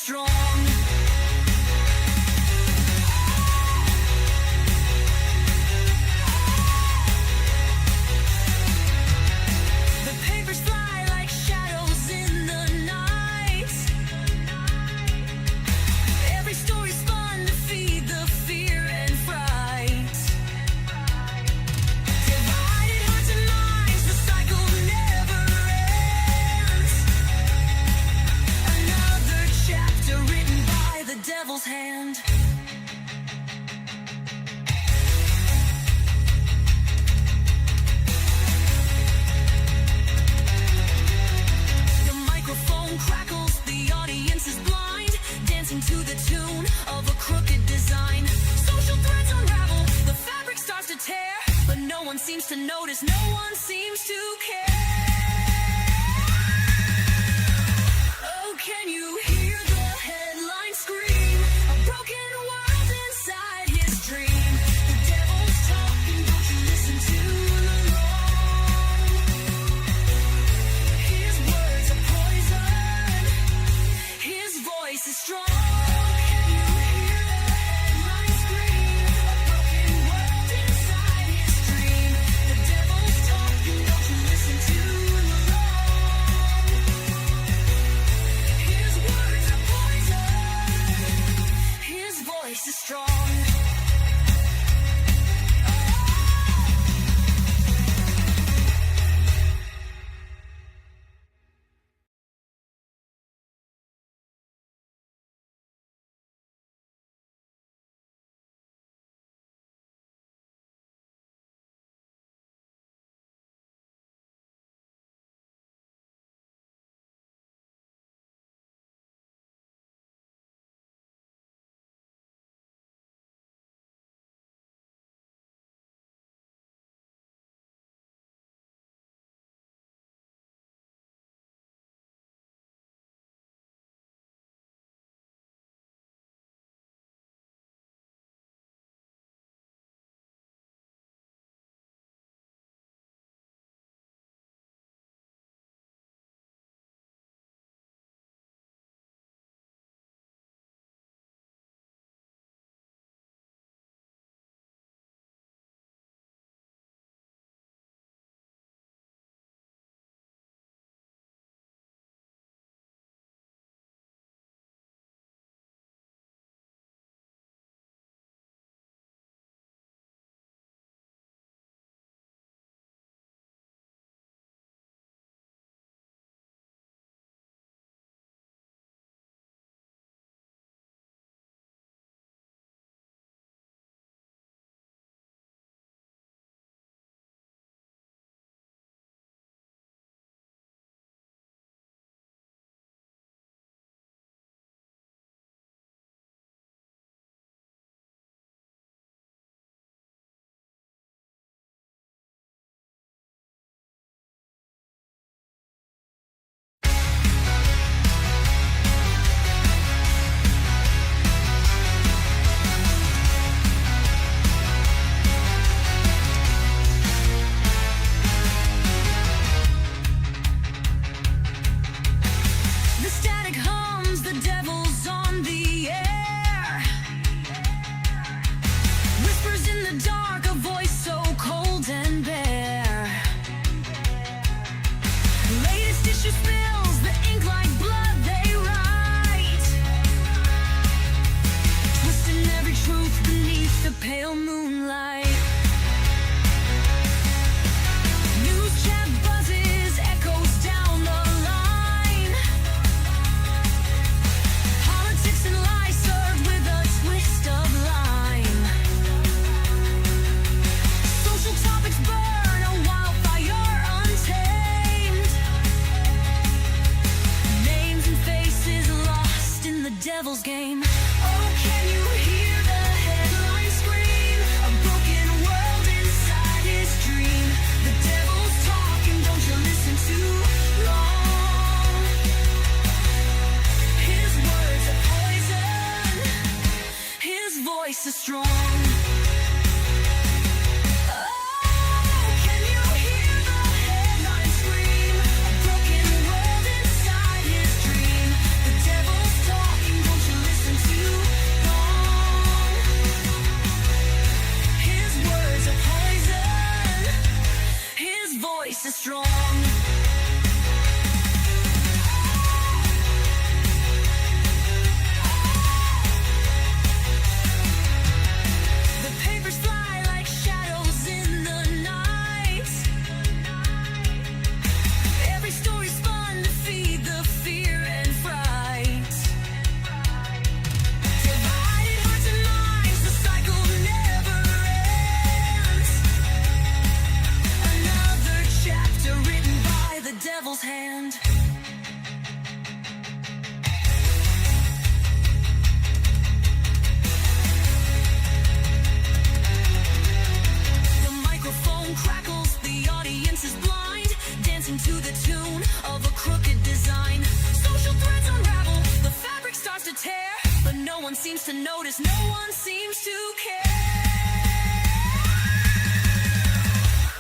strong. The papers fly like shadows in the night. Every story spun to feed the fear and fright. Divided hearts and minds, the cycle never ends. Another chapter written by the devil's hand. The microphone crackles, the audience is blind, dancing to the tune of a crooked design. Social threads unravel, the fabric starts to tear, but no one seems to notice, no one seems to care. Oh, can you hear the headline scream? A broken world inside his dream. The devil's talking, don't you listen too long. His words are poison, his voice is strong. Can you hear the headline scream? A broken world inside his dream. The devil's talking, don't you listen too long. His words are poison, his voice is strong. The static hums, the devil's on the air. Whispers in the dark, a voice so cold and bare. Latest issue spills, the ink like blood they write. Twisting every truth beneath the pale moonlight. News chat buzzes, echoes down the line. Politics and lies served with a twist of lime. Social topics burn, a wildfire untamed. Names and faces lost in the devil's game. Oh, can you hear the headline scream? A broken devil's hand. The microphone crackles, the audience is blind, dancing to the tune of a crooked design. Social threads unravel, the fabric starts to tear, but no one seems to notice, no one seems to care.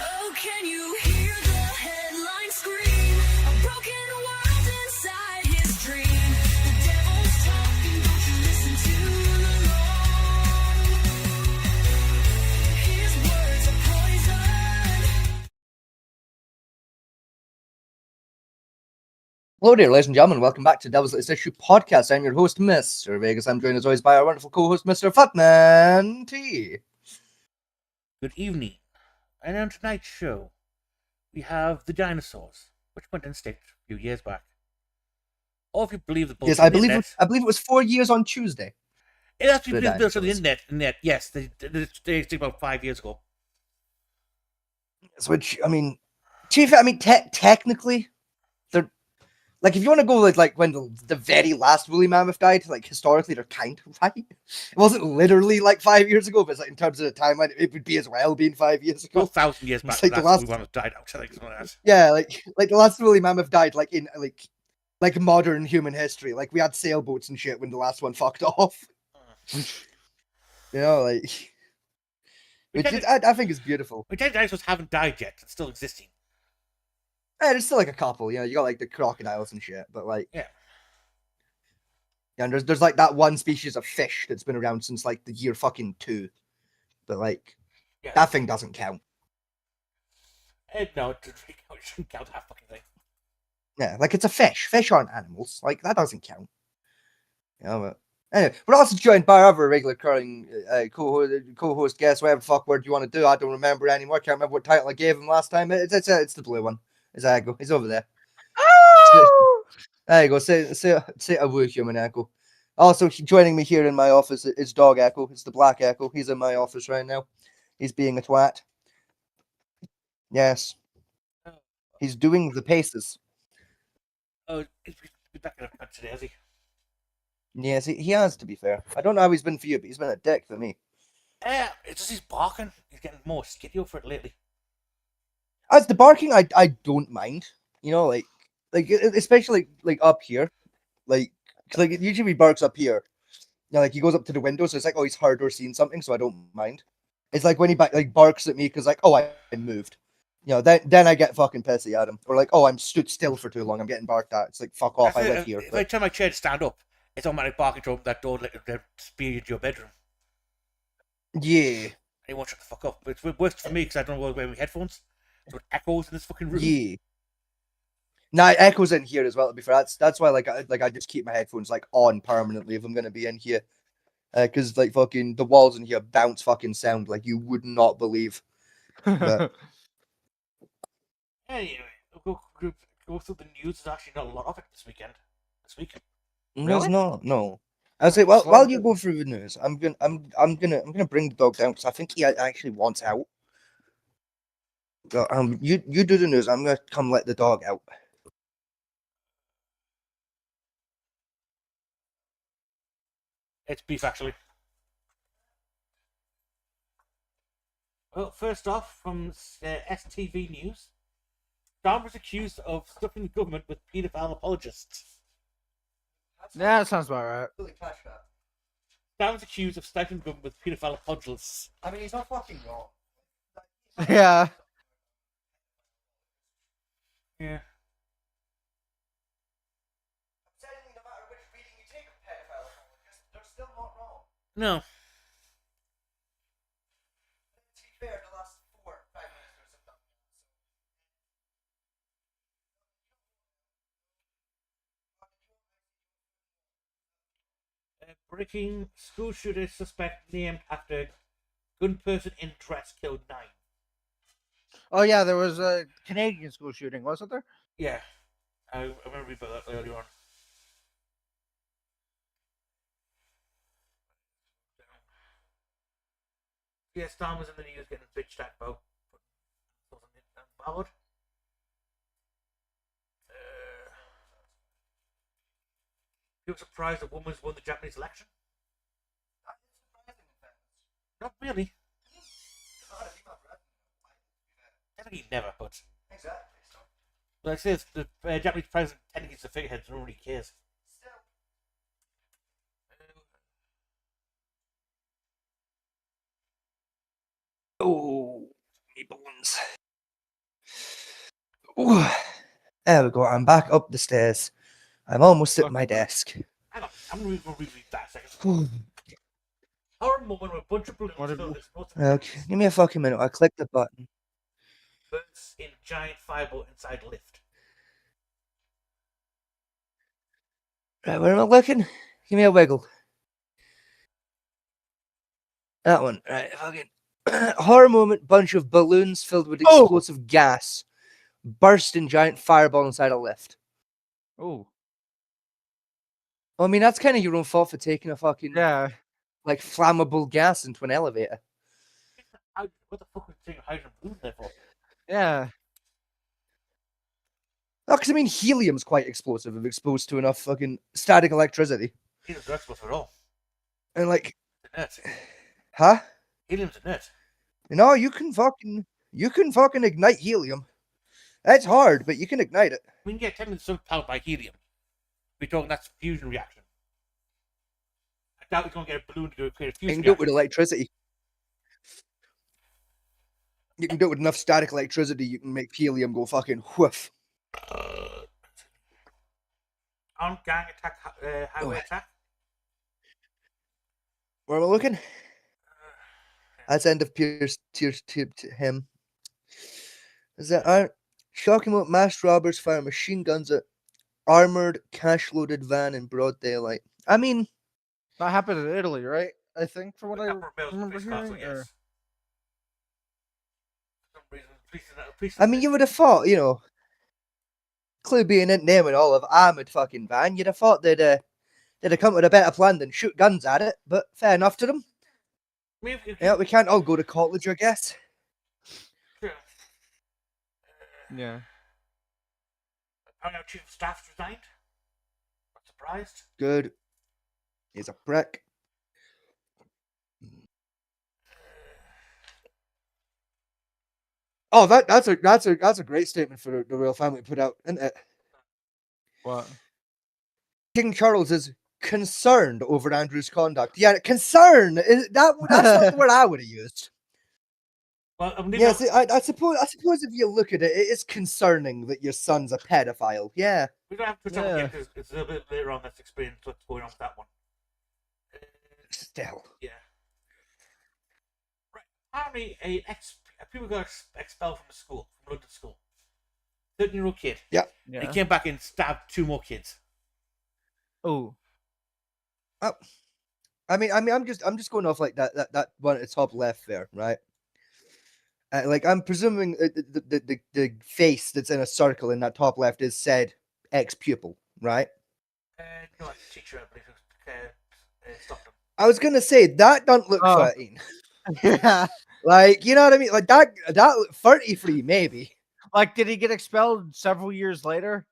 Oh, can you hear the headline scream? A broken world inside his dream. The devil's talking, don't you listen to the Lord. His words are poison. Hello there, ladies and gentlemen. Welcome back to Devil's Latest Issue Podcast. I'm your host, Mr. Vegas. I'm joined as always by our wonderful co-host, Mr. Fatman T. Good evening. And on tonight's show, we have the dinosaurs, which went extinct a few years back. Or if you believe the bullshit Yes, I on the believe internet, it was 4 years on Tuesday. it has to the be built on the dinosaurs. internet. Yes, they extinct about 5 years ago. Which, I mean, Chief, I mean, technically, they're like, if you want to go like when the very last woolly mammoth died, like historically, they're kind of right. It wasn't literally like 5 years ago, but it's like in terms of the timeline, it would be as well being 5 years ago. 4,000 years back, It's like the the last last- one died out. I think something like that. Yeah, like the last woolly mammoth died like in like modern human history. Like we had sailboats and shit when the last one fucked off. You know, like We which tend is, I think is beautiful. We tend dinosaurs haven't died yet. It's still existing. Yeah, there's still like a couple, you know, you got like the crocodiles and shit, but like Yeah. Yeah, and there's like that one species of fish that's been around since like the year fucking 2. But like Yeah. that thing doesn't count. No, it shouldn't count that fucking thing. Yeah, like it's a fish. Fish aren't animals. Like that doesn't count. You know, but anyway, we're also joined by our other regular curling co-host guest, whatever the fuck word you want to do. I don't remember anymore. Can't remember what title I gave him last time. It's the blue one. It's Echo. He's over there. There you go. Say a woo, human Echo. Also joining me here in my office is Dog Echo. It's the black Echo. He's in my office right now. He's being a twat. Yes. He's doing the paces. Oh, he's back in a today, has he? Yes, he has, to be fair. I don't know how he's been for you, but he's been a dick for me. It's just he's barking. He's getting more skitty for it lately. As the barking, I don't mind. You know, like especially like up here, like 'cause, like it usually barks up here. You know, like he goes up to the window, so it's like, oh, he's heard or seen something, so I don't mind. It's like when he like barks at me because like, oh, I moved. You know, then I get fucking pissy at him, or like, oh, I'm stood still for too long, I'm getting barked at. It's like, fuck off, I live here. If I tell my chair to stand up, it's automatic barking to open that door to spear into your bedroom. Yeah, He won't shut the fuck up. But it's worse for me because I don't know where my headphones. So it echoes in this fucking room. yeah. Nah, it echoes in here as well. To be fair, that's why I just keep my headphones like on permanently if I'm gonna be in here, because like fucking the walls in here bounce fucking sound like you would not believe. But Anyway, we'll go through the news. There's actually not a lot of it this week. there's no. I say, well, while you go through the news, I'm gonna bring the dog down because I think he actually wants out. So, you do the news. I'm gonna come let the dog out. It's beef, actually. Well, first off, from STV News, Don was accused of stuffing the government with paedophile apologists. Yeah, that sounds about right. Don was accused of stifling the government with paedophile apologists. I mean, he's not fucking wrong. Yeah. Yeah. No matter which reading you take of pedophile apologists, they're still not wrong. No. To be fair, the last 4 Prime Ministers have done Breaking school shooter suspect named after gun person in dress killed 9. Oh yeah, there was a Canadian school shooting, wasn't there? Yeah. I remember reading about that earlier on. Yes, Don was in the news getting bitched at about Ballard. You were surprised a woman's won the Japanese election? Not really. Technically never, but Exactly. So. like I say, the Japanese president technically is the figurehead, so no one really cares. Oh, me bones. Ooh. There we go. I'm back up the stairs. I'm almost at my desk. Hang on, I'm going to read that a second. Ooh. Horror moment with a bunch of balloons What filled did- with explosive Okay, give me a fucking minute. I click the button. bursts in giant fireball inside lift. Right, where am I looking? Give me a wiggle. That one. Right, fucking. Horror moment, bunch of balloons filled with Oh! explosive gas burst in giant fireball inside a lift. Oh, Well, I mean, that's kind of your own fault for taking a fucking, yeah. like, flammable gas into an elevator. What the fuck was the hydrogen balloon there for? Yeah. No, because I mean, helium's quite explosive if exposed to enough fucking static electricity. Helium's not explosive at all. And, like, It's inert. huh? Helium's inert. No, you can fucking ignite helium. That's hard, but you can ignite it. We can get 10 minutes of powered by helium. We're talking that's a fusion reaction. I doubt we're going to get a balloon to create a You fusion can do it with reaction. electricity. You can do it with enough static electricity, you can make helium go fucking whoof. On gang attack, highway Oh. attack. Where am I looking? That's end of Pierce tears to him. Is that shocking what masked robbers fire machine guns at armored cash loaded van in broad daylight. I mean, That happened in Italy, right? I think, from what A I couple of bills remember police castle, hearing. Or... yes. For some reason, police I mean, you would have thought, you know, clearly being in name and all of armored fucking van, you'd have thought they'd have come with a better plan than shoot guns at it. But fair enough to them. Maybe Yeah, we can't all go to college, I guess. Yeah. Apparently our chief of staff resigned. Not surprised. Good. He's a prick. Oh, that's a great statement for the royal family to put out, isn't it? What? King Charles is concerned over Andrew's conduct. Yeah, concern. That's not the word I would have used. Well, I mean, Yeah, see, I suppose if you look at it, it is concerning that your son's a pedophile. Yeah. we don't have to talk Yeah. again because it's a little bit later on. Let's explain what's going on with that one. Still. Yeah. Right. Apparently, a people got expelled from the school, from London school. 13-year-old kid. Yeah. He came back and stabbed 2 more kids. Oh. I mean, I'm just going off like that one at the top left there, right? Like I'm presuming the face that's in a circle in that top left is said ex-pupil, right? No, like the teacher, I believe, who stopped him. I was gonna say that don't look Oh. 13. Yeah. Like, you know what I mean? Like that 33 maybe. Like, did he get expelled several years later?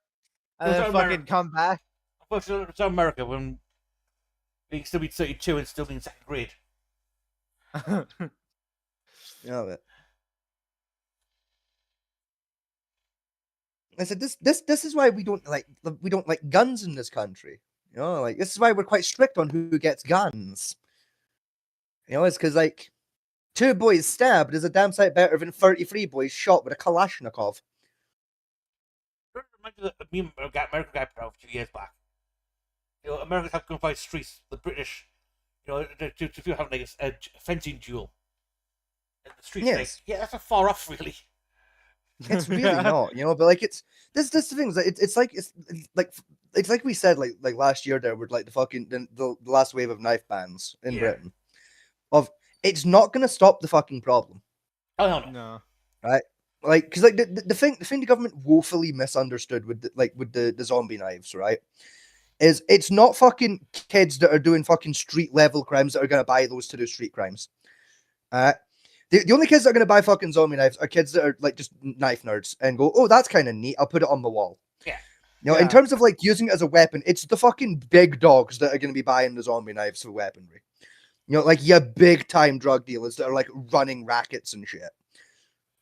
And Was then that fucking America? come back? Well, it's America when he can still be 32 and still be in 2nd grade. You know it. I said this is why we don't like guns in this country. You know, like this is why we're quite strict on who gets guns. You know, it's because like 2 boys stabbed is a damn sight better than 33 boys shot with a Kalashnikov. Remember the meme American guy put out a few years back? You know, Americans have gone by the streets, the British, you know, to feel having like a fencing duel. And the streets, like, Yes. yeah, that's not far off, really. It's really not, you know. But like, it's this the thing is like it's like we said like last year there with like the fucking the last wave of knife bans in Yeah. Britain. Of it's not gonna stop the fucking problem. Oh, hell no. No. Like, because like the thing the government woefully misunderstood with the zombie knives, right? Is it's not fucking kids that are doing fucking street level crimes that are gonna buy those to do street crimes. The only kids that are gonna buy fucking zombie knives are kids that are like just knife nerds and go, oh, that's kind of neat. I'll put it on the wall. Yeah. You know, in Yeah. terms of like using it as a weapon, it's the fucking big dogs that are going to be buying the zombie knives for weaponry. You know, like your big time drug dealers that are like running rackets and shit.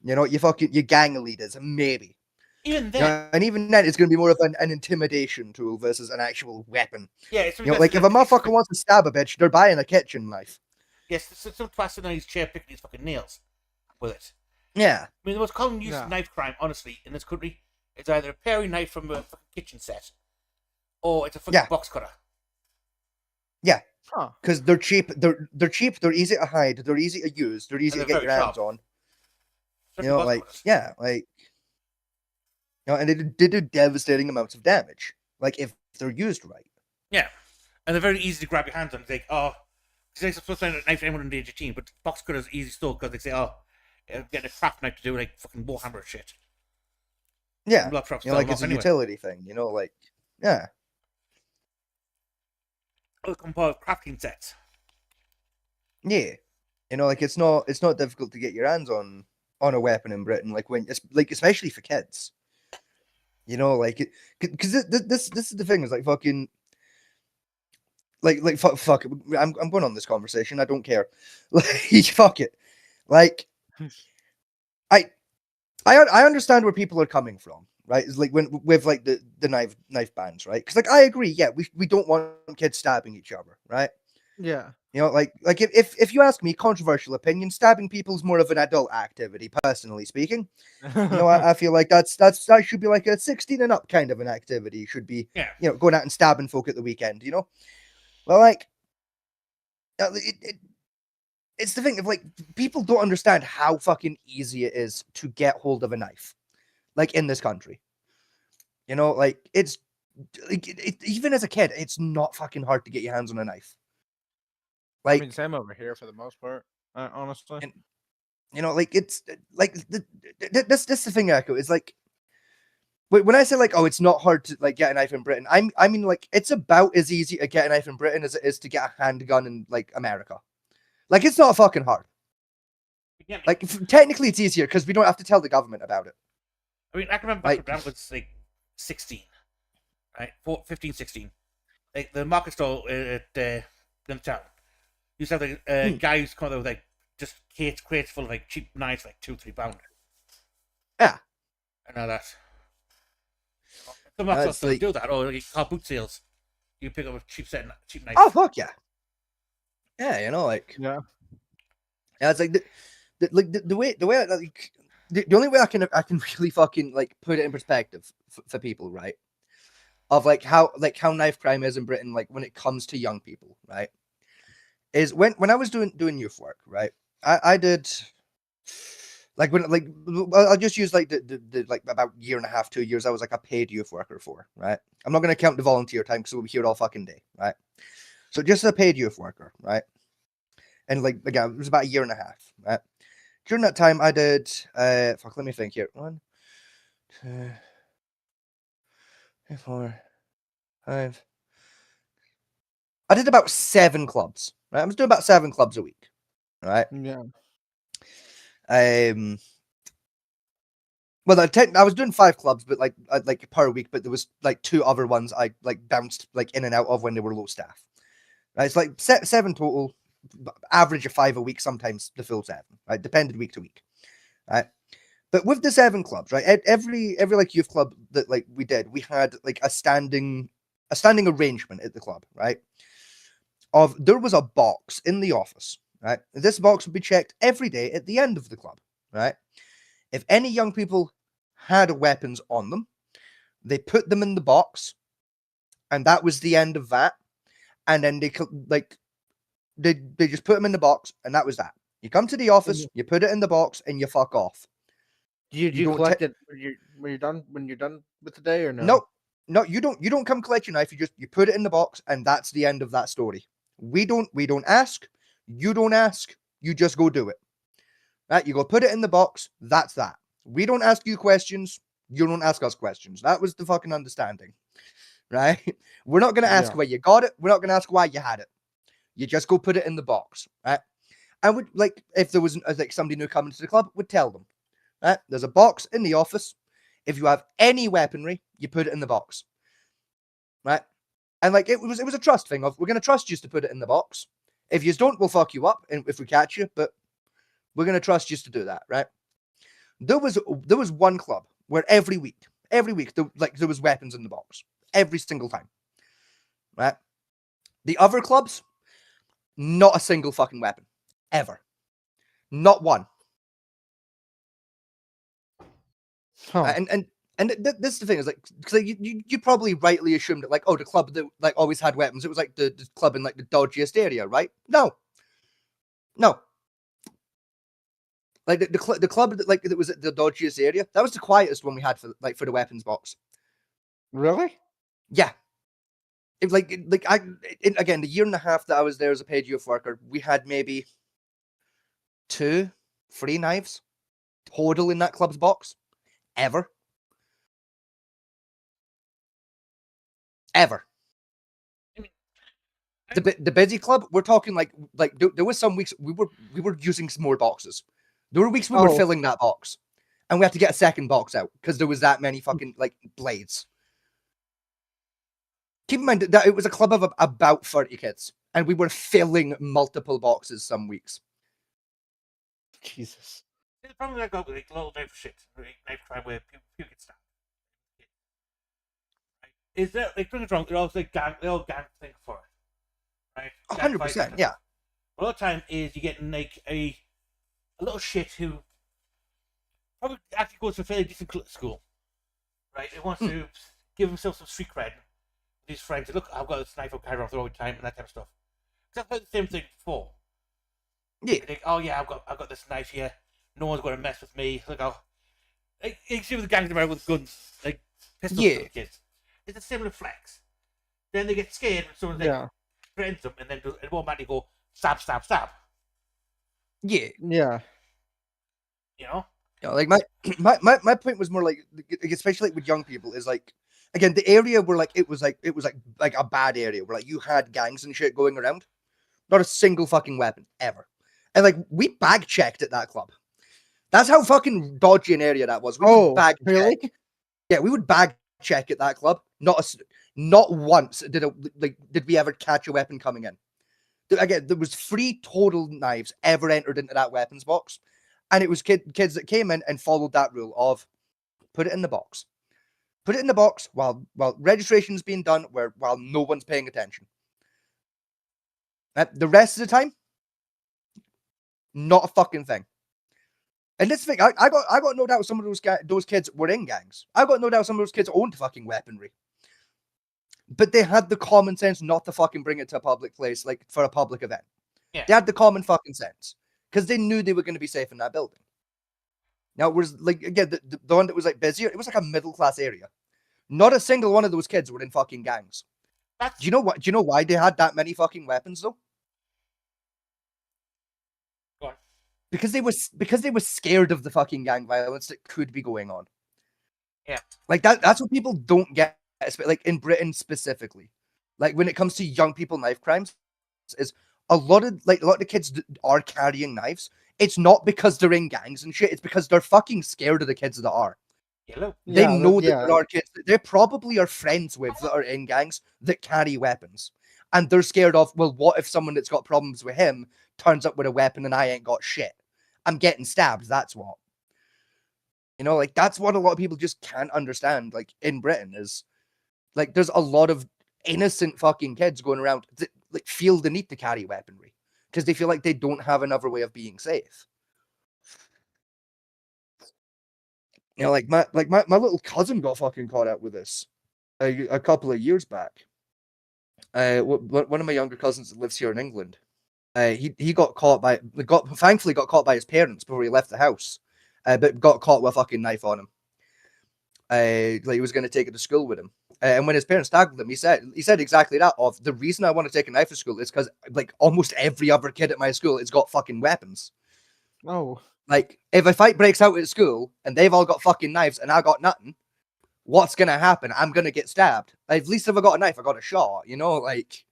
You know, your gang leaders, maybe. Even You then, know, and even then, it's going to be more of an intimidation tool versus an actual weapon. yeah, it's You know, like if a motherfucker wants to stab a bitch, they're buying a kitchen knife. yes, some twats in his chair picking his fucking nails with it. Yeah, I mean, the most common use Yeah. of knife crime, honestly, in this country, is either a paring knife from a fucking kitchen set, or it's a fucking Yeah. box cutter. Huh. because they're cheap. They're cheap. They're easy to hide. They're easy to use. They're easy And to they're get very your hands sharp. on. You Especially know, box like cutters. yeah, like you know, and they do devastating amounts of damage. Like if they're used right. Yeah, and they're very easy to grab your hands on. It's like, oh, because they're supposed to find a knife for anyone in the age of teen, but box cutters easy still because they say, oh, getting a craft knife to do like fucking Warhammer shit. Yeah, Blood drops you know, like them it's off a anyway. utility thing. You know, like yeah, Oh, compiled crafting sets. yeah. You know, like it's not difficult to get your hands on a weapon in Britain. Like when it's like especially for kids. You know, like it because this is the thing is like fucking. Like fuck it. I'm going on this conversation. I don't care. Like fuck it. Like I understand where people are coming from, right? It's like when with like the knife bans, right? Because like I agree, yeah, we don't want kids stabbing each other, right? Yeah. You know, like if you ask me, controversial opinion, stabbing people is more of an adult activity, personally speaking. You know, I feel like that should be like a 16 and up kind of an activity. Should be Yeah. you know going out and stabbing folk at the weekend. You know, well like it's the thing of like people don't understand how fucking easy it is to get hold of a knife, like in this country. You know, like it's like even as a kid, it's not fucking hard to get your hands on a knife. I Like mean, same over here for the most part. Honestly. And- you know, like it's like this the thing, Echo, is like when I say like oh it's not hard to like get a knife in Britain, I mean like it's about as easy to get a knife in Britain as it is to get a handgun in like America. Like it's not fucking hard. Yeah, Like technically it's easier because we don't have to tell the government about it. I mean, I can remember back like- when I was like 16, right? 15, 16. Like the market stall at in town used to have like guys come out with like just crates full of like cheap knives, like £2-3. Yeah. And now that some market That's stores like- do that, or like car boot sales. You pick up a cheap knife. Oh fuck yeah. Yeah, you know, like Yeah. yeah, it's like the way like the only way I can really fucking like put it in perspective for people, right? Of like how knife crime is in Britain, like when it comes to young people, right? Is when I was doing youth work, right? I did like when like I'll just use like the like about year and a half, 2 years I was like a paid youth worker for, right? I'm not gonna count the volunteer time because we'll be here all fucking day, right? So just a paid youth worker, right? And like again, it was about a year and a half, right? During that time, I did let me think here. 1, 2, 3, 4, 5. I did about 7 clubs. Right, I was doing about 7 clubs a week. Right. Yeah. Well, I was doing 5 clubs, but like per week. But there was like 2 other ones I like bounced like in and out of when they were low staff. Right, it's like 7 total. Average of 5 a week, sometimes the full 7, right? Depended week to week, right? But with the 7 clubs, right? Every like youth club that like we did, we had like a standing arrangement at the club, right? Of there was a box in the office, right? This box would be checked every day at the end of the club, right? If any young people had weapons on them, they put them in the box, and that was the end of that. And then they like. They just put them in the box, and that was that. You come to the office, you put it in the box, and you fuck off. Do you don't collect it when you're done with the day or no? No, you don't come collect your knife. You put it in the box, and that's the end of that story. We don't ask. You don't ask. You just go do it. Right? You go put it in the box. That's that. We don't ask you questions. You don't ask us questions. That was the fucking understanding. Right? We're not gonna ask where you got it. We're not gonna ask why you had it. You just go put it in the box, right? I would like if there was like somebody new coming to the club, would tell them, right? There's a box in the office. if you have any weaponry, you put it in the box, right? And like it was a trust thing of we're gonna trust you to put it in the box. If you don't, we'll fuck you up, and if we catch you, but we're gonna trust you to do that, right? There was one club where every week there was weapons in the box every single time, right? The other clubs, not a single fucking weapon ever, not one. Huh. This is the thing is like because you probably rightly assumed that like the club that like always had weapons, it was like the club in like the dodgiest area, right? No. Like the club that was at the dodgiest area, that was the quietest one we had for the weapons box. Really? Yeah. Again, the year and a half that I was there as a paid youth worker, we had maybe 2-3 knives total in that club's box. Ever. The busy club, we're talking like there was some weeks we were using some more boxes. There were weeks we were filling that box, and we had to get a second box out because there was that many fucking like blades. Keep in mind that it was a club of about 30 kids, and we were filling multiple boxes some weeks. Jesus. The problem I got with like little knife shit, knife crime where people get stabbed, right, is that like don't get me wrong, they're all gang thing for it, right? 100%, yeah. A lot of time is you getting like a little shit who probably actually goes to a fairly decent school, right? He wants to give himself some street cred. His friends, look, I've got this knife I'll carry around all the time and that type of stuff. Because I've heard the same thing before. Yeah. They think, oh yeah, I've got this knife here. No one's going to mess with me. Look, you see with the gangs around with guns, like pistols for the kids. It's a similar flex. Then they get scared when someone threatens them, and then it automatically go stab, stab, stab. Yeah. You know? Yeah, like my point was more like especially like with young people is like again the area where like it was like a bad area where like you had gangs and shit going around, not a single fucking weapon ever, and like we bag checked at that club. That's how fucking dodgy an area that was. We would bag really? check. Yeah, we would bag check at that club. Not once did we ever catch a weapon coming in. Again, there was 3 total knives ever entered into that weapons box. And it was kids that came in and followed that rule of put it in the box. Put it in the box while registration's being done while no one's paying attention. The rest of the time, not a fucking thing. And this thing, I got no doubt some of those kids were in gangs. I got no doubt some of those kids owned fucking weaponry. But they had the common sense not to fucking bring it to a public place, like for a public event. Yeah. They had the common fucking sense. Because they knew they were going to be safe in that building. Now, it was like, again, the one that was like busier, it was like a middle class area. Not a single one of those kids were in fucking gangs. Do you know what? Do you know why they had that many fucking weapons though? Go on. Because they were scared of the fucking gang violence that could be going on. Yeah. Like that's what people don't get, like in Britain specifically. Like when it comes to young people knife crimes, is a lot of the kids that are carrying knives. It's not because they're in gangs and shit. It's because they're fucking scared of the kids that are. Yellow. They know that there are kids that they probably are friends with that are in gangs that carry weapons. And they're scared of, well, what if someone that's got problems with him turns up with a weapon and I ain't got shit? I'm getting stabbed, that's what. You know, like, that's what a lot of people just can't understand, like, in Britain, is, like, there's a lot of innocent fucking kids going around that, like, feel the need to carry weaponry because they feel like they don't have another way of being safe. You know, like my little cousin got fucking caught out with this a couple of years back. One of my younger cousins that lives here in England, he got thankfully got caught by his parents before he left the house, but got caught with a fucking knife on him. Like he was going to take it to school with him, and when his parents tackled him, he said exactly that. Of the reason I want to take a knife to school is because like almost every other kid at my school has got fucking weapons. Oh. Like, if a fight breaks out at school and they've all got fucking knives and I got nothing, what's going to happen? I'm going to get stabbed. Like, at least if I got a knife, I got a shot, you know? Like,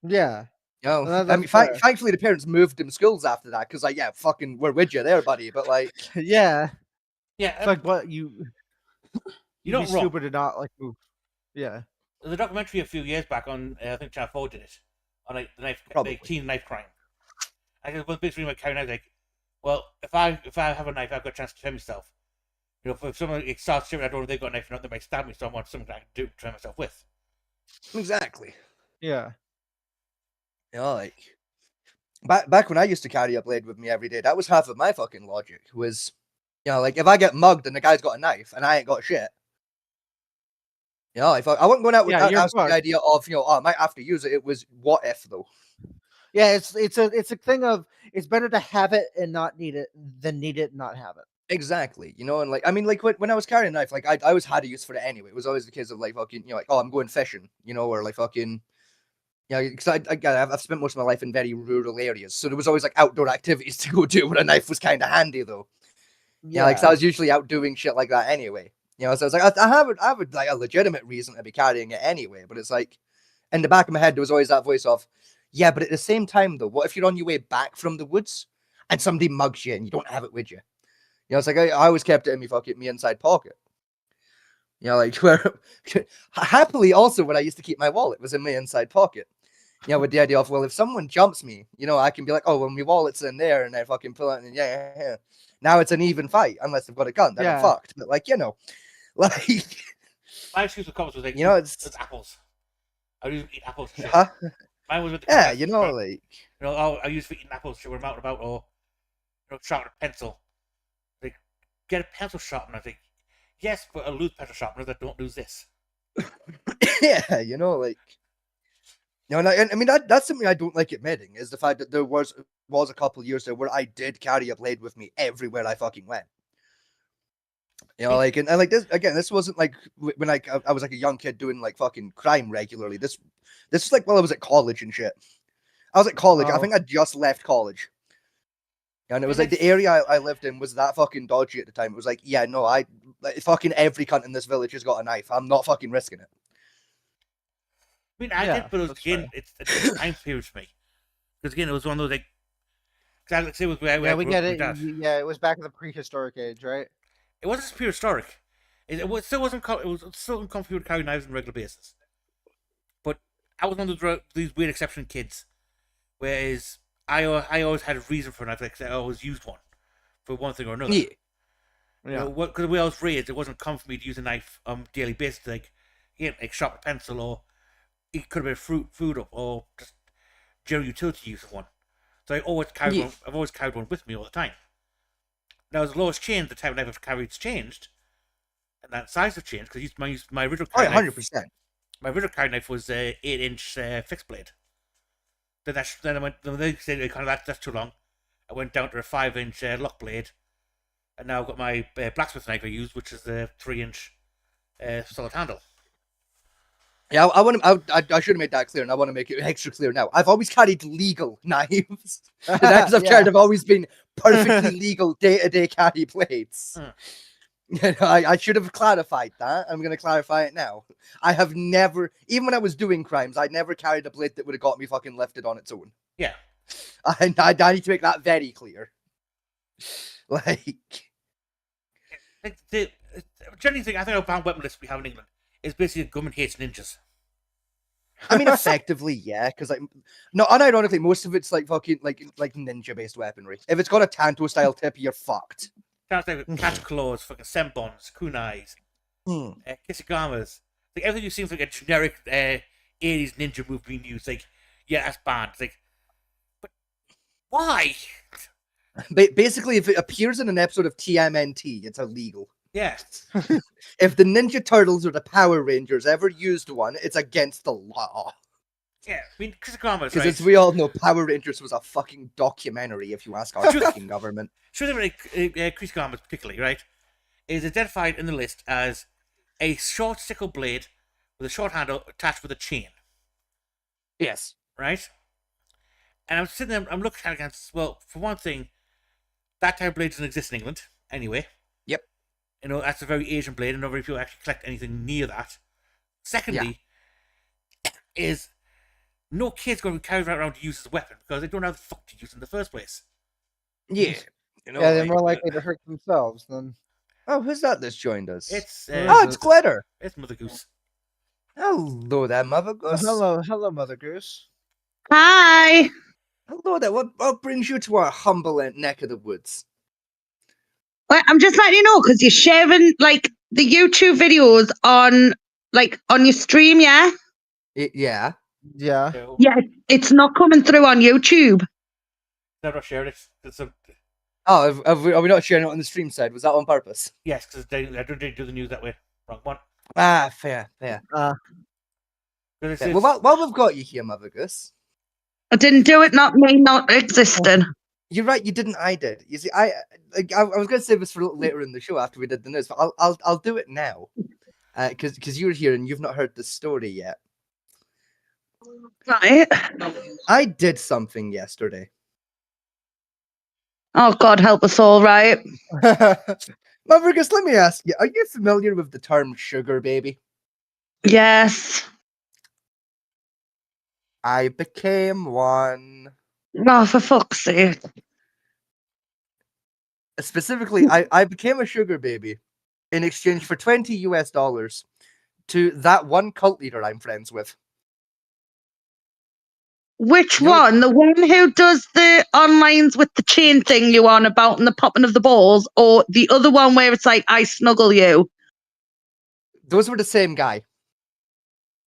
yeah. You know, I mean, thankfully the parents moved them schools after that because, like, yeah, fucking, we're with you there, buddy. But, like, yeah. Yeah. It's like, what, you... You You'd don't be wrong. stupid to not like move. Yeah. There's a documentary a few years back on, I think Channel 4 did it, on like the knife, Probably. like, teen knife crime. I guess one big thing about carrying knives, like, well, if I have a knife, I've got a chance to defend myself. You know, if someone starts shooting, I don't know if they've got a knife or not, they might stab me, so I want something I can do to defend myself with. Exactly. Yeah. You know, like back when I used to carry a blade with me every day, that was half of my fucking logic. Was, you know, like if I get mugged and the guy's got a knife and I ain't got shit, you know, I wasn't going out with Yeah, you're the fucked. idea of, you know, oh, I might have to use it. It was what if though. Yeah, it's a thing of it's better to have it and not need it than need it and not have it. Exactly, you know, and like I mean, like when I was carrying a knife, like I always had a use for it anyway. It was always the case of like fucking, you know, like oh, I'm going fishing, you know, or like fucking, yeah, because I've spent most of my life in very rural areas, so there was always like outdoor activities to go do. Where a knife was kind of handy though. Yeah, like so I was usually out doing shit like that anyway. You know, so it's like I have like a legitimate reason to be carrying it anyway, but it's like in the back of my head there was always that voice of, yeah, but at the same time though, what if you're on your way back from the woods and somebody mugs you and you don't have it with you? You know, it's like I always kept it in me inside pocket. You know, like where happily also when I used to keep my wallet was in my inside pocket. You know, with the idea of, well, if someone jumps me, you know, I can be like, oh, well, my wallet's in there, and I fucking pull it, and yeah. Now it's an even fight, unless I've got a gun, then I'm fucked. But like, you know, like My excuse for comments was like, you know, it's apples. I used to eat apples. And shit. huh? Mine was with the Yeah, comments, you know, right? like You know, oh, I used to eat apples, shit, when I'm out and about, or you know, sharpen a pencil. Like, get a pencil sharpener. I think, yes, but a loose pencil sharpener that don't lose this. yeah, you know, like you know, and I mean that's something I don't like admitting is the fact that there was a couple years there where I did carry a blade with me everywhere I fucking went. You know, like and like this again. This wasn't like when I was like a young kid doing like fucking crime regularly. This is like while I was at college and shit. I was at college. I Oh. think I just left college, and it was like the area I lived in was that fucking dodgy at the time. It was like, yeah, no, like, fucking every cunt in this village has got a knife. I'm not fucking risking it. I mean, I Yeah, did, but it was, that's again, fair. it's a time period for me. Because again, it was one of those like, cause like I say, it was where Yeah, I we grew get up it. with my dad. Yeah, it was back in the prehistoric age, right? It wasn't prehistoric. It still wasn't. It was still uncomfortable to carry knives on a regular basis. But I was one of these weird exception kids, whereas I always had a reason for a knife. Like I always used one for one thing or another. Yeah, You know, because the way I was raised, it wasn't common for me to use a knife on a daily basis, like sharpen a pencil, or it could have been food up, or just general utility use of one. So I always carried one. I've always carried one with me all the time. Now, as the law has changed, the type of knife I've carried's changed, and that size has changed because my original oh, carry knife. 100%. My original carry knife was 8-inch fixed blade. Then I went. Then they said that's too long. I went down to a 5-inch lock blade, and now I've got my blacksmith knife I use, which is a 3-inch solid handle. Yeah, I want to. I should have made that clear, and I want to make it extra clear now. I've always carried legal knives. The knives I've carried have always been perfectly legal day-to-day carry blades. You know, I should have clarified that. I'm going to clarify it now. I have never, even when I was doing crimes, I never carried a blade that would have got me fucking lifted on its own. Yeah. I need to make that very clear. Like the generally thing I think our banned weapon list we have in England is basically government hates ninjas. I mean, effectively, yeah, because like, no, unironically, most of it's like fucking like ninja-based weaponry. If it's got a Tanto-style tip, you're fucked. Sounds like catch claws, fucking senbons, kunais, kishigamas. Like everything seems like a generic 80s ninja move being used. Like, yeah, that's banned. It's like, but why? Basically, if it appears in an episode of TMNT, it's illegal. Yeah. If the Ninja Turtles or the Power Rangers ever used one, it's against the law. Yeah, I mean, kishigamas, Because right? as we all know, Power Rangers was a fucking documentary, if you ask our fucking government. Sure, like kishigamas particularly, right, is identified in the list as a short sickle blade with a short handle attached with a chain. Yes. Right? And I'm sitting there, I'm looking at it against, well, for one thing, that type of blade doesn't exist in England, anyway. Yep. You know, that's a very Asian blade, and not very few actually collect anything near that. Secondly, is no kid's going to be carried around to use as a weapon, because they don't know how the fuck to use it in the first place. Yeah. You know, Yeah, they're like, more likely to hurt themselves than. Oh, who's that that's joined us? It's Oh, it's Glitter. it's Mother Goose. Hello there, Mother Goose. Hello, Mother Goose. Hi. Hello there. What brings you to our humble neck of the woods? Well, I'm just letting you know because you're sharing like the YouTube videos on your stream, yeah? Yeah. Yeah. So, Yeah, it's not coming through on YouTube. never shared it. It's a, Oh, are we not sharing it on the stream side? Was that on purpose? yes, because they do the news that way. Wrong one. Ah, fair. 'Cause it's, Fair. Well, while we've got you here, Mother Goose, I didn't do it, not me, not existing. you're right. You didn't. I did. You see, I was going to save this for a little later in the show after we did the news, but I'll do it now, because you're here and you've not heard the story yet. Right. I did something yesterday. Oh, God help us all, right? Mother Goose, let me ask you: are you familiar with the term "sugar baby"? Yes. I became one. Oh, for fuck's sake. Specifically, I became a sugar baby in exchange for $20 to that one cult leader I'm friends with. Which No. one? The one who does the onlines with the chain thing you on about and the popping of the balls, or the other one where it's like, I snuggle you? Those were the same guy.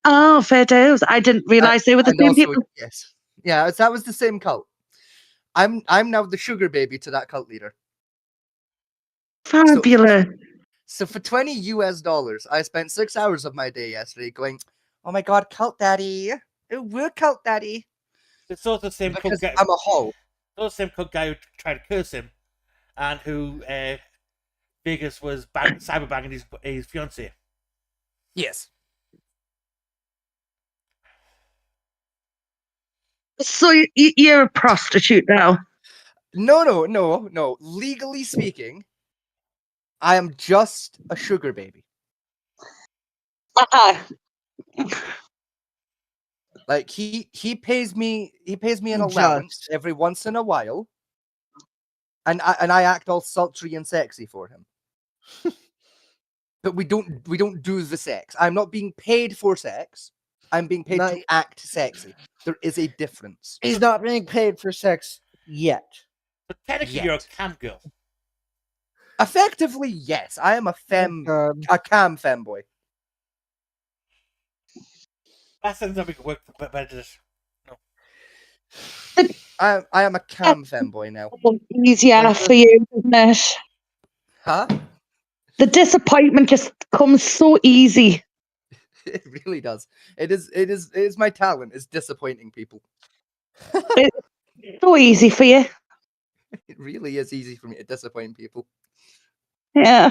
Oh, fair dues. I didn't realise they were the And same also, people. yes, yeah, that was the same cult. I'm now the sugar baby to that cult leader. Fabulous. So for $20, I spent 6 hours of my day yesterday going, "Oh my god, cult daddy! Oh, we're cult daddy!" It's also the same cook Because guy. I'm a hoe. It's also the same cook guy who tried to curse him, and who Vegas was cyberbagging his fiance. Yes. So you're a prostitute now? No. Legally speaking, I am just a sugar baby. Like he pays me an allowance Just. every once in a while, and I act all sultry and sexy for him. But we don't do the sex. I'm not being paid for sex. I'm being paid to Not- act sexy. There is a difference. He's not being paid for sex yet. But technically, you're a Yet. cam girl. Effectively, yes, I am a cam femboy. That sounds like we could work better. I am a cam femboy now. Easier for you, isn't it? Huh? The disappointment just comes so easy. It really does. It is my talent is disappointing people. So easy for you. It really is easy for me to disappoint people. Yeah.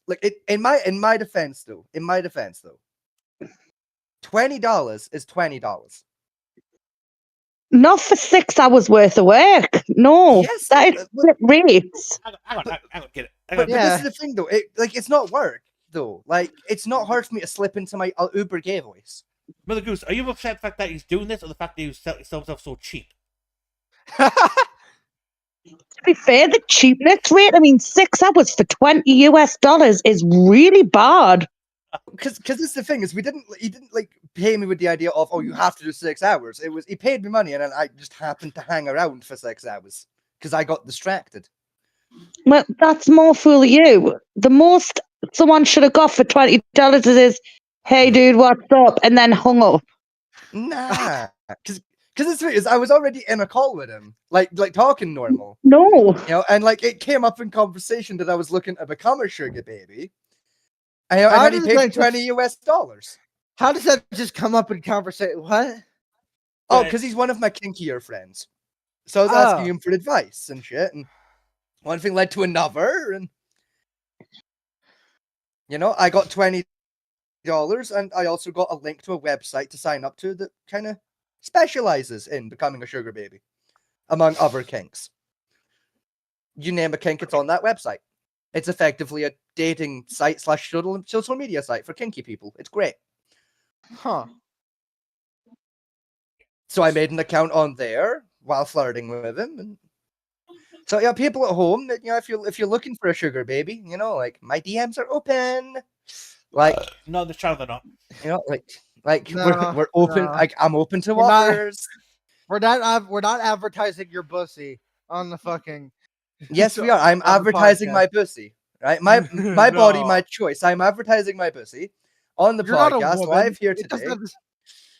Like in my defense though, $20 is $20. Not for 6 hours worth of work. No. Yes, That is but- split rates. Hang on, get it. Hang But, on. but this Yeah. is the thing though. It's not work though. Like it's not hard for me to slip into my Uber gay voice. Mother Goose, are you upset at the fact that he's doing this, or the fact that he sells himself so cheap? To be fair, the cheapness rate, I mean, 6 hours for $20 is really bad. Because this is the thing is he didn't like pay me with the idea of, oh, you have to do 6 hours. It was he paid me money and then I just happened to hang around for 6 hours because I got distracted. Well, that's more fool of you. The most someone should have got for $20 is, hey, dude, what's up? And then hung up. Nah, because the thing is I was already in a call with him, like talking normal, No. you know, and like it came up in conversation that I was looking to become a sugar baby. And How then he does paid that me just- $20. How does that just come up in conversation? What? Oh, Right. because he's one of my kinkier friends. So I was asking Oh. him for advice and shit, and one thing led to another, and you know, I got $20, and I also got a link to a website to sign up to that kind of specializes in becoming a sugar baby, among other kinks. You name a kink, it's on that website. It's effectively a dating site / social media site for kinky people. It's great. Huh. So I made an account on there while flirting with him and So yeah, people at home, you know, if you're looking for a sugar baby, you know, like my DMs are open. Like No, the channel they're not. you know, like No, we're open. no. Like I'm open to We're not- offers. We're not advertising your pussy on the fucking. Yes, we are. I'm on the advertising podcast. my pussy. Right, my body, No. my choice. I'm advertising my pussy on the You're not a podcast woman. live here It doesn't today. have to-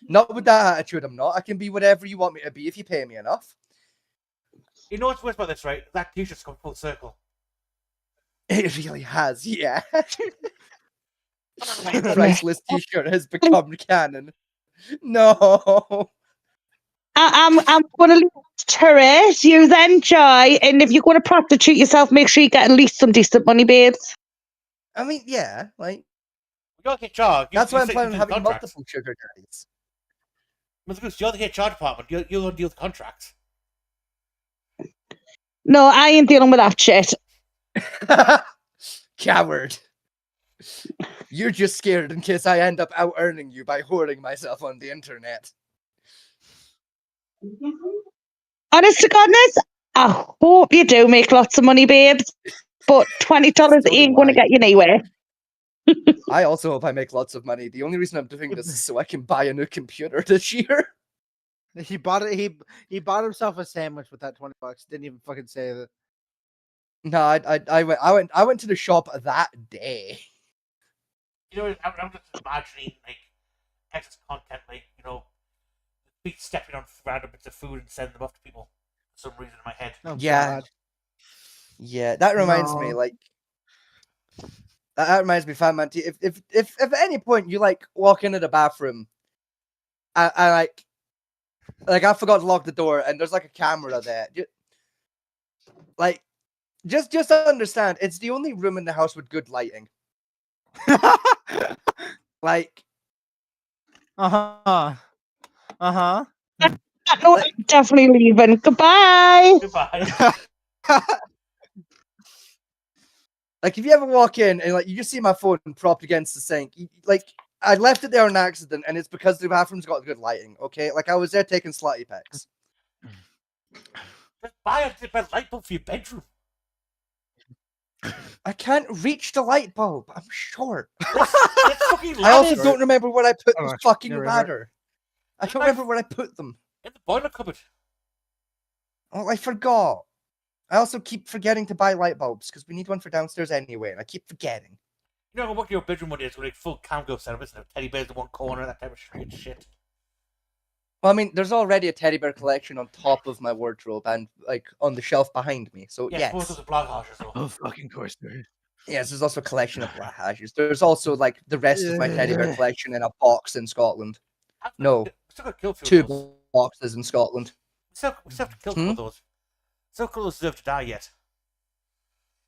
Not with that attitude. I'm not. I can be whatever you want me to be if you pay me enough. You know what's worse about this, right? That t-shirt's come full circle. It really has, yeah. My priceless T-shirt has become canon. No. I'm going to leave it to it. You then enjoy, and if you're going to prostitute yourself, make sure you get at least some decent money, babes. I mean, yeah, like You're the HR. that's why I'm you planning on do the having contracts. multiple sugar daddies. Mr. Goose, you're the HR department. You'll deal with contracts. No, I ain't dealing with that shit. Coward. You're just scared in case I end up out earning you by hoarding myself on the internet. Honest to goodness, I hope you do make lots of money, babes. But $20 So do ain't going to I. get you anywhere. I also hope I make lots of money. The only reason I'm doing this is so I can buy a new computer this year. He bought it. He bought himself a sandwich with that $20. Didn't even fucking say that. No, I went to the shop that day. You know, I'm just imagining like Texas content, like be stepping on random bits of food and sending them off to people for some reason in my head. Oh, Yeah. God. Yeah, that reminds me, No. like that reminds me, Fat Man T. If at any point you like walk into the bathroom, I like I forgot to lock the door and there's like a camera there. Just understand, it's the only room in the house with good lighting. Like, Uh-huh. Uh-huh. No, I'm definitely leaving. Goodbye. Goodbye. like if you ever walk in and like you just see my phone propped against the sink, like I left it there on accident, and it's because the bathroom's got good lighting. Okay, like I was there taking slutty pics. Just buy a different light bulb for your bedroom. I can't reach the light bulb. I'm short. Let's fucking I also ladder don't remember where I put Oh, the fucking you're right. ladder. I don't remember where I put them. in the boiler cupboard. Oh, I forgot. I also keep forgetting to buy light bulbs because we need one for downstairs anyway, and I keep forgetting. You know what your bedroom one is with a full Camgo setup, isn't it? Teddy bears in one corner, that type of strange shit. Well, I mean, there's already a teddy bear collection on top of my wardrobe and like on the shelf behind me. So Yeah, yes, suppose there's a blog house or so. Oh, fucking course there is. yes, there's also a collection of black hashes. There's also like the rest of my teddy bear collection in a box in Scotland. No, We still got to kill two of those. boxes in Scotland. We still have to kill two of those. Still kill those deserve to die yet.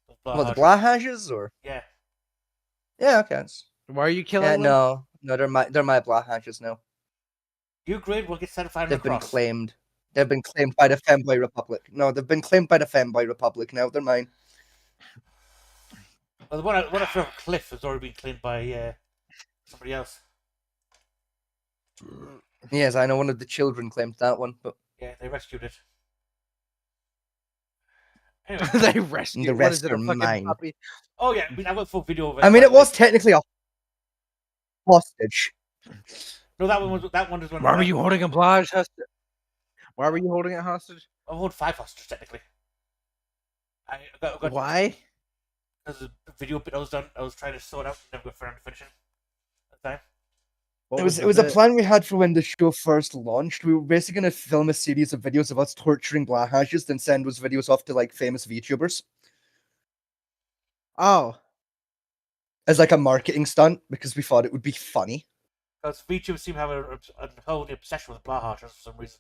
Those blog What, the houses. black hashes or? Yeah. Yeah, okay. Why are you killing Yeah, them? no, they're my black hashes now. You grade will get certified on They've the been cross. claimed. They've been claimed by the Femboy Republic. No, they've been claimed by the Femboy Republic now. They're mine. Well, the one I threw off a cliff has already been claimed by somebody else. Yes, I know one of the children claimed that one, but Yeah, they rescued it. Anyway. They rescued. The what rest is it, are a fucking mine. puppy? Oh yeah, I've got a full video of it. I mean, it was technically a hostage. No, that one was when. Why were you holding a Blage hostage? Why were you holding it hostage? I hold 5 hostages technically. I got Why? There's a video bit I was done. I was trying to sort out, never got around to finishing. At the time. What It was the a bit? plan we had for when the show first launched. We were basically going to film a series of videos of us torturing black hashes, then send those videos off to like famous VTubers Oh, as like a marketing stunt because we thought it would be funny. Because VTubers seem to have a whole obsession with Blahosh for some reason.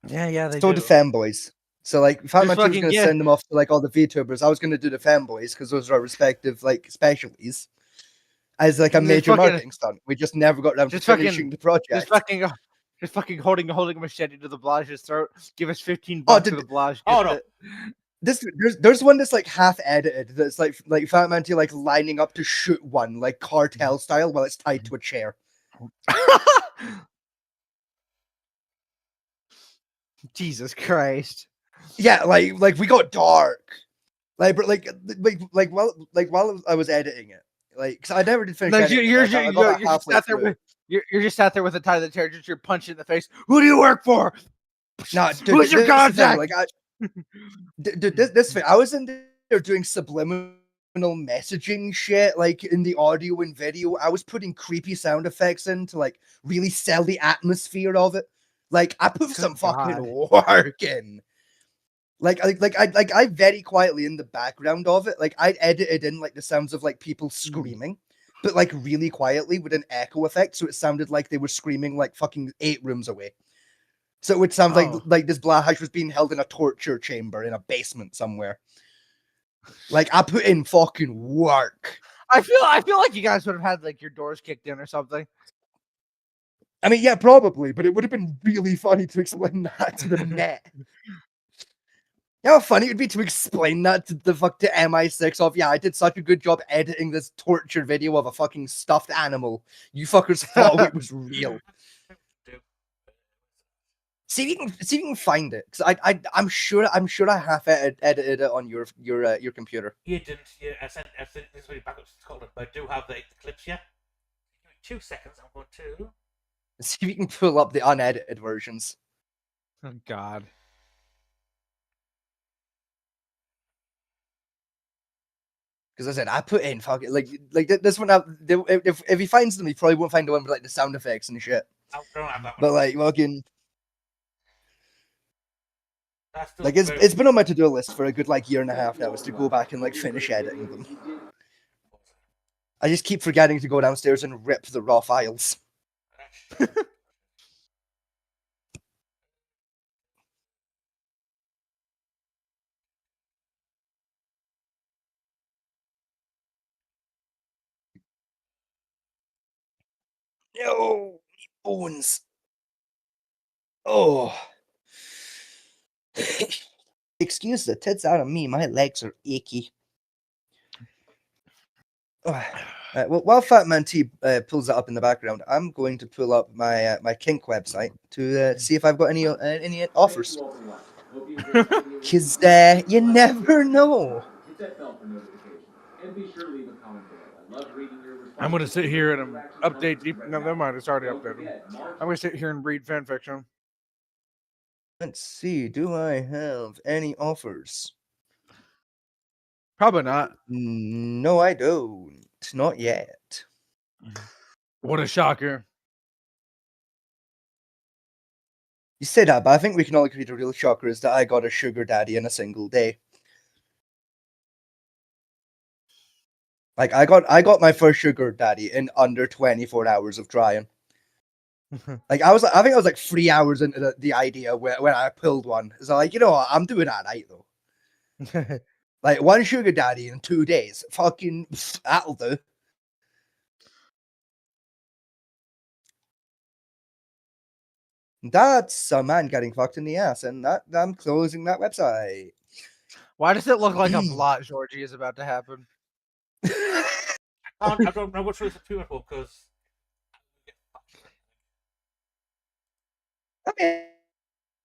yeah, they So do. the femboys. So like, Fat Just Man was fucking- going to yeah. send them off to like all the VTubers. I was going to do the femboys because those are our respective like specialties. As like a Just major fucking- marketing stunt, we just never got around to just fucking- finishing the project. Just fucking holding a machete to the Blage's throat. Give us 15 Oh, bucks did- for the Blage. Oh, Get no. it. There's one that's like half edited. That's like Fat Man like lining up to shoot one like cartel style while it's tied to a chair. Jesus Christ. Yeah, like we got dark. But while I was editing it, because I never did finish No, editing. you're I got about just halfway sat there through. with you're just sat there with a tie that tear, just you're punching in the face. Who do you work for? Nah, dude, Who's your this is the thing, contact? this thing, I was in there doing subliminal messaging shit, like in the audio and video. I was putting creepy sound effects in to like really sell the atmosphere of it. Like I put some fucking work in. I very quietly in the background of it, like I edited in like the sounds of like people screaming, but like really quietly with an echo effect, so it sounded like they were screaming like fucking 8 rooms away. So it would sound like this Blahash was being held in a torture chamber in a basement somewhere. Like I put in fucking work. I feel like you guys would have had like your doors kicked in or something. I mean, yeah, probably, but it would have been really funny to explain that to the net. You know how funny it would be to explain that to the to MI6 of, yeah, I did such a good job editing this torture video of a fucking stuffed animal. You fuckers thought it was real. See if you can find it, because I'm sure I half edited it on your computer. You didn't. Yeah, I sent this video back up to Scotland, but I do have the clips here. Give me 2 seconds. I'm going to See if you can pull up the unedited versions. Oh God. Because I said I put in fucking like this one. If he finds them, he probably won't find the one with like the sound effects and shit. I don't have that one. But like fucking. That's still Like very- it's been on my to-do list for a good like year and a half now, is to go back and like finish editing them. I just keep forgetting to go downstairs and rip the raw files. No bones. Oh. Excuse the tits out of me. My legs are achy. Oh. Well, while Fat Man T pulls it up in the background, I'm going to pull up my my kink website to see if I've got any offers. Because you never know. I'm gonna sit here and update. No, never mind. It's already updated. I'm gonna sit here and read fan fiction. Let's see. Do I have any offers? Probably not. No, I don't. Not yet. What a shocker. You say that, but I think we can all agree the real shocker is that I got a sugar daddy in a single day. Like I got my first sugar daddy in under 24 hours of trying. Like I think I was like 3 hours into the idea when I pulled one. So like, you know what, I'm doing that right though. Like one sugar daddy in 2 days. Fucking that'll do. That's a man getting fucked in the ass, and that I'm closing that website. Why does it look like a blot, Georgie, is about to happen? I don't know which was the two because I mean,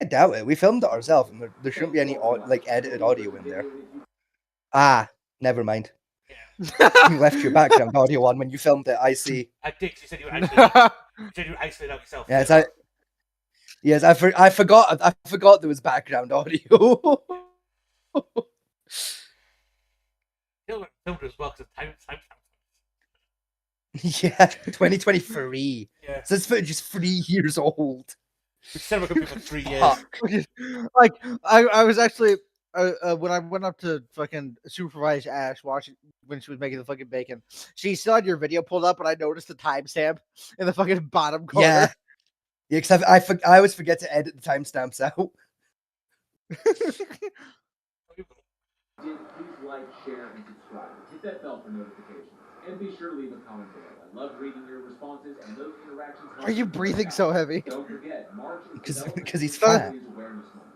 I doubt it. We filmed it ourselves, and there shouldn't be any like edited audio in there. Ah, never mind. You left your background audio on when you filmed it. I see. I did. You said you were isolated out yourself. Yes, I forgot. I forgot there was background audio. Still filmed as well because time. Yeah, 2023. Yeah. So this footage is 3 years old. We said we're going to be for 3 years. Fuck. Like I was actually when I went up to fucking supervise Ash watching when she was making the fucking bacon, she still had your video pulled up, and I noticed the timestamp in the fucking bottom corner. Yeah. Yeah, because I always forget to edit the timestamps out. Please like, share, and subscribe. Hit that bell for notifications. And be sure to leave a comment below. I love reading your responses, and those interactions. Are you breathing so heavy? Don't forget, March is Because he's Developmental fat. Awareness Month.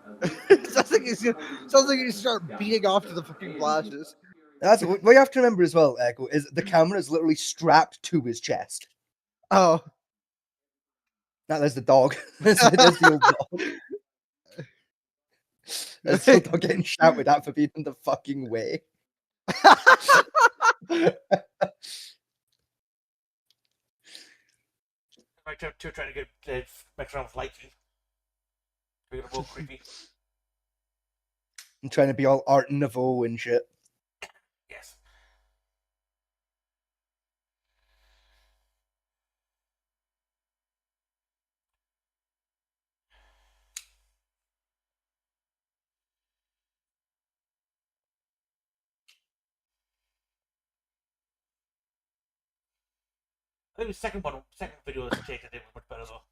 sounds like he's start beating off to the fucking flashes. That's what you have to remember as well, Echo, is the camera is literally strapped to his chest. Oh, There's the dog. There's the old dog. And still not getting shouted at for being in the fucking way. Right, to trying to get make sound flighty. Be a little more creepy. I'm trying to be all Art Nouveau and shit. Yes. I think the second video that's taken did was much better though.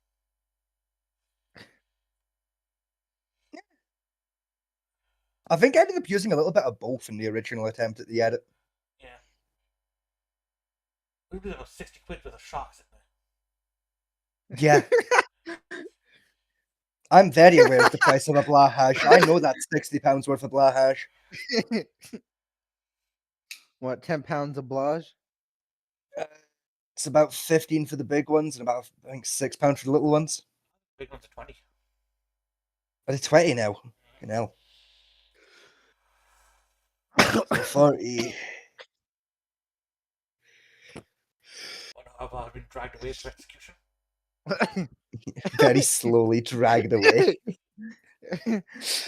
I think I ended up using a little bit of both in the original attempt at the edit. Yeah. We did about 60 quid worth of sharks in there. Yeah. I'm very aware of the price of a blah hash. I know that's £60 worth of blah hash. What, 10 pounds of blush? It's about 15 for the big ones and about, I think, £6 for the little ones. Big ones are 20. But it's 20 now. You know. 40. Wonder how far I've been dragged away for execution. Very slowly dragged away.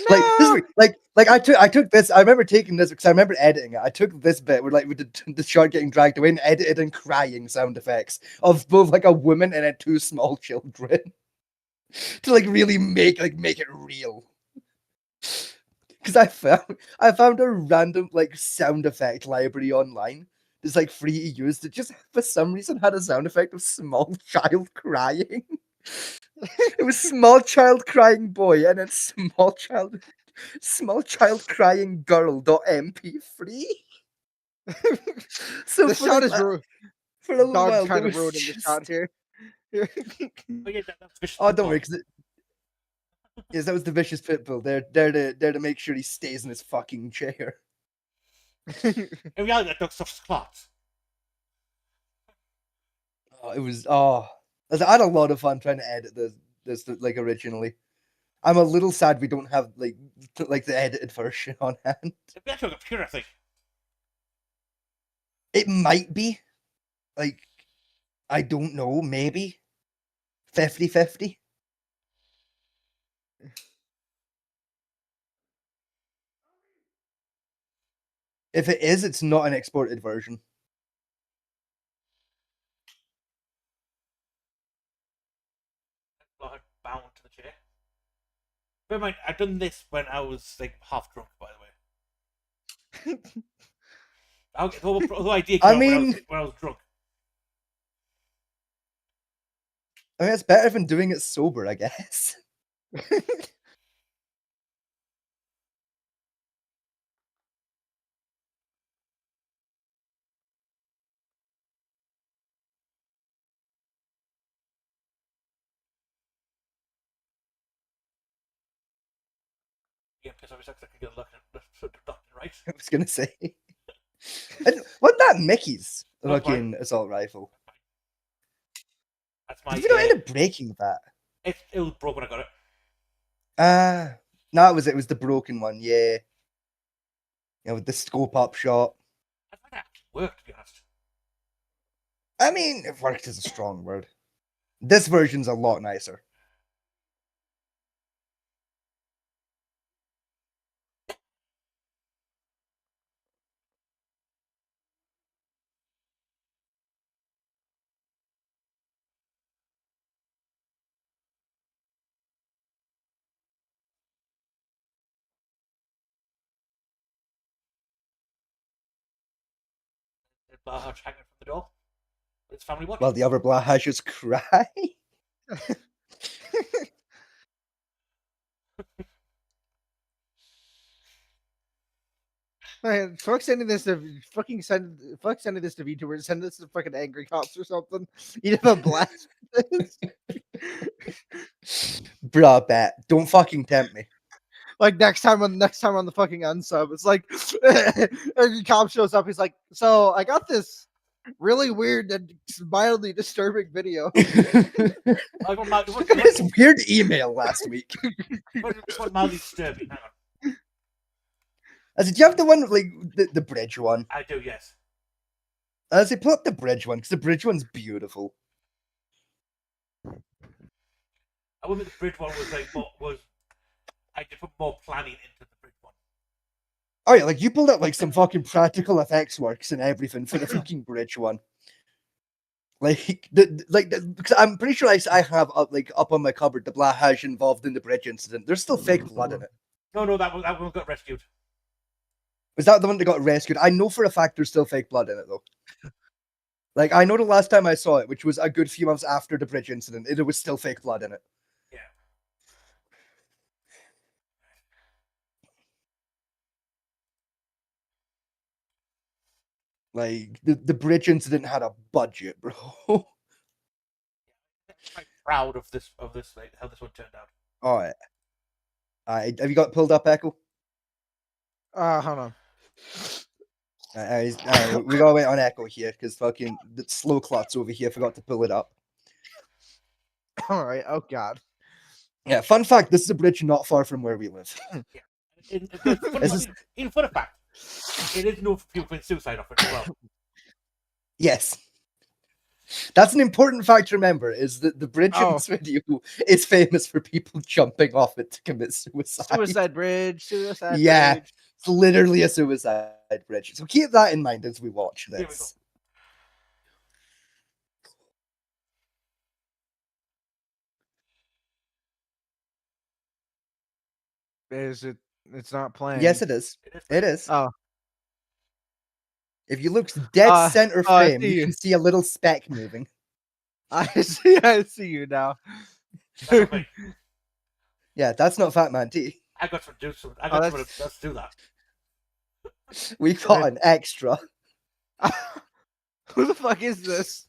Like I took this. I remember taking this because I remember editing it. I took this bit where like we did the shot getting dragged away and edited and crying sound effects of both like a woman and then 2 small children to like really make it real. Because I found a random like sound effect library online. It's like free to use that just for some reason had a sound effect of small child crying. It was small child crying boy and then small child crying girl.mp3. So The for shot a- is ruined. for a little Dog's while, kind there of was ruining the just- shot here. Oh, yeah, that's vicious. Oh, don't worry, because yes, that was the vicious pitbull. They're to make sure he stays in his fucking chair. In reality, that dog suffers clots. Oh, it was I had a lot of fun trying to edit this like originally. I'm a little sad we don't have like the edited version on hand. It'd be actually a computer, I think. It might be. Like, I don't know, maybe 50-50. If it is, it's not an exported version. Blood bound to the chair. Bear in mind, I've done this when I was like half drunk, by the way. The whole idea came I out mean- when I was drunk. I mean, it's better than doing it sober, I guess. Yeah, piss off yourself, 'cause I can get lucky right. I was gonna say. Wasn't that Mickey's That's fucking assault rifle? That's my. Did you not end up breaking that? It was broke when I got it. No, it was the broken one, yeah. Yeah, with the scope up shot. I think that actually worked, to be honest. I mean, it worked is a strong word. This version's a lot nicer. The bar hanging from the door. It's family watch. While the other Blahashers cry. Man, fuck sending this to fuck sending this to VTuber. Send this to fucking Angry Cops or something. You'd have a blast with this. Bruh, bet. Don't fucking tempt me. Like next time on the fucking unsub, it's like Angry Cop shows up. He's like, "So I got this really weird and mildly disturbing video." I got This weird email last week. mildly disturbing. Hang on. As do you have the one like the bridge one? I do, yes. As pull up the bridge one because the bridge one's beautiful. I would think the bridge one was like I just put more planning into the bridge one. Oh yeah, like you pulled up like some fucking practical effects works and everything for the fucking bridge one. Like because I'm pretty sure I have up on my cupboard the Blahaj involved in the bridge incident. There's still fake blood in it. No, that one got rescued. Was that the one that got rescued? I know for a fact there's still fake blood in it though. Like I know the last time I saw it, which was a good few months after the bridge incident, there was still fake blood in it. Yeah. Like the bridge incident had a budget, bro. I'm quite proud of this like how this one turned out. All right. Have you got pulled up, Echo? Hold on. We gotta wait on Echo here because fucking the slow clots over here forgot to pull it up. All right. Oh God. Yeah, fun fact: this is a bridge not far from where we live. In fun fact, it is known for people committing suicide off it as well. Yes, that's an important fact to remember. Is that the bridge in this video is famous for people jumping off it to commit suicide? Suicide bridge. Suicide. Yeah. Bridge. It's literally a suicide bridge. So keep that in mind as we watch Here we this. Is it? It's not playing. Yes, it is. It is. Oh. If you look dead center I frame, see you you. can see a little speck moving. I see. I see you now. That's okay. Yeah, that's not Fat Man T. I got to do some. Let's do that. We got an extra. Who the fuck is this?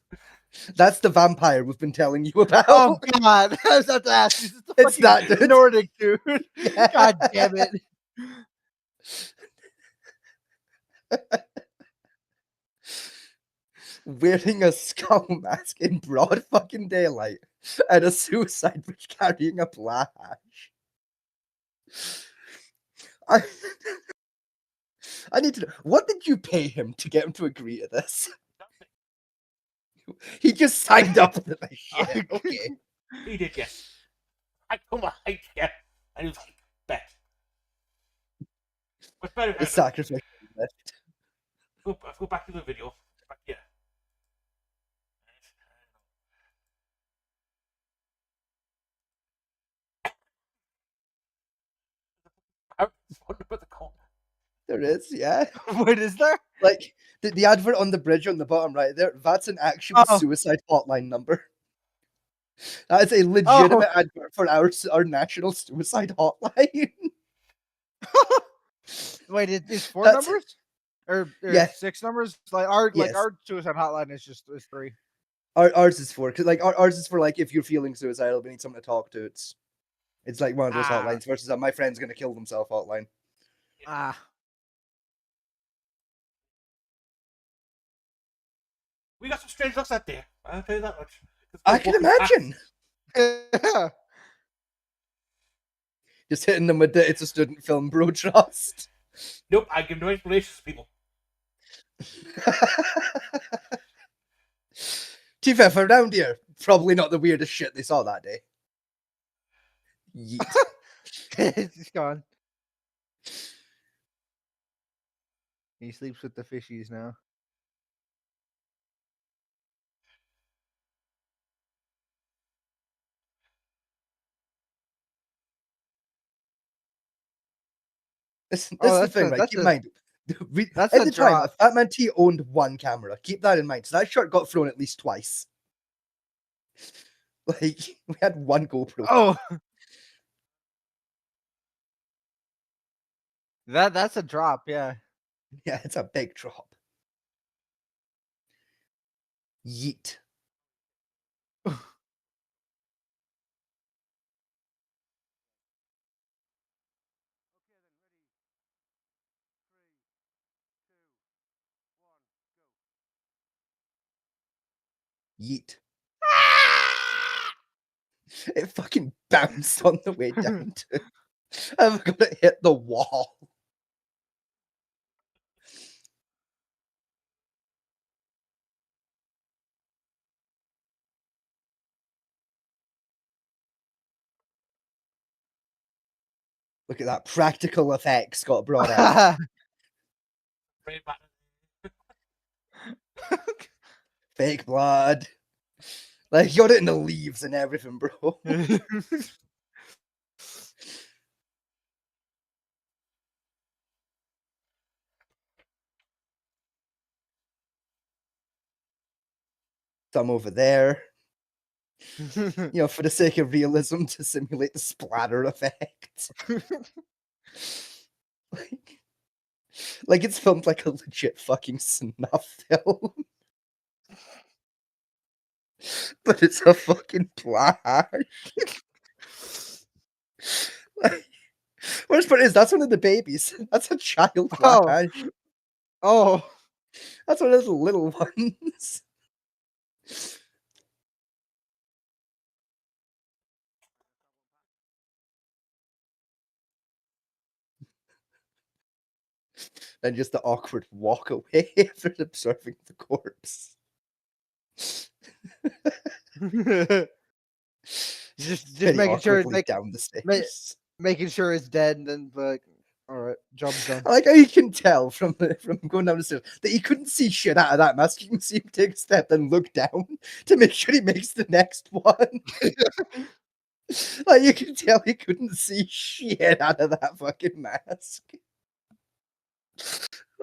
That's the vampire we've been telling you about. Oh God! I was about to ask. Is this the It's that fucking dude. Nordic dude. Yeah. God damn it! Wearing a skull mask in broad fucking daylight and a suicide bridge carrying a Blahaj. I need to know, what did you pay him to get him to agree to this? He just signed up for this shit. Okay. He did, yes. I come on, yeah. And he was like, bet. What's better? The sacrifice. Go back to the video. Back here. There is, yeah. What is there? Like the advert on the bridge on the bottom right there, that's an actual suicide hotline number. That is a legitimate advert for our national suicide hotline. Wait, it's four That's- numbers or Yeah. 6 numbers? Like our Yes. our suicide hotline is 3. Ours is for, cause like ours is for like if you're feeling suicidal, we need someone to talk to. It's like one of those hotlines versus my friend's gonna kill themselves hotline. We got some strange looks out there. I'll tell you that much. I can imagine. Yeah. Just hitting them with the "it's a student film, bro, trust." Nope, I give no explanations to people. To be fair, for around here, probably not the weirdest shit they saw that day. Yeet. It's gone. He sleeps with the fishies now. This is Oh, the thing, right? that's Keep in a- mind. that's At a the time, drop. Fat Man T owned one camera. Keep that in mind. So that shot got thrown at least twice. Like, we had one GoPro. Oh. That's a drop, yeah. Yeah, it's a big drop. Yeet. Yeet. It fucking bounced on the way down to. I'm gonna hit the wall. Look at that practical effects got brought out. Brain matter. Fake blood. Like, you got it in the leaves and everything, bro. Some over there. You know, for the sake of realism, to simulate the splatter effect. like it's filmed like a legit fucking snuff film. But it's a fucking plash. Like, worst part is that's one of the babies. That's a child Oh. plash. Oh, That's one of those little ones. And just the awkward walk away after observing the corpse. just Very making sure awkwardly down the stairs. making sure it's dead, and then like, all right, job's done. I like how you can tell from going down the stairs that he couldn't see shit out of that mask. You can see him take a step, then look down to make sure he makes the next one. Like you can tell he couldn't see shit out of that fucking mask.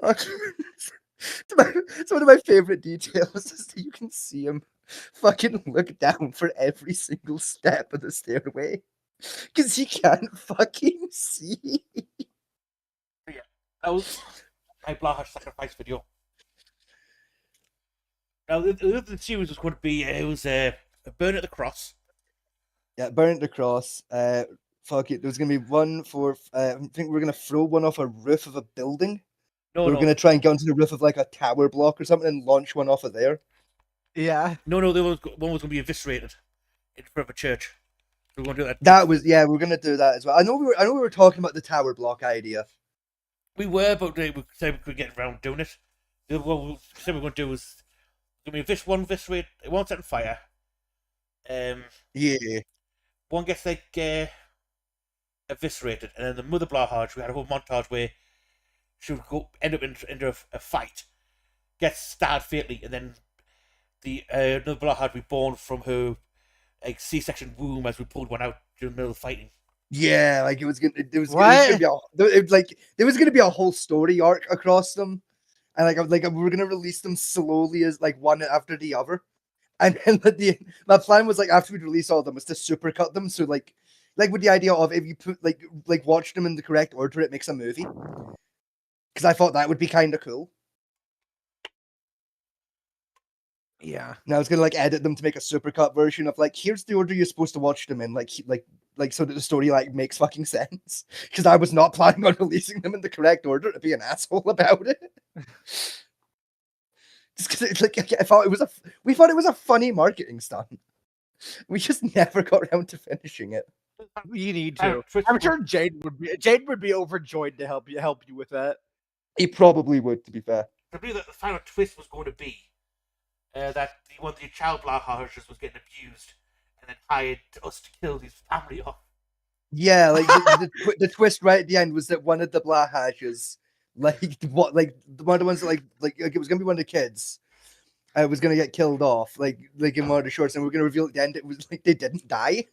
It's one of my favorite details is that you can see him fucking look down for every single step of the stairway. Because he can't fucking see. That was my Blahash sacrifice video. Now, the series was going to be, it was Burn at the Cross. Yeah, burn the cross. Fuck it. There was gonna be one for. I think we're gonna throw one off a roof of a building. No, We're no, gonna try and get onto the roof of like a tower block or something and launch one off of there. Yeah. no, one was going to be eviscerated in front of a church. We're going to do that. That was we're gonna do that as well. I know we were talking about the tower block idea. We were, but we said we could get around doing it. What we said we were going to do was going to be one eviscerate, one set on fire. Yeah. One gets like eviscerated, and then the mother Blaharge, we had a whole montage where she would end up into a fight, gets stabbed fatally, and then the another Blaharge would be born from her like C-section womb as we pulled one out during the middle of fighting. Yeah, like it was gonna be there was gonna be a whole story arc across them, and we were gonna release them slowly as like one after the other, and then my plan was like after we'd release all of them was to supercut them, so like with the idea of if you put like watch them in the correct order, it makes a movie. Because I thought that would be kind of cool. Yeah. And I was gonna like edit them to make a supercut version of like here's the order you're supposed to watch them in, like so that the story like makes fucking sense. Because I was not planning on releasing them in the correct order to be an asshole about it. Just because it's like we thought it was a funny marketing stunt. We just never got around to finishing it. You need to. I'm sure Jade would be overjoyed to help you with that. He probably would, to be fair. I believe that the final twist was going to be that one of the child Blaharges was getting abused and then hired us to kill his family off. Yeah, like the twist right at the end was that one of the Blahages, one of the ones that like it was gonna be one of the kids, was gonna get killed off, like in one of the shorts, and we're gonna reveal at the end it was like they didn't die,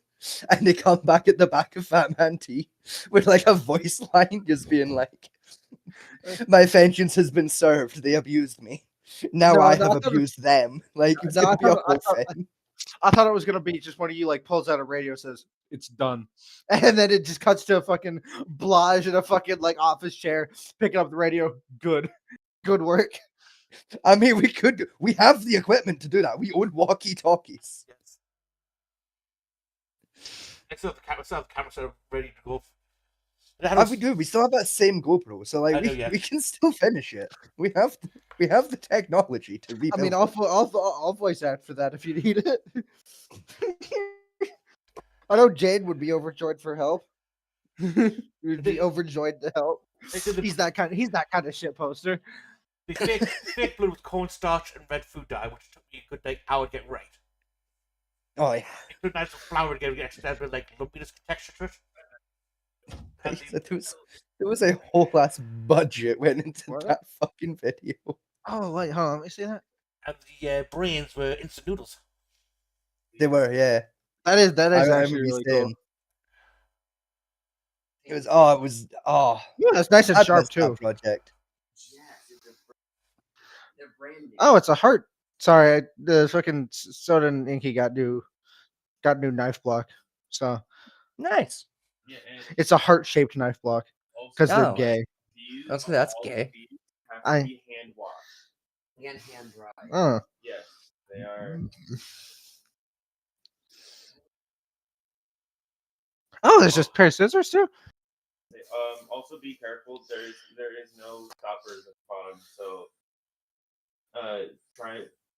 and they come back at the back of Fat Man T with like a voice line just being like, "My vengeance has been served. They abused me. Now I have abused them." Like it's gonna be a whole thing. I thought it was gonna be just one of you like pulls out a radio, says it's done, and then it just cuts to a fucking Blage in a fucking like office chair picking up the radio. Good work. I mean, we have the equipment to do that. We own walkie-talkies. Yes. I still have the camera set up ready to go. We still have that same GoPro, so like we can still finish it. We have the technology to rebuild. I mean, I'll voice act for that if you need it. I know Jade would be overjoyed for help. Would be overjoyed to help. He's that kind of shit poster. The fake blue with cornstarch and red food dye, which took me a good hour to get right. Oh yeah. It could nice flour to get extra with like lumpiness texture to it. And Like, there was a whole ass budget went into What? that fucking video. Oh wait, hold on, let me see that. the brains were instant noodles. They were, yeah. That is I actually remember you really saying. cool. It was Yeah, that's nice and I'd sharp missed that too. project. Oh, it's a heart. Sorry, the fucking Soda and Inky got new knife block. So Nice. it's a heart shaped knife block because they're Oh. gay. That's gay. I And hand dry. oh. Yes, they are. Oh, there's just a pair of scissors too. Also be careful. There is no stoppers at the bottom, so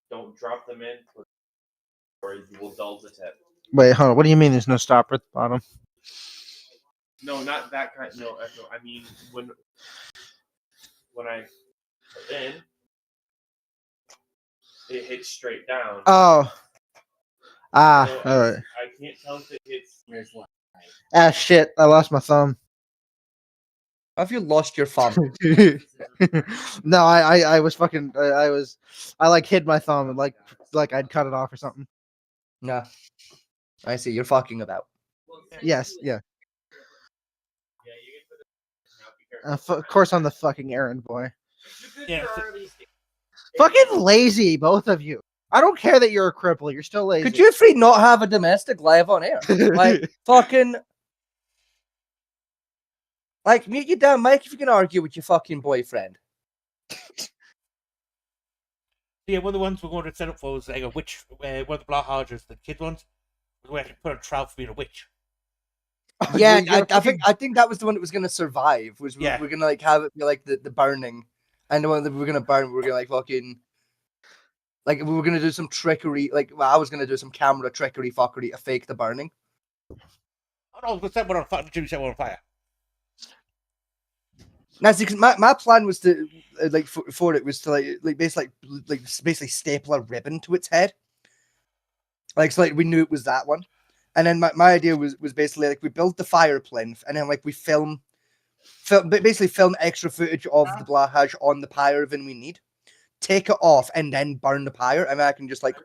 don't drop them in, or you will dull the tip. Wait, hold on. What do you mean there's no stopper at the bottom? No, not that kind. No, I mean when I put in, it hits straight down. Oh. Ah, So all right. I can't tell if it hits. Here's one. Ah, shit. I lost my thumb. Have you lost your thumb? No, I was fucking. I like hid my thumb and like I'd cut it off or something. Nah. I see. You're fucking about. Yes, yeah. Yeah, you can put it. Now be careful. Of course, I'm the fucking errand boy. Yeah, Fucking lazy, both of you. I don't care that you're a cripple. You're still lazy. Could you three not have a domestic live on air? Like fucking. Like mute you down, Mike, if you can argue with your fucking boyfriend. Yeah, one of the ones we're going to set up for was like a witch. One of the Black Hodgers, the kid ones, was where you put a trial for being a witch. Yeah, You're I think that was the one that was gonna survive. Was Yeah. we're gonna like have it be like the burning, and the one that we're gonna burn, we're gonna like fucking. Like we were gonna do some trickery, I was gonna do some camera trickery fuckery to fake the burning. Oh no, I was going to set one on fire. Jimmy set one on fire. Now, see, 'cause my plan was to like for it was to basically staple a ribbon to its head. Like so, like we knew it was that one, and then my idea was basically like we build the fire plinth, and then like we basically film extra footage of the Blahaj on the pyre when we need, take it off, and then burn the pyre, and then I can just like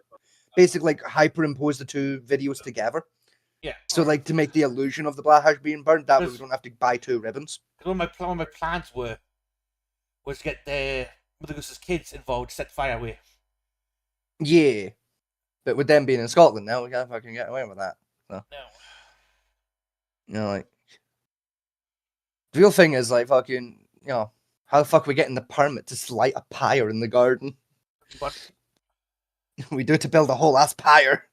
basically like hyperimpose the two videos together. Yeah. So like to make the illusion of the Blahaj being burned, that way we Yes. don't have to buy two ribbons. One of my plans was to get the Mother Goose's kids involved to set the fire away. Yeah. But with them being in Scotland now, we can't fucking get away with that. So, No. you know, like the real thing is like fucking, you know, how the fuck are we getting the permit to light a pyre in the garden? But We do it to build a whole ass pyre.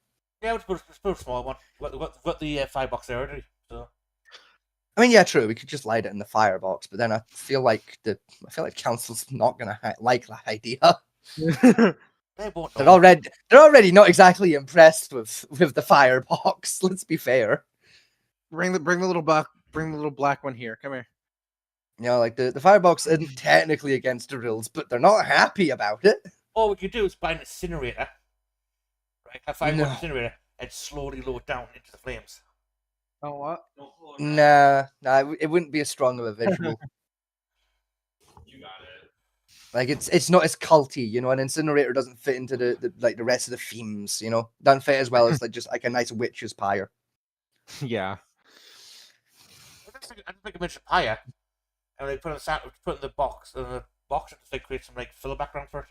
yeah, it's a small one. We've got the firebox there already. So I mean, yeah, true. We could just light it in the firebox, but then I feel like council's not gonna like that idea. they won't They're know. already not exactly impressed with the firebox. Let's be fair. bring the little black one here. Come here. You know, like the firebox isn't technically against the rules, but they're not happy about it. All we could do is buy an incinerator, right? Have 5 No. incinerator and slowly lower it down into the flames. Oh what? Nah, it wouldn't be as strong of a visual. You got it. Like it's not as culty, you know. An incinerator doesn't fit into the rest of the themes, you know. Doesn't fit as well as like just like a nice witch's pyre. Yeah. I just think I mentioned pyre, and they put in the box, and they create some like filler background for it.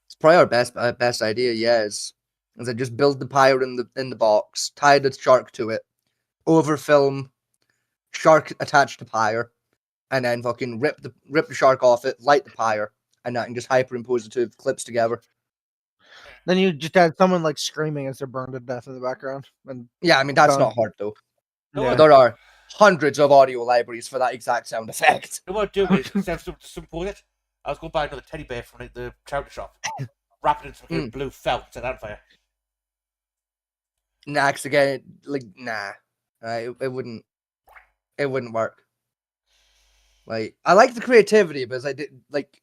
It's probably our best idea. Yeah, is I just build the pyre in the box, tie the shark to it, overfilm, shark attached to pyre, and then fucking rip the shark off it, light the pyre, and I can just hyperimpose the two clips together. Then you just had someone like screaming as they're burned to death in the background. And Yeah, I mean that's Done. not hard though. Yeah. There are hundreds of audio libraries for that exact sound effect. So what I'd do is, instead of support it, I was going to buy another teddy bear from like, the charity shop, wrap it in some kind of blue felt, and set that on fire. Nah, 'cause again, it wouldn't work. Like, I like the creativity, but I did like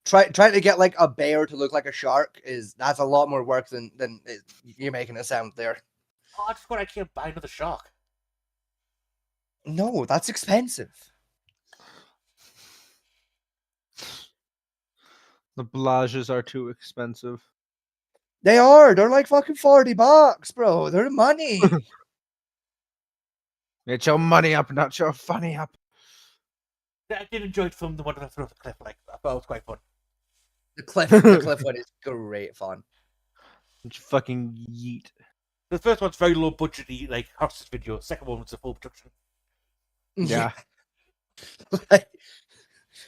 trying to get like a bear to look like a shark that's a lot more work than it, you're making it sound there. Oh, I just got I can't buy another shark. No, that's expensive. The Belages are too expensive. They are. They're like fucking $40, bro. They're money. Get your money up, not your funny up. I did enjoy filming the one that I threw off the cliff. Like, I thought it was quite fun. the cliff one is great fun. Don't you fucking yeet. The first one's very low budgety, like hostage video. Second one was a full production. Yeah. Like,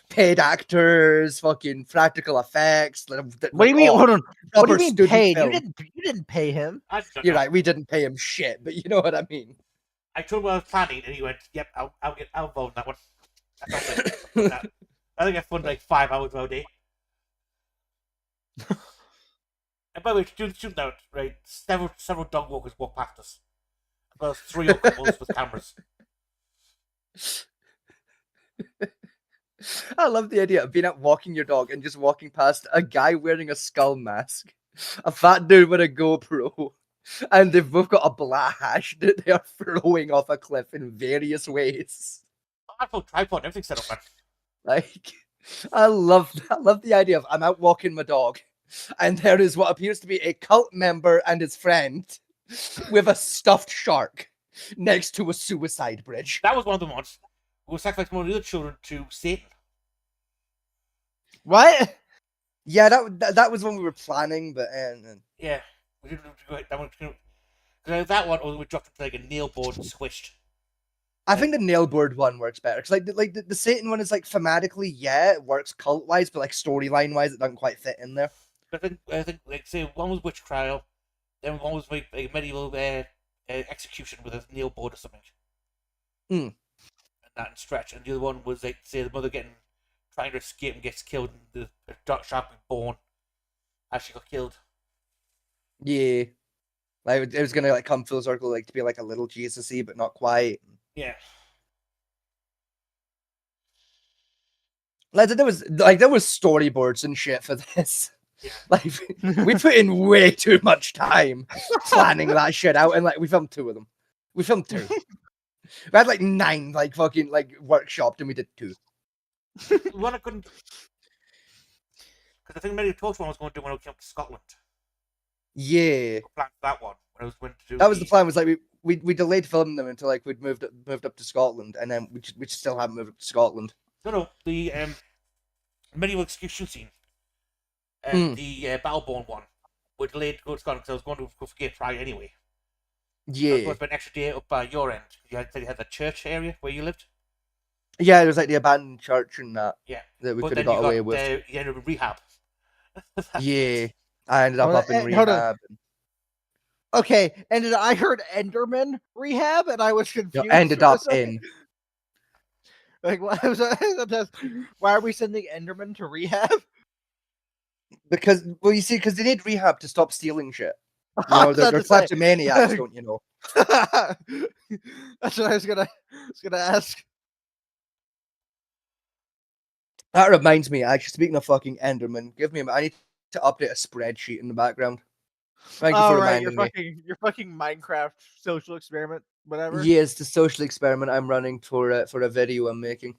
paid actors, fucking practical effects. What do you mean? Hold on. What do proper you mean student paid? film. You didn't pay him. I don't You're know. right. We didn't pay him shit, but you know what I mean. I told him what I was planning, and he went, "Yep, I'll involve in that one." I think I funded like 5 hours a day. And by the way, to do the shooting out, right? Several dog walkers walked past us. About 3 couples with cameras. I love the idea of being out walking your dog and just walking past a guy wearing a skull mask, a fat dude with a GoPro, and they've both got a blast that they are throwing off a cliff in various ways. I full tripod, everything set up, man. Like, I love the idea of I'm out walking my dog, and there is what appears to be a cult member and his friend with a stuffed shark next to a suicide bridge. That was one of the ones. We were sacrificing one of the other children to Satan. What? Yeah, that was when we were planning, but Yeah, we didn't do it. That one, that one, we dropped into like a nail board and swished. I think the nail board one works better because the Satan one is like thematically, yeah, it works cult wise, but like storyline wise, it doesn't quite fit in there. I think, like, say one was witch trial, then one was like a medieval execution with a nail board or something. Hmm. And that in stretch, and the other one was like, say the mother trying to escape and gets killed, and the dark shark was born as she got killed. Yeah, like it was gonna like come full circle, like to be like a little Jesus-y, but not quite. Yeah. Like there was storyboards and shit for this. Yeah. Like we put in way too much time planning that shit out, and like we filmed 2 of them. We filmed 2. We had like 9 like fucking like workshopped, and we did 2. One I couldn't, because I think maybe the first one I was going to do when I came up to Scotland. Yeah, I planned for that one when I was going to do. that was the plan. Was like we delayed filming them until like we'd moved up to Scotland, and then we still haven't moved up to Scotland. No, the medieval execution scene, and the Battleborn one were delayed to go to Scotland because I was going to go for Gay Pride anyway. I was Yeah, going to spend an extra day up by your end. You had the church area where you lived. yeah, it was like the abandoned church and that Yeah, that we but could then have you got away with. you ended up in rehab. Yeah, I ended up Hold up on, in hold on. rehab. Okay, and then I heard Enderman rehab, and I was You confused. ended for a up second. in. Like, why are we sending Enderman to rehab? Because, well, you see, because they need rehab to stop stealing shit. You I know, was they're about to say. kleptomaniacs, don't you know? That's what I was gonna ask. That reminds me, actually, speaking of fucking Enderman, give me a minute. I need to update a spreadsheet in the background. Thank you Oh for right, reminding me. your fucking Minecraft social experiment, whatever. Yeah, it's the social experiment I'm running for a video I'm making.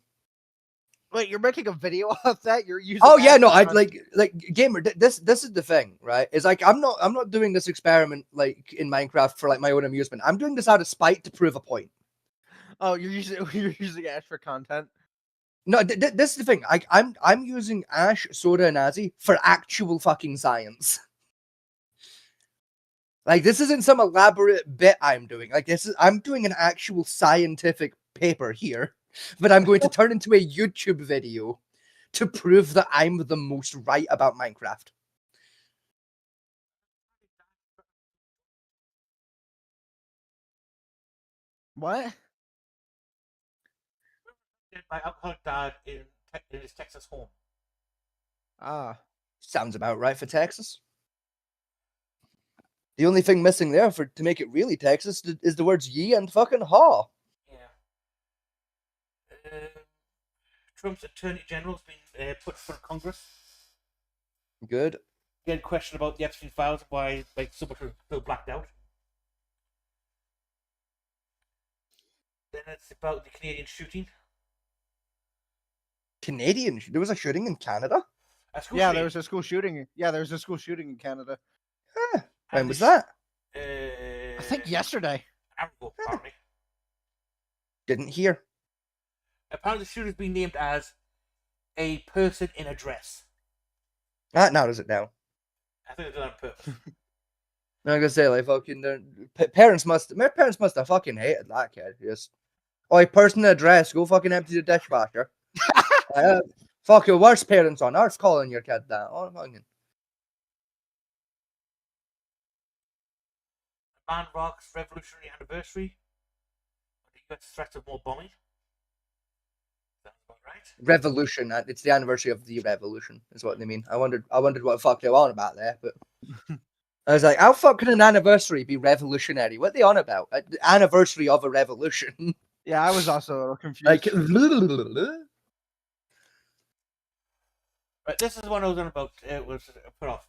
Wait, you're making a video of that? You're using? Oh yeah, no, I Astronaut- like gamer. This is the thing, right? Is like I'm not doing this experiment like in Minecraft for like my own amusement. I'm doing this out of spite to prove a point. Oh, you're using Ash for content. No, this is the thing. I'm using Ash, Soda, and Azzy for actual fucking science. Like this isn't some elaborate bit I'm doing. Like I'm doing an actual scientific paper here, but I'm going to turn into a YouTube video to prove that I'm the most right about Minecraft. What? My alcoholic dad in his Texas home. Ah, Sounds about right for Texas. The only thing missing there to make it really Texas is the words ye and fucking haw. Yeah. Trump's attorney general's been put in front of Congress. Good. He had a question about the Epstein files, why like so much was still blacked out. Then and it's about the Canadian shooting. Canadian. There was a shooting in Canada. A school Yeah, shooting. there was a school shooting. Yeah, there was a school shooting in Canada. When And was the that? I think yesterday. An hour ago, apparently. Didn't hear. Apparently, the shooter's been named as a person in a dress. Now does it now? I think they've done it on purpose. I'm gonna say like fucking parents must have fucking hated that kid. Just oi, person in a dress, go fucking empty the dishwasher. Fuck your worst parents on earth calling your kid that. Oh, fucking. Man rocks revolutionary anniversary. The US threat of more bombing. Sounds about right. Revolution. It's the anniversary of the revolution, is what they mean. I wondered what the fuck they were on about there, but I was like, how fuck can an anniversary be revolutionary? What are they on about? The anniversary of a revolution. Yeah, I was also a little confused. Like, Right, this is the one I was on about. Was put off.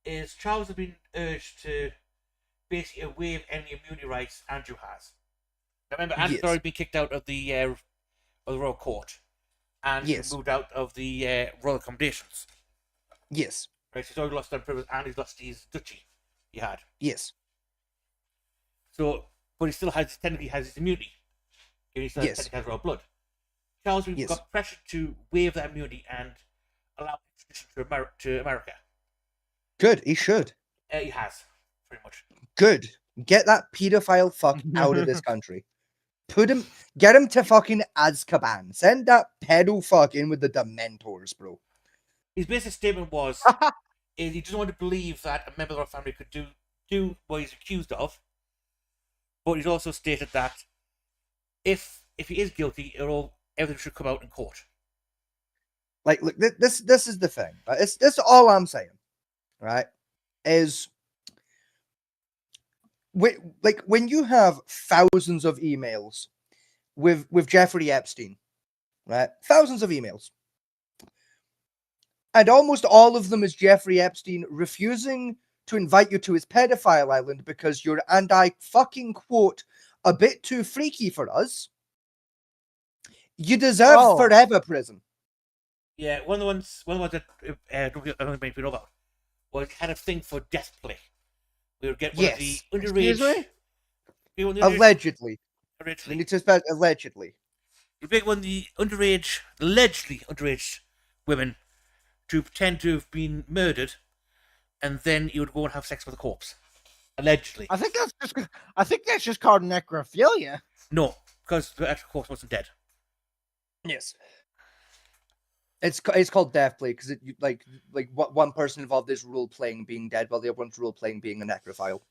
Is Charles has been urged to basically waive any immunity rights Andrew has. Now, remember, Andrew's Yes. already been kicked out of the Royal Court and Yes. moved out of the Royal accommodations. yes, Right, so he's already lost that privilege and he's lost his duchy he had. yes, So, but he still has technically has his immunity. He still Yes. technically has royal blood. Charles Yes. got pressure to waive that immunity and allow extradition to America. good. He should. He has, pretty much. Good. Get that pedophile fuck out of this country. Get him to fucking Azkaban. Send that pedo fuck in with the Dementors, bro. His basic statement was is he doesn't want to believe that a member of our family could do what he's accused of. But he's also stated that if he is guilty, everything should come out in court. Like, look, this is the thing. Right? This is all I'm saying. Right? Is when you have thousands of emails with Jeffrey Epstein, right? Thousands of emails. And almost all of them is Jeffrey Epstein refusing to invite you to his pedophile island because you're, and I fucking quote, a bit too freaky for us. You deserve Oh. forever prison. Yeah, one of the ones that I don't think many people know about was he had a thing for death play. We would get one of the Yes. underage. Excuse me? We were the underage- Allegedly. We originally. need to spell allegedly. You bring one of the allegedly underage women to pretend to have been murdered, and then you would go and have sex with a corpse. Allegedly. I think that's just called necrophilia. No, because the actual corpse wasn't dead. Yes. It's called death play because what one person involved is role playing being dead while the other one's role playing being a necrophile.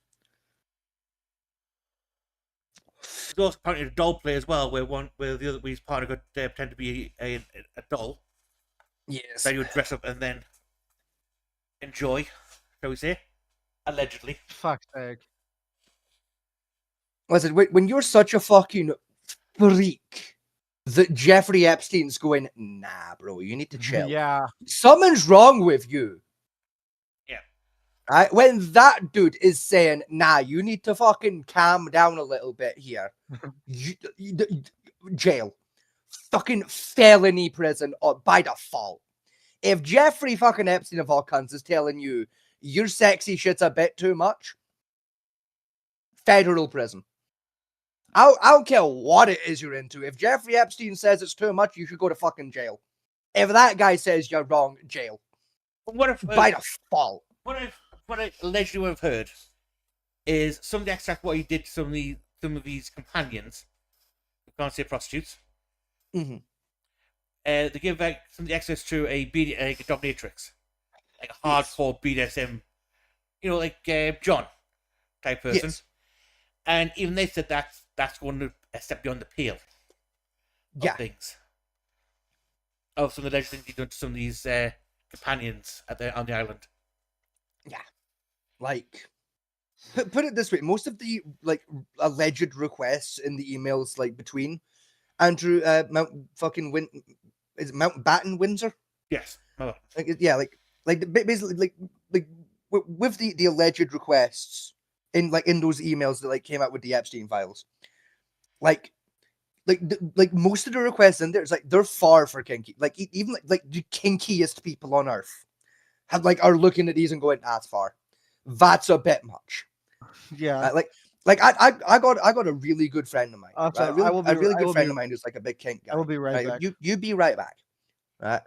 There's also apparently a doll play as well, where the other his partner could pretend to be a doll. Yes. That you would dress up and then enjoy, shall we say? Allegedly. Fuck's sake. Listen, when you're such a fucking freak that Jeffrey Epstein's going, nah, bro, you need to chill. Yeah. Something's wrong with you. Yeah. Right? When that dude is saying, nah, you need to fucking calm down a little bit here. Jail. Fucking felony prison or by default. If Jeffrey fucking Epstein of all cunts is telling you your sexy shit's a bit too much, federal prison. I don't care what it is you're into. If Jeffrey Epstein says it's too much, you should go to fucking jail. If that guy says you're wrong, jail. What if By default. what I allegedly would have heard is some of the extract what he did to some of these companions, we can't say prostitutes. Mhm. They give like some of the access to a dominatrix, like a hardcore BDSM, like John type person. Yes. And even they said that's going to a step beyond the pale of Yeah. things. Of some of the alleged things he's done to some of these companions on the island. Like, put it this way: most of the alleged requests in the emails, between Andrew is it Mountbatten Windsor? Yes. Basically with the alleged requests in those emails that came out with the Epstein files, like most of the requests in there, it's like they're far for kinky. Like even like the kinkiest people on earth have are looking at these and going, "That's far. That's a bit much." Yeah. Like I got a really good friend of mine. So Right? A really I good will friend be- of mine who's like a big kink guy. I will be right back. You be right back. Right.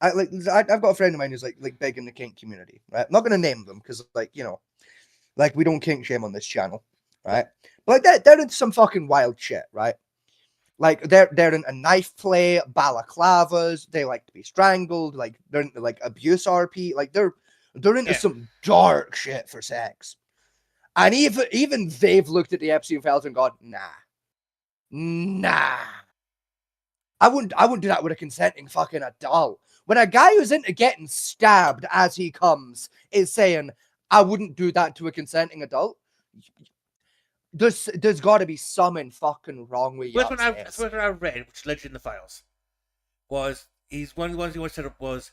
I've got a friend of mine who's like big in the kink community. Right. I'm not gonna name them because we don't kink shame on this channel. Right. But they're into some fucking wild shit. Right. Like they're into knife play, balaclavas. They like to be strangled. Like they're into like abuse RP. Like they're into some dark shit for sex. And even they've looked at the Epstein files and gone, nah. I wouldn't do that with a consenting fucking adult. When a guy who's into getting stabbed as he comes is saying, I wouldn't do that to a consenting adult, there's got to be something fucking wrong with you. That's what I read, which led in the files, was he's one of the ones he wanted to set up was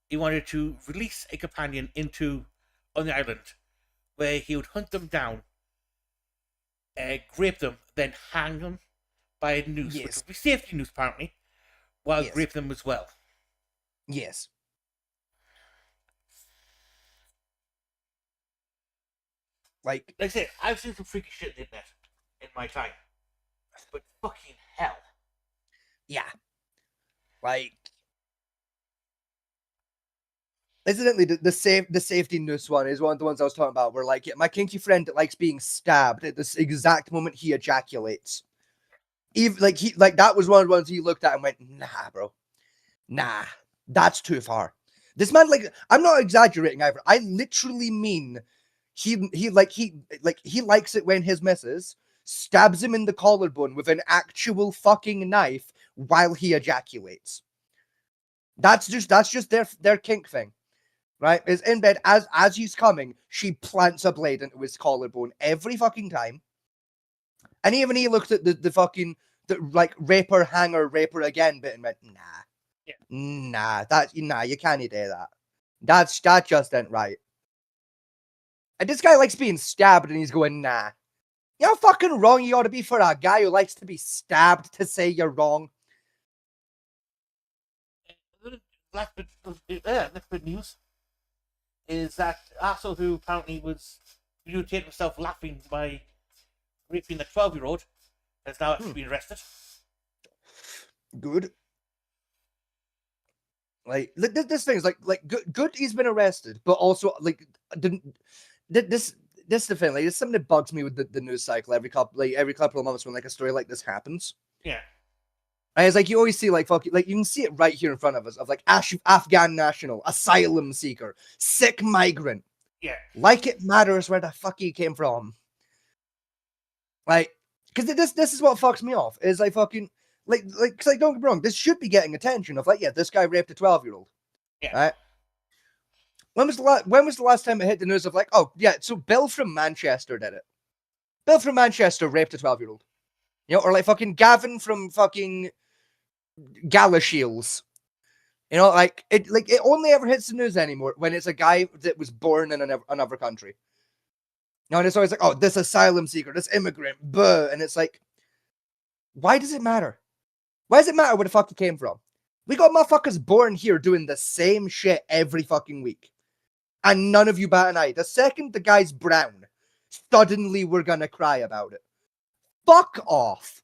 he wanted to release a companion on the island where he would hunt them down, grape them, then hang them by a noose, which would be safety noose apparently, while grape them as well. Yes. Like I said, I've seen some freaky shit in the internet in my time, but fucking hell. Yeah. Like, incidentally, the safety noose one is one of the ones I was talking about. Where like my kinky friend that likes being stabbed at this exact moment he ejaculates. Even that was one of the ones he looked at and went, nah, bro, nah, that's too far. This man, like, I'm not exaggerating either. I literally mean he likes it when his missus stabs him in the collarbone with an actual fucking knife while he ejaculates. That's just their kink thing, right? Is in bed as he's coming, she plants a blade into his collarbone every fucking time. And even he looked at the raper raper again bit and went, nah, you can't do that. That just ain't right. And this guy likes being stabbed and he's going, nah. You know how fucking wrong you ought to be for a guy who likes to be stabbed to say you're wrong? Next bit news is that asshole who apparently was videotaping himself laughing by raping the 12-year-old has now actually been arrested. Good. Like this thing is like good. He's been arrested, but also like this is the thing. Like it's something that bugs me with the news cycle every couple of months when like a story like this happens. Yeah. And it's like you always see like you can see it right here in front of us of like Afghan national, asylum seeker, sick migrant. Yeah. Like it matters where the fuck he came from. Like, because this is what fucks me off. Is like fucking cause like don't get me wrong, this should be getting attention of like, yeah, this guy raped a 12-year-old. Yeah. Right? When was the last time it hit the news of like, oh yeah, so Bill from Manchester did it. Bill from Manchester raped a 12-year-old. You know, or like fucking Gavin from fucking Galashiels. You know, like it only ever hits the news anymore when it's a guy that was born in another country. You know, and it's always like, oh, this asylum seeker, this immigrant, buh. And it's like, why does it matter? Why does it matter where the fuck he came from? We got motherfuckers born here doing the same shit every fucking week. And none of you bat an eye. The second the guy's brown, suddenly we're gonna cry about it. Fuck off.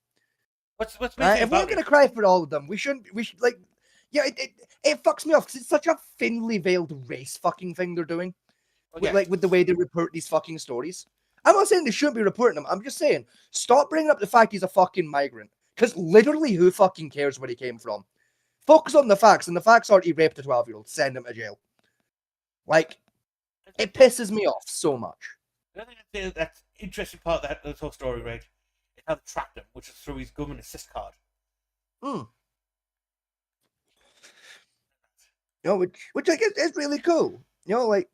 What's right? If we're gonna cry for all of them, we should like, yeah, it fucks me off because it's such a thinly veiled race fucking thing they're doing. With the way they report these fucking stories. I'm not saying they shouldn't be reporting them. I'm just saying, stop bringing up the fact he's a fucking migrant. Because literally, who fucking cares where he came from? Focus on the facts, and the facts are he raped a 12-year-old. Send him to jail. Like, it pisses me off so much. The other thing that's interesting part of that whole story, right, is how they tracked him, which is through his government assist card. You know, which like it's really cool. You know, like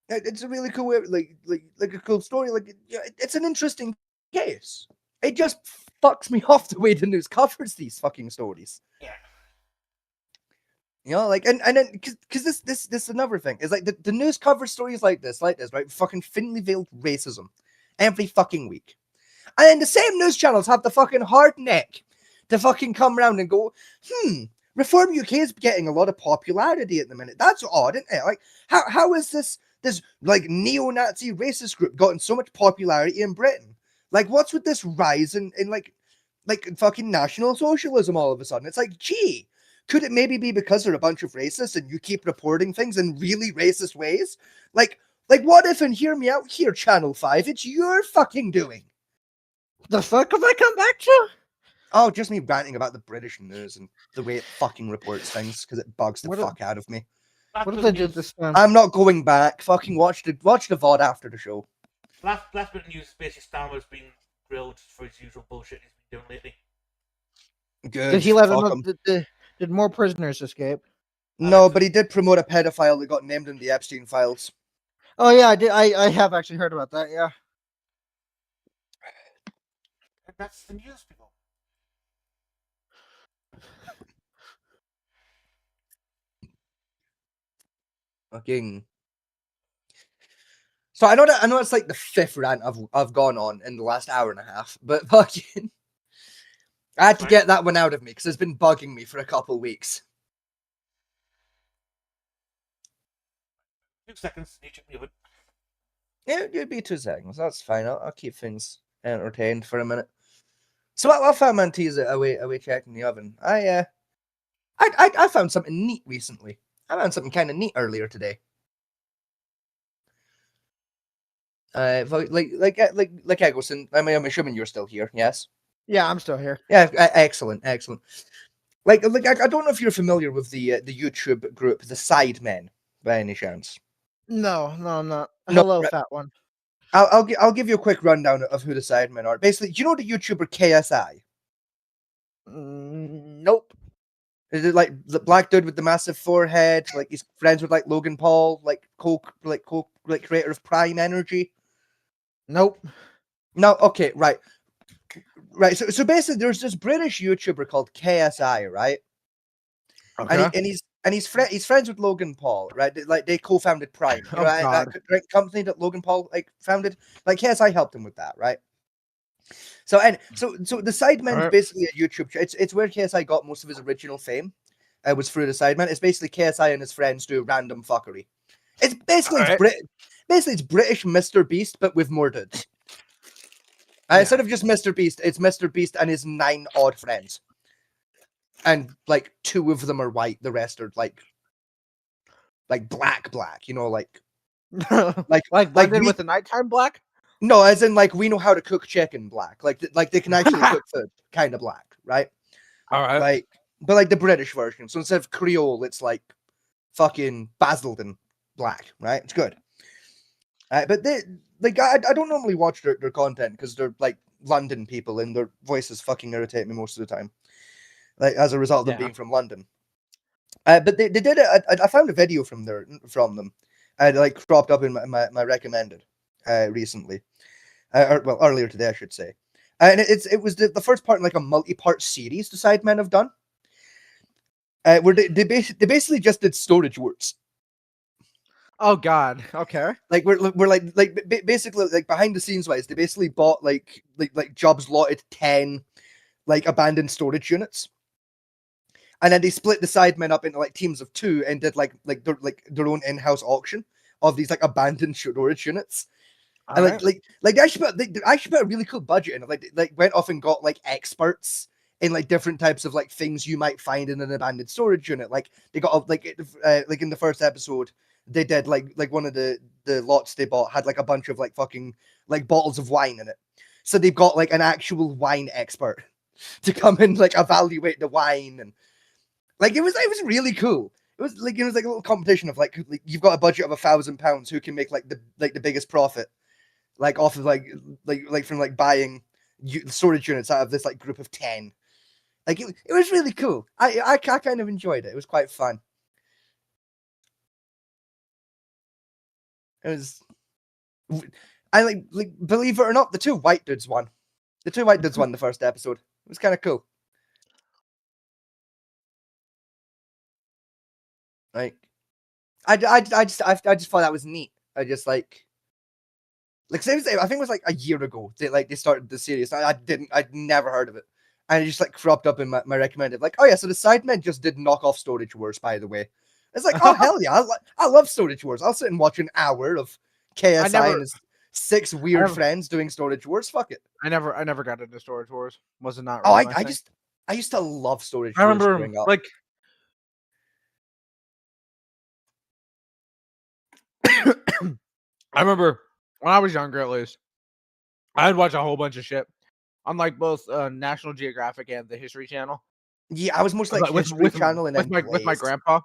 it's a really cool way, like a cool story. Like it's an interesting case. It just fucks me off the way the news covers these fucking stories. Yeah. You know, like and then because this is another thing is like the news covers stories like this, right? Fucking thinly veiled racism every fucking week, and then the same news channels have the fucking hard neck to fucking come around and go, Reform UK is getting a lot of popularity at the minute. That's odd, isn't it? Like, how is this like neo-Nazi racist group gotten so much popularity in Britain? Like, what's with this rise in like fucking National Socialism all of a sudden? It's like, gee, could it maybe be because they're a bunch of racists and you keep reporting things in really racist ways? Like what if, and hear me out here, Channel 5, it's your fucking doing. The fuck have I come back to? Oh, just me ranting about the British news and the way it fucking reports things because it bugs the fuck out of me. What did I do this time? I'm not going back. Fucking watch the VOD after the show. Last bit of news is basically Starmer's been grilled for his usual bullshit he's been doing lately. Good. Did he let fuck him? him. Did more prisoners escape? No, but he did promote a pedophile that got named in the Epstein files. Oh yeah, I did. I have actually heard about that. Yeah. And that's the news, people. Fucking. So I know it's like the fifth rant I've gone on in the last hour and a half, but fucking, I had to get that one out of me because it's been bugging me for a couple weeks. 2 seconds, need to move it. Yeah, it'd be 2 seconds. That's fine. I'll keep things entertained for a minute. So I found my teas away checking the oven. I found something neat recently. I found something kind of neat earlier today. Like Eggleston. I mean, I'm assuming you're still here. Yes. Yeah, I'm still here. Yeah, excellent. Like I don't know if you're familiar with the YouTube group, the Sidemen, by any chance. No, I'm not. No, Hello, right. fat one. I'll give you a quick rundown of who the Sidemen are. Basically, do you know the YouTuber KSI? Nope. Is it like the black dude with the massive forehead? Like he's friends with like Logan Paul, like creator of Prime Energy. Nope. No, okay, right. So basically, there's this British YouTuber called KSI, right? Okay. And he's friends with Logan Paul, right? Like they co-founded Prime, Oh, right? God. That company that Logan Paul like founded. Like KSI helped him with that, right? So the Sidemen's Alright. basically a YouTube. It's where KSI got most of his original fame. Was through the Sidemen. It's basically KSI and his friends do random fuckery. It's basically it's British Mr. Beast, but with more dudes. Instead of just Mr. Beast, it's Mr. Beast and his 9 odd friends. And like 2 of them are white, the rest are like black, you know, like London with the nighttime black. no, as in like we know how to cook chicken black, like they can actually cook food, kind of black, right? All right. But like the British version. So instead of Creole, it's like fucking Basildon black, right? It's good. But they like I don't normally watch their content because they're like London people and their voices fucking irritate me most of the time. Like as a result of them being from London. But they did it. I found a video from them. Like cropped up in my recommended recently. Well, earlier today, I should say. And it was the first part in like a multi-part series the Sidemen have done. Where they basically just did storage wars. Oh God. Okay. Like we're like basically like behind the scenes wise, they basically bought like Jobs lotted 10 like abandoned storage units. And then they split the Sidemen up into like teams of 2 and did like their own in-house auction of these like abandoned storage units. And they actually put a really cool budget in it. Like went off and got like experts in like different types of like things you might find in an abandoned storage unit. Like they got like in the first episode, they did like one of the lots they bought had like a bunch of like fucking like bottles of wine in it. So they've got like an actual wine expert to come and like evaluate the wine, and like it was really cool. It was like a little competition of like you've got a budget of £1,000, who can make like the biggest profit, like off of like from like buying storage units out of this like group of 10. Like it was really cool. I kind of enjoyed it. It was quite fun. It was. I like believe it or not, the 2 white dudes won. The 2 white dudes won the first episode. It was kind of cool. Like, I just thought that was neat. I just like seriously, I think it was like a year ago they started the series. I'd never heard of it, and it just like cropped up in my recommended, like, oh yeah, so the Sidemen just did knock off Storage Wars, by the way. It's like, oh hell yeah, I love Storage Wars. I'll sit and watch an hour of KSI never- and his 6 weird never- friends doing Storage Wars. Fuck it. I never got into Storage Wars. Was it not? Oh, really my I thing. used to love Storage I Wars remember growing up. like I remember when I was younger, at least, I'd watch a whole bunch of shit on like both National Geographic and the History Channel. Yeah, I was mostly like History Channel and then with my Blazed. grandpa.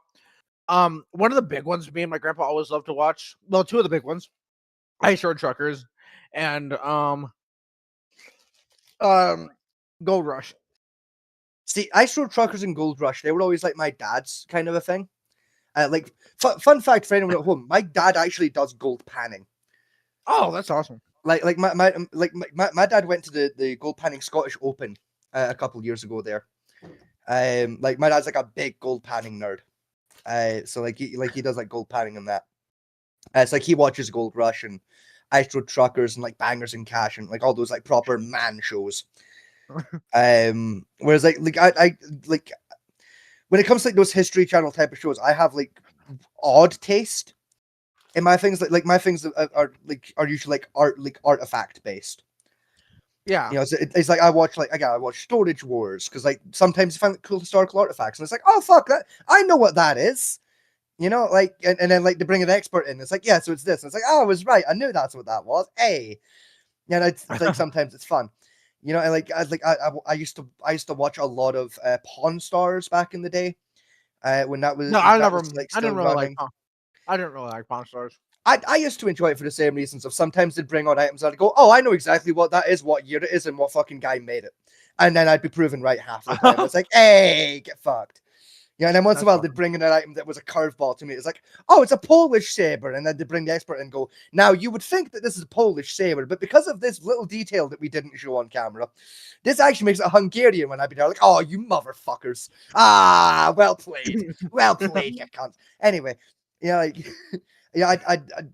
One of the big ones me and my grandpa always loved to watch. Well, two of the big ones, Ice Road Truckers and Gold Rush. See, Ice Road Truckers and Gold Rush, they were always like my dad's kind of a thing. Like, fun fact for anyone at home, my dad actually does gold panning. Oh, that's awesome. Like my dad went to the gold panning Scottish Open a couple years ago there. Like my dad's like a big gold panning nerd. So he does like gold panning and that. It's like he watches Gold Rush and Ice Road Truckers and like Bangers and Cash and like all those like proper man shows. Whereas like I like when it comes to like those History Channel type of shows, I have like odd taste in my things. Like my things are usually like artifact based. Yeah. You know, it's like I watch Storage Wars because like sometimes you find like, cool historical artifacts and it's like, oh fuck that, I know what that is. You know, like and then like they bring an expert in. It's like, yeah, so it's this. And it's like, oh, I was right. I knew that's what that was. Hey, you know, it's like sometimes it's fun. You know, and like I used to watch a lot of Pawn Stars back in the day. When that was No, I that never. was, like, I didn't still really running. I didn't really like Pawn Stars. I used to enjoy it for the same reasons of sometimes they'd bring on items and I'd go, oh, I know exactly what that is, what year it is, and what fucking guy made it. And then I'd be proven right half the time. It's like, hey, get fucked. Yeah, and then once in a while they'd bring in an item that was a curveball to me. It's like, oh, it's a Polish saber. And then they'd bring the expert and go, now you would think that this is a Polish saber, but because of this little detail that we didn't show on camera, this actually makes it a Hungarian one. I'd be there like, oh, you motherfuckers. Ah, well played. Well played, you cunt. Anyway, yeah, like yeah,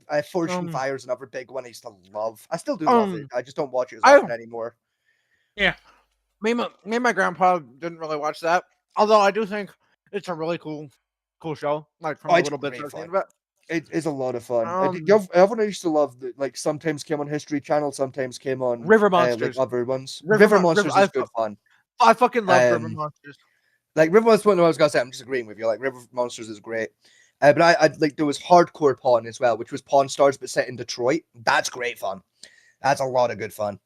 I Fortune Fire is another big one I used to love. I still do love it. I just don't watch it as often anymore. Me and my grandpa didn't really watch that. Although I do think it's a really cool show. Like from a little bit I've seen about. It is a lot of fun. Everyone used to love that. Like sometimes came on History Channel, sometimes came on River Monsters. like other ones. River Monsters is good fun. I fucking love River Monsters. Like River Monsters, I was gonna say, I'm just agreeing with you. Like River Monsters is great. But I like there was Hardcore Pawn as well, which was Pawn Stars but set in Detroit. That's great fun. That's a lot of good fun.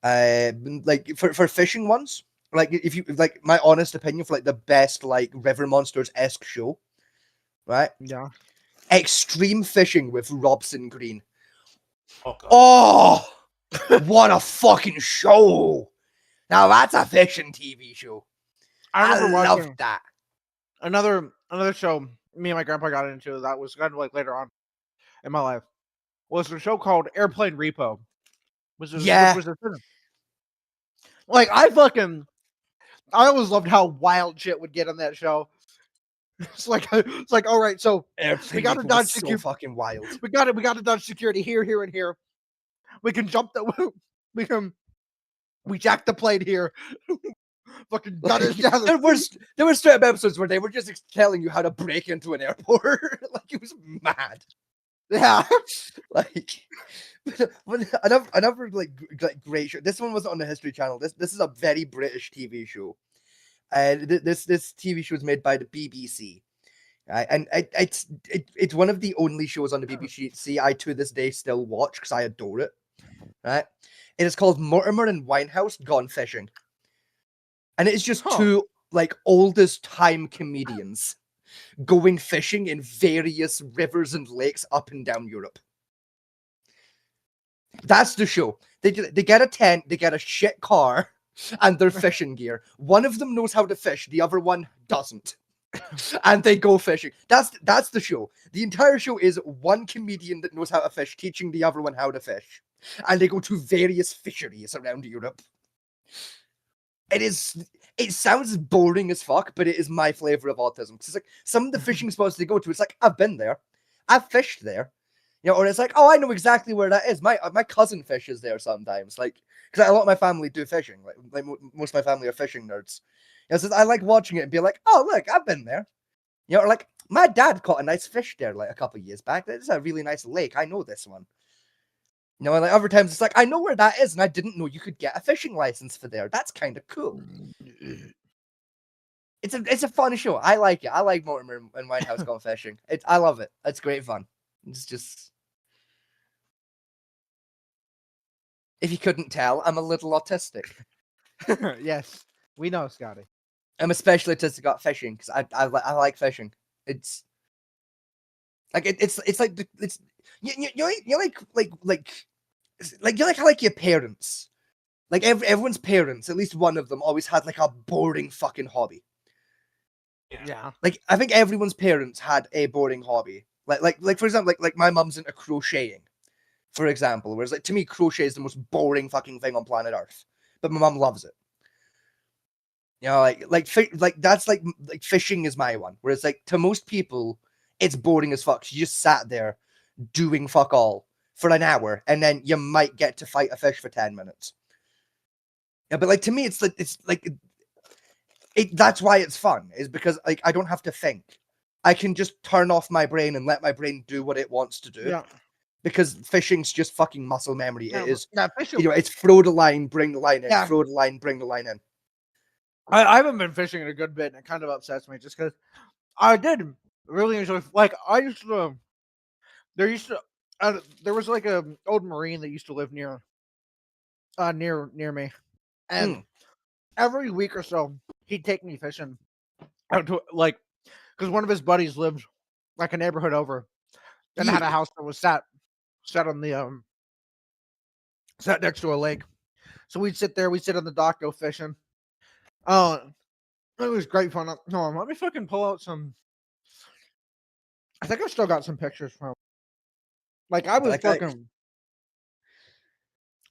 Like for fishing ones, like if you like my honest opinion for like the best like River Monsters-esque show, right? Yeah. Extreme Fishing with Robson Green. Oh, God. Oh, what a fucking show! Now that's a fishing TV show. I remember love watching that. another show me and my grandpa got into that was kind of like later on in my life was a show called Airplane Repo. Which was a like I always loved how wild shit would get on that show. It's like all right, so we got to dodge security. So fucking wild. We got to dodge security here, and here. We can jump we jack the plane here. Fucking got it down. There were straight up episodes where they were just telling you how to break into an airport. Like it was mad. Yeah. Like another like great show. This one wasn't on the History Channel. This is a very British TV show. And this TV show is made by the BBC. Right? And it's one of the only shows on the BBC I to this day still watch because I adore it. Right? It is called Mortimer and Winehouse Gone Fishing. And it's just two like oldest time comedians going fishing in various rivers and lakes up and down Europe. That's the show. They get a tent, they get a shit car, and their fishing gear. One of them knows how to fish, the other one doesn't. And they go fishing. That's the show. The entire show is one comedian that knows how to fish teaching the other one how to fish. And they go to various fisheries around Europe. It sounds boring as fuck, but it is my flavor of autism. It's like some of the fishing spots they go to, it's like, I've been there. I've fished there. You know, or it's like, oh, I know exactly where that is. My cousin fishes there sometimes, like because a lot of my family do fishing. Most of my family are fishing nerds. You know, so I like watching it and be like, oh, look, I've been there. You know, or like my dad caught a nice fish there like a couple of years back. It's a really nice lake. I know this one. You know, and like other times it's like I know where that is, and I didn't know you could get a fishing license for there. That's kind of cool. It's a fun show. I like it. I like Mortimer and Winehouse Gone Fishing. I love it. It's great fun. It's just if you couldn't tell, I'm a little autistic. Yes, we know, Scotty. I'm especially autistic about fishing because I like fishing. It's like it's like it's you like your parents. Like everyone's parents, at least one of them, always had like a boring fucking hobby. Yeah. Like I think everyone's parents had a boring hobby. Like for example, like my mum's into crocheting, for example. Whereas like to me, crochet is the most boring fucking thing on planet Earth. But my mum loves it. You know, like that's like fishing is my one. Whereas like to most people, it's boring as fuck. You just sat there doing fuck all for an hour, and then you might get to fight a fish for 10 minutes. Yeah, but like to me, that's why it's fun, is because like I don't have to think. I can just turn off my brain and let my brain do what it wants to do. Yeah. Because fishing's just fucking muscle memory. It is. Yeah, fishing. You know, it's throw the line, bring the line in. Yeah. Throw the line, bring the line in. I haven't been fishing in a good bit, and it kind of upsets me just because I did really enjoy. Like I used to, there was like a old Marine that used to live near me, and every week or so he'd take me fishing out to like because one of his buddies lived like a neighborhood over and had a house that was sat on the sat next to a lake. So we'd sit there, we'd sit on the dock, go fishing. Oh, it was great fun. No, let me fucking pull out some. I think I still got some pictures from. Like I was Like, fucking.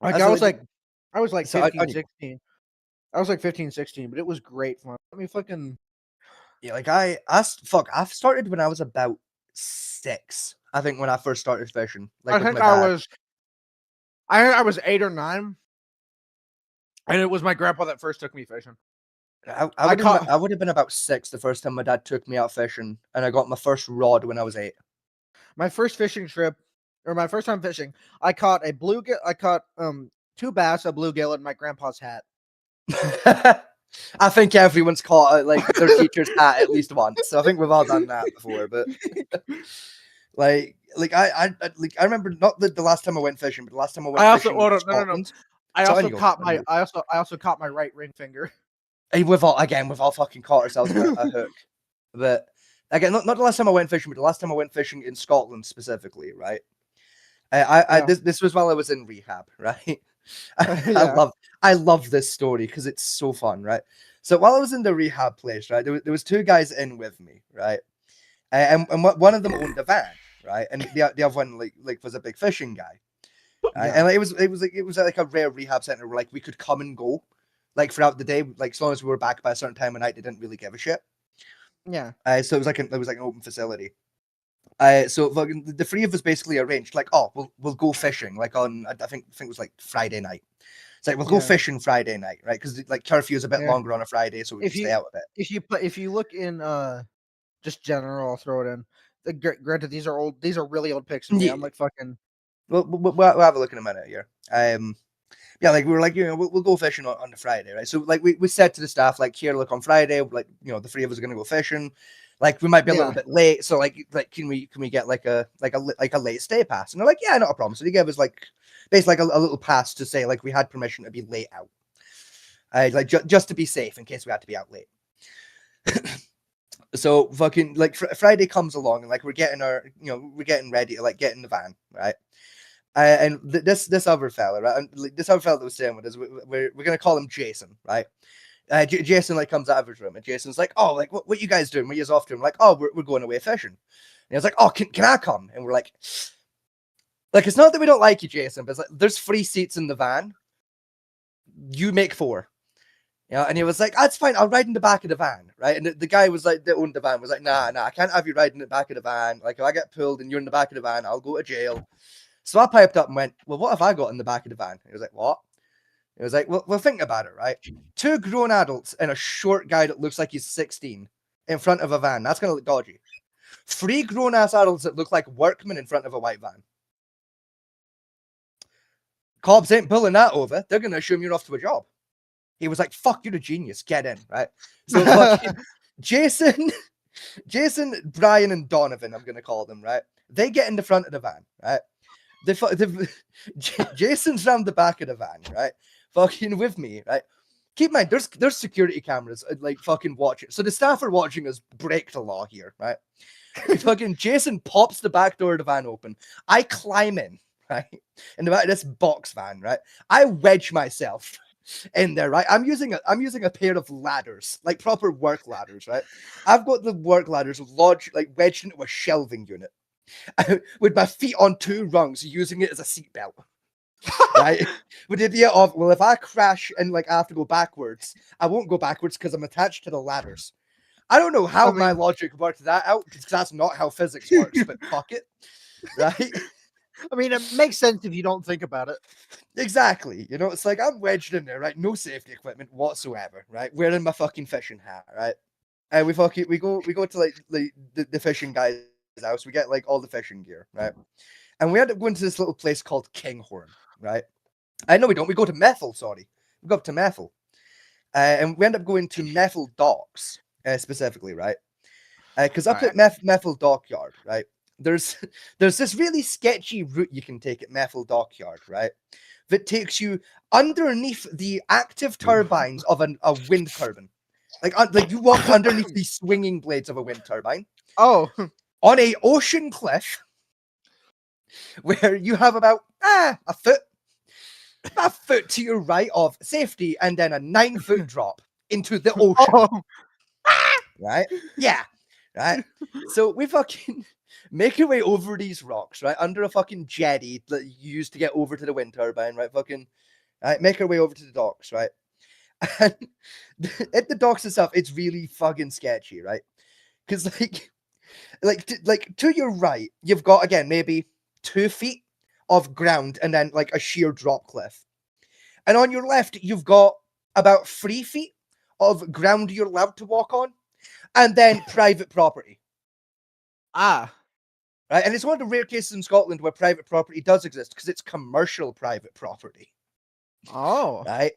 Like That's I was like- like, I was like So 15, 16. I was like 15, 16, but it was great fun. Let me fucking. Yeah, like I started when I was about 6. I think when I first started fishing. Like I with think my I dad. was. I was 8 or 9, and it was my grandpa that first took me fishing. I would have been about 6 the first time my dad took me out fishing, and I got my first rod when I was 8. My first fishing trip, or my first time fishing, I caught a bluegill. I caught 2 bass, a bluegill, and my grandpa's hat. I think everyone's caught like their teacher's hat at least once. So I think we've all done that before. But I remember not the last time I went fishing, but the last time I went fishing. No. Scotland. I So also anyway, caught my I also caught my right ring finger. We've all fucking caught ourselves with a hook. But again, not the last time I went fishing, but the last time I went fishing in Scotland specifically, right? This was while I was in rehab, right? I love this story because it's so fun, right? So while I was in the rehab place, right, there was 2 guys in with me, right? And one of them owned a van, right? And the other one like was a big fishing guy. Right? And it was like a rare rehab center where like we could come and go like throughout the day, like as long as we were back by a certain time of night, they didn't really give a shit. Yeah. So it was like an open facility. So fucking the 3 of us basically arranged like, oh, we'll go fishing like on I think it was like Friday night. It's like we'll go fishing Friday night, right? Because like curfew is a bit longer on a Friday, so we can stay out a bit. If you look in just general, I'll throw it in. Granted, these are really old pics of me. I'm like fucking. We'll have a look in a minute here. Yeah, like we were like, you know, we'll go fishing on the Friday, right? So like we said to the staff, like, here, look, on Friday, like, you know, the 3 of us are gonna go fishing. Like we might be a little bit late, so like can we get like a late stay pass? And they're like, yeah, not a problem. So they gave us like basically like a little pass to say like we had permission to be late out, like just to be safe in case we had to be out late. So fucking like Friday comes along and like we're getting ready to like get in the van, right? And this other fella, right? And like, this other fella that was staying with us, we're gonna call him Jason, right? Jason like comes out of his room and Jason's like, oh, like what you guys doing? What you off to? Like, oh, we're going away fishing. And he was like, oh, can I come? And we're like, it's not that we don't like you, Jason, but it's like there's 3 seats in the van. You make 4. Yeah, and he was like, "That's fine. I'll ride in the back of the van, right?" And the guy was like, that owned the van was like, "Nah, I can't have you riding in the back of the van. Like, if I get pulled and you're in the back of the van, I'll go to jail." So I piped up and went, "Well, what if I got in the back of the van?" He was like, "What?" He was like, "Well, think about it, right? 2 grown adults and a short guy that looks like he's 16 in front of a van. That's gonna look dodgy. 3 grown ass adults that look like workmen in front of a white van. Cops ain't pulling that over. They're gonna assume you're off to a job." He was like, "Fuck, you're a genius. Get in, right?" So fucking Jason, Brian, and Donovan, I'm gonna call them, right? They get in the front of the van, right? Jason's round the back of the van, right? Fucking with me, right? Keep in mind, there's security cameras, like fucking watch it. So the staff are watching us break the law here, right? Fucking Jason pops the back door of the van open. I climb in, right? In the back of this box van, right? I wedge myself in there, right? I'm using a pair of ladders, like proper work ladders, right? I've got the work ladders lodged, like wedged into a shelving unit, with my feet on 2 rungs, using it as a seatbelt. Right? With the idea of, well, if I crash and like I have to go backwards, I won't go backwards because I'm attached to the ladders. I don't know how my logic worked that out, because that's not how physics works, but fuck it. Right? I mean, it makes sense if you don't think about it. Exactly. You know, it's like I'm wedged in there, right? No safety equipment whatsoever, right? Wearing my fucking fishing hat, right? And we go to like the fishing guy's house. We get like all the fishing gear, right? And we end up going to this little place called Kinghorn, right? I know we don't. We go to Methil, sorry. We go up to Methil. And we end up going to Methil Docks, specifically, right? Because up at Methil Dockyard, right? There's this really sketchy route you can take at Methil Dockyard, right? That takes you underneath the active turbines of a wind turbine. Like you walk underneath the swinging blades of a wind turbine. Oh, On a ocean cliff where you have about a foot to your right of safety, and then a 9-foot drop into the ocean. Right? Yeah. Right? So we fucking make our way over these rocks, right? Under a fucking jetty that you use to get over to the wind turbine, right? Fucking make our way over to the docks, right? And at the docks itself, it's really fucking sketchy, right? Because like to your right, you've got again maybe 2 feet of ground and then like a sheer drop cliff. And on your left, you've got about 3 feet of ground you're allowed to walk on, and then private property. ah, Right? And it's one of the rare cases in Scotland where private property does exist, because it's commercial private property. oh, Right?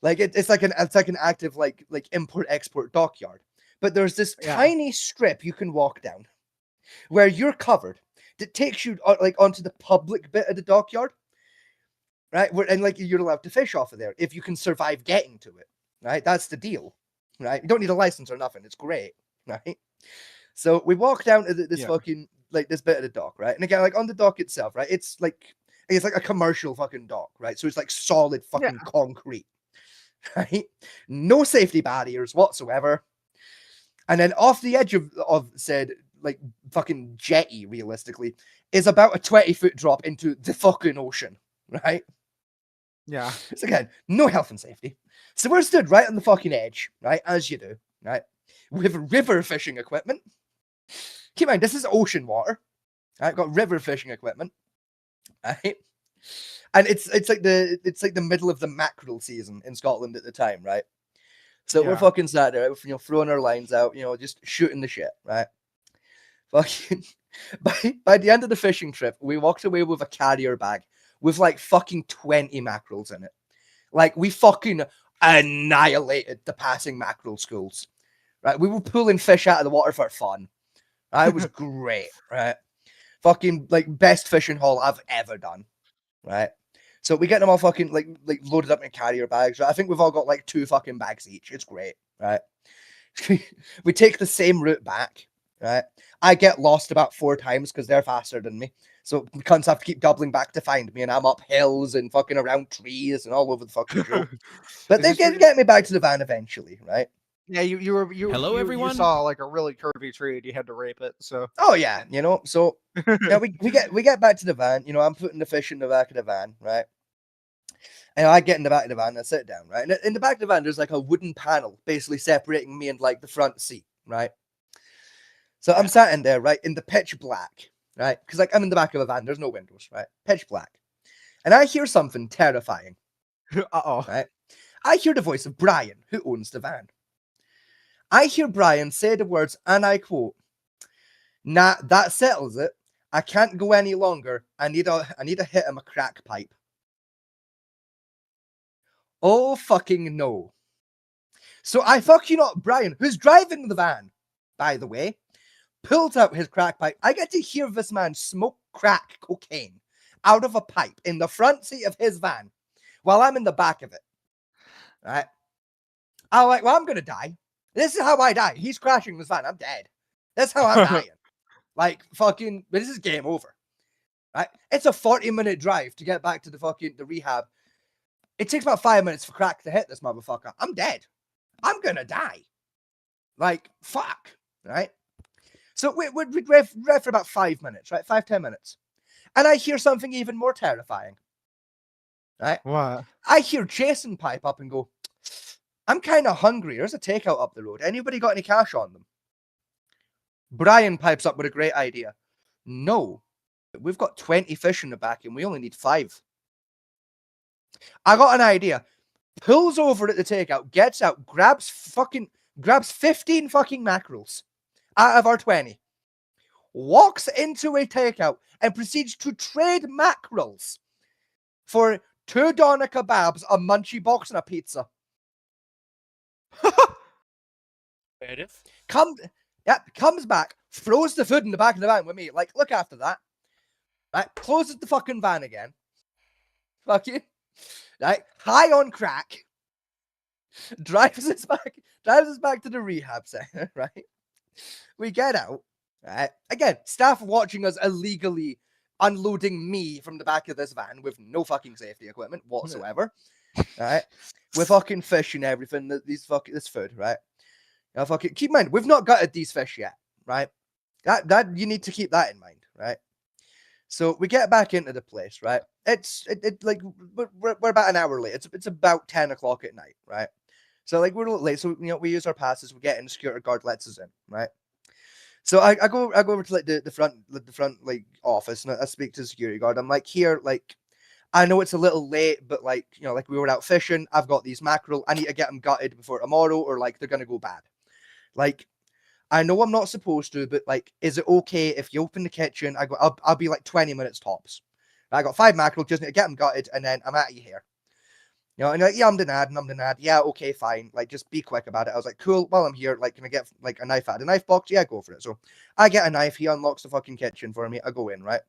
Like it's like an active like import-export dockyard. But there's this tiny strip you can walk down where you're covered that takes you like onto the public bit of the dockyard. Right? And like you're allowed to fish off of there if you can survive getting to it. Right? That's the deal. Right? You don't need a license or nothing. It's great. Right? So we walk down to this fucking like this bit of the dock, right? And again, like on the dock itself, right? It's like a commercial fucking dock, right? So it's like solid fucking concrete. Right? No safety barriers whatsoever. And then off the edge of said like fucking jetty, realistically, is about a 20-foot drop into the fucking ocean, right? yeah. So again, no health and safety. So we're stood right on the fucking edge, right? As you do, right? With river fishing equipment. Keep in mind, this is ocean water. Right? Got river fishing equipment. Right? And it's like the middle of the mackerel season in Scotland at the time, right? So we're fucking sat there, you know, throwing our lines out, you know, just shooting the shit, right? Fucking by the end of the fishing trip, we walked away with a carrier bag with like fucking 20 mackerels in it. Like we fucking annihilated the passing mackerel schools. Right? We were pulling fish out of the water for fun. Right? It was great, right? Fucking like best fishing haul I've ever done. Right? So we get them all fucking like loaded up in carrier bags. Right? I think we've all got like 2 fucking bags each. It's great, right? We take the same route back, right? I get lost about 4 times because they're faster than me. So cunts have to keep doubling back to find me, and I'm up hills and fucking around trees and all over the fucking show. But they get me back to the van eventually, right? Yeah, you Hello, everyone. You saw like a really curvy tree and you had to rape it. So Oh yeah, you know. So yeah, we get back to the van. You know, I'm putting the fish in the back of the van, right? And I get in the back of the van and I sit down, right? And in the back of the van, there's like a wooden panel basically separating me and like the front seat, right? So I'm sat in there, right, in the pitch black, right? Because like I'm in the back of a van, there's no windows, right? Pitch black. And I hear something terrifying, Uh-oh. right? I hear the voice of Brian, who owns the van. I hear Brian say the words, and I quote, "Nah, that settles it. I can't go any longer. I need to hit him a crack pipe." Oh fucking no. So I fucking up Brian, who's driving the van, by the way, pulls out his crack pipe. I get to hear this man smoke crack cocaine out of a pipe in the front seat of his van while I'm in the back of it. Right? I'm like, well, I'm gonna die. This is how I die. He's crashing this van. I'm dead. That's how I'm dying. Like fucking, this is game over. Right? It's a 40-minute drive to get back to the rehab. It takes about 5 minutes for crack to hit this motherfucker. I'm dead. I'm gonna die. Like, fuck. Right? So we rev for about 5 minutes, right? 5-10 minutes. And I hear something even more terrifying. Right? What? I hear Jason pipe up and go, "I'm kind of hungry. There's a takeout up the road. Anybody got any cash on them?" Brian pipes up with a great idea. "No, we've got 20 fish in the back and we only need 5. I got an idea. Pulls over at the takeout, gets out, grabs 15 fucking mackerels out of our 20. Walks into a takeout and proceeds to trade mackerels for 2 doner kebabs, a munchie box, and a pizza. Fair enough. Comes back, throws the food in the back of the van with me. Like, look after that. Right? Closes the fucking van again. Fucking. Right? High on crack. Drives us back to the rehab center, right? We get out. Right? Again, staff watching us illegally unloading me from the back of this van with no fucking safety equipment whatsoever. Right? We're fucking fish and everything. This food, right? Now, fucking keep in mind, we've not gutted these fish yet, right? That you need to keep that in mind, right? So we get back into the place, right? It's like we're about an hour late. It's about 10 o'clock at night, right? So like we're a little late. So we use our passes. We get in. The security guard lets us in, right? So I go over to like the front like office and I speak to the security guard. I'm like, "Here, like, I know it's a little late, but like like we were out fishing. I've got these mackerel. I need to get them gutted before tomorrow, or like they're gonna go bad. Like, I know I'm not supposed to, but like, is it okay if you open the kitchen? I'll be like 20 minutes tops. I got 5 mackerel, just need to get them gutted, and then I'm out of here." And like, "Yeah, I'm denied. Yeah, okay, fine. Like, just be quick about it." I was like, "Cool, while I'm here, like, can I get like a knife out of the knife box?" "Yeah, go for it." So I get a knife, he unlocks the fucking kitchen for me. I go in, right?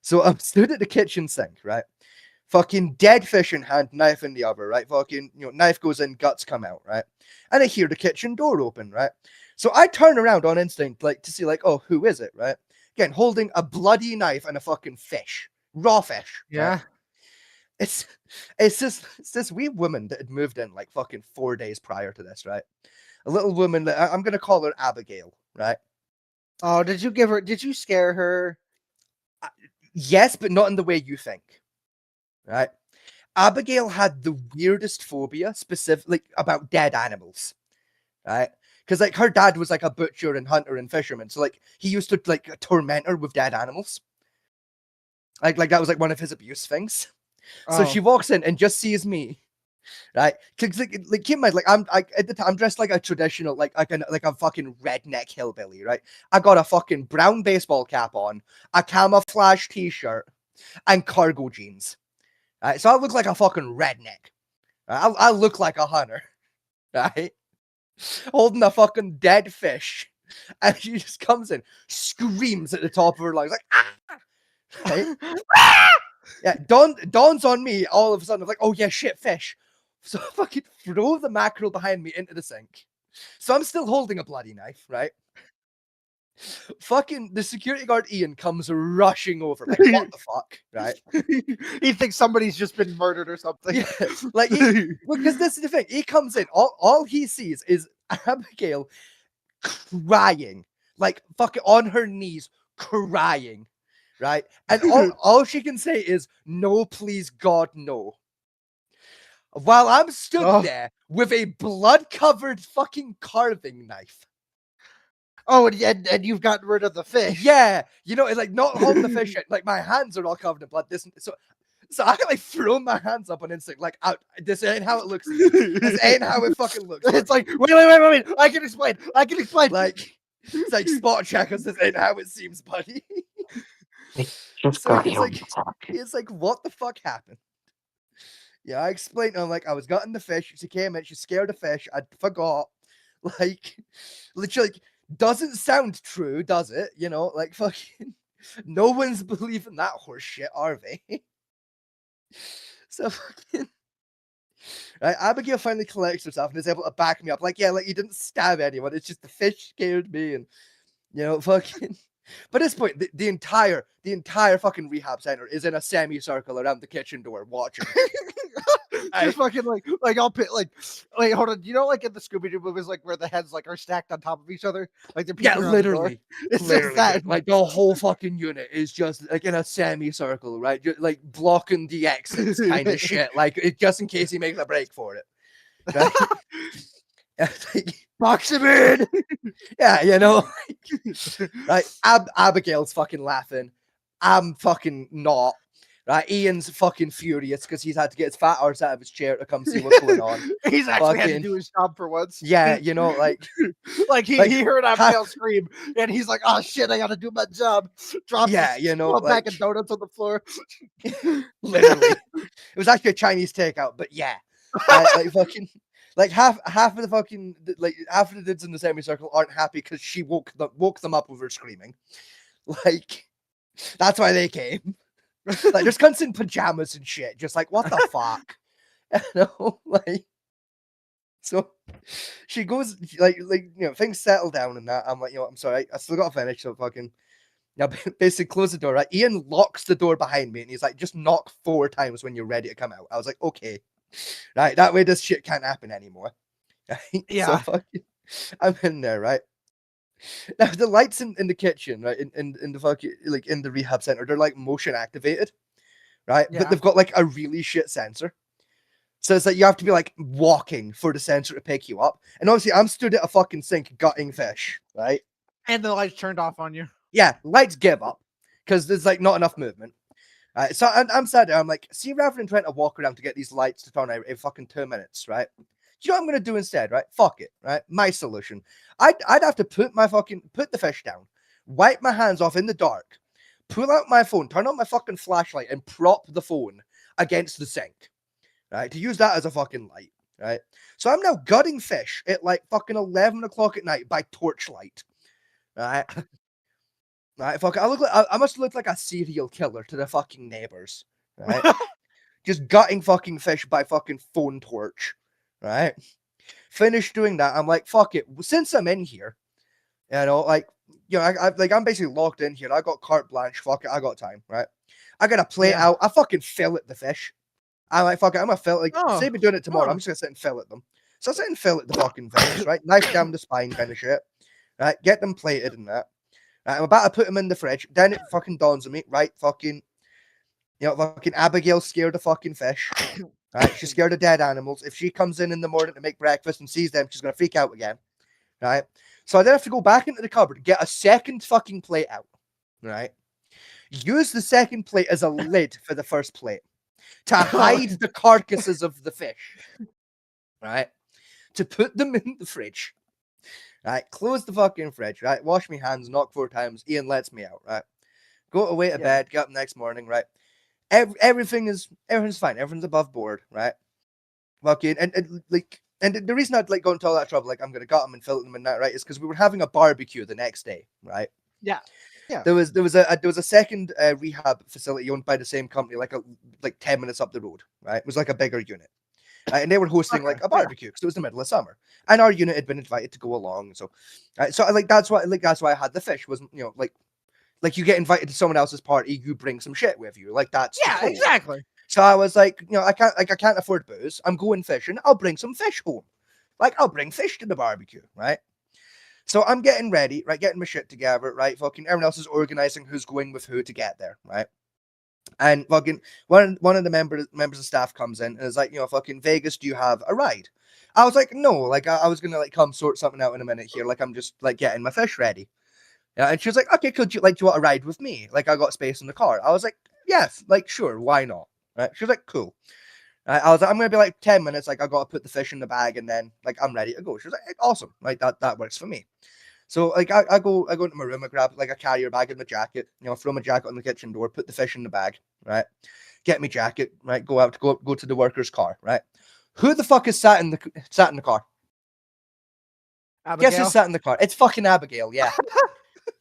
So I'm stood at the kitchen sink, right? Fucking dead fish in hand, knife in the other, right? Fucking, knife goes in, guts come out, right? And I hear the kitchen door open, right? So I turn around on instinct, like, to see, like, oh, who is it, right? Again, holding a bloody knife and a fucking fish. Raw fish. Yeah. Right? It's this wee woman that had moved in, like, fucking 4 days prior to this, right? A little woman that I'm going to call her Abigail, right? Oh, did you scare her? Yes, but not in the way you think. Right? Abigail had the weirdest phobia, specifically about dead animals. Right? Because like her dad was like a butcher and hunter and fisherman, so like he used to like torment her with dead animals. Like that was like one of his abuse things. So she walks in and just sees me, right? Because like keep in mind, like at the time I'm dressed like a traditional like a fucking redneck hillbilly, right? I got a fucking brown baseball cap on, a camouflage t-shirt, and cargo jeans. Right? So I look like a fucking redneck. Right? I look like a hunter, right? Holding a fucking dead fish, and she just comes in, screams at the top of her lungs, like, "Ah!" Right? Yeah, dawns on me all of a sudden. I'm like, "Oh yeah, shit, fish." So I fucking throw the mackerel behind me into the sink. So I'm still holding a bloody knife, right? Fucking the security guard Ian comes rushing over, like, what the fuck, right? He thinks somebody's just been murdered or something. Yeah, like, because this is the thing. He comes in, all he sees is Abigail crying, like fucking on her knees, crying, right? And all she can say is, "No, please, God, no." while I'm stood Oh. there with a blood-covered fucking carving knife. Oh, and you've gotten rid of the fish. Yeah, you know, it's like not holding the fish yet. Like my hands are all covered in blood. So I like throw my hands up on instinct. Like this ain't how it looks. This ain't how it fucking looks. It's like wait. I can explain. Like it's like spot checkers. This ain't how it seems, buddy. Just So got it's you. like it's like what the fuck happened? Yeah, I explained to him like I was gutting the fish. She came in, she scared the fish. I forgot. Like literally, like, doesn't sound true, does it? You know, like fucking no one's believing that horse shit, are they? So fucking right, Abigail finally collects herself and is able to back me up. Like, yeah, like you didn't stab anyone. It's just the fish scared me, and you know, fucking. But at this point, the entire fucking rehab center is in a semicircle around the kitchen door watching. Just fucking like I'll pit like wait, hold on. You know, like in the Scooby Doo movies, like where the heads like are stacked on top of each other, like they're Yeah, peeking around the door? literally. It's Literally, just that. like the whole fucking unit is just like in a semicircle, right? Just, like blocking the exits kind of shit. Like just in case he makes a break for it. Right? Yeah, like, Box him in. yeah, you know, like Abigail's fucking laughing. I'm fucking not. Right, Ian's fucking furious because he's had to get his fat arse out of his chair to come see what's going on. He's actually had to Fucking- do his job for once. Yeah, you know, like like he heard Abigail scream, and he's like, "Oh shit, I got to do my job." Drops yeah, his you know, small like pack of donuts on the floor. literally, it was actually a Chinese takeout, but yeah, like fucking. Like half of the fucking like half of the dudes in the semicircle aren't happy because she woke them up with her screaming. Like that's why they came. Like there's cunts in pajamas and shit, just like what the fuck, you know? Like so, she goes like you know things settle down and that. I'm like, you know, I'm sorry, I still got to finish. So fucking now, basically close the door. Right, Ian locks the door behind me and he's like, just knock 4 times when you're ready to come out. I was like, okay. Right, that way this shit can't happen anymore. Right? Yeah. So fucking, I'm in there, right? Now the lights in the kitchen, right, in the fucking like in the rehab center, they're like motion activated, right? Yeah. But they've got like a really shit sensor. So it's like you have to be like walking for the sensor to pick you up. And obviously I'm stood at a fucking sink gutting fish, right? And the lights turned off on you. Yeah, lights give up because there's like not enough movement. So I'm sat there. I'm like, see, rather than trying to walk around to get these lights to turn out in fucking 2 minutes, right? Do you know what I'm gonna do instead, right? Fuck it, right? My solution. I'd have to put the fish down, wipe my hands off in the dark, pull out my phone, turn on my fucking flashlight, and prop the phone against the sink, right? To use that as a fucking light, right? So I'm now gutting fish at like fucking 11 o'clock at night by torchlight, right? Right, fuck. I must look like a serial killer to the fucking neighbors, right? Just gutting fucking fish by fucking phone torch, right? Finished doing that. I'm like, fuck it. Since I'm in here, you know, like, you know, I'm basically locked in here. I got carte blanche. Fuck it. I got time, right? I got a plate out. I fucking fillet the fish. I'm like, fuck it. I'm gonna fillet. Like, say me doing it tomorrow. I'm just gonna sit and fillet them. So I sit and fillet the fucking fish, right? Knife down the spine, kind of shit, right? Get them plated and that. Right, I'm about to put them in the fridge. Then it fucking dawns on me, right? Fucking, you know, fucking Abigail's scared of fucking fish. Right? She's scared of dead animals. If she comes in the morning to make breakfast and sees them, she's gonna freak out again. Right? So I then have to go back into the cupboard, get a second fucking plate out. Right? Use the second plate as a lid for the first plate to hide the carcasses of the fish. Right? To put them in the fridge. Right, close the fucking fridge, right? Wash my hands, knock 4 times. Ian lets me out, right? Go away to bed, get up next morning, right? Everything's fine, everything's above board, right? Fucking and the reason I'd like go into all that trouble, like I'm gonna gut them and fillet them and that, right, is because we were having a barbecue the next day, right? Yeah. There was a second rehab facility owned by the same company, like 10 minutes up the road, right? It was like a bigger unit. And they were hosting like a barbecue because it was the middle of summer, and our unit had been invited to go along. So, that's why I had the fish. Wasn't, you know, like you get invited to someone else's party, you bring some shit with you. Like that's the code. Exactly. So I was like, you know, I can't afford booze. I'm going fishing. I'll bring some fish home. Like I'll bring fish to the barbecue, right? So I'm getting ready, right? Getting my shit together, right? Fucking everyone else is organizing who's going with who to get there, right? And fucking one of the members of staff comes in and is like, fucking Vegas, do you have a ride? I was like, no, like I was gonna like come sort something out in a minute here, like I'm just like getting my fish ready. Yeah, and she was like, okay, do you want to ride with me? Like I got space in the car. I was like, yes, like sure, why not? Right? She was like, cool. I was like, I'm gonna be like 10 minutes, like I gotta put the fish in the bag and then like I'm ready to go. She was like, awesome, like that works for me. So like I go into my room, I grab like a carrier bag and my jacket, throw my jacket on the kitchen door, put the fish in the bag, right? Get me jacket, right? Go to the worker's car, right? Who the fuck is sat in the car? Abigail? Guess who sat in the car? It's fucking Abigail, yeah.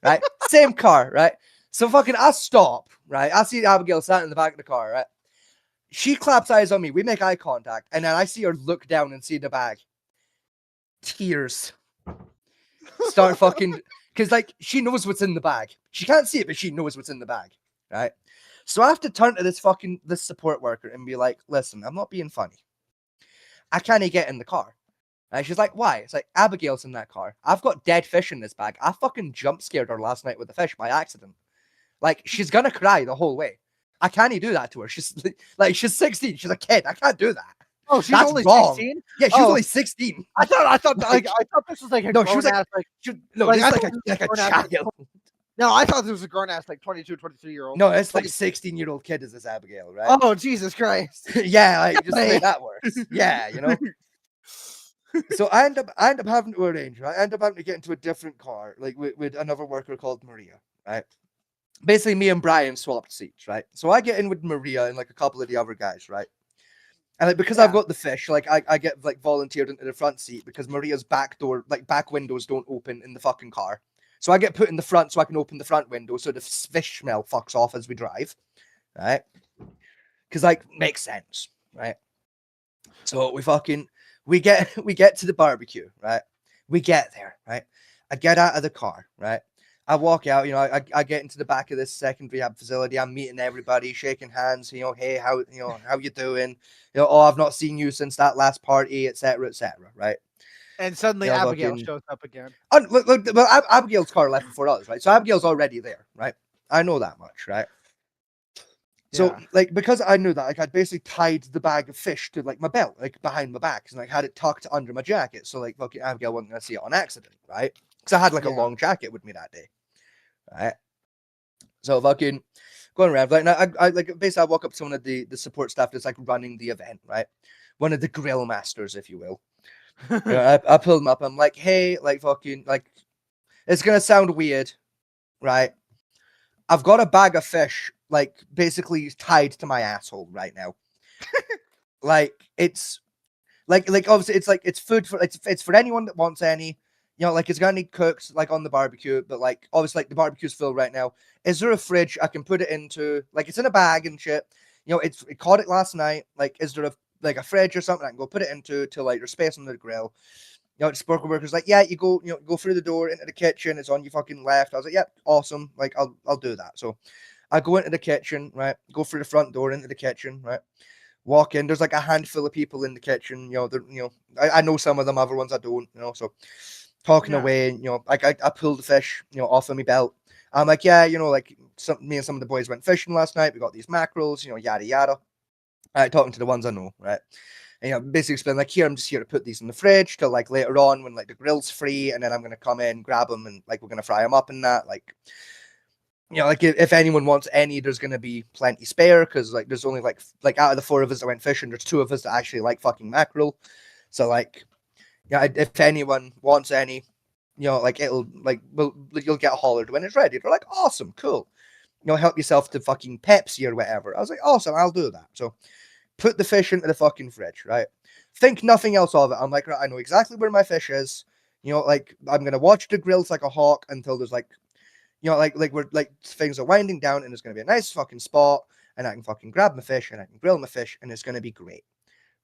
Right? Same car, right? So fucking I stop, right? I see Abigail sat in the back of the car, right? She claps eyes on me. We make eye contact, and then I see her look down and see the bag. Tears start fucking, because like she knows what's in the bag. She can't see it, but she knows what's in the bag, right? So I have to turn to this support worker and be like, listen, I'm not being funny. I can't get in the car. And she's like, why? It's like, Abigail's in that car. I've got dead fish in this bag. I fucking jump scared her last night with the fish by accident. Like, she's gonna cry the whole way. I can't do that to her. She's 16. She's a kid. I can't do that. Oh, she's That's only wrong. 16? Yeah, she was only 16. I thought this was like a No, grown she was like- ass like No, Like, this I is thought like it was a grown ass, child. no, I thought this was a grown ass like 22, 23-year-old. No, it's like Like- 16-year-old kid is this Abigail, right? Oh, Jesus Christ. Yeah, like just the way Hey. that works. Yeah, So I end up having to arrange, right? I end up having to get into a different car, like with another worker called Maria, right? Basically, me and Brian swapped seats, right? So I get in with Maria and like a couple of the other guys, right? And like because I've Yeah. got the fish, like I get like volunteered into the front seat because Maria's back windows don't open in the fucking car. So I get put in the front so I can open the front window so the fish smell fucks off as we drive, right? Because like makes sense, right? So we get to the barbecue, right? We get there, right? I get out of the car, right? I walk out, I get into the back of this second rehab facility. I'm meeting everybody, shaking hands, hey, how you doing? Oh, I've not seen you since that last party, etc., right? And suddenly Yeah, Abigail fucking- shows up again. Oh, look, well, Abigail's car left before us, right? So Abigail's already there, right? I know that much, right? So, Yeah. like, because I knew that, like, I'd basically tied the bag of fish to, like, my belt, like, behind my back, and, like, had it tucked under my jacket, so, like, fucking Abigail wasn't gonna see it on accident, right? Because I had, like, a Yeah. long jacket with me that day, right? So, fucking going around, like, I basically, I walk up to one of the support staff that's, like, running the event, right? One of the grill masters, if you will. I pull them up, I'm like, hey, like, fucking, like, it's gonna sound weird, right? I've got a bag of fish, like, basically tied to my asshole right now. Like, it's like obviously it's food for it's for anyone that wants any. Like it's gonna need cooked like on the barbecue, but like obviously like the barbecue's full right now. Is there a fridge I can put it into? Like it's in a bag and shit. It caught it last night. Like, is there a fridge or something I can go put it into till like there's space on the grill? The support worker's like, yeah, you go through the door into the kitchen. It's on your fucking left. I was like, yep, awesome. Like, I'll do that. So I go into the kitchen, right? Go through the front door into the kitchen, right? Walk in. There's like a handful of people in the kitchen. I know some of them, other ones I don't. So talking Yeah. away. I pulled the fish, off of my belt. I'm like, yeah, like me and some of the boys went fishing last night. We got these mackerels, yada yada. Talking to the ones I know, right? And basically explain like, here I'm just here to put these in the fridge till like later on when like the grill's free, and then I'm gonna come in, grab them, and like we're gonna fry them up and that. Like, like if anyone wants any, there's gonna be plenty spare because like there's only like out of the 4 of us that went fishing, there's 2 of us that actually like fucking mackerel. So like, if anyone wants any, like it'll like you'll get hollered when it's ready. They're like, awesome, cool. Help yourself to fucking Pepsi or whatever. I was like, awesome, I'll do that. So put the fish into the fucking fridge, right? Think nothing else of it. I'm like, right, I know exactly where my fish is. Like I'm gonna watch the grills like a hawk until there's like, like we're like things are winding down and it's gonna be a nice fucking spot, and I can fucking grab my fish and I can grill my fish and it's gonna be great,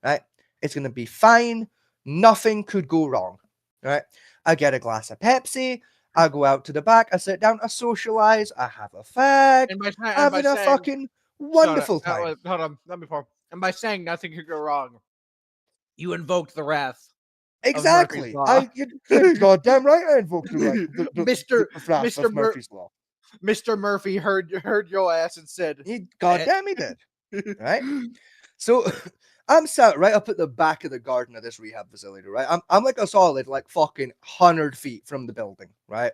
right? It's gonna be fine. Nothing could go wrong, right? I get a glass of Pepsi. I go out to the back. I sit down. I socialize. I have a fag. And by Having a saying, fucking wonderful Hold on, time. Hold on, let me pour. And by saying nothing could go wrong, you invoked the wrath. Exactly. Law. You're goddamn right. I invoked the right, the Mr. wrath Mr. of Murphy's Law. Mr. Murphy heard your ass and said, He goddamn he did. Right? So I'm sat right up at the back of the garden of this rehab facility, right? I'm like a solid like fucking 100 feet from the building, right?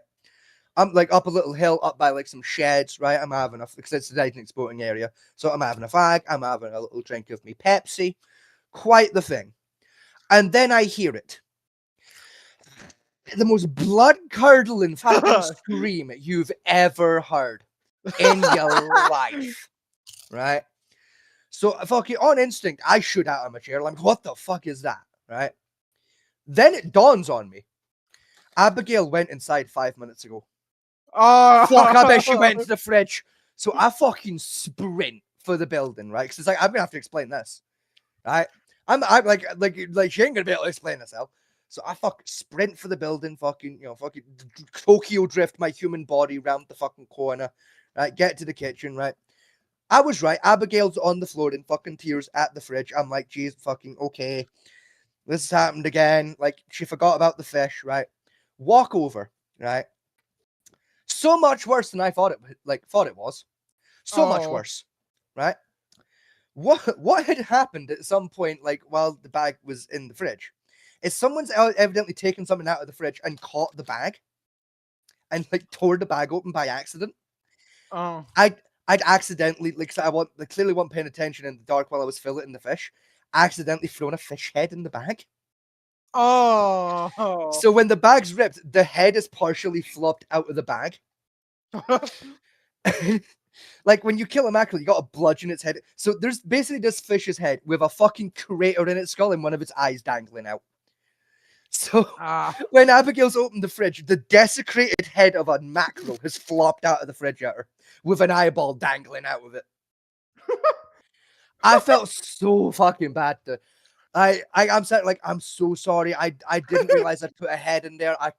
I'm like up a little hill, up by like some sheds, right? I'm having a because it's a Titanic sporting area, so I'm having a fag, I'm having a little drink of me Pepsi, quite the thing. And then I hear it, the most blood curdling fucking scream you've ever heard in your life, right? So fucking on instinct, I shoot out of my chair, like, what the fuck is that, right? Then it dawns on me, Abigail went inside 5 minutes ago. "Oh, Fuck, I bet she went to the fridge. So I fucking sprint for the building, right? Because it's like, I'm gonna have to explain this, right? I'm like she ain't gonna be able to explain herself. So I sprint for the building, fucking Tokyo drift my human body round the fucking corner, right? Get to the kitchen, right? I was right. Abigail's on the floor in fucking tears at the fridge. I'm like, geez, fucking okay. This has happened again. Like, she forgot about the fish, right? Walk over, right? So much worse than I thought it was. So much Oh. worse, right? What had happened at some point, like while the bag was in the fridge, is someone's evidently taken something out of the fridge and caught the bag, and like tore the bag open by accident. Oh. I'd accidentally, like, I clearly wasn't paying attention in the dark while I was filleting the fish. Accidentally thrown a fish head in the bag. Oh. So when the bag's ripped, the head is partially flopped out of the bag. Like when you kill a mackerel, you got to bludgeon its head. So there's basically this fish's head with a fucking crater in its skull and one of its eyes dangling out. So Ah. when Abigail's opened the fridge, the desecrated head of a mackerel has flopped out of the fridge at her with an eyeball dangling out of it. I felt so fucking bad. I'm sorry, like, I'm so sorry. I didn't realize I'd put a head in there. I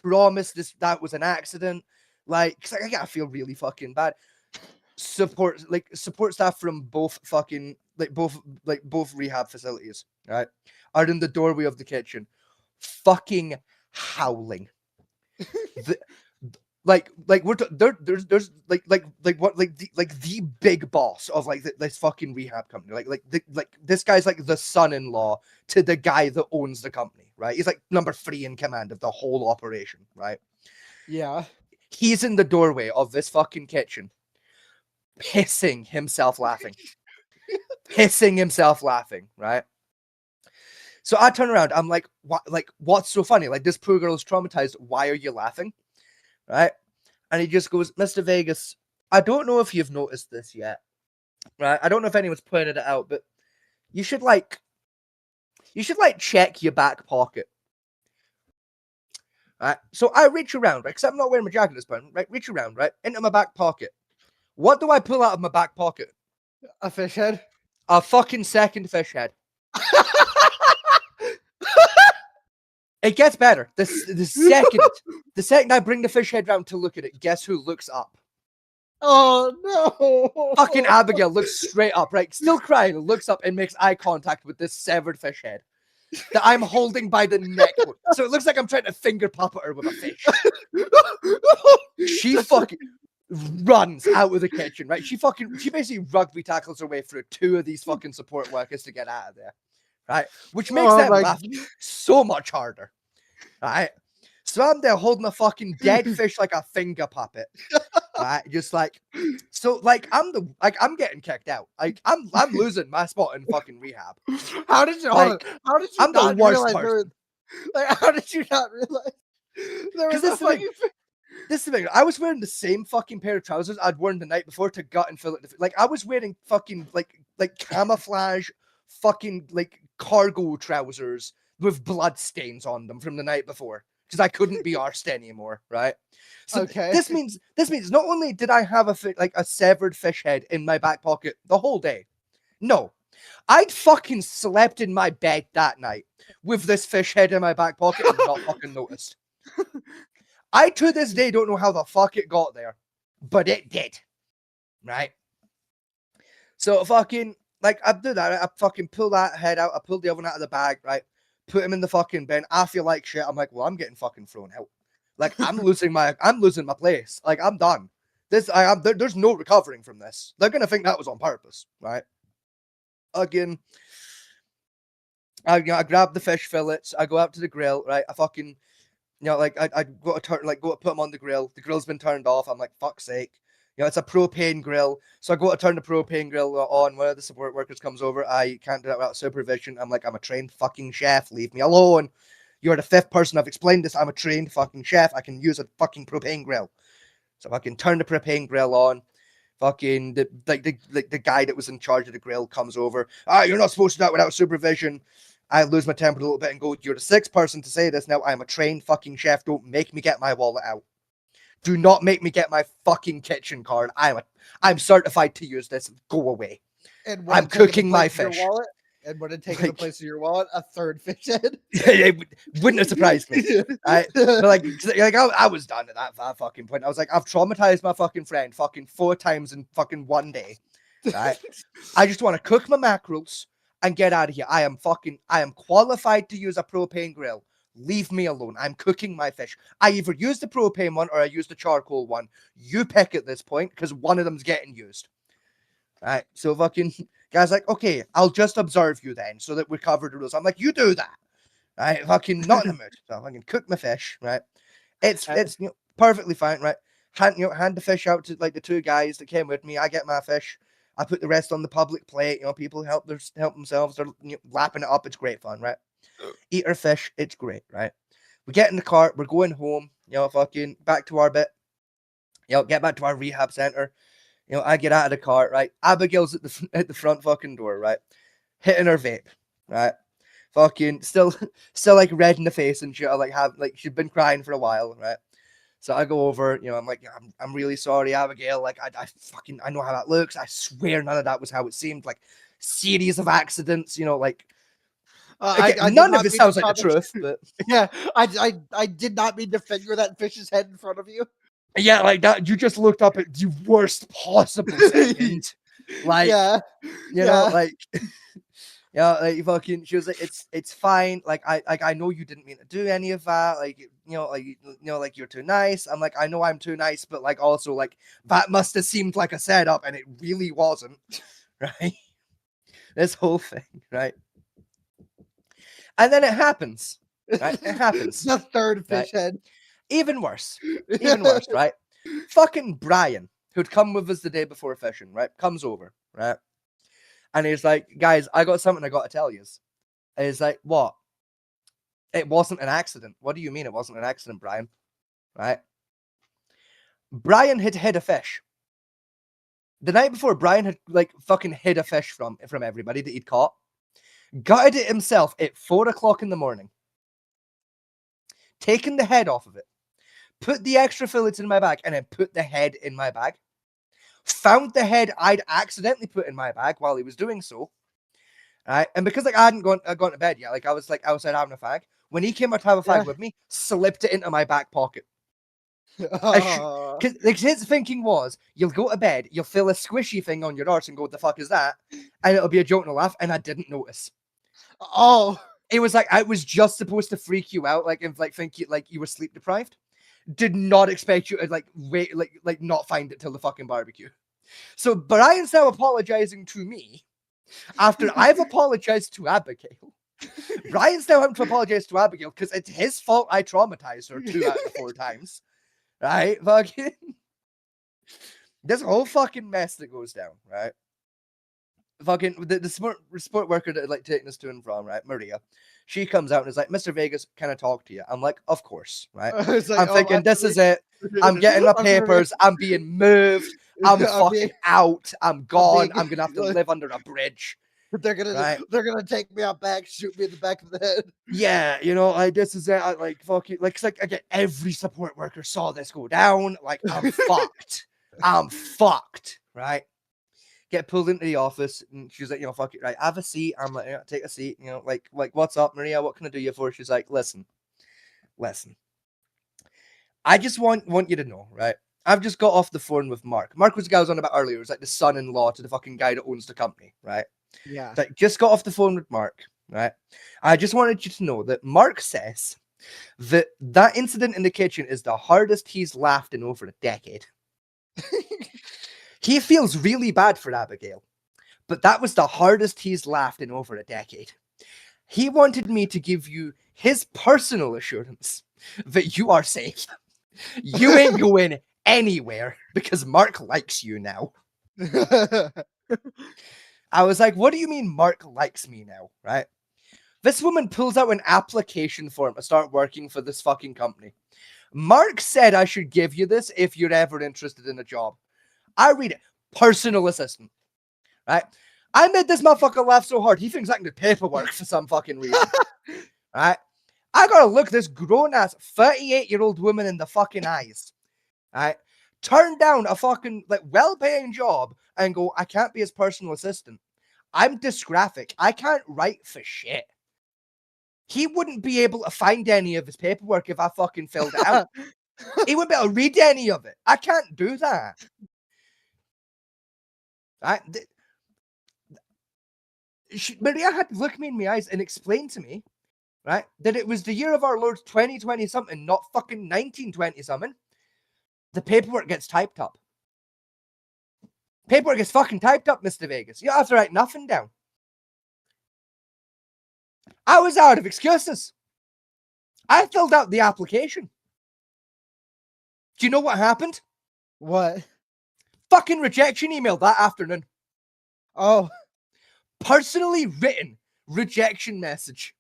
promise that was an accident. Like, 'cause I gotta feel really fucking bad. Support staff from both rehab facilities, right, are in the doorway of the kitchen, fucking howling. There's the big boss of like this fucking rehab company. Like this guy's like the son-in-law to the guy that owns the company, right? He's like number 3 in command of the whole operation, right? Yeah. He's in the doorway of this fucking kitchen, pissing himself laughing. Right? So I turn around, I'm like, what? Like, what's so funny? Like, this poor girl is traumatized. Why are you laughing? Right? And he just goes, Mr. Vegas, I don't know if you've noticed this yet. Right? I don't know if anyone's pointed it out, but you should check your back pocket. Right? So I reach around, right? Because I'm not wearing my jacket at this point, right? Reach around, right? Into my back pocket. What do I pull out of my back pocket? A fish head. A fucking second fish head. It gets better. The second I bring the fish head round to look at it, guess who looks up? Oh no! Fucking Abigail looks straight up, right? Still crying, looks up and makes eye contact with this severed fish head that I'm holding by the neck. So it looks like I'm trying to finger puppet her with a fish. She fucking runs out of the kitchen, right? She basically rugby tackles her way through 2 of these fucking support workers to get out of there, right? Which makes them laugh so much harder, right? So I'm there holding a fucking dead fish like a finger puppet, right? Just like, so like I'm getting kicked out. Like I'm losing my spot in fucking rehab. How did you? Like, How did you? I'm the not worst realize person. how did you not realize there was Because a fucking? this is the thing. I was wearing the same fucking pair of trousers I'd worn the night before to gut and fill it. Like I was wearing fucking like camouflage fucking like cargo trousers with blood stains on them from the night before because I couldn't be arsed anymore, right? So Okay. this means not only did I have a severed fish head in my back pocket the whole day, no, I'd fucking slept in my bed that night with this fish head in my back pocket and not fucking noticed. I to this day don't know how the fuck it got there, but it did, right? So fucking like I do that. I fucking pull that head out. I pulled the oven out of the bag, right? Put him in the fucking bin. I feel like shit. I'm like, well, I'm getting fucking thrown out. Like I'm losing my place. Like I'm done. There's no recovering from this. They're gonna think that was on purpose, right? Again, I grab the fish fillets. I go out to the grill, right? I fucking, like I go to put them on the grill. The grill's been turned off. I'm like, fuck's sake. It's a propane grill. So I go to turn the propane grill on. One of the support workers comes over. I can't do that without supervision. I'm like, I'm a trained fucking chef. Leave me alone. You're the fifth person I've explained this. I'm a trained fucking chef. I can use a fucking propane grill. So I can turn the propane grill on. Fucking the guy that was in charge of the grill comes over. You're not supposed to do that without supervision. I lose my temper a little bit and go, you're the sixth person to say this now. I'm a trained fucking chef. Don't make me get my wallet out. Do not make me get my fucking kitchen card. I'm certified to use this. Go away. And I'm cooking my fish. And when it takes the place of your wallet, a third fish head. It wouldn't have surprised me. Right? But I was done at that fucking point. I was like, I've traumatized my fucking friend fucking 4 times in fucking one day. Right? I just want to cook my mackerels and get out of here. I am qualified to use a propane grill. Leave me alone. I'm cooking my fish. I either use the propane one or I use the charcoal one. You pick at this point because one of them's getting used. Right? So fucking guy's like, okay, I'll just observe you then so that we cover the rules. I'm like, you do that. Right? Fucking not in the mood. So I can cook my fish. Right? It's perfectly fine. Right? Hand the fish out to like the 2 guys that came with me. I get my fish. I put the rest on the public plate. People help themselves. They're lapping it up. It's great fun, right? Eat our fish. It's great, right? We get in the car. We're going home. Fucking back to our bit. Get back to our rehab center. I get out of the car, right? Abigail's at the front fucking door, right? Hitting her vape, right? Fucking still like red in the face and shit. She'd been crying for a while, right? So I go over, I'm like, I'm really sorry, Abigail. Like, I know how that looks. I swear none of that was how it seemed. Like, series of accidents, like. None of it sounds like the truth, but yeah, I did not mean to finger that fish's head in front of you. Yeah, like that. You just looked up at the worst possible second. Like, like fucking. She was like, it's fine. Like I know you didn't mean to do any of that. Like like you're too nice. I'm like, I know I'm too nice, but like also like that must have seemed like a setup, and it really wasn't, right? This whole thing, right? And then it happens, right? It happens. The third fish head. Even worse, right? Fucking Brian, who'd come with us the day before fishing, right? Comes over, right? And he's like, guys, I got something I got to tell you. And he's like, what? It wasn't an accident. What do you mean it wasn't an accident, Brian? Right? Brian had hid a fish. The night before, Brian had like fucking hid a fish from everybody that he'd caught. Gutted it himself at 4 o'clock in the morning. Taken the head off of it. Put the extra fillets in my bag and then put the head in my bag. Found the head I'd accidentally put in my bag while he was doing so. Right? And because like I hadn't gone to bed yet, like I was like outside having a fag. When he came out to have a fag with me, slipped it into my back pocket. Because his thinking was, you'll go to bed, you'll feel a squishy thing on your arse and go, what the fuck is that? And it'll be a joke and a laugh, and I didn't notice. Oh. It was like, I was just supposed to freak you out, like, if like think you were sleep deprived. Did not expect you to like wait, like not find it till the fucking barbecue. So Brian's now apologizing to me after I've apologized to Abigail. Brian's now having to apologize to Abigail because it's his fault I traumatized her 2 out of 4 times. Right? Fucking this whole fucking mess that goes down, right? Fucking the sport worker that like taking us to and from, right? Maria. She comes out and is like, Mr. Vegas, can I talk to you? I'm like, of course, right? Like, I'm thinking, this is it. I'm getting my papers. I'm being moved. I'm fucking out. I'm gone. I'm gonna have to live under a bridge. They're gonna take me out back, shoot me in the back of the head. Yeah, this is it. I like fucking like again, every support worker saw this go down. Like I'm fucked. I'm fucked. Right? Get pulled into the office, and she's like, fuck it, right? Have a seat. I'm like, yeah, take a seat. Like, what's up, Maria? What can I do you for? She's like, listen. I just want you to know, right? I've just got off the phone with Mark. Mark was the guy I was on about earlier. It was like the son-in-law to the fucking guy that owns the company, right? Yeah. Like, just got off the phone with Mark, right? I just wanted you to know that Mark says That incident in the kitchen is the hardest he's laughed in over a decade. He feels really bad for Abigail, but that was the hardest he's laughed in over a decade. He wanted me to give you his personal assurance that you are safe. You ain't going anywhere because Mark likes you now. I was like, what do you mean Mark likes me now, right? This woman pulls out an application form to start working for this fucking company. Mark said I should give you this if you're ever interested in a job. I read it. Personal assistant. Right? I made this motherfucker laugh so hard, he thinks I can do paperwork for some fucking reason. Right? I gotta look this grown-ass 38-year-old woman in the fucking eyes. Right? Turn down a fucking like well-paying job and go, I can't be his personal assistant. I'm dysgraphic. I can't write for shit. He wouldn't be able to find any of his paperwork if I fucking filled it out. He wouldn't be able to read any of it. I can't do that. Right? Maria had to look me in my eyes and explain to me, right, that it was the year of our Lord 2020 something, not fucking 1920 something. The paperwork gets typed up. Paperwork gets fucking typed up, Mr. Vegas. You don't have to write nothing down. I was out of excuses. I filled out the application. Do you know what happened? What? Fucking rejection email that afternoon. Oh. Personally written rejection message.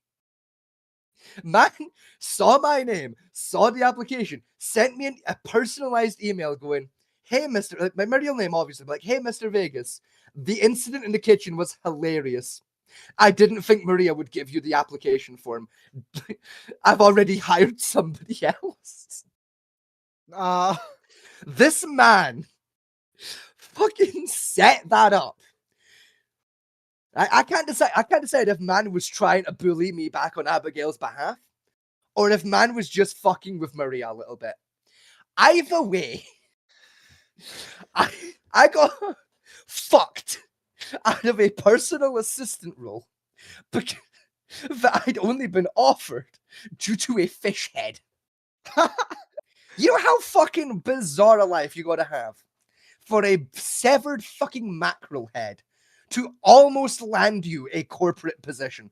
Man saw my name, saw the application, sent me a personalized email going, hey, Mr. My real name, obviously, but like, hey, Mr. Vegas, the incident in the kitchen was hilarious. I didn't think Maria would give you the application form. I've already hired somebody else. This man fucking set that up. I can't decide if man was trying to bully me back on Abigail's behalf, or if man was just fucking with Maria a little bit. Either way, I got fucked out of a personal assistant role because that I'd only been offered due to a fish head. You know how fucking bizarre a life you gotta have for a severed fucking mackerel head to almost land you a corporate position.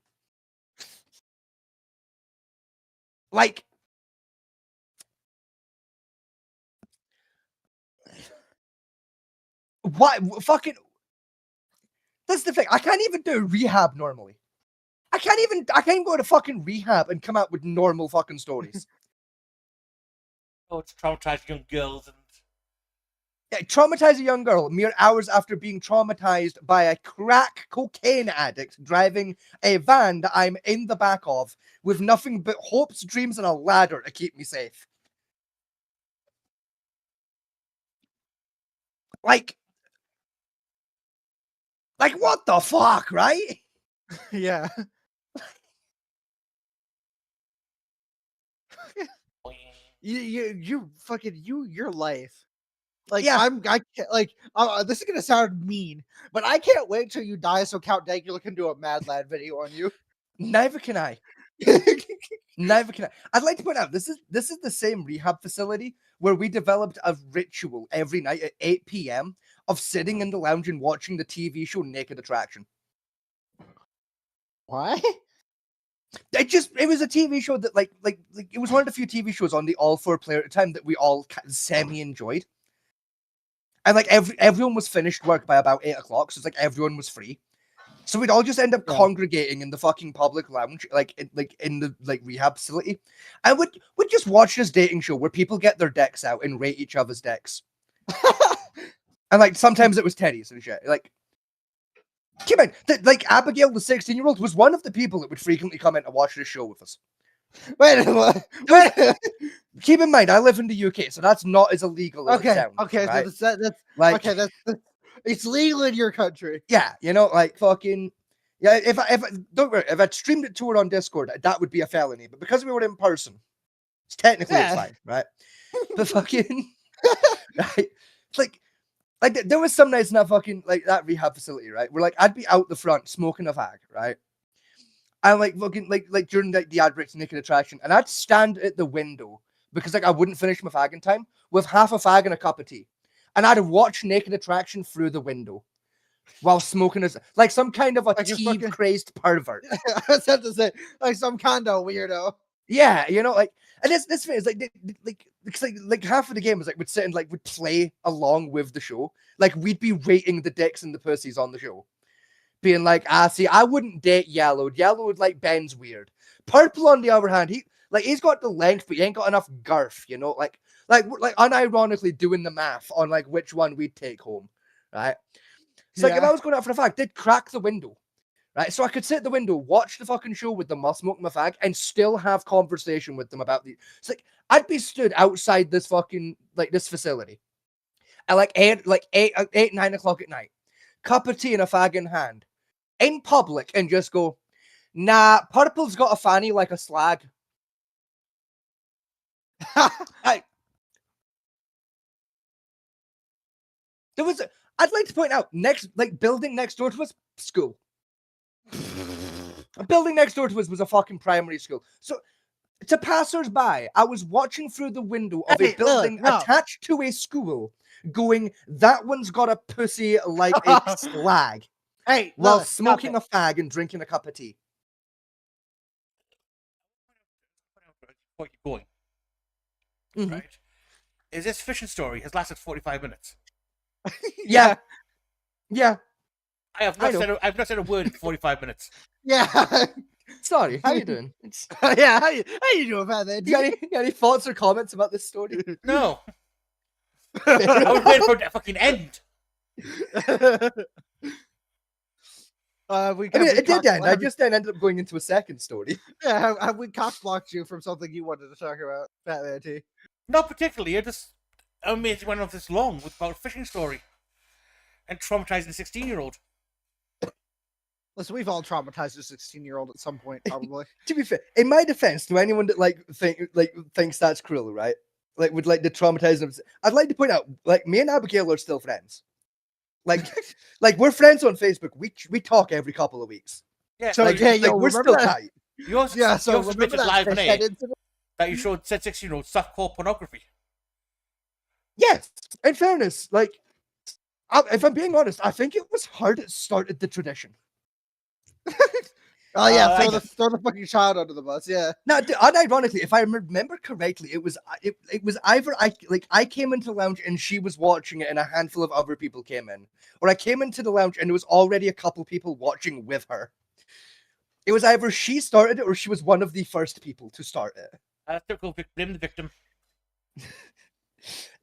Like, what fucking, that's the thing. I can't even do rehab normally. I can't even go to fucking rehab and come out with normal fucking stories. Oh, it's traumatized young girls and Yeah, traumatize a young girl mere hours after being traumatized by a crack cocaine addict driving a van that I'm in the back of with nothing but hopes, dreams, and a ladder to keep me safe. Like what the fuck, right? Yeah. You fucking your life. Like, Yeah. I can't, like, this is gonna sound mean, but I can't wait till you die so Count Dankula can do a Mad Lad video on you. Neither can I. Neither can I. I'd like to point out this is the same rehab facility where we developed a ritual every night at 8 p.m. of sitting in the lounge and watching the TV show Naked Attraction. What? It was a TV show that like it was one of the few TV shows on the All 4 Player at the time that we all semi enjoyed. And like everyone was finished work by about 8 o'clock, so it's like everyone was free. So we'd all just end up congregating in the fucking public lounge, like in the rehab facility. And we'd just watch this dating show where people get their decks out and rate each other's decks. And like sometimes it was teddies and shit. Like, keep in mind, like Abigail, the 16-year-old, was one of the people that would frequently come in to watch this show with us. Wait. Keep in mind, I live in the UK, so that's not as illegal as it sounds. Okay, right? so that's Like, okay. That's it's legal in your country. yeah, you know, like fucking, yeah. If I don't worry, if I streamed it to her on Discord, that would be a felony. But because we were in person, it's technically it's fine, right? But fucking, right? It's like there was some nights in that fucking that rehab facility, right? Where like I'd be out the front smoking a fag, right? And like fucking like during like the ad breaks in Naked Attraction, and I'd stand at the window because like I wouldn't finish my fag in time with half a fag and a cup of tea, and I'd watch Naked Attraction through the window while smoking as like some kind of a Like a tea fucking- crazed pervert. I was about to say, like some condo weirdo. Yeah, you know, like, and this thing is like half of the game was like would sit and like would play along with the show. Like we'd be rating the dicks and the pussies on the show, being like, see, I wouldn't date Yellow. Yellow would like Ben's weird. Purple, on the other hand, he's got the length, but he ain't got enough girth. You know, like unironically doing the math on like which one we'd take home, right? It's like if Yeah. I was going out for a fag, they'd crack the window. Right, so I could sit at the window, watch the fucking show with them while smoking my fag, and still have conversation with them about the. It's like I'd be stood outside this fucking like this facility, at like 9 o'clock at night, cup of tea and a fag in hand, in public, and just go, "Nah, Purple's got a fanny like a slag." There was. I'd like to point out building next door to us, school. A building next door to us was a fucking primary school. So, to passers-by, I was watching through the window of Hey, a building no. attached to a school, going, "That one's got a pussy like a slag," Hey, while Lilith, stop smoking it. a fag and drinking a cup of tea. What you're going, Mhm. right? Is this fishing story has lasted 45 minutes? Yeah. Yeah. I've not said a word in 45 minutes. Yeah. Sorry, how you doing? It's- Yeah. How you doing, man? You got any thoughts or comments about this story? No, I was waiting for it to fucking end. I mean, it did end. I just then ended up going into a second story. Yeah, have we cock blocked you from something you wanted to talk about, Batman T? Not particularly. I'm amazed it went on this long about a fishing story and traumatizing a 16-year-old. Listen, we've all traumatized a 16-year-old at some point, probably. To be fair, in my defense, to anyone that thinks that's cruel, right? Like would like to traumatize them. I'd like to point out, like me and Abigail are still friends. Like we're friends on Facebook. We talk every couple of weeks. Yeah, So, Like, yeah, like, yo, we're remember still that- tight. you also, Yeah, you so also remember admitted that live on fish air head incident? that you showed said 16-year-olds softcore pornography. Yes. In fairness, like if I'm being honest, I think it was her that started the tradition. Oh yeah, I throw the fucking child under the bus. Yeah. Now, unironically, if I remember correctly, it was either I came into the lounge and she was watching it, and a handful of other people came in, or I came into the lounge and there was already a couple people watching with her. It was either she started it or she was one of the first people to start it. Typical blame the victim.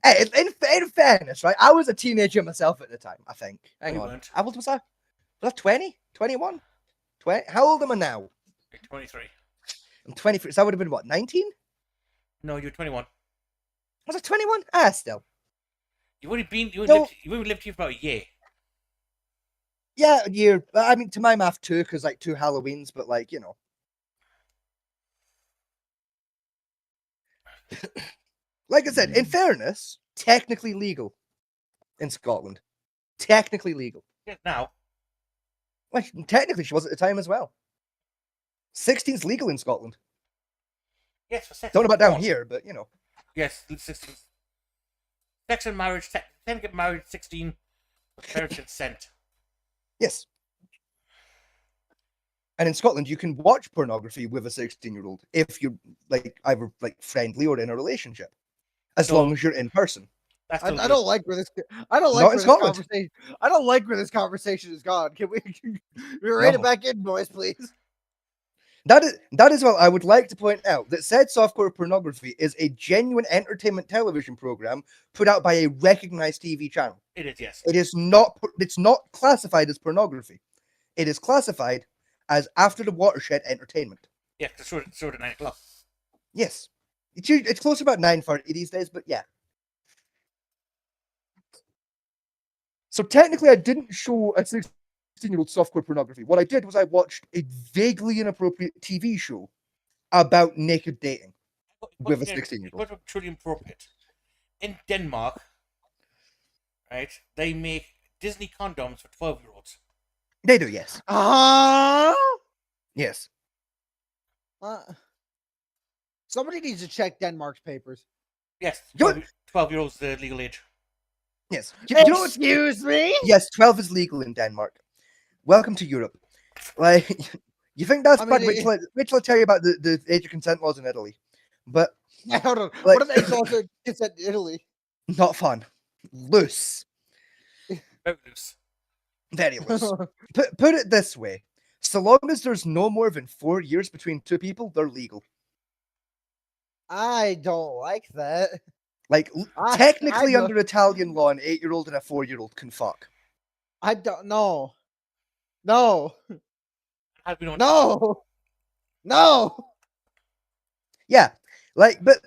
Hey, in fairness, right? I was a teenager myself at the time. I think. Hang You on, weren't. how old was I? Was I 20? 21? 20? How old am I now? You're 23. I'm 23. So I would have been what? 19? No, you're 21. Was I 21? Ah, still. You've only No. lived here for about a year. Yeah, a year. I mean, to my math, two, because like 2 Halloweens, but like, you know. Like I said, in fairness, technically legal in Scotland. Technically legal. Yeah, now. Well, technically, she was at the time as well. 16's legal in Scotland. Yes, for sex. Don't know about of down course. here, but you know. Yes, 16. Sex and marriage. Then get married at 16 with parents' consent. Yes. And in Scotland, you can watch pornography with a 16-year-old if you're like either like friendly or in a relationship, as So- long as you're in person. That's I still don't like where this. I don't like Not where in this Scotland. conversation. I don't like where this conversation has gone. Can we rein it No. back in, boys, please? That is what I would like to point out, that said softcore pornography is a genuine entertainment television program put out by a recognized TV channel. It is, yes. It's not classified as pornography. It is classified as after the watershed entertainment. Yeah, because it's showed at 9 o'clock. Yes. It's close to about 9:30 these days, but yeah. So technically I didn't show a 16-year-old softcore pornography. What I did was I watched a vaguely inappropriate TV show about naked dating with a 16-year-old. What's truly inappropriate? In Denmark, right, they make Disney condoms for 12-year-olds. They do, yes. Ah, Yes. Somebody needs to check Denmark's papers. Yes, You know- 12-year-old is the legal age. Yes. You know what's- Excuse me? yes, 12 is legal in Denmark. Welcome to Europe. Like, you think that's I bad? mean, Wait till I tell you about the age of consent laws in Italy. But Yeah, hold on. Like- What if they also it's at Italy? not fun. Loose. Very loose. Very loose. Put it this way. So long as there's no more than 4 years between two people, they're legal. I don't like that. Like, I technically don't- under Italian law, an 8-year-old and a 4-year-old can fuck. I don't know. No. Has been on No. Yeah. Like, but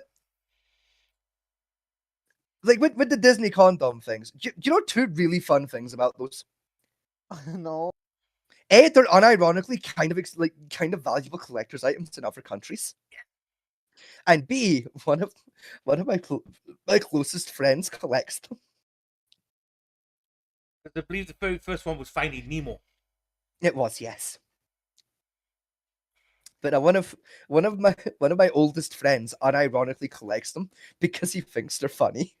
like with the Disney condom things, do you know two really fun things about those? No. A, they're unironically kind of valuable collector's items in other countries. And B, one of my closest friends collects them. I believe the very first one was Finding Nemo. It was, yes. But one of my oldest friends unironically collects them because he thinks they're funny.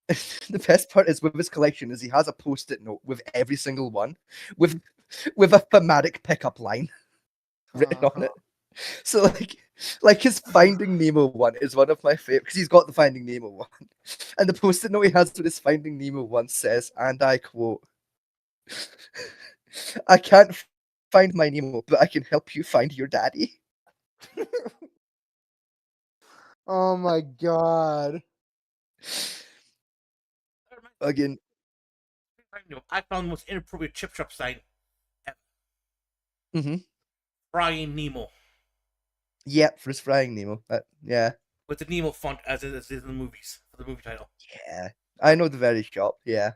The best part is with his collection is he has a post-it note with every single one with a thematic pickup line written on it. So like his Finding Nemo one is one of my favorite because he's got the Finding Nemo one, and the post-it note he has with his Finding Nemo one says, and I quote, "I can't find my Nemo, but I can help you find your daddy." Oh my god. Again, I found the most inappropriate chip shop sign ever. Mhm. Frying Nemo. Yep, for his Frying Nemo. Yeah, With the Nemo font as it is in the movies, for the movie title. yeah. I know the very shop. Yeah.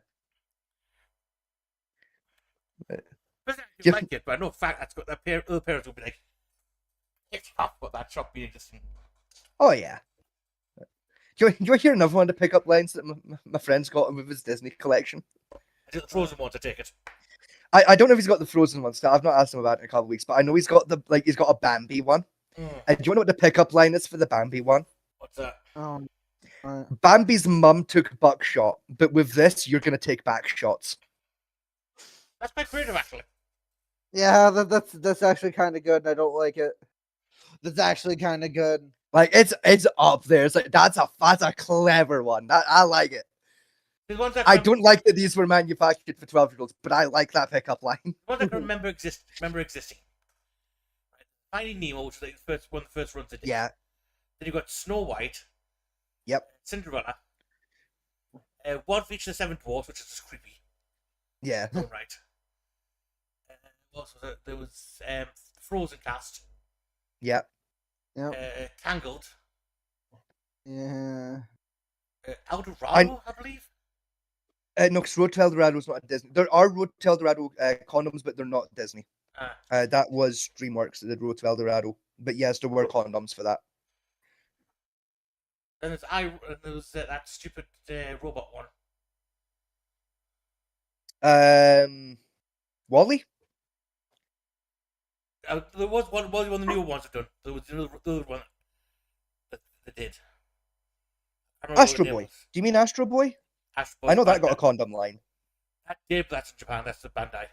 But I Yeah. like it, but I know fact that's got that other parents will be like, it's off about that shop being existing. Oh yeah. Do you hear another one of the pickup lines that my friend's got with his Disney collection? I did the Frozen ones, I take it. I don't know if he's got the Frozen one still. I've not asked him about it in a couple of weeks, but I know he's got he's got a Bambi one. And do you know what the pickup line is for the Bambi one? What's that? Bambi's mum took buckshot, but with this, you're gonna take back shots. That's quite creative, actually. Yeah, that's actually kind of good, and I don't like it. That's actually kind of good. Like it's up there. It's like that's a clever one. I like it. The ones I I can, don't like that these were manufactured for 12-year-olds, but I like that pickup line. the ones I can remember existing. Right. Finding Nemo, which is like one of the first runs they did. Yeah. Then you've got Snow White. Yep. Cinderella. One for each of the Seven Dwarfs, which is just creepy. Yeah. All right. What else was it? There was the Frozen cast. Yeah. Yep. Tangled. Yeah. Eldorado, I believe. No, because Road to El Dorado is not a Disney. There are Road to El Dorado condoms, but they're not Disney. That was DreamWorks that did Road to El Dorado. But yes, there were condoms for that. Then there was that stupid robot one. Wally? There was one of the newer ones that done. There was the other one that they did. I don't know what Astro the name Boy. was. Do you mean Astro Boy? Astro I know Boy, that got a condom line. That did, but that's in Japan. That's the Bandai.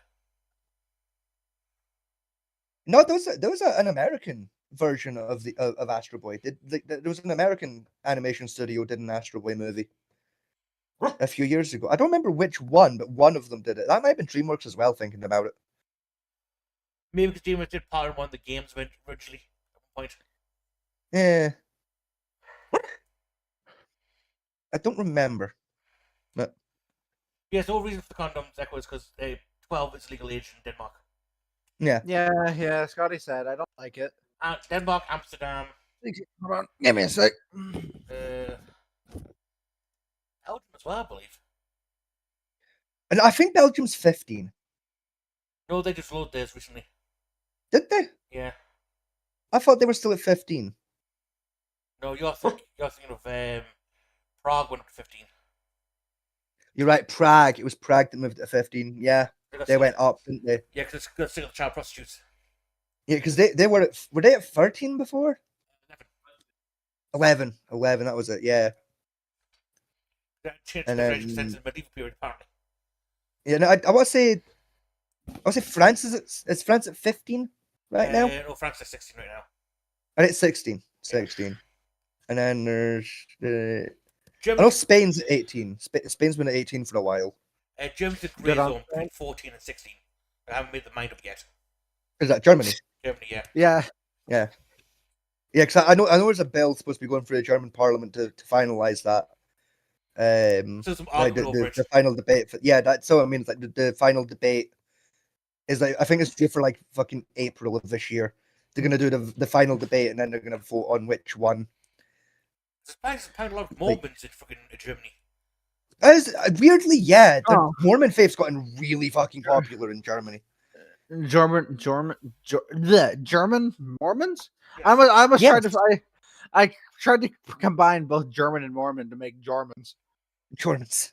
No, there was an American version of of Astro Boy. There was an American animation studio did an Astro Boy movie a few years ago. I don't remember which one, but one of them did it. That might have been DreamWorks as well. Thinking about it. Maybe because DreamWorks did part of one of the games originally at one point. Yeah. I don't remember. But Yes, the whole reason for the condoms, Echo, is because 12 is legal age in Denmark. yeah. Yeah. Scotty said I don't like it. Denmark, Amsterdam, Hold on. Give me a sec. Belgium as well, I believe. And I think Belgium's 15. No, they just rolled theirs recently. Did they? Yeah. I thought they were still at 15. No, you're thinking of Prague went up to 15. You're right, Prague. It was Prague that moved to 15. Yeah. They went up, didn't they? Yeah, because it's got single child prostitutes. Yeah, because they were they at 13 before? 11. That was it. Yeah. That changed And the then- regulations since the medieval period, apparently. Yeah. No, I want to say France is France at 15 right now, No, France is 16 right now. and it's 16. 16. And then there's I Germany, know Spain's at 18. Spain's been at 18 for a while. Germany's a grey Good on zone between 14 and 16. They haven't made their mind up yet. Is that Germany? Germany, yeah. Yeah. Yeah. Yeah, because I know there's a bill supposed to be going through the German parliament to finalize that. So some Like argument over it. the final debate. That's what I mean. It's like the final debate is like I think it's due for like fucking April of this year. They're gonna do the final debate and then they're gonna vote on which one. There's apparently a lot of Mormons in fucking Germany. Weirdly, yeah, the Oh. Mormon faith's gotten really fucking popular in Germany. German Mormons. Yeah. I was Yes. trying to I tried to combine both German and Mormon to make Germans. Germans.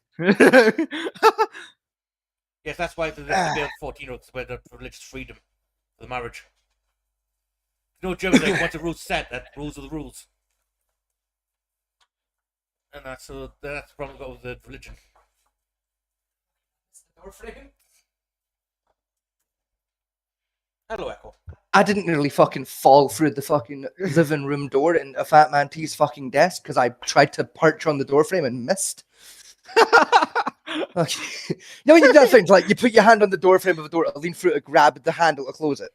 Yes, that's why the debate of 14-year-olds about the religious freedom for the marriage. You know, Germans like once the rules set, that rules are the rules. And that's the problem with the religion. Door frame? Hello, Echo. I didn't nearly fucking fall through the fucking living room door in a Fat Man T's fucking desk because I tried to perch on the door frame and missed. Okay. You know when you do that thing, like you put your hand on the door frame of a door, lean through it, grab the handle to close it.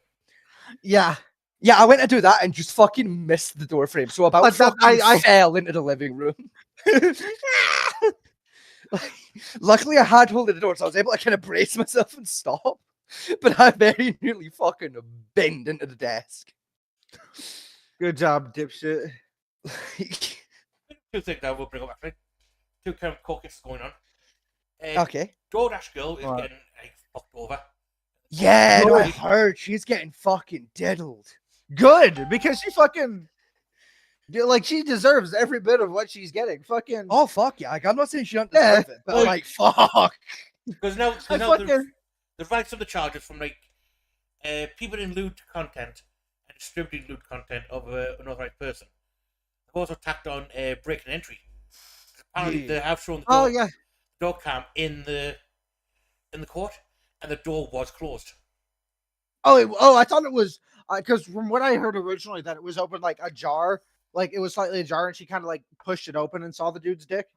Yeah. Yeah, I went to do that and just fucking missed the door frame. So about But that- fucking I- fell into the living room. Luckily, I had hold of the door, so I was able to kind of brace myself and stop. But I very nearly fucking bend into the desk. Good job, dipshit. Two things I will bring up actually. Two kind of caucuses going on. Okay. DoorDash girl is Right. getting fucked over. Yeah, no, I Good. heard she's getting fucking diddled. Good, because she fucking like she deserves every bit of what she's getting. Fucking Oh fuck yeah! Like, I'm not saying she don't Yeah, deserve it, but like fuck. Because now, I now fucking the rights of the charges from like people in lewd content and distributing lewd content of an unauthorized person. They've also tacked on break and entry. Apparently, they have shown the door, oh yeah. door cam in the court, and the door was closed. Oh, I thought it was because from what I heard originally that it was open like ajar, like it was slightly ajar, and she kind of like pushed it open and saw the dude's dick.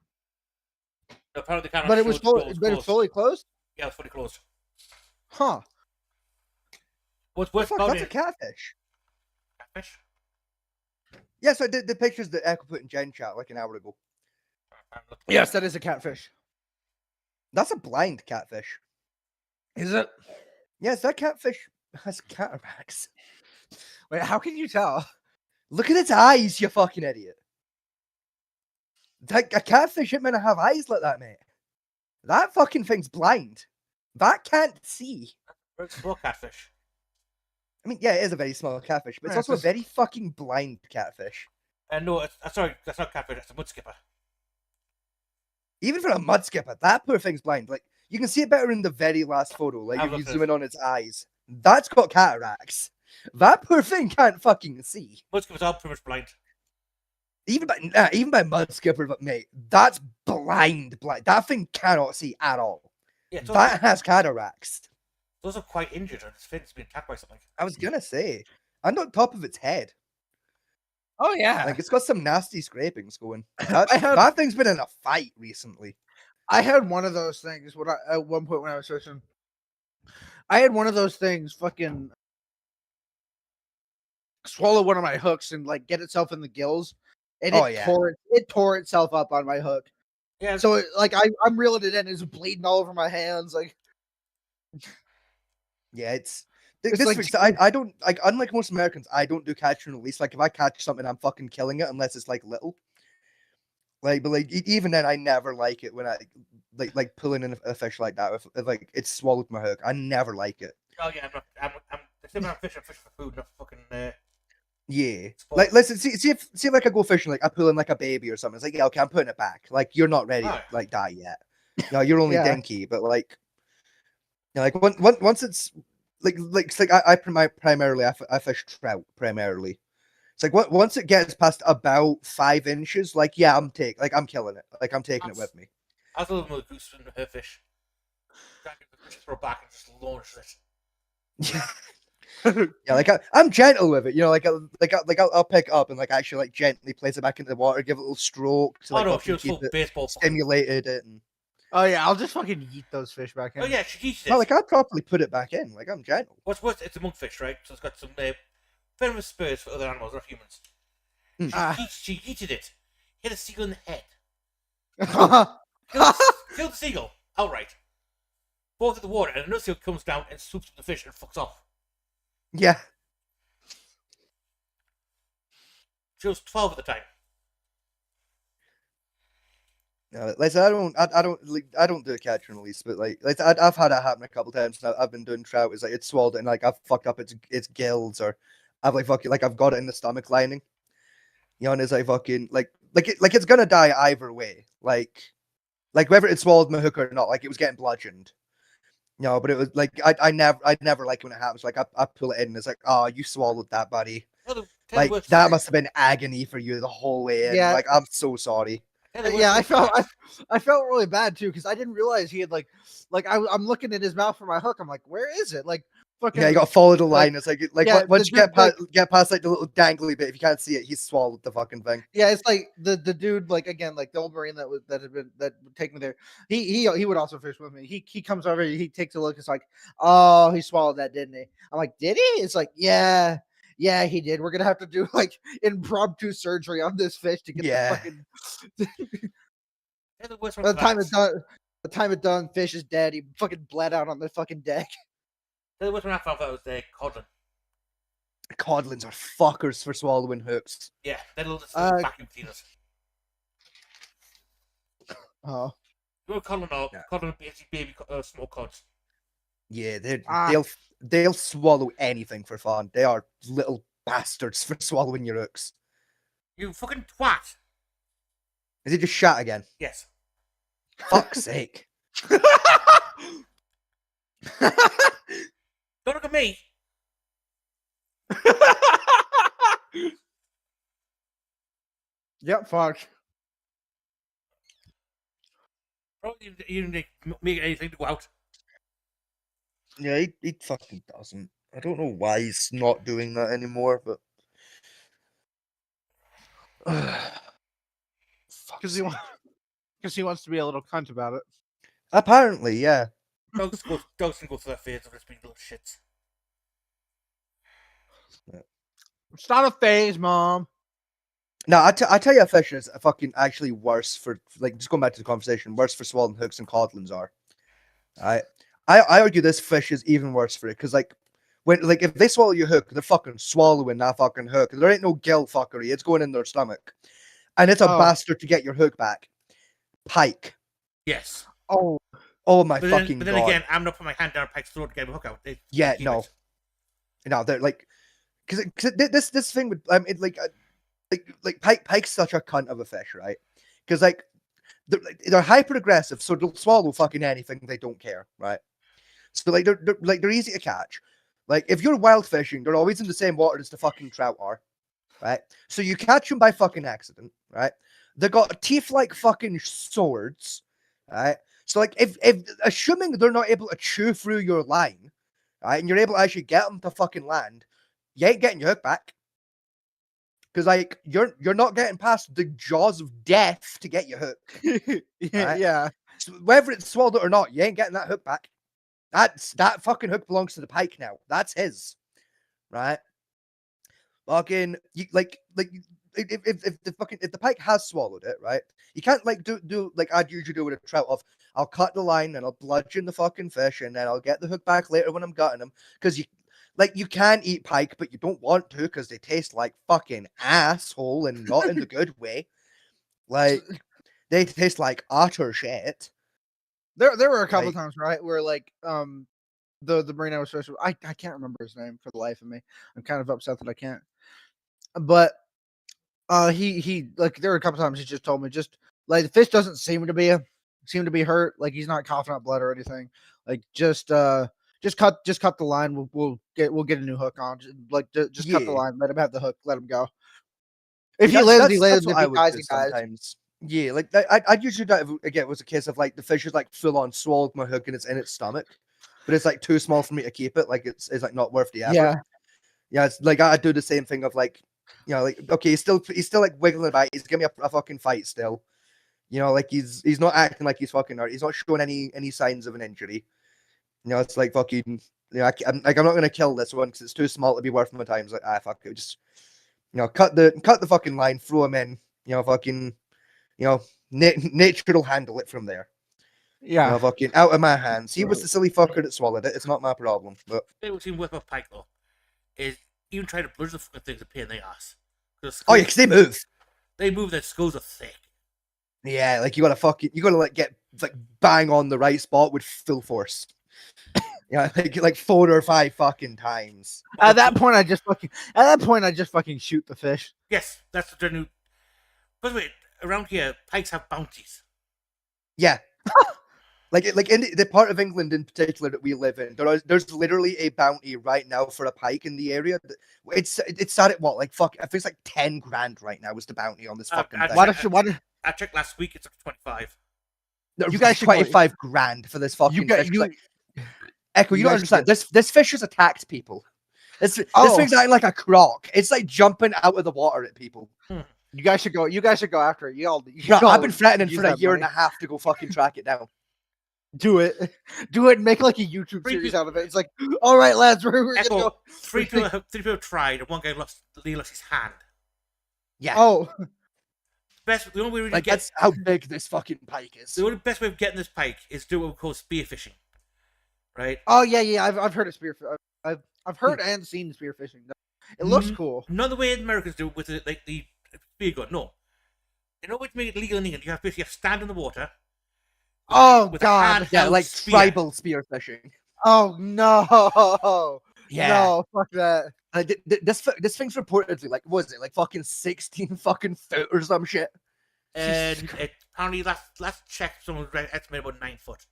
Apparently, the camera But it was showed the door fully, but it was closed. fully closed. Yeah, it was fully closed. Huh? What's What worth the fuck? about That's a it? catfish. Catfish? Yeah, so I did the pictures that Echo put in Gen chat like an hour ago. Yes, that is a catfish. That's a blind catfish. Is it? Yes, that catfish has cataracts. Wait, how can you tell? Look at its eyes, you fucking idiot. That a catfish ain't meant to have eyes like that, mate. That fucking thing's blind. That can't see. It's a small catfish. I mean, yeah, it is a very small catfish, but it's Yeah, also a it's very fucking blind catfish. No, sorry, that's not catfish. That's a mud skipper. Even for a mud skipper, that poor thing's blind. Like, you can see it better in the very last photo. Like, Have if a you look zoom in on its eyes. That's got cataracts. That poor thing can't fucking see. Mud skippers are pretty much blind. Even by mud skipper, but mate, that's blind. That thing cannot see at all. Yeah, it's That has cataracts. those are quite injured, and its fin's been attacked by something. I was gonna say, and on top of its head, Oh yeah. like it's got some nasty scrapings going. That, I had- that thing's been in a fight recently. I had one of those things when at one point when I was fishing. I had one of those things fucking swallow one of my hooks and like get itself in the gills, and Oh, it yeah. tore itself up on my hook. Yeah, So like I'm reeling it in, it's bleeding all over my hands. Like Yeah, it's It's this like thing's- I don't like, unlike most Americans, I don't do catch and release. Like if I catch something, I'm fucking killing it unless it's like little. Like, but like even then, I never like it when I like pulling in a fish like that. If like it's swallowed my hook, I never like it. oh yeah, I'm when I'm fishing for food, not for fucking. Yeah. Sport. Like, listen, see if like I go fishing, like I pull in like a baby or something. It's like, yeah, okay, I'm putting it back. Like you're not ready to Right. like die yet. No, you're only Yeah. dinky, but like Yeah, like once it's it's like primarily I fish trout primarily. It's like once it gets past about 5 inches, like yeah, I'm killing it. Like I'm taking it with me. I was a little more goose with her fish. Drag it, just throw it back and just launch it. Yeah, like I'm gentle with it, you know, I'll pick it up and like actually like gently place it back into the water, give it a little stroke to like Oh no, she fucking was keep full it baseball. stimulated it. And Oh yeah, I'll just fucking eat those fish back in. Oh yeah, she eats it. no, like I properly put it back in. Like I'm gentle. What's worse, it's a monkfish, right? So it's got some venomous spurs for other animals, not humans. Mm. She eated it. Hit a seagull in the head. Ah. Killed the seagull outright. Falls in the water, and another seagull comes down and swoops up the fish and fucks off. Yeah. She was 12 at the time. No, like I don't do a catch and release, but I've had that happen a couple times. Now I've been doing trout. It's like it's swallowed it and like I've fucked up its gills, or I've like fucking like I've got it in the stomach lining. You know, and it's like fucking it's gonna die either way. Like whether it swallowed my hook or not, like it was getting bludgeoned. No, but it was like I never like when it happens. Like I pull it in and it's like, oh, you swallowed that, buddy. Like that must have been agony for you the whole way in. Yeah. Like I'm so sorry. Yeah, I felt really bad too because I didn't realize he had I'm looking at his mouth for my hook. I'm like, where is it? Like fucking Yeah, you got to follow the line. It's like yeah, once you the dude, get past like the little dangly bit, if you can't see it, he's swallowed the fucking thing. yeah, it's like the dude like again like the old marine that would take me there. He would also fish with me. He comes over, he takes a look. It's like, oh, he swallowed that, didn't he? I'm like, did he? It's like, yeah. Yeah, he did. We're gonna have to do like impromptu surgery on this fish to get Yeah. the fucking. By the time it's done, fish is dead. He fucking bled out on the fucking deck. The worst one I found out was codlin. Codlins are fuckers for swallowing hooks. Yeah, they're little vacuum cleaners. Oh, You know codlin or Yeah. codlin basically baby small cods. Yeah, Ah. they'll swallow anything for fun. They are little bastards for swallowing your hooks. You fucking twat. Is he just shot again? Yes. Fuck's sake. Don't look at me. Yep, fuck. Probably you didn't make anything to go out. Yeah, he fucking doesn't. I don't know why he's not doing that anymore, but Because he wants to be a little cunt about it. apparently, yeah. Dogs can go through their phase of just being little shits. It's not a phase, Mom. No, I tell you, a fish is fucking actually worse for like just going back to the conversation. Worse for swallowing hooks than codlins are. I argue this fish is even worse for it because like if they swallow your hook, they're fucking swallowing that fucking hook. There ain't no gill fuckery. It's going in their stomach, and it's a bastard to get your hook back. Pike. Yes. Oh, My But fucking then god. again, I'm not putting my hand down Pike's throat to get a hook out. Yeah, keep no. it. No, they're like, because this thing would Pike's such a cunt of a fish, right? Because like they're hyper aggressive, so they'll swallow fucking anything. They don't care, right? So like they're easy to catch. Like if you're wild fishing, they're always in the same water as the fucking trout are, right? So you catch them by fucking accident, right? They got teeth like fucking swords, right? So like if assuming they're not able to chew through your line, right, and you're able to actually get them to fucking land, you ain't getting your hook back. Because like you're not getting past the jaws of death to get your hook. yeah, Right. yeah. So whether it's swallowed it or not, you ain't getting that hook back. That fucking hook belongs to the pike now. That's his, right? Fucking you like if the pike has swallowed it, right? You can't like do like I'd usually do with a trout of I'll cut the line and I'll bludgeon the fucking fish and then I'll get the hook back later when I'm gutting them because you can eat pike but you don't want to because they taste like fucking asshole and not in the good way. Like they taste like utter shit. There were a couple Like- times, right, where like the marine I was fishing with, I can't remember his name for the life of me. I'm kind of upset that I can't. But he like there were a couple times he just told me just like the fish doesn't seem to be seem to be hurt. Like he's not coughing up blood or anything. Like just cut the line. We'll get a new hook on. Just cut the Yeah. line. Let him have the hook. Let him go. If he That's- lives, that's- he that's lives. what If I he would dies, do he dies. sometimes. Yeah, like I'd usually do it if again it was a case of like the fish is like full on swallowed my hook and it's in its stomach, but it's like too small for me to keep it. Like it's like not worth the effort. Yeah. Yeah, it's like I do the same thing of like, you know, like okay, he's still like wiggling about. He's giving me a fucking fight still. You know, like he's not acting like he's fucking hurt. He's not showing any signs of an injury. You know, it's like fucking. You know, I'm not gonna kill this one because it's too small to be worth my time. It's like fuck it, just cut the fucking line, throw him in. You know, fucking. You know, nature will handle it from there. Yeah. You know, fucking out of my hands. He was the silly fucker that swallowed it. It's not my problem. But What seems worth about pike though is even trying to bludge the fucking things a pain in the ass. oh yeah, because they move. They move. Their skulls are thick. Yeah, like you gotta like get like bang on the right spot with full force. Yeah, like 4 or 5 fucking times. At that point, I just fucking shoot the fish. Yes, that's the new. By the way, around here, pikes have bounties. Yeah. like in the part of England in particular that we live in, there's literally a bounty right now for a pike in the area. It's set at what, like fuck, I think it's like 10 grand right now was the bounty on this fucking thing. I checked last week. It's like 25. No, you guys should go- 25 grand for this fucking fish. Like, Echo, you don't guys should understand. This fish has attacked people. This Oh. thing's acting like a croc. It's like jumping out of the water at people. You guys should go after it. No, I've been threatening for a year and a half to go fucking track it down. Do it, and make like a YouTube Three series people- out of it. It's like, all right, lads, we're gonna Echo, go. three people tried, and one guy lost his hand. Yeah, Oh, The only way we really like get that's how big this fucking pike is. the only best way of getting this pike is do what we call spearfishing, right? oh yeah. I've heard of spear. I've heard and seen spearfishing. It looks cool. Not the way Americans do it with the spear gun. No, in order to make it legal in England, you have to stand in the water. Oh with a god. handheld Yeah, like spear. tribal spearfishing. Oh no. Yeah. No, fuck that. This thing's reportedly like, what was it, like fucking 16 fucking foot or some shit? And apparently last check, someone estimated about 9 foot.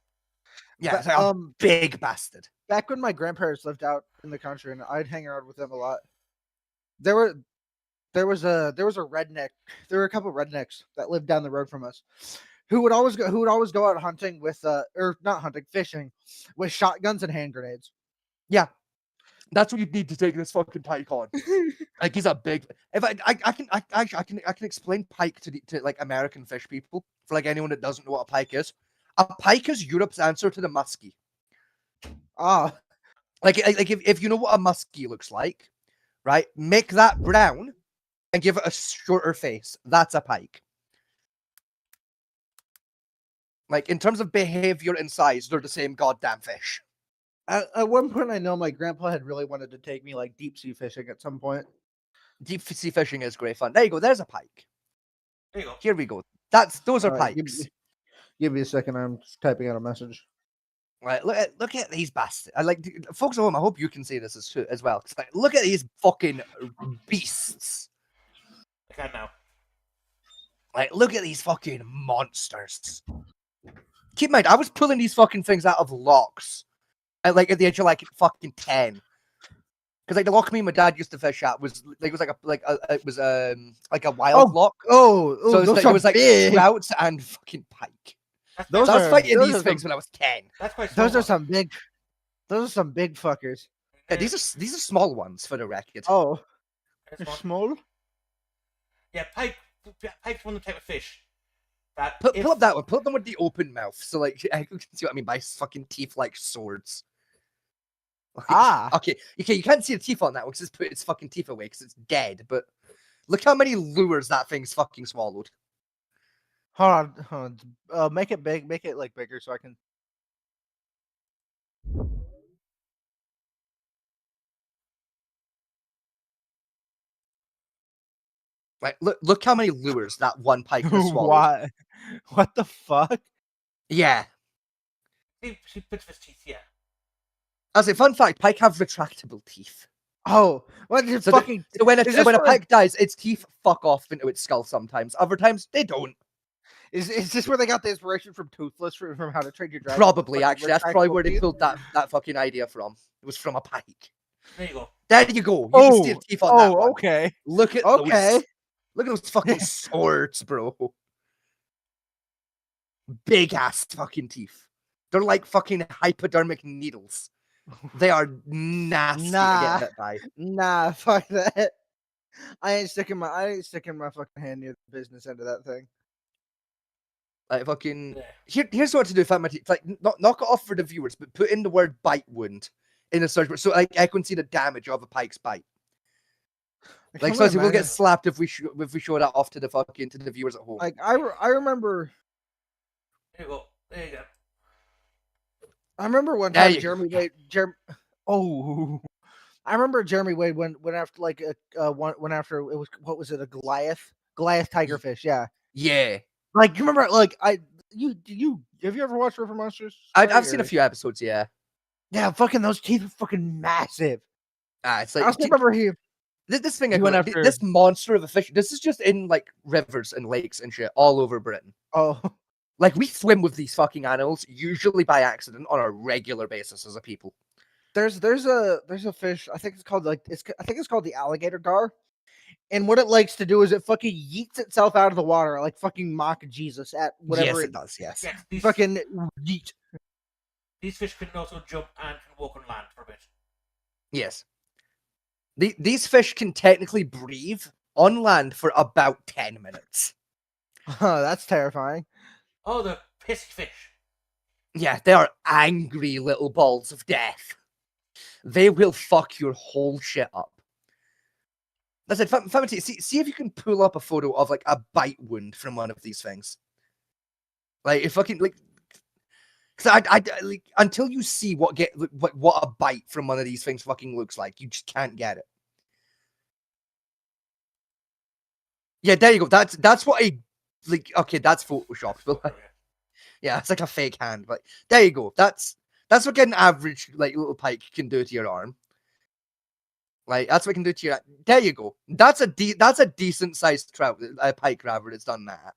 Yeah, But, it's like a big bastard. Back when my grandparents lived out in the country and I'd hang around with them a lot, there was a redneck. There were a couple of rednecks that lived down the road from us who would always go out hunting with or not hunting, fishing with shotguns and hand grenades. Yeah. That's what you need to take this fucking pike on. Like he's a big. If I can explain pike to like American fish people for like anyone that doesn't know what a pike is. A pike is Europe's answer to the muskie. Ah, Like if you know what a muskie looks like, right? Make that brown and give it a shorter face. That's a pike. Like in terms of behavior and size, they're the same goddamn fish. at one point I know my grandpa had really wanted to take me like deep sea fishing at some point. Deep sea fishing is great fun. There you go. There's a pike. There you go. Here we go. Those are Alright, pikes. Give me a second. I'm just typing out a message. Right, look at these bastards. I like folks at home. I hope you can see this as well. 'Cause, like, look at these fucking beasts. I can now. Like, look at these fucking monsters. Keep in mind, I was pulling these fucking things out of locks at the age of like fucking 10. Because like the lock me and my dad used to fish at was like like a wild lock. Oh, So those it was like big. trouts and fucking pike. Those So I was are- fighting those these are things some- when I was 10. That's quite Those are small. some big fuckers. Yeah, these are small ones for the record. Oh, That's they're one. small. Yeah, pike's one of the type of fish that Pull if- up that one. Pull up them with the open mouth. So like you can see what I mean by fucking teeth like swords. Like, Ah, Okay, you can't see the teeth on that one because it's put its fucking teeth away because it's dead. But look how many lures that thing's fucking swallowed. hold on. Make it big. Make it like bigger so I can. Like look how many lures that one pike has swallowed. Why? What the fuck? Yeah. she puts his teeth here. As a fun fact, pike have retractable teeth. Oh, what is So the- fucking? So when Is this a for- pike dies, its teeth fuck off into its skull sometimes. Other times they don't. Is this where they got the inspiration from Toothless from How to Train Your Dragon? Probably, Fucking actually. That's retractable probably where they teeth? pulled that fucking idea from. It was from a pike. There you go. There you go. You can steer teeth on that one. okay. Look at Okay. those. Look at those fucking swords, bro. Big ass fucking teeth. They're like fucking hypodermic needles. They are nasty to Nah. get hit by. Nah, fuck that. I ain't sticking my fucking hand near the business end of that thing. Like fucking. Yeah. Here's what to do if I'm like knock it off for the viewers, but put in the word bite wound in the search bar so I can see the damage of a pike's bite. I Like can so only we'll get imagine. slapped if we show that off to the viewers at home. Like I remember There you go. There you go. one There time you Jeremy Wade Oh, I remember Jeremy Wade went after like went after it was what was it, a Goliath tigerfish, yeah. Yeah. Like you remember like have you ever watched River Monsters? I've seen a few episodes, yeah. Yeah, fucking those teeth are fucking massive. It's I like also remember he this thing. he went Like, after- this monster of a fish. This is just in like rivers and lakes and shit all over Britain. oh Like we swim with these fucking animals, usually by accident, on a regular basis as a people. there's a fish, I think it's called the alligator gar. And what it likes to do is it fucking yeets itself out of the water, like fucking mock Jesus at whatever Yes, it does. Yes. Yes, fucking yeet. these fish can also jump and can walk on land for a bit. Yes. These fish can technically breathe on land for about 10 minutes. That's terrifying. Oh, the pissy fish. Yeah, they are angry little balls of death. They will fuck your whole shit up. Listen, Famity, see if you can pull up a photo of like a bite wound from one of these things. Like if fucking like, because I like until you see what a bite from one of these things fucking looks like, you just can't get it. Yeah, there you go. That's what a like. Okay, that's photoshopped, but like, yeah, it's like a fake hand. But there you go. That's what an average like little pike can do to your arm. Like that's what it can do to your. There you go. That's a decent sized trout, a pike grabber that's done that.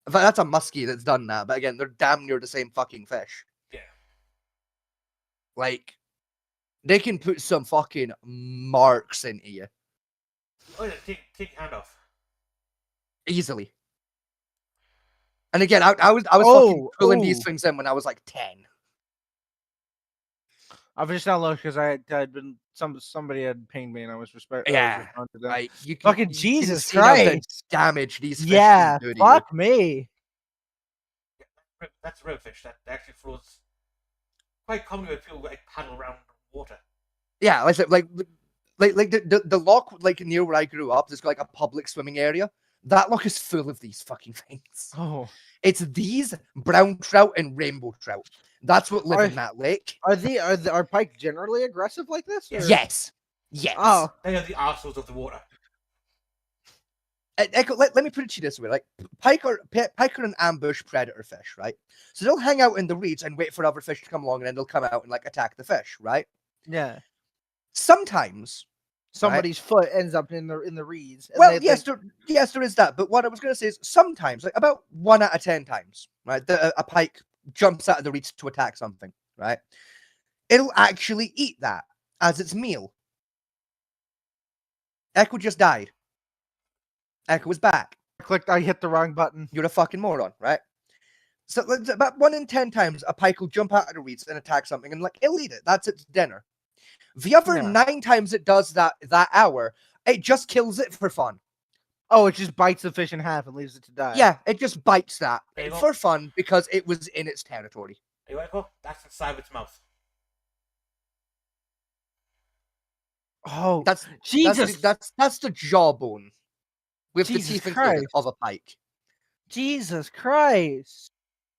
In fact, that's a muskie that's done that. But again, they're damn near the same fucking fish. Yeah. Like they can put some fucking marks into you Oh, yeah, take your hand off. easily. And again, I was fucking pulling these oh. things in when I was like 10. I've just now looked because I'd been somebody had pinged me and I was Yeah, responding to them. Right? You Fucking you can Jesus see how the Christ. damage these fish Yeah, can do to fuck me. That's a real fish that actually floats quite commonly with people like paddle around water. you. Yeah, like the loch like near where I grew up. There's like a public swimming area. That loch is full of these fucking things. Oh, It's these brown trout and rainbow trout. That's what live in that lake. are pike generally aggressive like this? or- Yes. Yes. Oh, They are the arseholes of the water. Echo, let me put it to you this way: like pike are an ambush predator fish, right? So they'll hang out in the reeds and wait for other fish to come along, and then they'll come out and like attack the fish, right? yeah. Sometimes, Somebody's foot ends up in the reeds. and well, they- yes, there is that. But what I was going to say is sometimes, like about 1 out of 10 times, right? A pike jumps out of the reeds to attack something, right? It'll actually eat that as its meal. Echo just died. Echo was back. I hit the wrong button. You're a fucking moron, right? So like, about 1 in 10 times, a pike will jump out of the reeds and attack something, and like it'll eat it. That's its dinner. The other Yeah. 9 times it does that hour, it just kills it for fun. Oh, it just bites the fish in half and leaves it to die. Yeah, it just bites that There you go. for fun because it was in its territory. There you go. That's inside of its mouth. Oh, That's Jesus, that's the jawbone with Jesus the teeth included Christ. of a pike. Jesus Christ!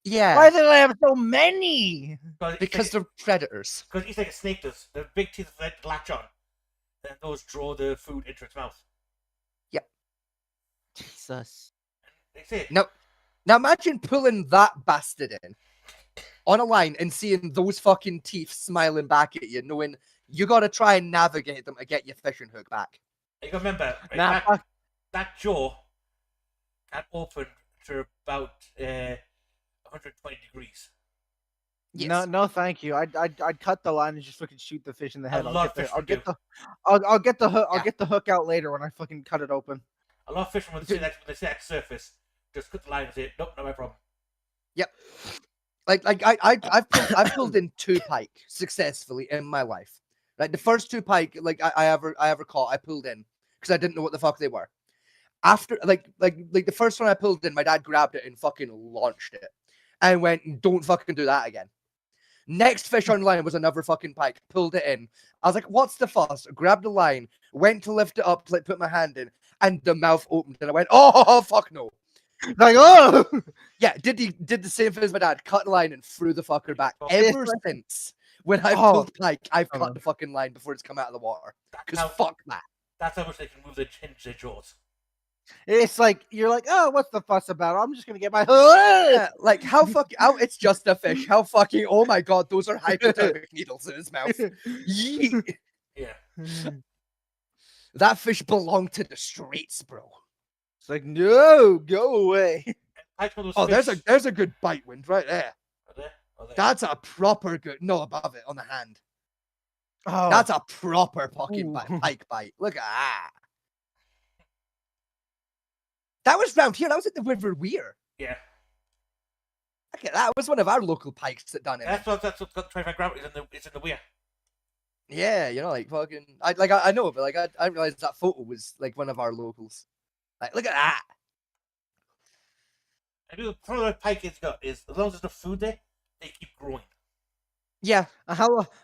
Yeah, Why do they have so many? because they're predators. Because it's like a snake does. The big teeth that latch on. Then those draw the food into its mouth. Jesus. That's it. Now imagine pulling that bastard in on a line and seeing those fucking teeth smiling back at you, knowing you got to try and navigate them to get your fishing hook back. You gotta remember, right, Nah, fuck. that jaw can open to about 120 degrees. Yes. No, thank you. I'd cut the line and just fucking shoot the fish in the head. A lot of fish I'll would get do. I'll get the hook. I'll Yeah. get the hook out later when I fucking cut it open. A lot of fishermen when they see that surface, just cut the line and say, "Nope, not my problem." I've pulled in 2 pike successfully in my life. Like the first 2 pike like I ever caught, I pulled in because I didn't know what the fuck they were. After like the first one I pulled in, my dad grabbed it and fucking launched it and went, "Don't fucking do that again." Next fish on line was another fucking pike. Pulled it in. I was like, "What's the fuss?" Grabbed the line, went to lift it up, to, like put my hand in, and the mouth opened, and I went, "Oh fuck no!" Like, oh, Yeah, did the same thing as my dad. Cut the line and threw the fucker back. Oh, Ever since when I've Oh. pulled pike, I've Oh. cut the fucking line before it's come out of the water. That's Because how, fuck that. that's how much they can move the hinge their jaws. it's like you're like, oh, what's the fuss about? I'm just gonna get my. Yeah, like how fucking oh, it's just a fish. How fucking oh my god, those are hypodermic needles in his mouth. Yeet. Yeah. That fish belonged to the streets, bro. It's like, no, go away. Pike's one of those Oh, fish. there's a good bite wind right there. Are there? Are there? That's a proper good no above it on the hand. Oh, That's a proper fucking Ooh. pike bite. Look at that. That was round here. That was at the River Weir. Yeah. Okay, that was one of our local pikes that done it. That's what got 25 gravity is in the weir. Yeah, you know, like fucking. I know, but like I realized that photo was like one of our locals. Like, look at that. I do the problem with pike is got is as long as there's no food there, they keep growing. Yeah,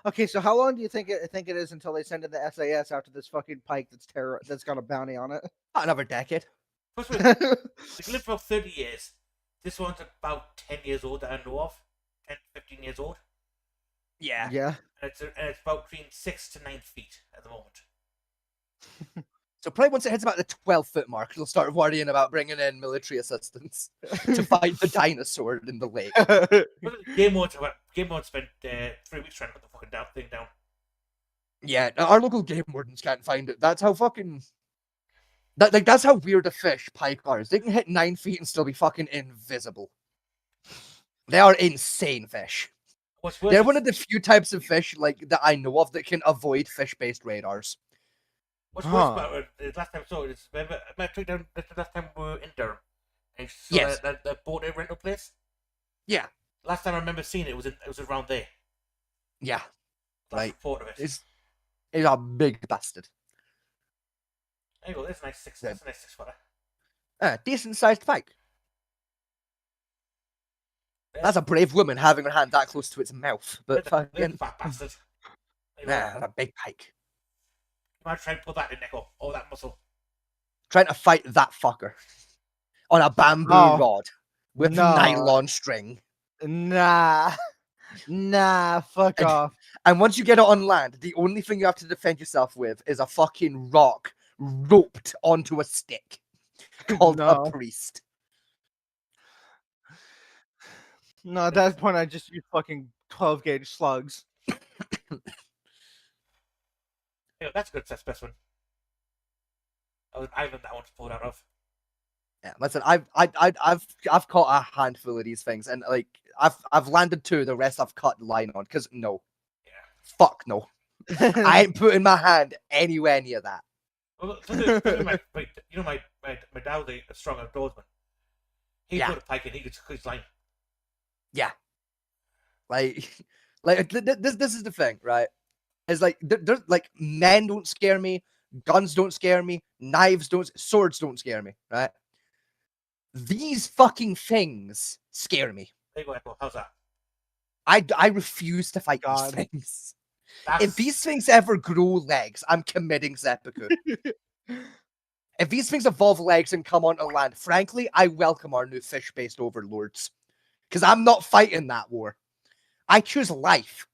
Okay, so how long do you think it is until they send in the SAS after this fucking pike that's got a bounty on it? not another decade. First of all, they can live for 30 years. This one's about 10 years old that I know of. 10, 15 years old. Yeah. Yeah. And it's about between 6 to 9 feet at the moment. So probably once it hits about the 12-foot mark, they'll start worrying about bringing in military assistance to fight the dinosaur in the lake. But Game One spent 3 weeks trying to put the fucking thing down. Yeah, our local game wardens can't find it. That's how fucking. That's how weird a fish pike are. They can hit 9 feet and still be fucking invisible. They are insane fish. What's worse They're is- one of the few types of fish like that I know of that can avoid fish-based radars. What's Huh. worse about it, last time I saw it is remember I took down the last time we were in Durham. And you saw Yes. that boat rental place. Yeah, Last time I remember seeing it was around there. yeah. Last Right. report of it. It's a big bastard. There you go. That's a nice six. Yeah. That's a nice 6-footer. Decent-sized pike. Yeah. That's a brave woman having her hand that close to its mouth. But There's a fucking, fat bastard. There you go. nah, that's a big pike. You might try and pull that in, Nico. Oh, that muscle. Trying to fight that fucker on a bamboo Oh, rod with no. nylon string. Nah. Fuck And- off. And once you get it on land, the only thing you have to defend yourself with is a fucking rock roped onto a stick called No. a priest. No, at that point I just use fucking 12 gauge slugs. Yeah, that's a good specimen. I haven't that one to pull out of. Yeah, listen, I've caught a handful of these things, and like I've landed 2. The rest I've cut the line on because no, Yeah. fuck no, I ain't putting my hand anywhere near that. Well, my dad was a strong outdoorsman. He Yeah. put a pike in. He could cut his line. Like this is the thing, right? It's like there's like men don't scare me, guns don't scare me, knives don't, swords don't scare me, right? These fucking things scare me. There you go, Echo. How's that? I refuse to fight God. these things. That's, If these things ever grow legs, I'm committing seppuku. If these things evolve legs and come onto land, frankly, I welcome our new fish-based overlords. Because I'm not fighting that war. I choose life.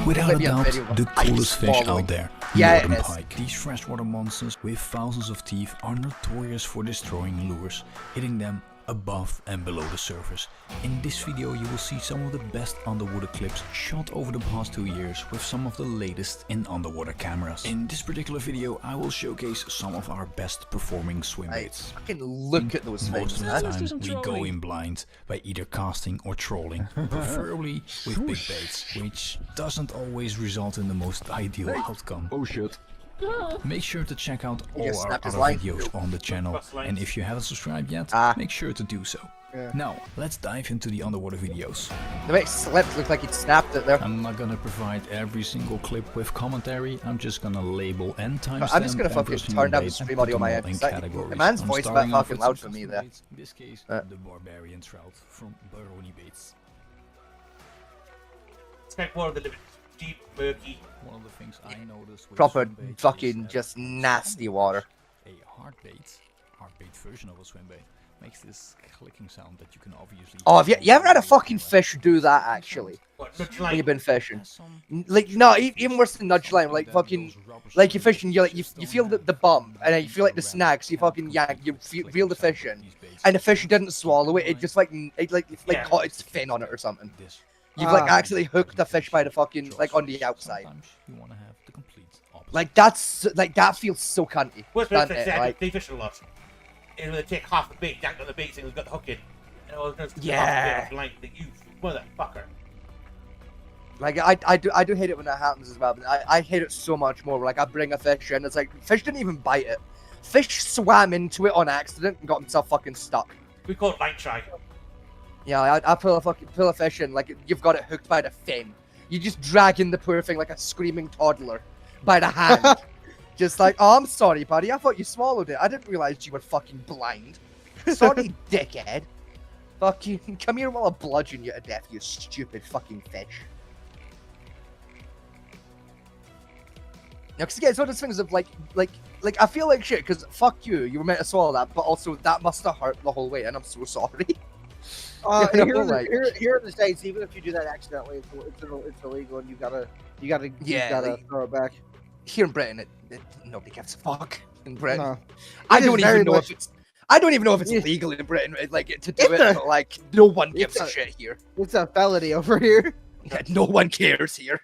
Without Let a me have doubt, video of the pike coolest fish swallowing. out there, Yeah, it northern is. pike. These freshwater monsters with thousands of teeth are notorious for destroying lures, hitting them above and below the surface. In this video you will see some of the best underwater clips shot over the past 2 years with some of the latest in underwater cameras. In this particular video I will showcase some of our best performing swim I baits. fucking look at those Most things, of man. the time we go in blind by either casting or trolling, preferably with big baits, which doesn't always result in the most ideal outcome. Oh shit. Make sure to check out He all just our snapped his other line. videos on the channel, Cross lines. and if you haven't subscribed yet, make sure to do so. Yeah. Now, let's dive into the underwater videos. The way it slipped looked like he'd snapped it there. I'm not gonna provide every single clip with commentary, I'm just gonna label and timestamp I'm just gonna every fucking single turn down the bait and stream put audio on them my all end, in 'cause that- categories. the man's I'm voice got starting off fucking with loud some for me custom there. baits, in this case, Uh. the Barbarian Trout from Baroni Baits. It's like more of the limit. Deep, murky. One of the things I noticed with Proper swim baits is fucking that just some nasty of water. A hard bait version of a swim bait makes this clicking sound that you can obviously. Oh, have you ever had a hear fucking on camera. fish do that, actually? What, nudge When you've line? been fishing? Has some Like, no, even worse than nudge line, like fucking, like you're fishing, you you feel the bump, and then you feel like the snag, so you fucking yank, you feel the fish in, and the fish didn't swallow it, it just like Yeah. caught its fin on it or something. This. You've like Ah. accidentally hooked the fish by the fucking, like on the outside. Sometimes you want to have the complete opposite. Like that's, like that feels so cunty. Worst Done bit it, is like, they fish a lot. And they take half the bait, yank on the bait, saying we've got the hook in. And all goes to Yeah. half the bait off the line. Think, you motherfucker. like I do hate it when that happens as well, but I hate it so much more. Like I bring a fish in, it's like, fish didn't even bite it. Fish swam into it on accident and got himself fucking stuck. We call it line shy. Yeah, I pull a fish in, like you've got it hooked by the fin. You just dragging the poor thing like a screaming toddler by the hand. Just like, oh, I'm sorry, buddy. I thought you swallowed it. I didn't realize you were fucking blind. Sorry, dickhead. Fucking come here while I bludgeon you to death, you stupid fucking fish. Yeah, cause yeah, it's one of those things of like I feel like shit. Cause fuck you, you were meant to swallow that, but also that must have hurt the whole way, and I'm so sorry. You know, Here, like- here in the States, even if you do that accidentally, it's illegal, and you gotta Yeah, like- throw it back. Here in Britain, nobody gives a fuck in Britain. No. I It don't is very even know much- if it's. I don't even know if it's Yeah. legal in Britain, like to do It's it. a- But, like no one gives it's a a- shit here. It's a felony over here. Yeah, no one cares here.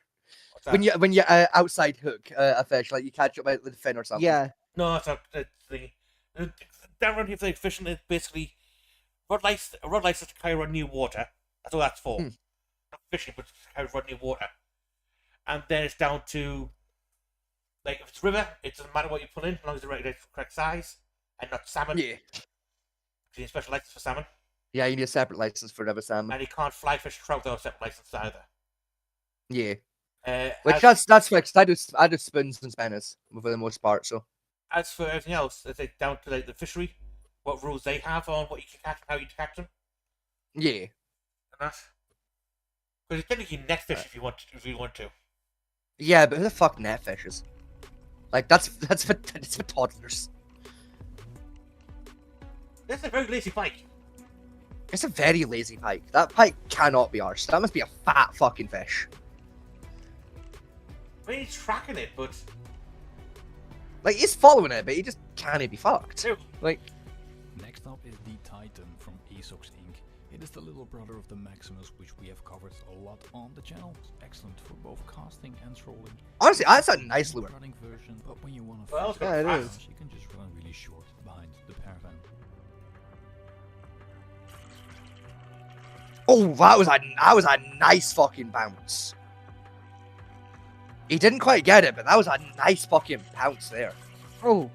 What's that? When you outside hook a fish, like you catch it by the fin or something. Yeah. No, that's not the thing. Down around here, for like fishing, it's basically rod license to carry around new water. That's all that's for. Hmm. Not fishing, but to carry around new water. And then it's down to, like, if it's river, it doesn't matter what you put in, as long as it's the correct size, and not salmon. Yeah. You need a special license for salmon, Yeah, you need a separate license for river salmon. and you can't fly fish trout without a separate license either. Yeah. As, Which that's fixed. I do spoons and spinners for the most part. So as for everything else, it's like down to like the fishery, what rules they have on what you can catch and how you catch them, yeah. and that. Because it's technically net fish if you want to. Yeah, but who the fuck net fishes? Like it's for toddlers. That's a very lazy pike. It's a very lazy pike. That pike cannot be ours. That must be a fat fucking fish. I mean, he's tracking it, but Like he's following it, but he just can't be fucked. Dude. Like Next up is the Titan from ASOX Inc. It is the little brother of the Maximus, which we have covered a lot on the channel. It's excellent for both casting and trolling. honestly, that's a nice lure. Running version, but when you want to Well, fish it's got Yeah, it fast, is. you can just run really short behind the paravan. Oh, that was a nice fucking bounce. He didn't quite get it, but that was a nice fucking bounce there. Oh.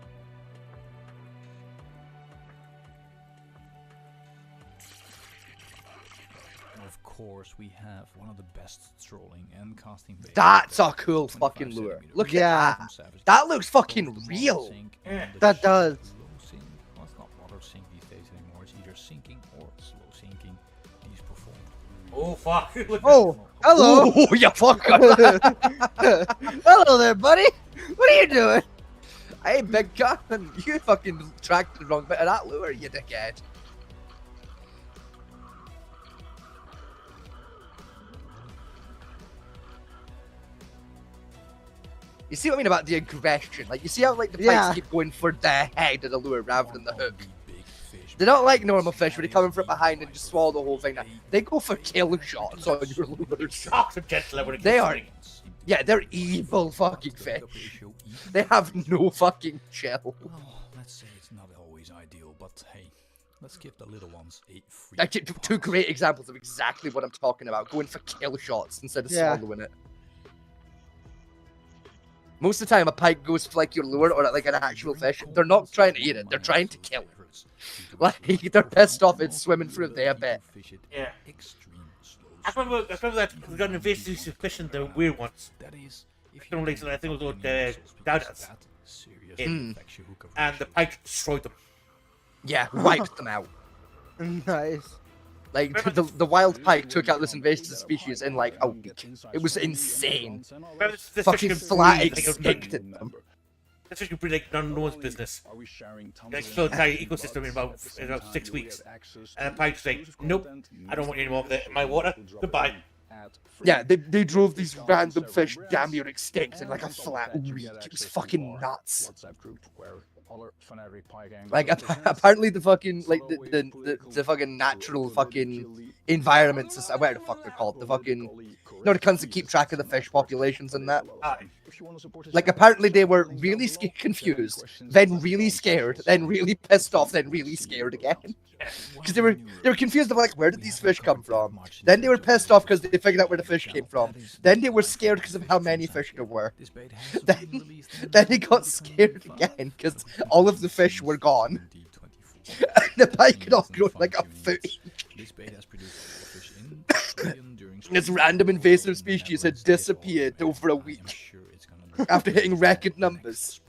Of course, we have one of the best trolling and casting baits. That's a cool 25 fucking lure. centimeter. Look Yeah. at From that. Savage That Bait. looks Both fucking the water real. sink Yeah. and the That does. slow sink. Well, it's not water sink these days anymore. It's either sinking or slow sinking. These perform. oh fuck! Look at Oh. Hello. Oh, you fuck. Hello there, buddy. What are you doing? Hey, big gun, you fucking tracked the wrong bit of that lure, you dickhead. You see what I mean about the aggression? Like, you see how like the pikes Yeah. keep going for the head of the lure rather than the One of hook? the big fish They're not like normal fish where they come in from behind and just swallow the whole thing. They go for kill shots on your lures. Sharks are gentler when it They comes are- to swimming. Yeah, they're evil fucking fish. They have no fucking chill. Well, let's say it's not always ideal, but hey, let's give the little ones a free Actually, two great examples of exactly what I'm talking about. Going for kill shots instead of Yeah. swallowing it. Most of the time, a pike goes for like your lure or like an actual fish. They're not trying to eat it. They're trying to kill it. Like they're pissed off it's swimming through their bit. Yeah. I remember that we got an invasive suspicion, the weird ones. That is, if I don't think it was Dowdas. And the pike destroyed them. Yeah, wiped them out. Nice. Like the wild pike took out this invasive species in like a week. It was insane. Remember this Fucking fish can flat breathe, like, extincted them. This fish can breathe like none of business. Like flow the entire ecosystem in about 6 weeks. And the pike's like, nope, I don't want you anymore in my water. Goodbye. Yeah, they drove these random fish damn near extinct in like a flat week. It was fucking nuts. Like apparently the fucking like the fucking natural fucking environments, whatever the fuck they're called, the fucking the cunts that keep track of the fish populations and that. Like apparently they were really confused, then really scared, then really pissed off, then really scared again. Because they were confused about like where did these fish come from. Then they were pissed off because they figured out where the fish came from. Then they were scared because of how many fish there were. Then they got scared again because all of the fish were gone. And the pike had all grown like a foot each. This random invasive species had disappeared over a week after hitting record numbers.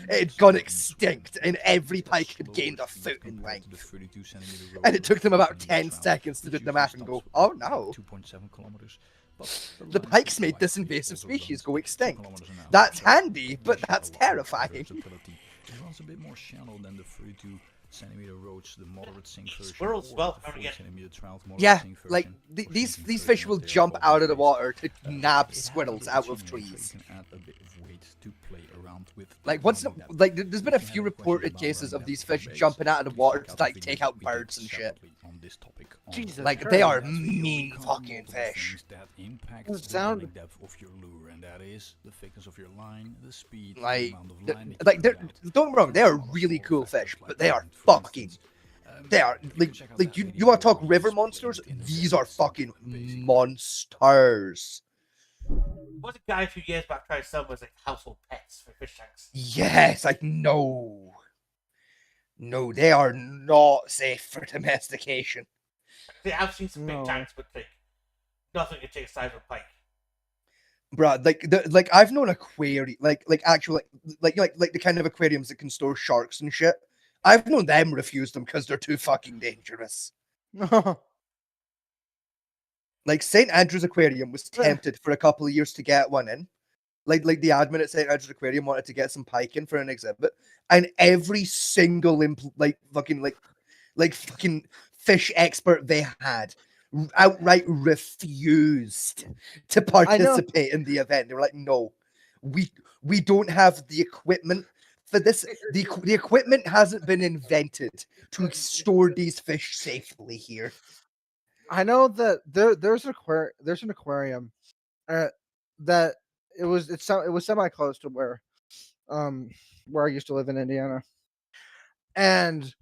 It had gone extinct, and every pike had gained a foot in length. And it took them about 10 seconds to do the math and go, oh no. The pikes made this invasive species go extinct. That's handy, but that's terrifying. It runs a bit more shallow than the 32-centimeter roach, the moderate sink version, Squirrels, or well, the I forget. 40-centimeter trout moderate Yeah, sink like version. these fish will jump out of the water to nab squirrels out of trees. Like there's been a few reported cases of these fish jumping out of the water to like take out birds and shit. Jesus Like they are Christ. mean fucking fish. Sound- Like they're don't get me wrong, they are really cool fish, but they are fucking. They are like you want to talk river monsters? These are fucking monsters. Was a guy a few years back trying to sell them as like household pets for fish tanks? Yes, like no, they are not safe for domestication. See, I've seen some No. big tanks, but like nothing can take the size of a pike. Bruh, like I've known aquarium, like actual like the kind of aquariums that can store sharks and shit. I've known them refuse them because they're too fucking dangerous. Like St. Andrew's Aquarium was tempted for a couple of years to get one in. Like the admin at St. Andrew's Aquarium wanted to get some pike in for an exhibit, and every single fucking fish expert they had outright refused to participate in the event. They were like, "No, we don't have the equipment for this. The equipment hasn't been invented to store these fish safely here." I know that there's an aquarium that it was semi close to where I used to live in Indiana, and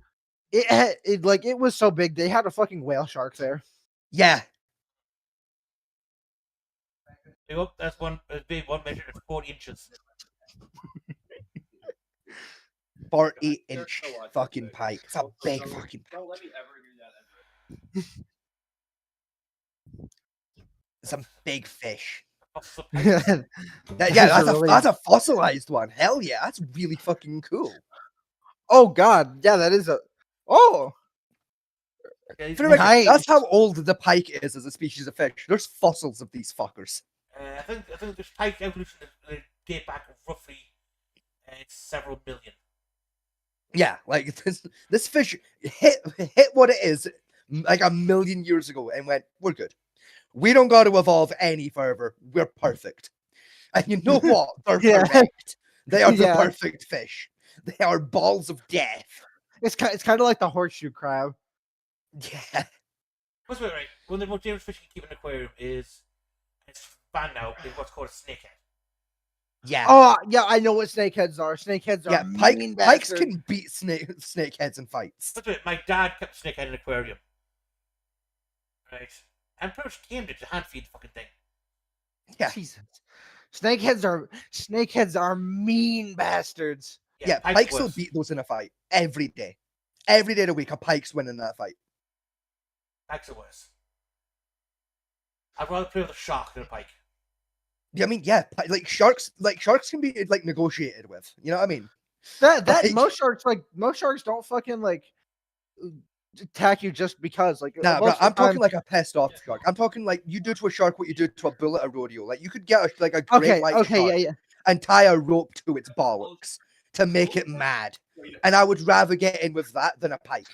it was so big they had a fucking whale shark there. Yeah, That's one big one measured at 40 inches. 40-inch fucking pike. It's a big fucking. Don't let me ever do that ever. It's a big fish. Yeah, That's a fossilized one. Hell yeah, that's really fucking cool. oh god, yeah, that is a oh Okay, For the record, Nice. that's how old the pike is as a species of fish. There's fossils of these fuckers. I think this pike evolution date back roughly several million. Yeah, like this fish hit what it is like a million years ago and went, we're good. We don't got to evolve any further. We're perfect. And you know what? They're Yeah. perfect. They are the Yeah. perfect fish. They are balls of death. It's kind of like the horseshoe crab. Yeah. What's right? One of the most dangerous fish you can keep in an aquarium is it's banned now. Is what's called a snakehead. Yeah. Oh yeah, I know what snakeheads are. Snakeheads are Yeah, mean pikes bastards. can beat snakeheads in fights. What's right? My dad kept a snakehead in an aquarium. Right. And pretty much tamed it to hand feed the fucking thing. Yeah. Jesus. Snakeheads are mean bastards. Yeah, pikes will beat those in a fight every day. Every day of the week, a pike's winning that fight. Pikes are worse. I'd rather play with a shark than a pike. Yeah, I mean, yeah, like sharks can be like negotiated with. You know what I mean? That Like- most sharks don't fucking like attack you just because like Nah, most bro, of the I'm talking time- like a pissed off shark. I'm talking like you do to a shark what you do to a bull at a rodeo. Like you could get a great okay white okay shark yeah and tie a rope to its bollocks to make it mad. And I would rather get in with that than a pike.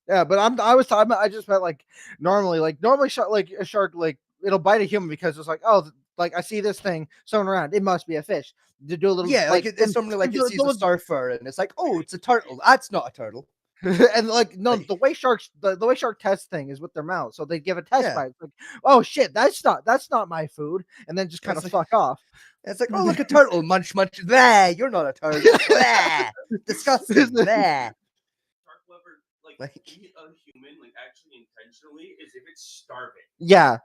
yeah but I just meant like normally a shark like it'll bite a human because it's like oh like I see this thing swimming around, it must be a fish. To do a little Yeah, like it's something like it sees a surfer and it's like, oh, it's a turtle. That's not a turtle. and like no, Like- the way shark test thing is with their mouth, so they give a test Yeah. bite. It's like, oh shit, that's not my food, and then just kind It's of like- fuck off. It's like, oh, look, a turtle, munch, munch. There, you're not a turtle. There, disgusting. There. Shark lover Like- eat a human like actually intentionally is if it's starving. Yeah,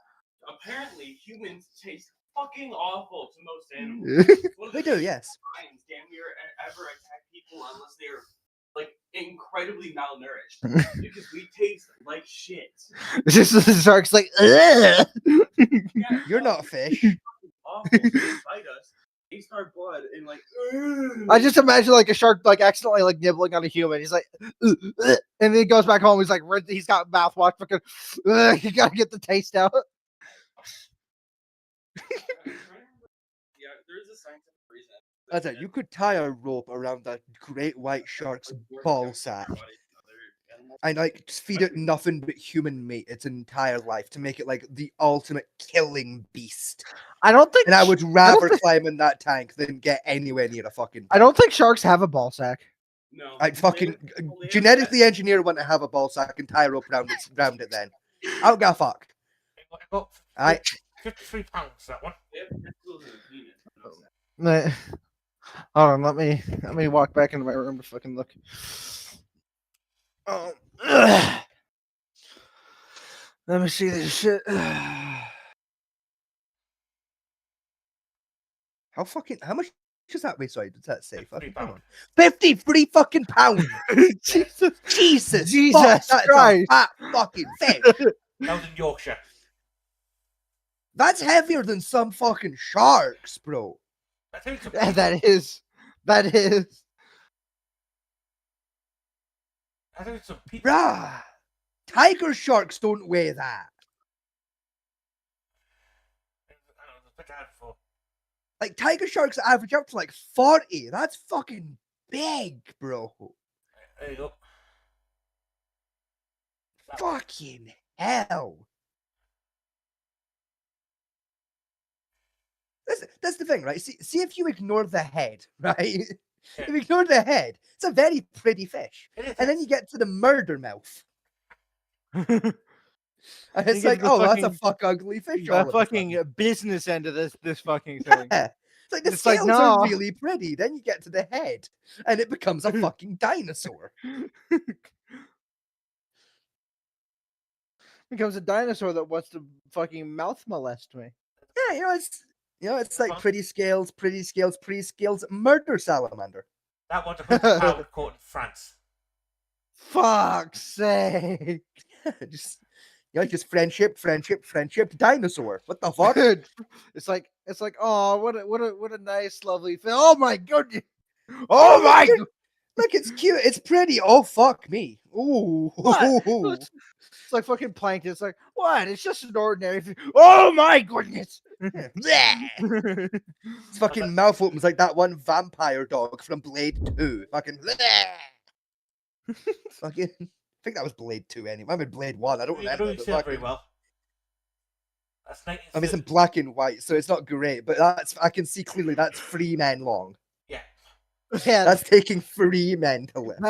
Apparently, humans taste fucking awful to most animals. One of They the do, yes. times damn near ever attack people unless they're like incredibly malnourished because we taste like shit. this is the shark's like, ugh. Yeah, You're not a fish. awful. They bite us, taste our blood, and like. I just imagine like a shark like accidentally like nibbling on a human. He's like, "Ugh, ugh," and then he goes back home. He's like, he's got mouthwash. Fucking, "Ugh," you gotta get the taste out. Yeah, there's a scientific reason. That's it. You could tie a rope around that great white shark's ball sack and like just feed it nothing but human meat its entire life to make it like the ultimate killing beast. I don't think. And I would rather think- climb in that tank than get anywhere near a fucking. I don't think sharks have a ball sack. No, I'd fucking they have genetically engineer one to have a ball sack and tie a rope around it then. I don't give a fuck. I got Alright. £53 that one. they have testicles and a penis. Hold on, let me walk back into my room to fucking look. Oh, let me see this shit. How much does that weigh? Sorry, does that say? Fucking, £53. come on. 53 fucking pounds. Jesus, Jesus, Jesus fuck, that's Christ. a fat fucking fish. That was in Yorkshire. That's heavier than some fucking sharks, bro. I think it's a Yeah, that is. I think it's a people. Bruh. Tiger sharks don't weigh that. Like tiger sharks average up to like 40. That's fucking big, bro. There you go. Fucking hell. That's the thing, right? See if you ignore the head, right? If you ignore the head, it's a very pretty fish. It is. And then you get to the murder mouth. And You it's get like, the oh, that's a fucking- fuck ugly fish. all The of a sudden. fucking business end of this fucking thing. Yeah. It's like the It's like, scales no. are really pretty. Then you get to the head, and it becomes a fucking dinosaur. Becomes a dinosaur that wants to fucking mouth molest me. Yeah, it's like Fun. pretty scales, murder salamander. That one's £100 caught in France. Fuck's sake. just just friendship, dinosaur. What the fuck? It's like, oh, what a nice, lovely film. Oh my goodness. Oh my god. Look, it's cute. It's pretty. Oh fuck me. Ooh. What? It's like fucking plankton. It's like, what? It's just an ordinary thing. Oh my goodness. Bleh. Its fucking mouth opens like that one vampire dog from Blade 2. Fucking. Bleh. Fucking. I think that was Blade 2 anyway. I mean Blade 1. I don't You remember. really but see that fucking- very well. That's I mean, it's 1930. in black and white, so it's not great, but I can see clearly that's 3 men long. Yeah. Yeah, That's taking 3 men to lift.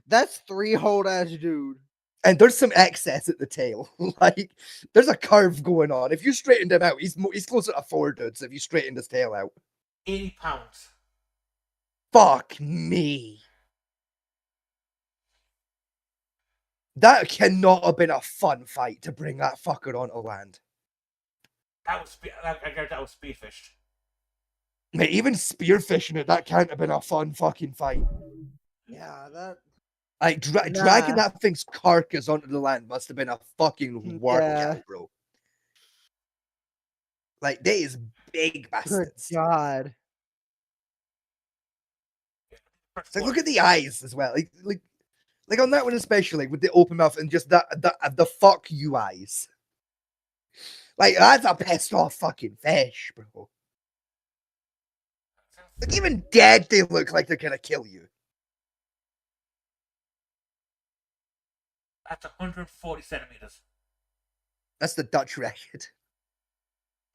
that's 3 whole ass dude. And there's some excess at the tail. Like, there's a curve going on. If you straightened him out, he's closer to 4 dudes if you straightened his tail out. 80 pounds. Fuck me. That cannot have been a fun fight to bring that fucker onto land. I guarantee that was spearfished. Mate, even spearfishing it, that can't have been a fun fucking fight. Yeah, that. Like, dragging Nah. that thing's carcass onto the land must have been a fucking workout, bro. Like, they is big Good bastards. God. It's like, look at the eyes as well. Like on that one especially, with the open mouth and just the fuck you eyes. Like, that's a pissed off fucking fish, bro. Like, even dead, they look like they're gonna kill you. That's 140 centimeters. That's the Dutch record.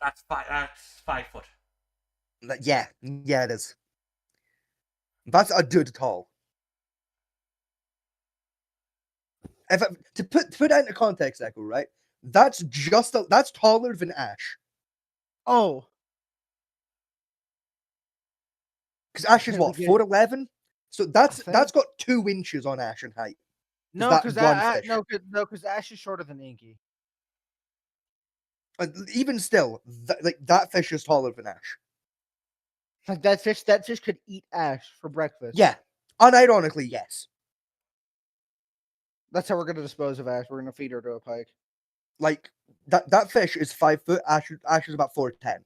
That's 5 foot. Like, yeah, it is. That's a dude tall. To put that into context, Echo, right? That's that's taller than Ash. Oh. Because Ash is Okay, what, we get- 4'11"? So that's think- got 2 inches on Ash in height. No, that because one fish? because Ash is shorter than Inky. Even still, that fish is taller than Ash. Like that fish could eat Ash for breakfast. Yeah, unironically, yes. That's how we're gonna dispose of Ash. We're gonna feed her to a pike. Like, that fish is 5 foot. Ash is about 4'10".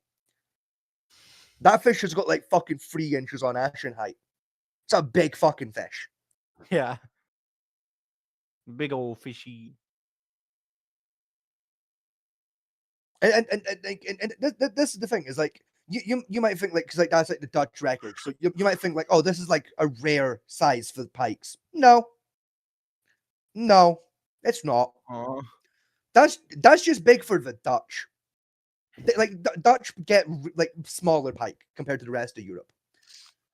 That fish has got like fucking 3 inches on Ash in height. It's a big fucking fish. Yeah. Big old fishy. And this is the thing, is like, you might think, like, because like that's like the Dutch record, so you might think like, oh, this is like a rare size for pikes. No, it's not. Oh. That's just big for the Dutch. Dutch get like smaller pike compared to the rest of Europe.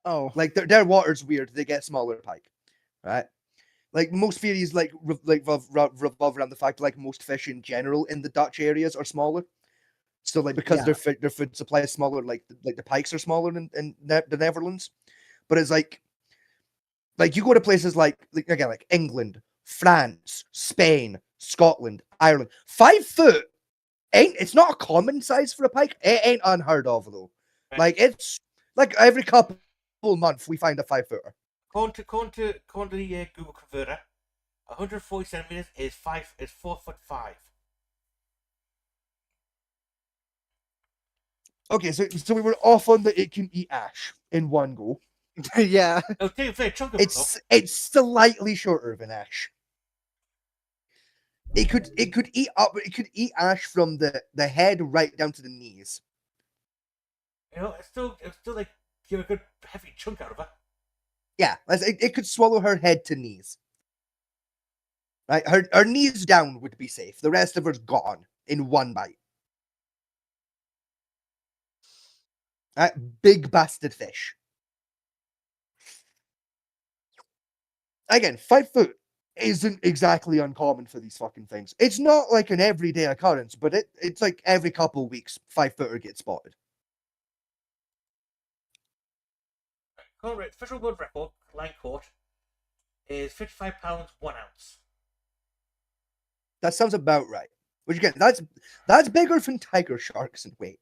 Oh. Like their water's weird. They get smaller pike, right? Like most theories, revolve around the fact like most fish in general in the Dutch areas are smaller. So like because their food supply is smaller, like the pikes are smaller in the Netherlands. But it's like you go to places like again like England, France, Spain, Scotland, Ireland. 5 foot it's not a common size for a pike. It ain't unheard of though. Like it's like every couple month we find a 5 footer. According to the Google Converter, 140 centimeters is 4'5". Okay, so we were off on that it can eat Ash in one go. Yeah. It'll take a fair chunk of it, though. It's slightly shorter than Ash. It could eat Ash from the head right down to the knees. You know, it's still like give a good heavy chunk out of her. Yeah, it could swallow her head to knees. Right, her knees down would be safe. The rest of her's gone in one bite. Right, big bastard fish. Again, 5 foot isn't exactly uncommon for these fucking things. It's not like an everyday occurrence, but it's like every couple of weeks, 5 footer gets spotted. Current official world record, line caught, is 55 pounds 1 ounce. That sounds about right. Which again, that's bigger than tiger sharks in weight.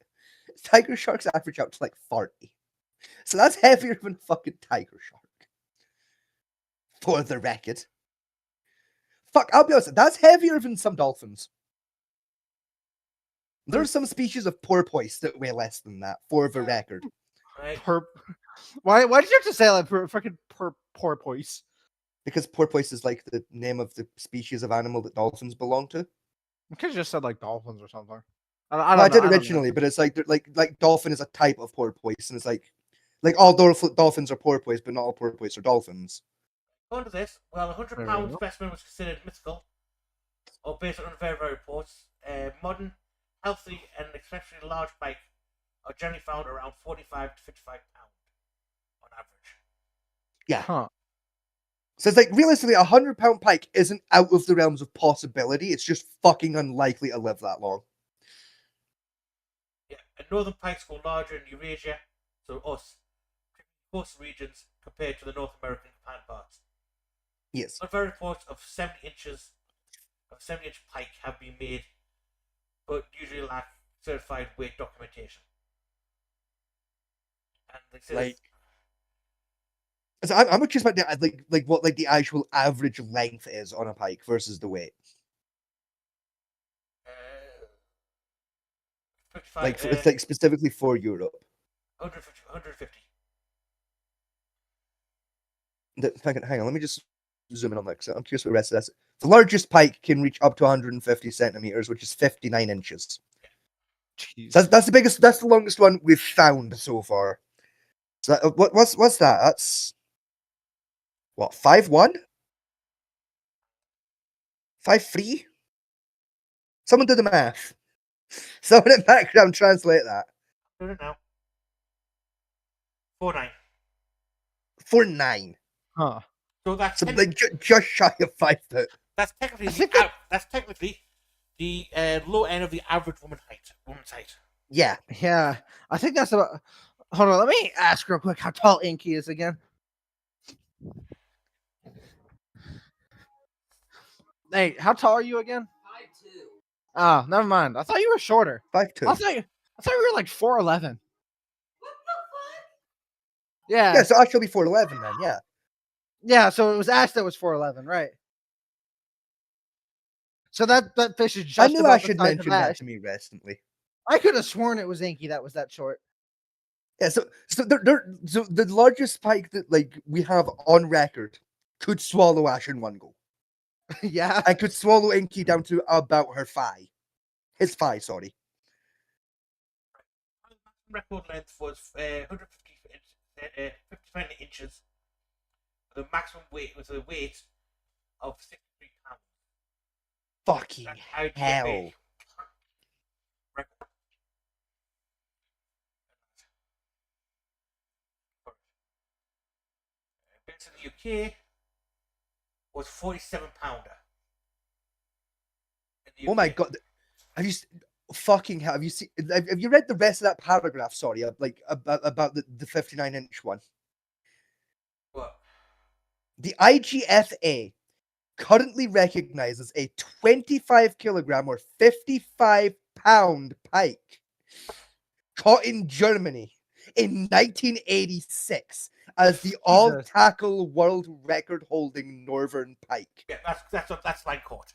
Tiger sharks average out to like 40. So that's heavier than a fucking tiger shark. For the record. Fuck, I'll be honest, that's heavier than some dolphins. There are some species of porpoise that weigh less than that, for the record. Right? Why did you have to say like fucking porpoise? Because porpoise is like the name of the species of animal that dolphins belong to. You could have just said like dolphins or something. I did originally, but it's like dolphin is a type of porpoise, and it's like all dolphins are porpoise, but not all porpoise are dolphins. According to this, well, a 100-pound specimen was considered mythical, or based on unverified reports. Modern, healthy, and exceptionally large pike are generally found around 45 to 55 pounds on average. Yeah. Huh. So it's like realistically, a 100-pound pike isn't out of the realms of possibility. It's just fucking unlikely to live that long. Yeah, and northern pikes go larger in Eurasia, so coastal regions compared to the North American counterparts. Yes. Unverified reports of 70-inch pike have been made, but usually lack certified weight documentation. And they say Like, so I'm curious about the, what like the actual average length is on a pike versus the weight. 55, Like, it's like specifically for Europe. 150. Hang on, let me just zoom in on that because I'm curious what the rest of this. The largest pike can reach up to 150 centimeters, which is 59 inches. So that's the biggest. That's the longest one we've found so far. So what's that? That's what 5'1", 5'3". Someone do the math. Someone in background translate that. I don't know. 4'9". 4'9". Huh. So that's So like just shy of 5 foot. that's technically I think that- that's technically the low end of the average woman's height. Yeah. Yeah. I think that's about. Hold on. Let me ask real quick how tall Inky is again. Hey, how tall are you again? 5'2". Oh, never mind. I thought you were shorter. 5'2". I thought you were like 4'11. What the fuck? Yeah. Yeah, so actually 4'11" then. Yeah. Yeah, so it was Ash that was 4'11, right? So that fish is just I knew about Ash the had size of mentioned that Ash. to me recently. I could have sworn it was Inky that was that short. Yeah, so the largest pike that like we have on record could swallow Ash in one go. Yeah. I could swallow Inky down to about her thigh. His thigh, sorry. Record length was 59 inches. The maximum weight was a weight of 63 pounds. Fucking That's IGFA hell. record. Bits in the UK was 47 pounder. In the Oh my UK. god. Have you fucking hell? Have you seen? Have you read the rest of that paragraph? Sorry, like about the 59-inch one. What? The IGFA currently recognizes a 25-kilogram or 55-pound pike caught in Germany in 1986 as the all-tackle world record-holding northern pike. Yeah, that's line caught.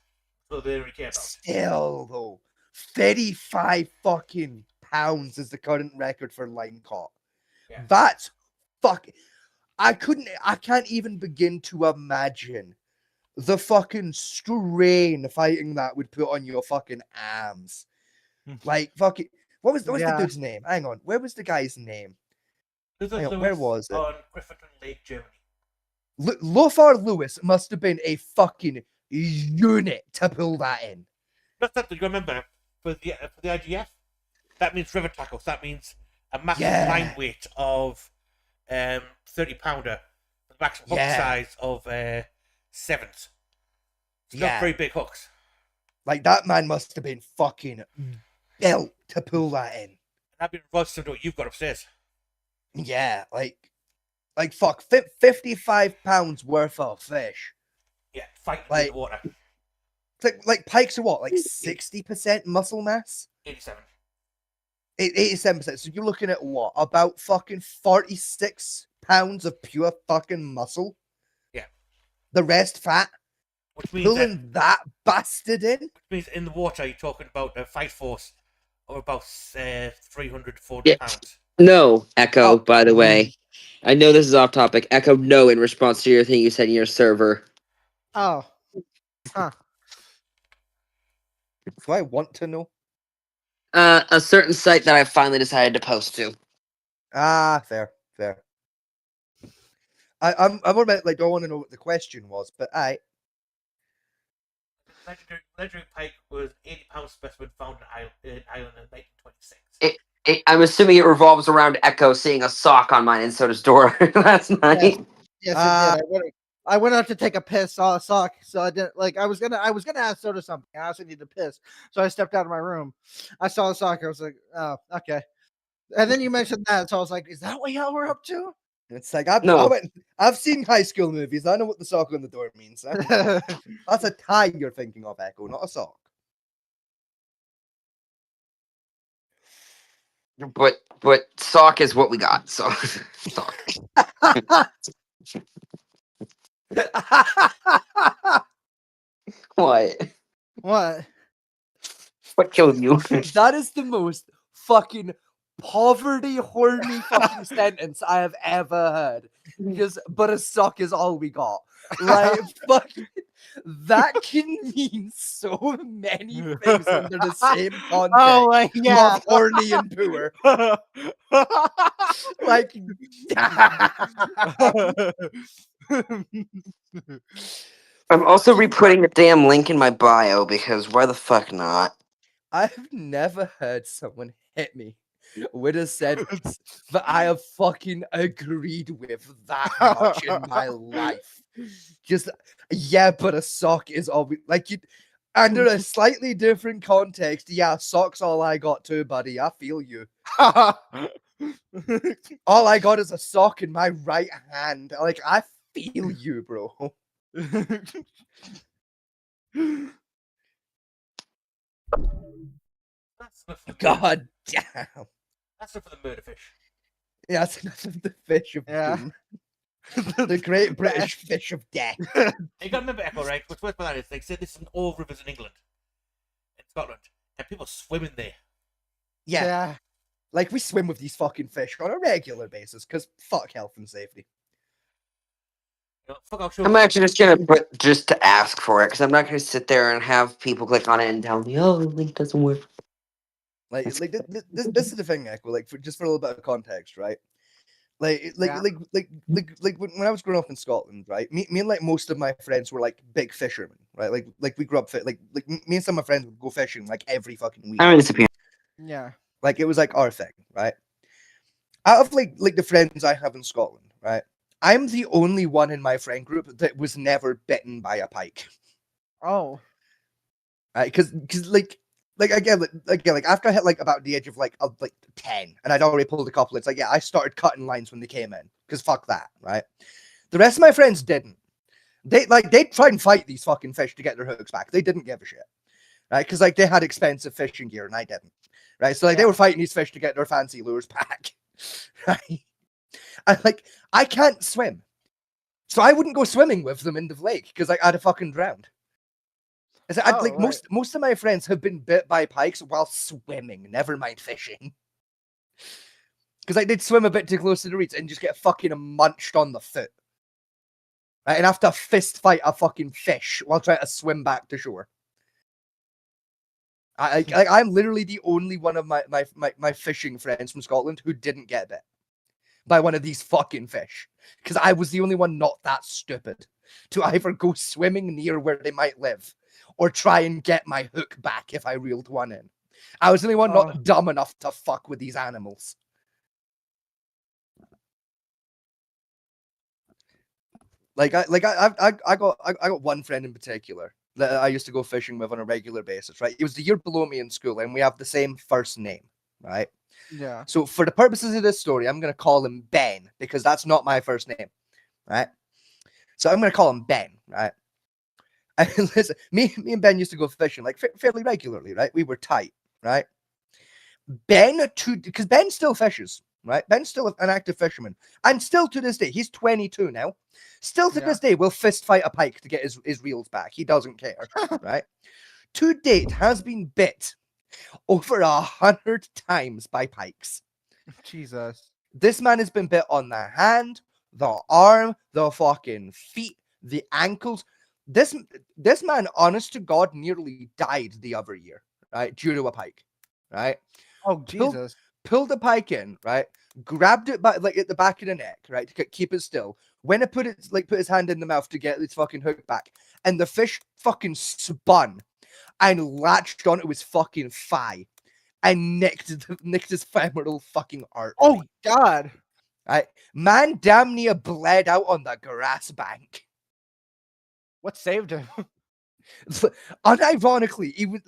So they don't care about. Still, though, 35 fucking pounds is the current record for line caught. Yeah. That's fucking. I can't even begin to imagine the fucking strain fighting that would put on your fucking arms. Like, fucking. What was the dude's name? Hang on. Where was the guy's name? Hang on, where was it? On Grifferton Lake, Germany. Lothar Lewis must have been a fucking unit to pull that in. Just that you remember for the IGF, that means river tackles. That means a massive Yeah. line weight of 30-pounder, the maximum hook Yeah. size of 7s. It's Yeah. not very big hooks. Like, that man must have been fucking built to pull that in. And that'd be reverse to what you've got upstairs. Yeah, like fuck, 55 pounds worth of fish. Yeah, fighting in Like- the water. It's like pikes are what, like 60% muscle mass? 87. 87%. So you're looking at what? About fucking 46 pounds of pure fucking muscle? Yeah. The rest fat? Which means Pulling that bastard in? in the water you're talking about a fight force of about 300 to 400 Yeah. pounds. No, Echo, Oh. by the way. I know this is off topic. Echo, no, in response to your thing you said in your server. Oh. Do I want to know? A certain site that I finally decided to post to. Ah, fair. I'm more about, like, I want to know what the question was, but Legendary pike was 80-pound specimen found in Ireland in 1926. I'm assuming it revolves around Echo seeing a sock on mine, and so does Dora last night. Yes, it did. I went out to take a piss, saw a sock, so I didn't like. I was gonna ask Soda something. I also needed to piss, so I stepped out of my room. I saw a sock. I was like, oh, okay. And then you mentioned that, so I was like, is that what y'all were up to? It's like No. I've seen high school movies. I know what the sock on the door means. Huh? That's a tie you're thinking of, Echo, not a sock. But sock is what we got. So sock. What? What? What killed you? That is the most fucking poverty horny fucking sentence I have ever heard. Because but a sock is all we got. Like fucking that can mean so many things under the same context. Oh, yeah. Love, horny and poor. Like I'm also re-putting the damn link in my bio because why the fuck not? I've never heard someone hit me with a sentence that I have fucking agreed with that much in my life. Just yeah, but a sock is all we like. You under a slightly different context. Yeah, sock's all I got too, buddy. I feel you. All I got is a sock in my right hand. Like I feel you, bro. That's enough for the God damn. That's enough for the murder fish. Yeah, that's enough of the fish of Yeah. doom. The great British fish of death. You gotta remember, Echo, right? What's worse about that is they say this is in all rivers in England, in Scotland, and people swim in there. Yeah. Like we swim with these fucking fish on a regular basis because fuck health and safety. You know, fuck, I'll show I'm you. actually just gonna put just to ask for it because I'm not gonna sit there and have people click on it and tell me, oh, the link doesn't work. Like this is the thing, Echo. Like for a little bit of context, right? Like when I was growing up in Scotland, right? Me and like most of my friends were like big fishermen, right? Like we grew up like me and some of my friends would go fishing like every fucking week. I'm gonna disappear. Yeah. Like it was like our thing, right? Out of like the friends I have in Scotland, right? I'm the only one in my friend group that was never bitten by a pike. Oh. Right? Because again, after I hit like about the age of like 10, and I'd already pulled a couple. It's like I started cutting lines when they came in because fuck that, right? The rest of my friends didn't. They'd try and fight these fucking fish to get their hooks back. They didn't give a shit, right? Because like they had expensive fishing gear and I didn't, right? So like they were fighting these fish to get their fancy lures back, right? And I can't swim, so I wouldn't go swimming with them in the lake because I'd have fucking drowned. Most of my friends have been bit by pikes while swimming, never mind fishing. Because like they'd swim a bit too close to the reeds and just get fucking munched on the foot. Right? And have to fist fight a fucking fish while trying to swim back to shore. I'm literally the only one of my fishing friends from Scotland who didn't get bit by one of these fucking fish. Because I was the only one not that stupid to either go swimming near where they might live or try and get my hook back if I reeled one in. I was the only one not dumb enough to fuck with these animals. I got one friend in particular that I used to go fishing with on a regular basis, right? He was the year below me in school, and we have the same first name, right? Yeah. So for the purposes of this story, I'm gonna call him Ben because that's not my first name, right? So I'm gonna call him Ben, right? And listen, me and Ben used to go fishing like fairly regularly, right? We were tight, right? Because Ben still fishes, right? Ben's still an active fisherman, and still to this day, he's 22 now. Still to this day, will fist fight a pike to get his reels back. He doesn't care, right? To date, has been bit over 100 times by pikes. Jesus. This man has been bit on the hand, the arm, the fucking feet, the ankles. This man, honest to God, nearly died the other year, right? Due to a pike, right? Oh, Jesus. Pulled the pike in, right? Grabbed it by like at the back of the neck, right? To keep it still. When it put his hand in the mouth to get its fucking hook back, and the fish fucking spun and latched onto his fucking thigh and nicked his femoral fucking artery. Oh, God. Right? Man damn near bled out on the grass bank. What saved him? Unironically, he was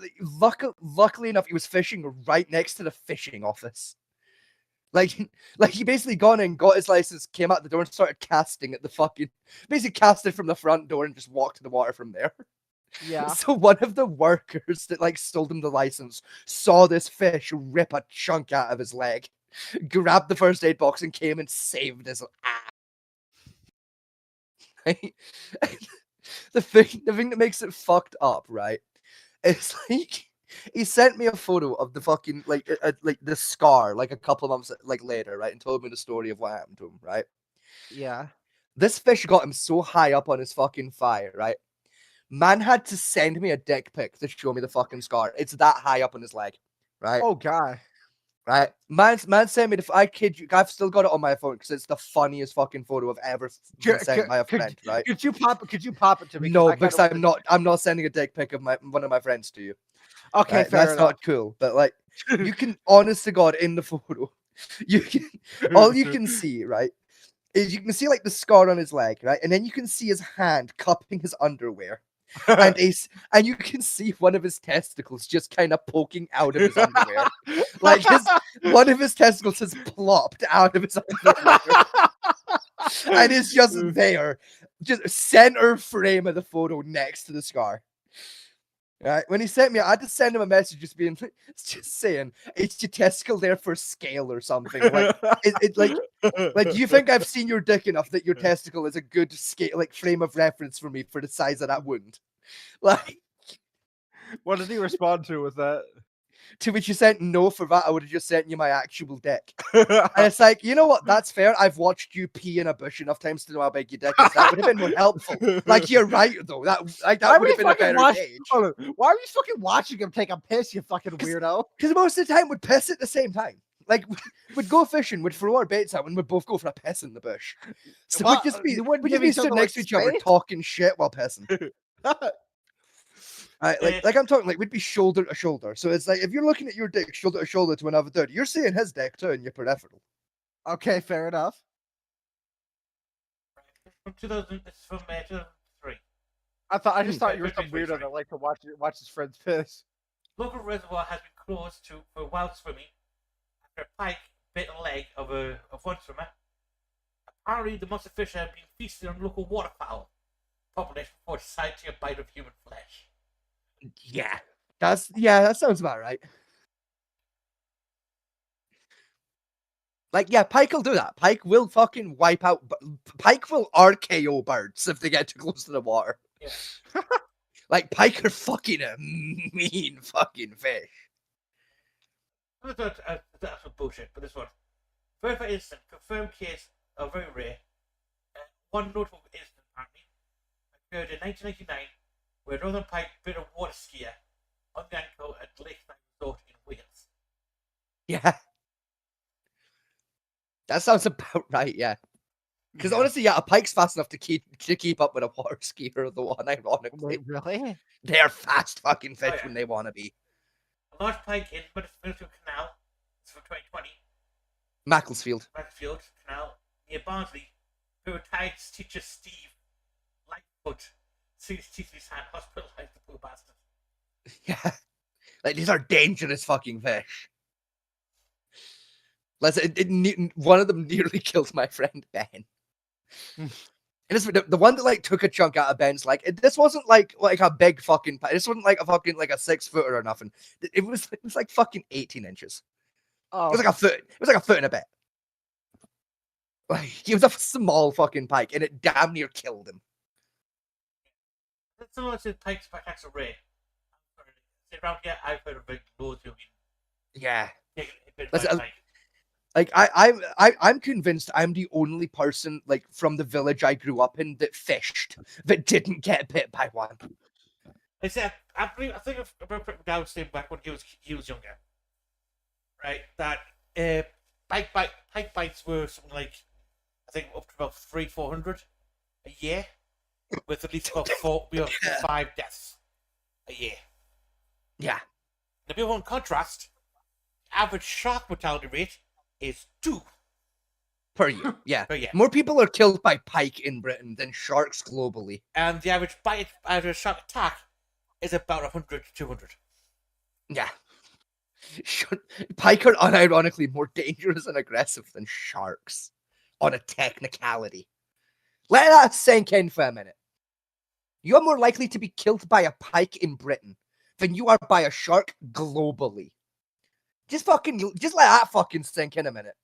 luckily enough, he was fishing right next to the fishing office. Like he basically gone and got his license, came out the door and started casting at the fucking, basically casted from the front door and just walked to the water from there. Yeah. So one of the workers that like stole him the license saw this fish rip a chunk out of his leg, grabbed the first aid box and came and saved his ass. Right? The thing that makes it fucked up, right? It's like he sent me a photo of the fucking like the scar like a couple of months like later, right, and told me the story of what happened to him, right? Yeah. This fish got him so high up on his fucking fire, right? Man had to send me a dick pic to show me the fucking scar. It's that high up on his leg, right? Oh god. Right? Man sent me the. I kid you, I've still got it on my phone because it's the funniest fucking photo I've ever been sent by a friend, right? Could you pop it to me? 'Cause No, I kinda because I'm not sending a dick pic of one of my friends to you. Okay, Right? fair That's enough. not cool. But like, you can, honest to God, in the photo, you can all you can see, right, is you can see like the scar on his leg, right, and then you can see his hand cupping his underwear, and you can see one of his testicles just kind of poking out of his underwear, like one of his testicles has plopped out of his underwear, and it's just there, just center frame of the photo next to the scar. Right, when he sent me, I had to send him a message just being, just saying, "Is your testicle there for scale or something?" Like, like, do you think I've seen your dick enough that your testicle is a good scale, like frame of reference for me for the size of that wound? Like, What did he respond to with that? to which you sent no for that, I would have just sent you my actual dick. And it's like, you know what? That's fair. I've watched you pee in a bush enough times to know how big your dick is. That would have been more helpful. Like, you're right though. That would have been a better gauge. Why are you fucking watching him take a piss, you fucking weirdo? Because most of the time we'd piss at the same time. Like, we'd go fishing, we'd throw our baits out, and we'd both go for a piss in the bush. So What? we'd just be, You wouldn't we'd give just be each stood other, next to like, each other space? talking shit while pissing. Right, like I'm talking, like we'd be shoulder to shoulder. So it's like if you're looking at your dick shoulder to shoulder to another dude, you're seeing his dick too in your peripheral. Okay, fair enough. From 2000, it's from 2003. I just thought you were Wait, some wait, weirdo wait. that liked to watch his friends piss. Local reservoir has been closed for wild swimming after a pike bit a leg of one swimmer. Apparently, the monster fish have been feasted on local waterfowl population before deciding to bite of human flesh. Yeah, that sounds about right. Like, yeah, Pike will do that. Pike will fucking wipe out. Pike will RKO birds if they get too close to the water. Yeah. Like, Pike are fucking a mean fucking fish. That's some bullshit, but this one. Further incident, confirmed case are very rare. One notable incident, apparently, occurred in 1989, where Northern Pike bit a water skier on the ankle at Lakeside Resort in Wales. Yeah. That sounds about right, yeah. Because honestly, yeah, a pike's fast enough to keep up with a water skier, the one, ironically. Really? They're fast fucking fish Oh, yeah. when they want to be. A large pike in Middlefield Canal, it's from 2020, Macclesfield. Macclesfield Canal, near Barnsley, Tides teacher Steve Lightfoot sees his teeth in his hand, hospitalized the poor bastard. Yeah. Like, these are dangerous fucking fish. One of them nearly killed my friend Ben. And this, the one that like took a chunk out of Ben's leg. This wasn't like a big fucking. This wasn't like a fucking like a 6 footer or nothing. It was like fucking 18 inches. Oh, It was like a foot. It was like a foot and a bit. Like, he was a small fucking pike, and it damn near killed him. That's similar to Pike's attacks are rare. Around here, I've heard of big loads of Yeah. getting hit by Listen, a pike. Like I'm convinced I'm the only person like from the village I grew up in that fished that didn't get bit by one. I think I remember putting down saying back when he was younger, right? That pike bites were something like I think up to about 300-400 a year, with at least about 5 deaths a year. Yeah. Now, people in contrast, average shark mortality rate is 2. per year. Yeah. per year. More people are killed by pike in Britain than sharks globally. And the average bite out of shark attack is about 100 to 200. Yeah. Pike are unironically more dangerous and aggressive than sharks on a technicality. Let that sink in for a minute. You are more likely to be killed by a pike in Britain than you are by a shark globally. Just let that fucking sink in a minute.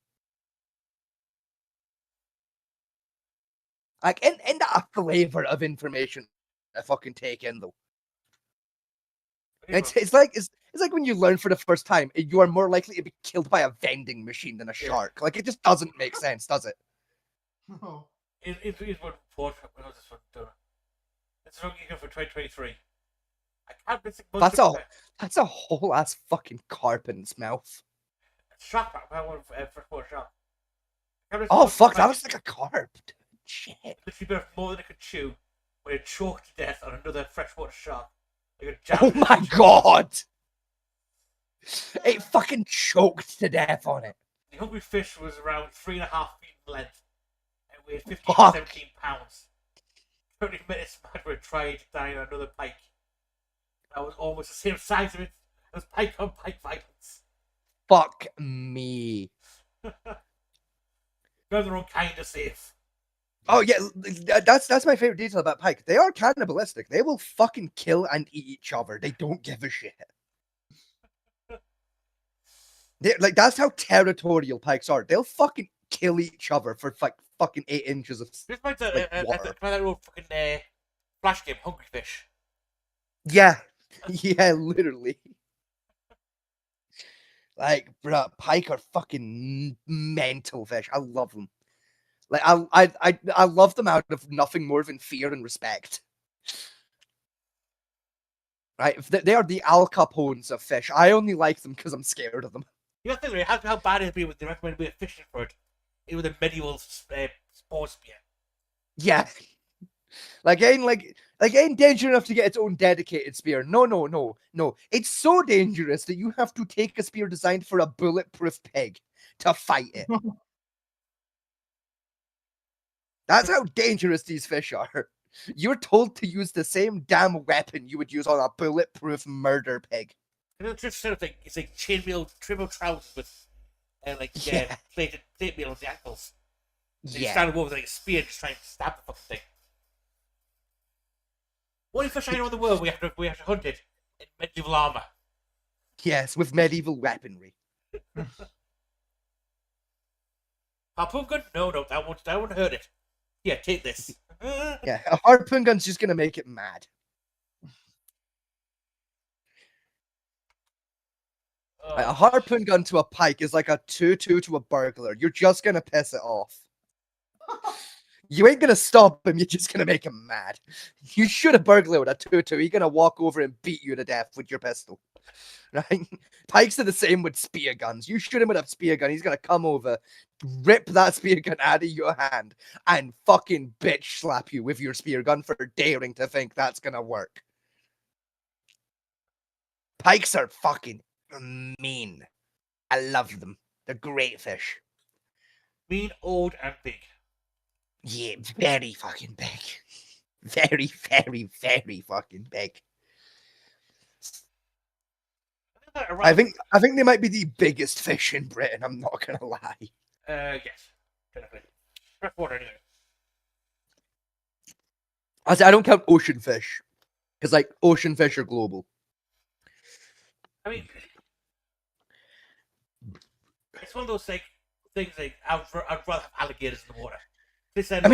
Like, in that flavor of information I fucking take in though. It's like when you learn for the first time, you are more likely to be killed by a vending machine than a shark. Like, it just doesn't make sense, does it? No. It's one report. When was this one done? It's looking for 2023. I can't miss it. That's a whole ass fucking carp in its mouth. Shark back. I want freshwater shark. Oh fuck, that was like a carp. Dude. Shit. Literally bit off more than it could chew when it choked to death on another freshwater shark. Oh my god! It fucking choked to death on it. The hungry fish was around 3.5 feet in length and weighed 15 Fuck. to 17 pounds. 30 minutes after it tried to die on another pike. That was almost the same size of it as pike on pike violence. Fuck me. They're their own kind of safe. Oh yeah, that's my favorite detail about pike. They are cannibalistic. They will fucking kill and eat each other. They don't give a shit. Like, that's how territorial pikes are. They'll fucking kill each other for like fucking 8 inches of This reminds me like, of water. that old fucking flash game, Hungry Fish. Yeah, yeah, literally. Like, bruh, pike are fucking mental fish. I love them. Like, I love them out of nothing more than fear and respect. Right? They are the Al Capones of fish. I only like them because I'm scared of them. You have to think, how bad it'd be with the recommended way of fishing for it. It was a medieval spore spear. Yeah. Like, ain't danger enough to get its own dedicated spear. No. It's so dangerous that you have to take a spear designed for a bulletproof pig to fight it. That's how dangerous these fish are. You're told to use the same damn weapon you would use on a bulletproof murder pig. It's just sort of like, it's like chainmail, triple trousers with Yeah. plate mail on the ankles. They Yeah. stand over with like a spear just trying to stab the fucking thing. What fish I know in the world we have to hunt it in medieval armor? Yes, with medieval weaponry. Harpoon gun? No, that won't hurt it. Yeah, take this. Yeah, a harpoon gun's just gonna make it mad. Like, a harpoon gun to a pike is like a 2-2 to a burglar. You're just gonna piss it off. You ain't gonna stop him, you're just gonna make him mad. You shoot a burglar with a 2-2, he's gonna walk over and beat you to death with your pistol. Right? Pikes are the same with spear guns. You shoot him with a spear gun, he's gonna come over, rip that spear gun out of your hand, and fucking bitch slap you with your spear gun for daring to think that's gonna work. Pikes are fucking mean. I love them. They're great fish. Mean, old, and big. Yeah, very fucking big. Very, very, very fucking big. I think they might be the biggest fish in Britain, I'm not gonna lie. Yes. Definitely. Freshwater anyway. I don't count ocean fish. Because like ocean fish are global. I mean, it's one of those like things like I'd rather have alligators in the water. At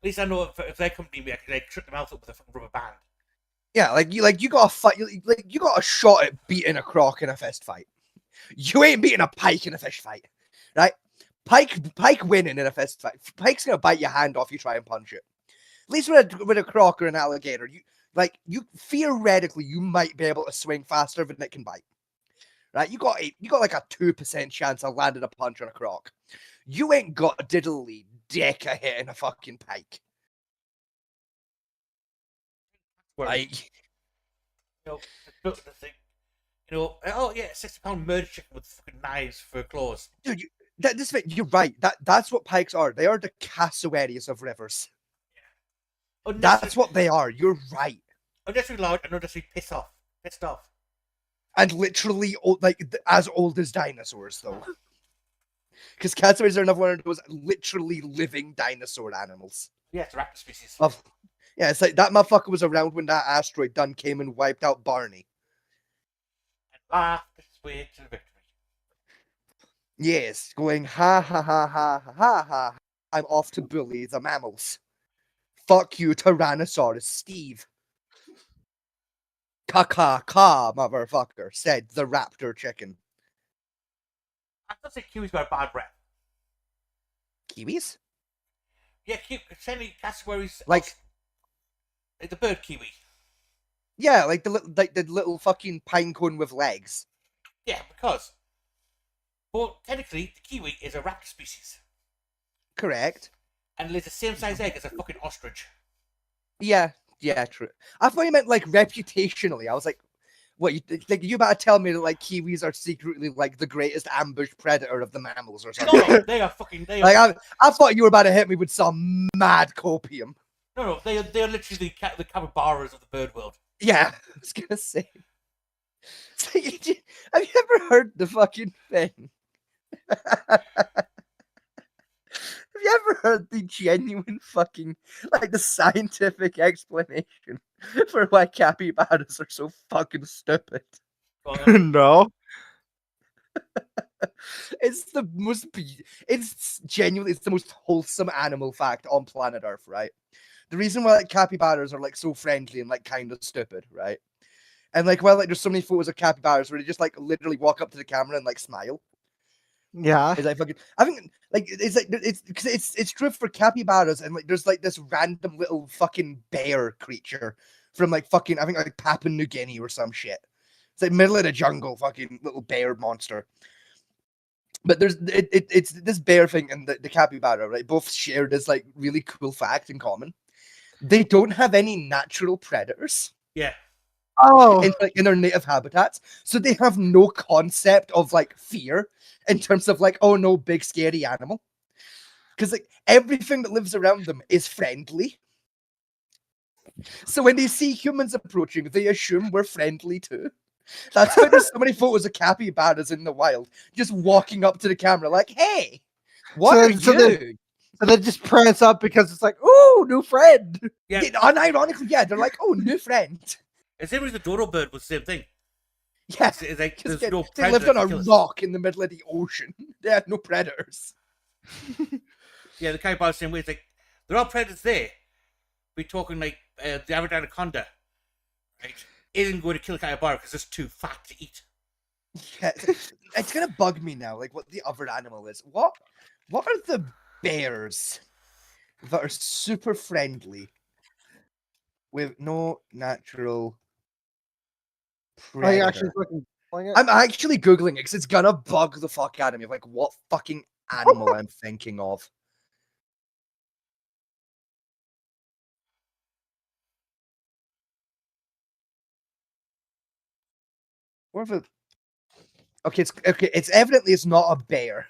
least I know if they come near me, I can like shut them out with a fucking rubber band. Yeah, you got a fight. You got a shot at beating a croc in a fist fight. You ain't beating a pike in a fish fight, right? Pike winning in a fist fight. Pike's gonna bite your hand off. You try and punch it. At least with a croc or an alligator, you theoretically you might be able to swing faster than it can bite. Right? You got like a 2% chance of landing a punch on a croc. You ain't got a diddly dick of hitting a fucking pike. Like, the thing, oh yeah, 60-pound murder chicken with fucking knives for claws. Dude, You're right. That's what pikes are. They are the cassowaries of rivers. Unnecessary, That's what they are. You're right. unnecessarily loud and unnecessarily pissed off. And literally as old as dinosaurs, though. Because cassowaries are another one of those literally living dinosaur animals. Yeah, it's a raptor species. Yeah, it's like that motherfucker was around when that asteroid done came and wiped out Barney. And laughed its way to victory. Yes, going ha ha ha ha ha ha ha. I'm off to bully the mammals. Fuck you, Tyrannosaurus Steve. Ka motherfucker, said the raptor chicken. I don't say kiwis got a bad rep. Kiwis? Yeah, certainly cassowaries. Like the bird kiwi. Yeah, like the little fucking pine cone with legs. Yeah, because. But technically, the kiwi is a raptor species. Correct. And it lays the same size egg as a fucking ostrich. Yeah, true. I thought you meant like reputationally. I was like, what? You better tell me that like kiwis are secretly like the greatest ambush predator of the mammals or something. No, they are fucking. They are, like I thought you were about to hit me with some mad copium. No, they are literally the capybaras of the bird world. Yeah, I was gonna say. So have you ever heard the fucking thing? Have you ever heard the genuine fucking, like, the scientific explanation for why capybaras are so fucking stupid? No. It's the most, it's genuinely, it's the most wholesome animal fact on planet Earth, right? The reason why, like, capybaras are, like, so friendly and, like, kind of stupid, right? And, like, well, like, there's so many photos of capybaras where they just, like, literally walk up to the camera and, like, smile. Yeah. It's like fucking. I think like it's true for capybaras, and like there's like this random little fucking bear creature from like fucking I think like Papua New Guinea or some shit. It's like middle of the jungle, fucking little bear monster. But there's it's this bear thing and the capybara, right? Both share this like really cool fact in common. They don't have any natural predators. Yeah. Oh. In their native habitats, so they have no concept of like fear in terms of like, oh no, big scary animal, because like everything that lives around them is friendly. So when they see humans approaching, they assume we're friendly too. That's why there's so many photos of capybaras in the wild just walking up to the camera like, "Hey, what are you?" So they just prance up because it's like, "Ooh, new friend." Yeah. Unironically, yeah, they're like, "Oh, new friend." The same reason the dodo bird was the same thing. Yeah, it's like there's they, no they lived on a predator to kill us. rock in the middle of the ocean. They had no predators. Yeah, the capybara the same way. It's like there are predators there. We're talking like the average anaconda, right? Isn't going to kill a capybara because it's too fat to eat. Yeah, it's gonna bug me now. Like what the other animal is. What are the bears that are super friendly with no natural predator? Are you actually fucking playing it? I'm actually googling it because it's gonna bug the fuck out of me. Like what fucking animal I'm thinking of. Okay, it's evidently it's not a bear.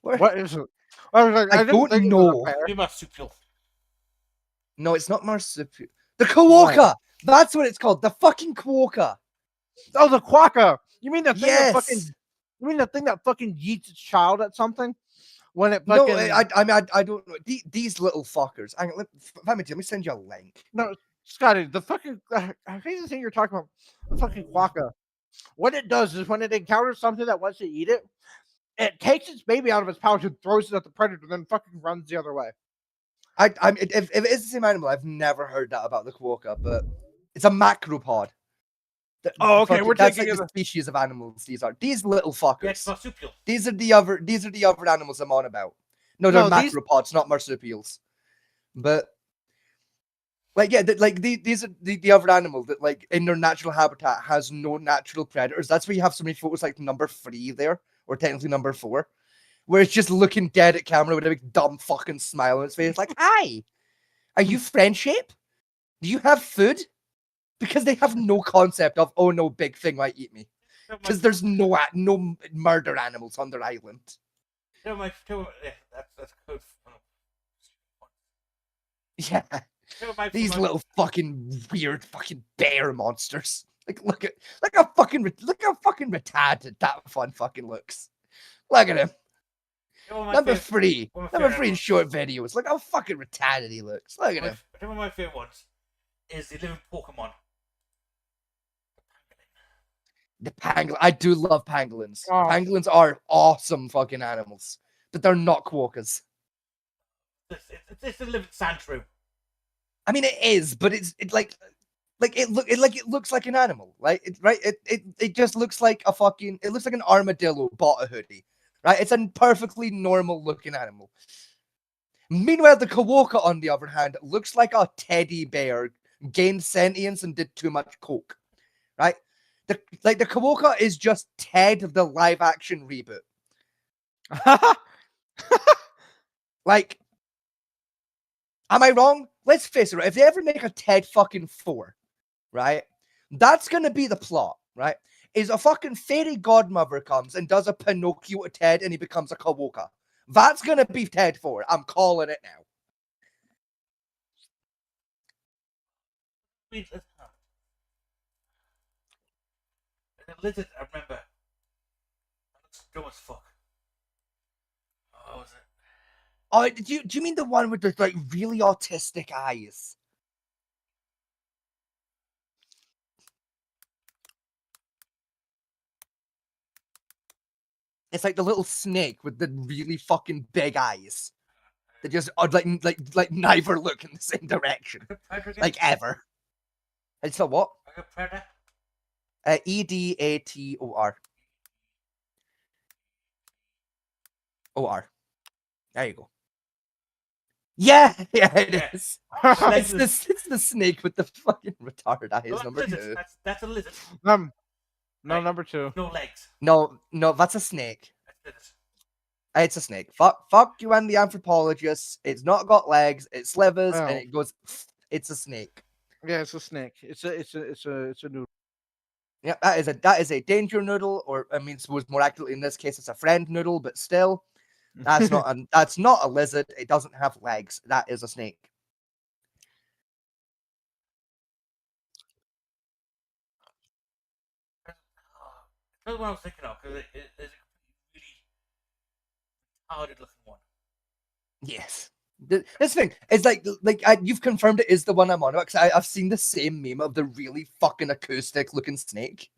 What is it? I was like, I didn't don't think it was a know. bear. Be marsupial. No, it's not marsupial. The quokka! That's what it's called. The fucking quokka. Oh, the quokka. You mean the thing that Yes. fucking? You mean the thing that fucking yeets its child at something? When it No, fucking I don't know. These little fuckers. Let me send you a link. no, Scotty, the fucking I think the thing you're talking about, the fucking quokka. What it does is when it encounters something that wants to eat it, it takes its baby out of its pouch and throws it at the predator, then fucking runs the other way. If it is the same animal, I've never heard that about the quokka, but it's a macropod. Oh, okay, we're that's taking like the species of animals. These little fuckers. Yeah, it's marsupial. These are the other animals I'm on about. No, they're No, these- macropods, not marsupials. But like yeah, these are the other animal that like in their natural habitat has no natural predators. That's why you have so many photos like number 3 there, or technically number 4, where it's just looking dead at camera with a big dumb fucking smile on its face, like, "Hi, are you friendship? Do you have food?" Because they have no concept of, oh no, big thing might eat me. Because there's no murder animals on their island. That's code. Yeah. These little fucking weird fucking bear monsters. Like look how fucking retarded that one fucking looks. Look at him. Number three in short videos. Look how fucking retarded he looks. Look at him. One of my favorite ones is the living Pokemon. The pangolin. I do love pangolins. Oh. Pangolins are awesome fucking animals, but they're not quokkas. It's the living Sandshrew. I mean, it is, but it looks like an animal, right? It just looks like a fucking. It looks like an armadillo bought a hoodie, right? It's a perfectly normal looking animal. Meanwhile, the Kawoka, on the other hand, looks like a teddy bear gained sentience and did too much coke, right? The Kawoka is just Ted, the live action reboot. Like, am I wrong? Let's face it, right? If they ever make a Ted fucking 4, right? That's gonna be the plot, right? Is a fucking fairy godmother comes and does a Pinocchio to Ted and he becomes a Kawoka. That's gonna be Ted 4. I'm calling it now. The lizard, I remember. That looks dumb as fuck. Oh, was it? Oh, do you mean the one with the like really autistic eyes? It's like the little snake with the really fucking big eyes. They just like neither look in the same direction, like ever. It's a what? Like a predator? EDATOR. OR. There you go. Yeah, it is. It's the snake with the fucking retard eyes. No, Number lizard. 2. That's a lizard. No, Right. number 2. No legs. No, that's a snake. That's lizard. It's a snake. Fuck you and the anthropologists. It's not got legs. It slivers Oh. and it goes. It's a snake. Yeah, it's a snake. It's a noodle. Yeah, that is a danger noodle, or I mean, suppose more accurately in this case, it's a friend noodle. But still, that's not a lizard. It doesn't have legs. That is a snake. That's what I was thinking of, because it's a really hard looking one. Yes. This thing is like you've confirmed it is the one I'm on about, because I've seen the same meme of the really fucking acoustic looking snake.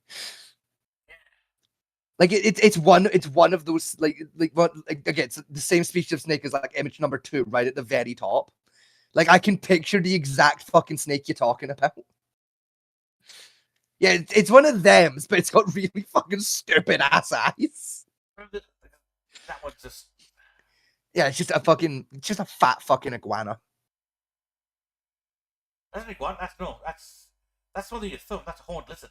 Like it's one of those again, it's the same species of snake as like image number 2 right at the very top. Like I can picture the exact fucking snake you're talking about. Yeah, it's one of them, but it's got really fucking stupid ass eyes. That one's just. Yeah, it's just a fat fucking iguana. That's an iguana. That's one of your thumb. That's a horned lizard.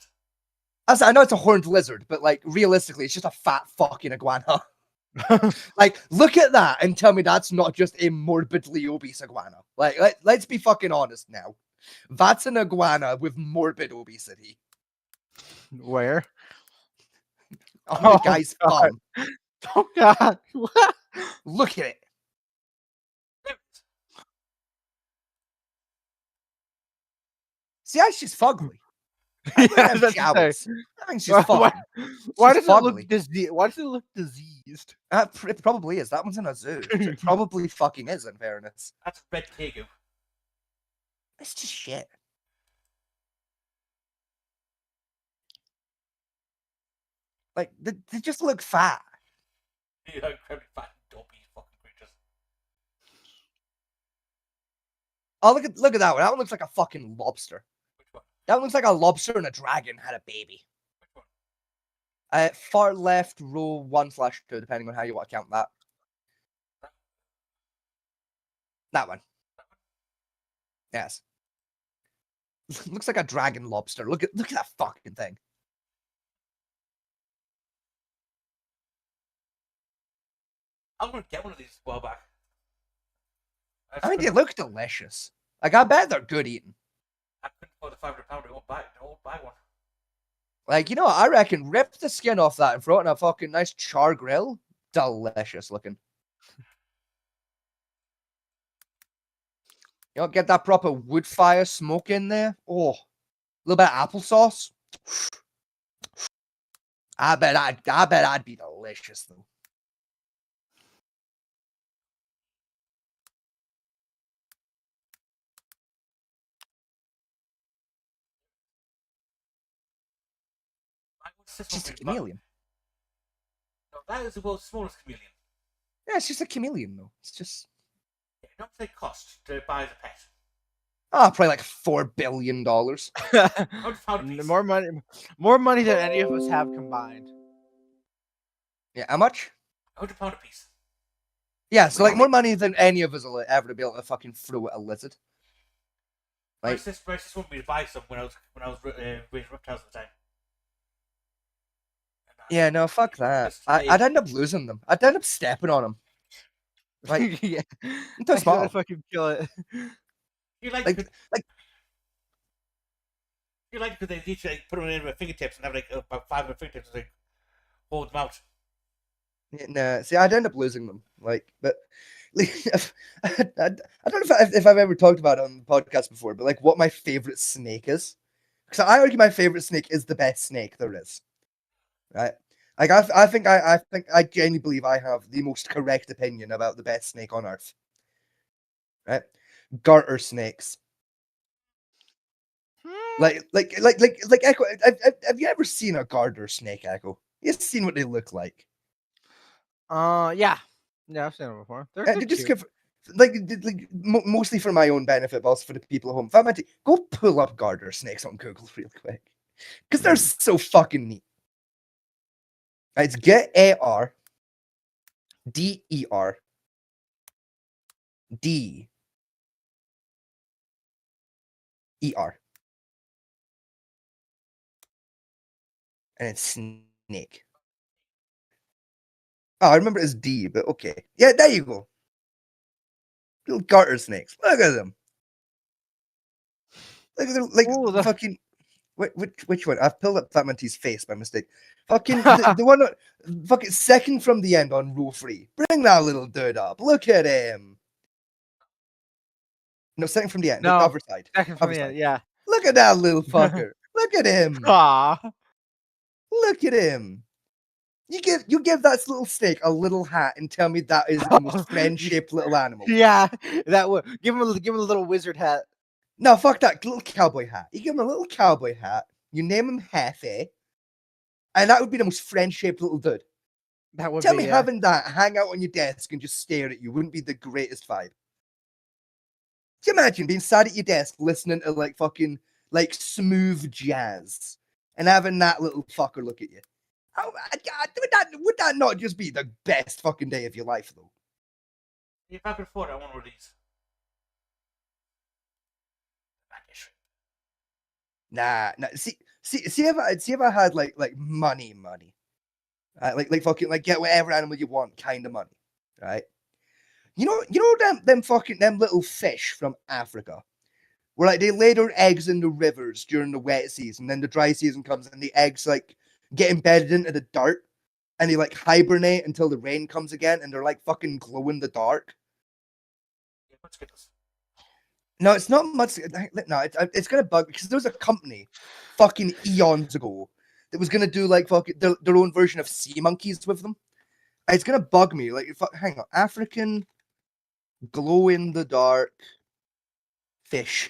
I know it's a horned lizard, but like realistically, it's just a fat fucking iguana. Like, look at that and tell me that's not just a morbidly obese iguana. Like, let's be fucking honest now. That's an iguana with morbid obesity. Where? On the guy's God. thumb. Oh God! What? Look at it. See, that's just fugly. Yeah, I that's think she's fugly. Why She's does it look fugly. diseased? Why does it look diseased? It probably is. That one's in a zoo. It probably fucking is, in fairness. That's red tegu. It's just shit. Like, they just look fat. You know, incredibly fat, dopey fucking creatures. Oh, look at that one. That one looks like a fucking lobster. Which one? That one looks like a lobster and a dragon had a baby. Which one? Far left, row 1/2, depending on how you want to count that. That one. Yes. Looks like a dragon lobster. Look at that fucking thing. I'm gonna get one of these a while back. I mean, they look delicious. Like, I bet they're good eating. I couldn't afford the £500. I won't buy one. Like, you know what? I reckon rip the skin off that and throw it in a fucking nice char grill. delicious looking. You know, get that proper wood fire smoke in there. Oh, a little bit of applesauce. I bet I'd be delicious though. What's this It's just a one being chameleon. No, that is the world's smallest chameleon. Yeah, it's just a chameleon though. It's just How much they cost to buy as a pet? probably like $4 billion. £100 more money than any of us have combined. Yeah, how much? £100 a piece. Yeah, so like more money than any of us will ever be able to fucking throw at a lizard. Like, Francis wanted me to buy some when I was raising reptiles at the time. yeah, no, fuck that. I'd end up losing them. I'd end up stepping on them. Like, yeah, I'm too I small. gotta fucking kill it. You like Like, you like because they each like put them in with fingertips and have like about 500 fingertips to like hold them out. nah, see, I'd end up losing them. Like, but like, I don't know if I've ever talked about it on the podcast before, but like, what my favorite snake is. Because I argue my favorite snake is the best snake there is. Right? Like, I think I genuinely believe I have the most correct opinion about the best snake on earth. Right? Garter snakes. Like Echo. Have you ever seen a garter snake, Echo? You've seen what they look like. Yeah, I've seen them before. They're Just cute. mostly for my own benefit, but also for the people at home. If I'm at go pull up garter snakes on Google real quick, because they're so fucking neat. It's GARDER and it's snake. Oh, I remember it's D, but okay. Yeah, there you go. Little garter snakes. Look at them. Look at them, like Ooh, the- fucking. Which one? I've pulled up Fatmanty's face by mistake. Fucking the one, fucking second from the end on row 3. Bring that little dude up. Look at him. No, second from the end. No, the other side. second from Other the end, side. yeah. Look at that little fucker. Look at him. Aw. Look at him. You give that little snake a little hat and tell me that is the most friend-shaped little animal. Yeah, that would give him a little wizard hat. No, fuck that little cowboy hat. You give him a little cowboy hat. You name him Hefe, and that would be the most friend-shaped little dude. That would Tell be me having that hang out on your desk and just stare at you wouldn't be the greatest vibe. Can you imagine being sat at your desk listening to like fucking like smooth jazz and having that little fucker look at you? Oh my god, would that not just be the best fucking day of your life though? If I could afford it, I want one of these. Nah. See if I had like money, like fucking like get whatever animal you want, kind of money, right? You know them little fish from Africa, where like they lay their eggs in the rivers during the wet season, then the dry season comes and the eggs like get embedded into the dirt, and they like hibernate until the rain comes again, and they're like fucking glow in the dark. Yeah, let's get this. No, it's not much. No, it's gonna bug because there was a company, fucking eons ago, that was gonna do like fucking their own version of sea monkeys with them. And it's gonna bug me. Like, hang on, African glow in the dark fish.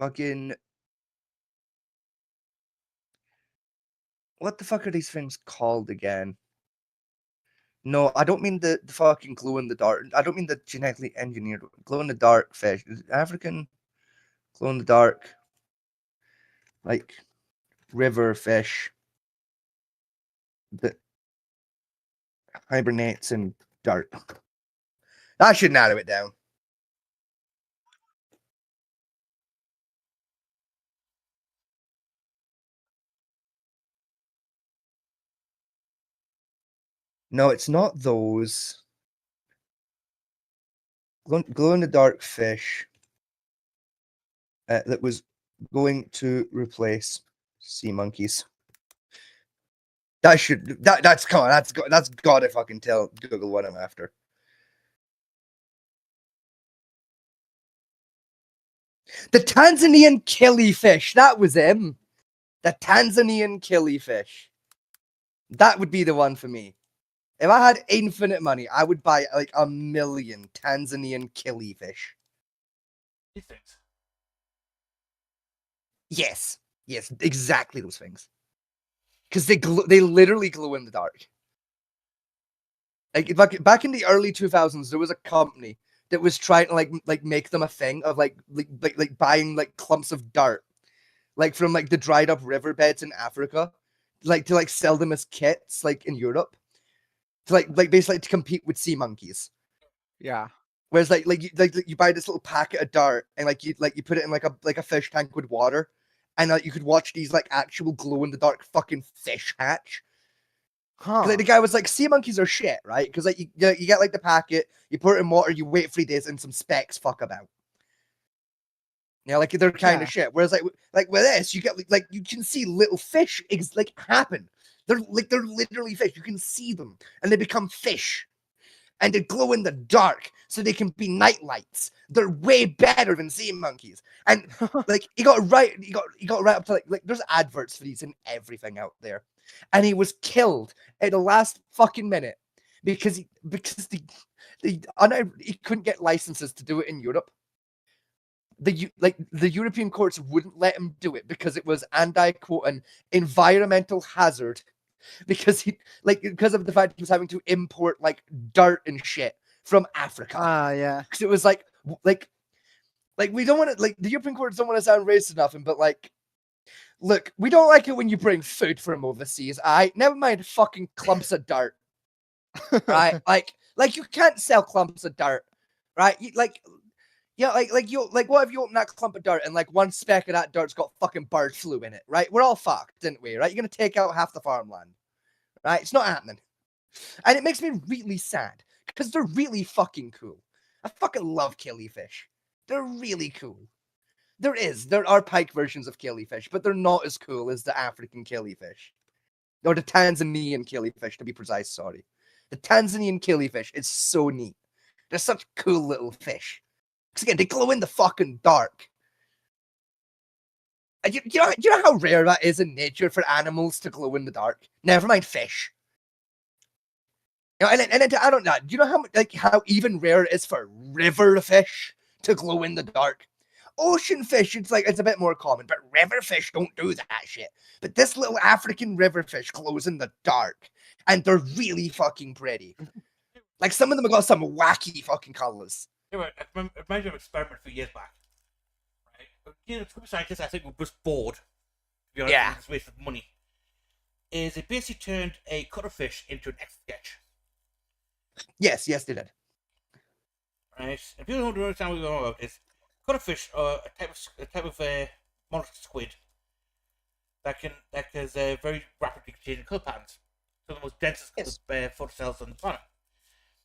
Fucking. What the fuck are these things called again? No, I don't mean the fucking glow in the dark. I don't mean the genetically engineered glow in the dark fish. African glow in the dark, like river fish that hibernates in dirt. I should narrow it down. No, it's not those. Glow in the dark fish that was going to replace sea monkeys. That's come on, that's gotta fucking tell Google what I'm after. The Tanzanian killifish, that was him. The Tanzanian killifish. That would be the one for me. If I had infinite money, I would buy like 1 million Tanzanian killifish. These things. Yes, exactly those things. Because they literally glow in the dark. Like back in the early 2000s, there was a company that was trying to like make them a thing of like buying like clumps of dirt, like from like the dried up riverbeds in Africa, like to like sell them as kits like in Europe, to like basically to compete with sea monkeys. Yeah. Whereas you buy this little packet of dirt and you put it in like a fish tank with water, and you could watch these like actual glow in the dark fucking fish hatch. Huh. Like the guy was like, sea monkeys are shit, right? Because like you get like the packet, you put it in water, you wait 3 days, and some specks fuck about. Yeah, like they're kind of shit. Whereas like with this, you get like you can see little fish happen. They're literally fish. You can see them, and they become fish, and they glow in the dark, so they can be night lights. They're way better than sea monkeys. And like he got right up to like there's adverts for these and everything out there. And he was killed at the last fucking minute because he couldn't get licenses to do it in Europe. The European courts wouldn't let him do it because it was, and I quote, an environmental hazard, because because of the fact he was having to import like dirt and shit from Africa. Yeah. Because it was like we don't want to, like, the European courts don't want to sound racist enough, but like, look, we don't like it when you bring food from overseas. Never mind fucking clumps of dirt, right? like you can't sell clumps of dirt, right? What if you open that clump of dirt and like one speck of that dirt's got fucking bird flu in it, right? We're all fucked, didn't we? Right? You're gonna take out half the farmland, right? It's not happening, and it makes me really sad because they're really fucking cool. I fucking love killifish. They're really cool. There are pike versions of killifish, but they're not as cool as the African killifish. Or the Tanzanian killifish, to be precise, sorry. The Tanzanian killifish is so neat. They're such cool little fish. Because again, they glow in the fucking dark. And you know how rare that is in nature for animals to glow in the dark? Never mind fish. You know, and then to add on that, do you know how even rare it is for river fish to glow in the dark? Ocean fish, it's a bit more common, but river fish don't do that shit. But this little African river fish glows in the dark, and they're really fucking pretty. Like, some of them have got some wacky fucking colors. Yeah, right. I remember an experiment a few years back. Right? You know, a group of scientists, I think, were just bored. To be honest, Yeah. just wasted money. Is they basically turned a cuttlefish into an Etch-a-Sketch. Yes, they did. Right? If you don't understand what we're talking about, is cuttlefish are a type of monster squid that has very rapidly changing colour patterns. So the most densest photo cells on the planet.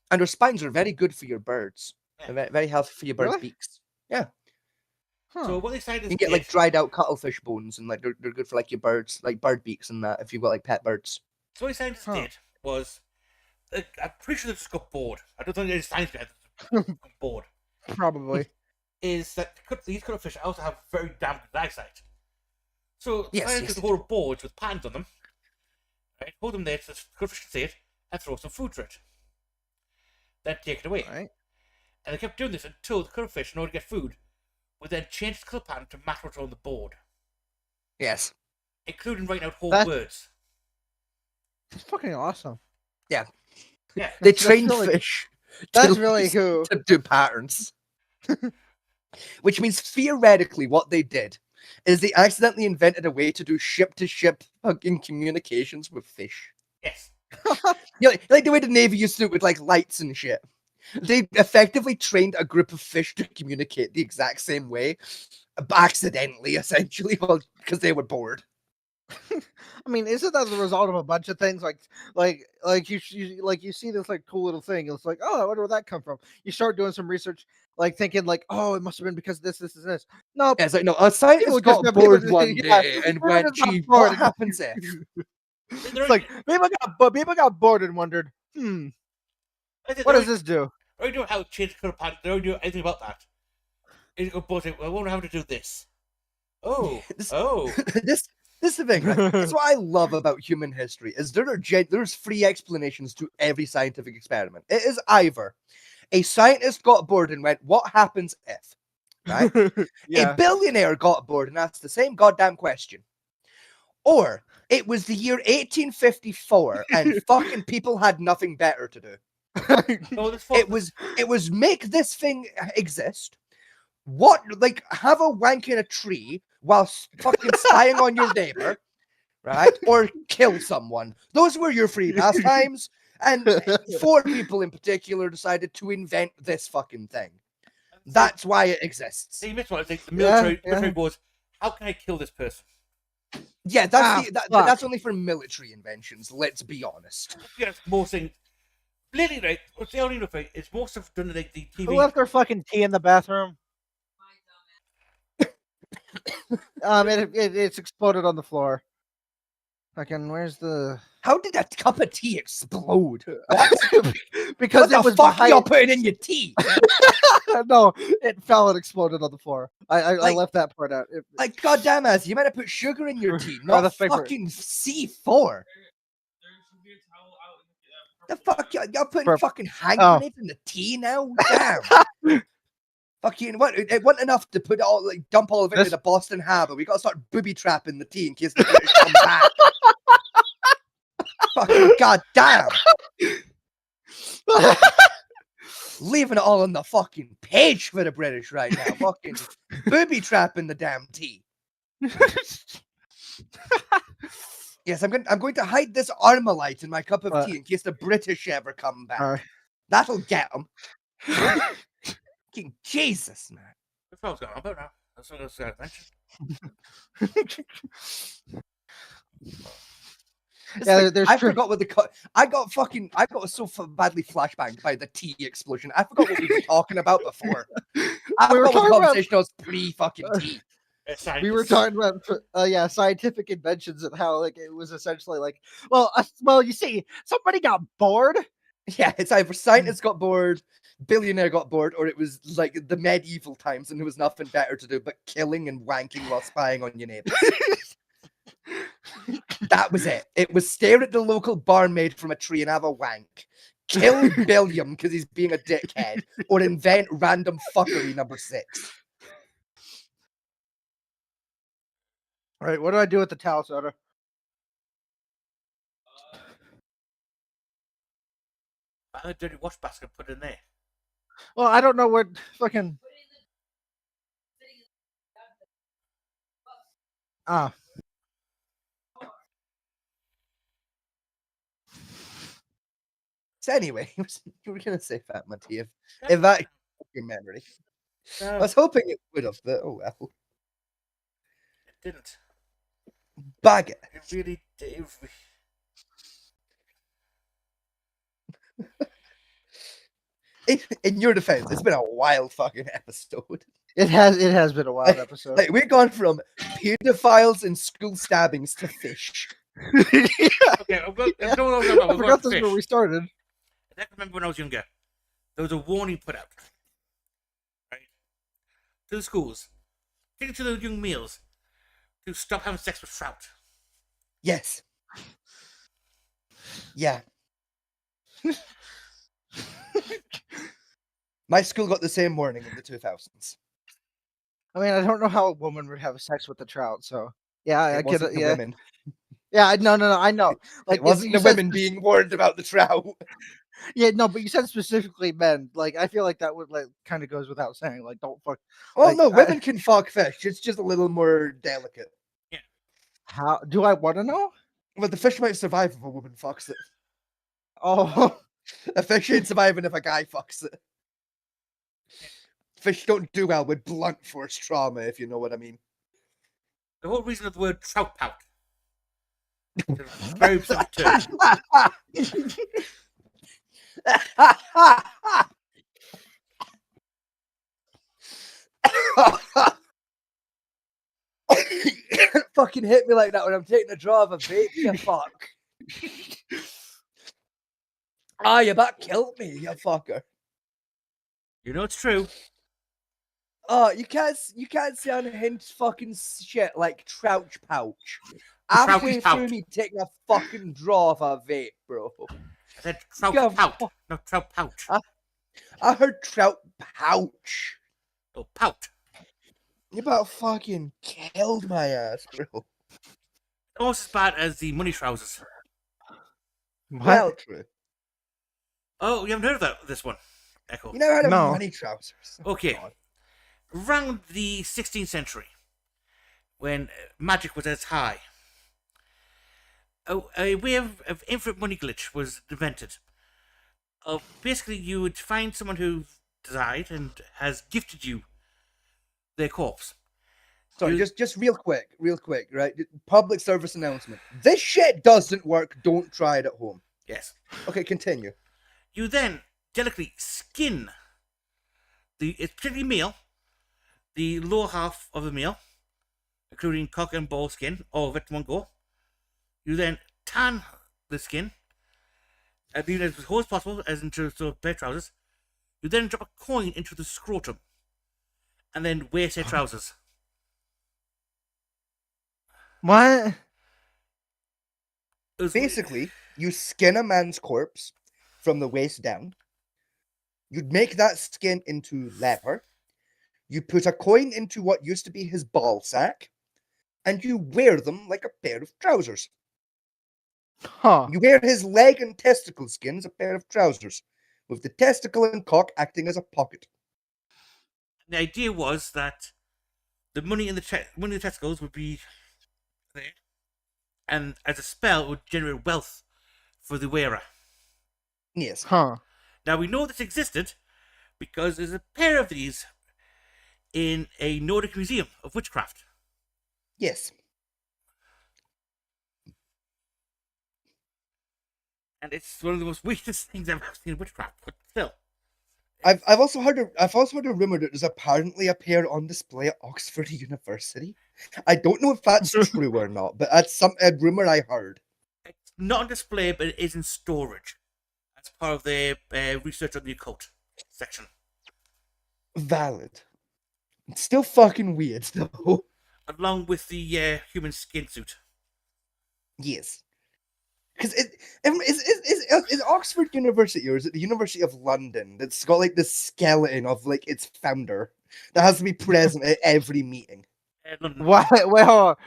And their spines are very good for your birds. Yeah. They're very healthy for your birds' Really? beaks. Yeah. Huh. So what they decided You is can get like dried out cuttlefish bones, and like they're good for like your birds, like bird beaks and that, if you've got like pet birds. So what scientists did was, I'm pretty sure they just got bored. I don't think any science got bored. Probably. Is that these cuttlefish also have very damn good eyesight. So Yes, scientists yes. hold boards with patterns on them, right? Hold them there so the cuttlefish can see it, and throw some food to it. Then take it away. Right. And they kept doing this until the cuttlefish, in order to get food, would then change the colour pattern to match what's on the board, Yes. including writing out whole That- words. That's fucking awesome. Yeah. They That's trained really- fish. That's to- really cool. To do patterns. Which means theoretically what they did is they accidentally invented a way to do ship-to-ship fucking communications with fish. Yes. Like the way the Navy used to do it with like lights and shit. They effectively trained a group of fish to communicate the exact same way, accidentally, essentially, because they were bored. I mean, isn't that the result of a bunch of things? Like you see this like cool little thing. It's like, oh, I wonder where that come from. You start doing some research, like thinking like, oh, it must have been because of this, and this. Nope. Yeah, it's like, no, a scientist People got just- bored people one just- day yeah, and people went, just got gee, bored what and- happens if? It's like people got bored and wondered, what does this do? I don't know how to change color pattern. I don't know anything about that. I wonder how to do this. Oh, This- oh. this is the thing. Right? That's what I love about human history is there's free explanations to every scientific experiment. It is either a scientist got bored and went, "What happens if?" Right? A billionaire got bored and asked the same goddamn question. Or it was the year 1854 and fucking people had nothing better to do. No, It was make this thing exist. What, like, have a wank in a tree whilst fucking spying on your neighbor, right? Or kill someone. Those were your free pastimes. And 4 people in particular decided to invent this fucking thing. That's why it exists. See, Mitch, I think the military was, how can I kill this person? Yeah, that's only for military inventions. Let's be honest. Yeah, more things. Literally, right? What's the only thing? It's more stuff done in like the TV. Who left their fucking tea in the bathroom? It's exploded on the floor. Fucking, where's the? How did a cup of tea explode? Because What it was the fuck behind. y'all putting in your tea? No, it fell and exploded on the floor. I Like- left that part out. Like, goddamn ass, you might have put sugar in your tea, Or the not paper. fucking C4. The fuck, y'all putting For- fucking hand Oh. grenades in the tea now? Damn. Fucking what? It wasn't enough to put all like dump all of it This- in the Boston Harbor. We got to start booby trapping the tea in case the British come back. Fucking goddamn, leaving it all on the fucking page for the British right now. Fucking booby trapping the damn tea. Yes, I'm going to hide this Armalite in my cup of tea in case the British ever come back. Alright. That'll get them. Fucking Jesus, man. That's what I was going on about now. That's what I was going to mention. It's Yeah, like, there's I true- forgot what the I got so badly flashbanged by the tea explosion. I forgot what we were talking about before. I We were forgot what talking the about- conversation was pre fucking tea. We were talking about scientific inventions and how like it was essentially like you see somebody got bored. Yeah, it's either scientists got bored, billionaire got bored, or it was like the medieval times and there was nothing better to do but killing and wanking while spying on your neighbors. That was it. It was stare at the local barmaid from a tree and have a wank. Kill Billiam because he's being a dickhead, or invent random fuckery number 6. All right, what do I do with the towel soda? I dirty wash basket, put it in there. Well, I don't know what fucking. Ah. So anyway, you were gonna say Fat Mattia. If that your memory. I was hoping it would have, but oh well. It didn't. Bag it. It really did. In your defense, it's been a wild fucking episode. It has been a wild episode. Like we've gone from pedophiles and school stabbings to fish. Okay, I've got, Yeah. no, I forgot this is where we started. I remember when I was younger, there was a warning put out, right, to the schools, taken to the young males, to stop having sex with trout. Yes. Yeah. My school got the same warning in the 2000s. I mean, I don't know how a woman would have sex with a trout, so yeah, I It get wasn't it. the Yeah, women. yeah, no, I know. Like It wasn't you the said women being warned about the trout. Yeah, no, but you said specifically men. Like, I feel like that would like kind of goes without saying. Like, don't fuck. Well, Like, no, I- women can fuck fish. It's just a little more delicate. How do I want to know? But the fish might survive if a woman fucks it. Oh, A fish ain't surviving if a guy fucks it. Fish don't do well with blunt force trauma, if you know what I mean. The whole reason of the word trout pout. It's a very specific term. Fucking hit me like that when I'm taking a draw of a vape, you fuck. Ah, you about killed me, you fucker. You know it's true. Oh, you can't say unhinged fucking shit like Trouch Pouch. Halfway Pouch. through me taking a fucking draw of a vape, bro. I said You trout got pout, not trout pouch. I heard Trout Pouch. Oh, pout. You about fucking killed my ass, bro. Almost as bad as the money trousers. Well, true. Oh, you haven't heard of this one, Echo? You never had No. money trousers. Okay. God. Around the 16th century, when magic was at its high, a way of infinite money glitch was invented. Basically, you would find someone who died and has gifted you their corpse. Sorry, You- just real quick, right? Public service announcement. This shit doesn't work. Don't try it at home. Yes. Okay, continue. You then delicately skin it's particularly meal, the lower half of the meal, including cock and ball skin, all of it in one go. You then tan the skin, leaving it as whole as possible, as into sort of bare trousers. You then drop a coin into the scrotum, and then wear said trousers. What? It was- Basically, you skin a man's corpse from the waist down. You'd make that skin into leather. You put a coin into what used to be his ball sack, and you wear them like a pair of trousers. Huh. You wear his leg and testicle skin as a pair of trousers, with the testicle and cock acting as a pocket. the idea was that the money in the testicles would be there, and as a spell, it would generate wealth for the wearer. Yes. Huh. Now we know this existed because there's a pair of these in a Nordic museum of witchcraft. Yes. And it's one of the most weirdest things I've ever seen in witchcraft, but still. I've also heard a rumor that there's apparently a pair on display at Oxford University. I don't know if that's true or not, but that's a rumor I heard. It's not on display, but it is in storage. As part of their research on the occult section. Valid. It's still fucking weird though. Along with the human skin suit. Yes. Because is Oxford University or is it the University of London that's got like the skeleton of like its founder that has to be present at every meeting? London. What? Wait, hold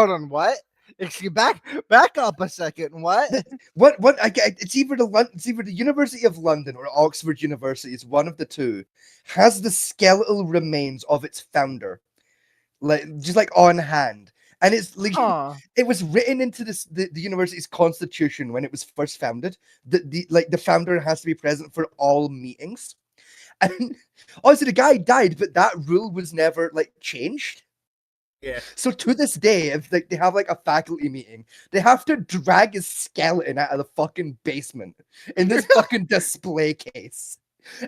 on. What? Excuse, back up a second. What? What I get? It's either the University of London or Oxford University. It's one of the two. Has the skeletal remains of its founder, just on hand, and it's like Huh. it was written into the university's constitution when it was first founded that the founder has to be present for all meetings, and obviously the guy died, but that rule was never changed. Yeah. So to this day, if they have a faculty meeting, they have to drag his skeleton out of the fucking basement in this fucking display case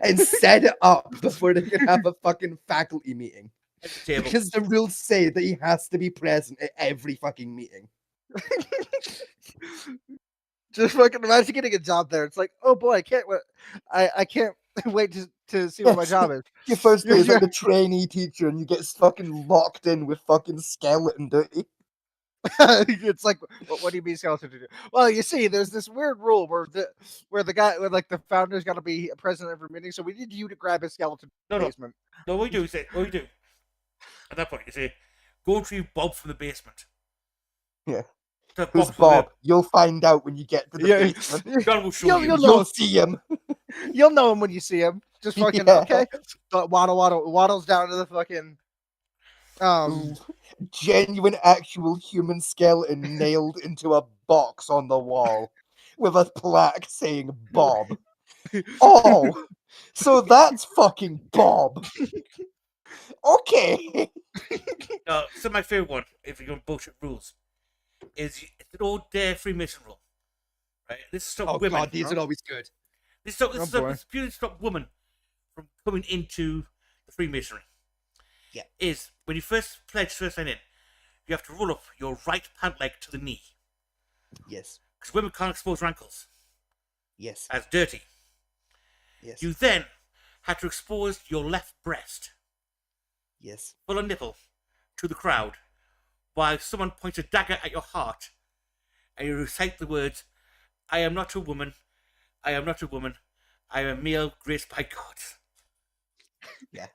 and set it up before they can have a fucking faculty meeting. At the table. Because the rules say that he has to be present at every fucking meeting. Just fucking imagine getting a job there. It's like, oh boy, I can't wait to see what my Yes. job is. Your first day is You're- like the trainee teacher and you get fucking locked in with fucking skeleton duty. It's like, what do you mean skeleton to do? Well, you see, there's this weird rule where the founder's got to be present at every meeting, so we need you to grab his skeleton No, no. basement. No, what you do? At that point, you say, go and retrieve Bob from the basement. Yeah. So Who's Bob's Bob? You'll find out when you get to the Yeah, basement. God will show You'll- you. you'll You'll know. see him. You'll know him when you see him. Just fucking Yeah. okay. But waddles down to the fucking Genuine, actual human skeleton nailed into a box on the wall with a plaque saying Bob. Oh, so fucking Bob. Okay. So my favorite one, if you're going bullshit rules, is it's an old Freemason rule. Right? This is stop Oh women. god, these are always good. This Oh, is boy. purely to stop women from coming into the Freemasonry. Yeah. Is when you first sign in, you have to roll up your right pant leg to the knee. Yes. because women can't expose their ankles Yes. as dirty. Yes. You then had to expose your left breast, Yes. full of nipple, to the crowd, while someone points a dagger at your heart, and you recite the words, "I am not a woman, I am not a woman, I am a male graced by God." Yeah.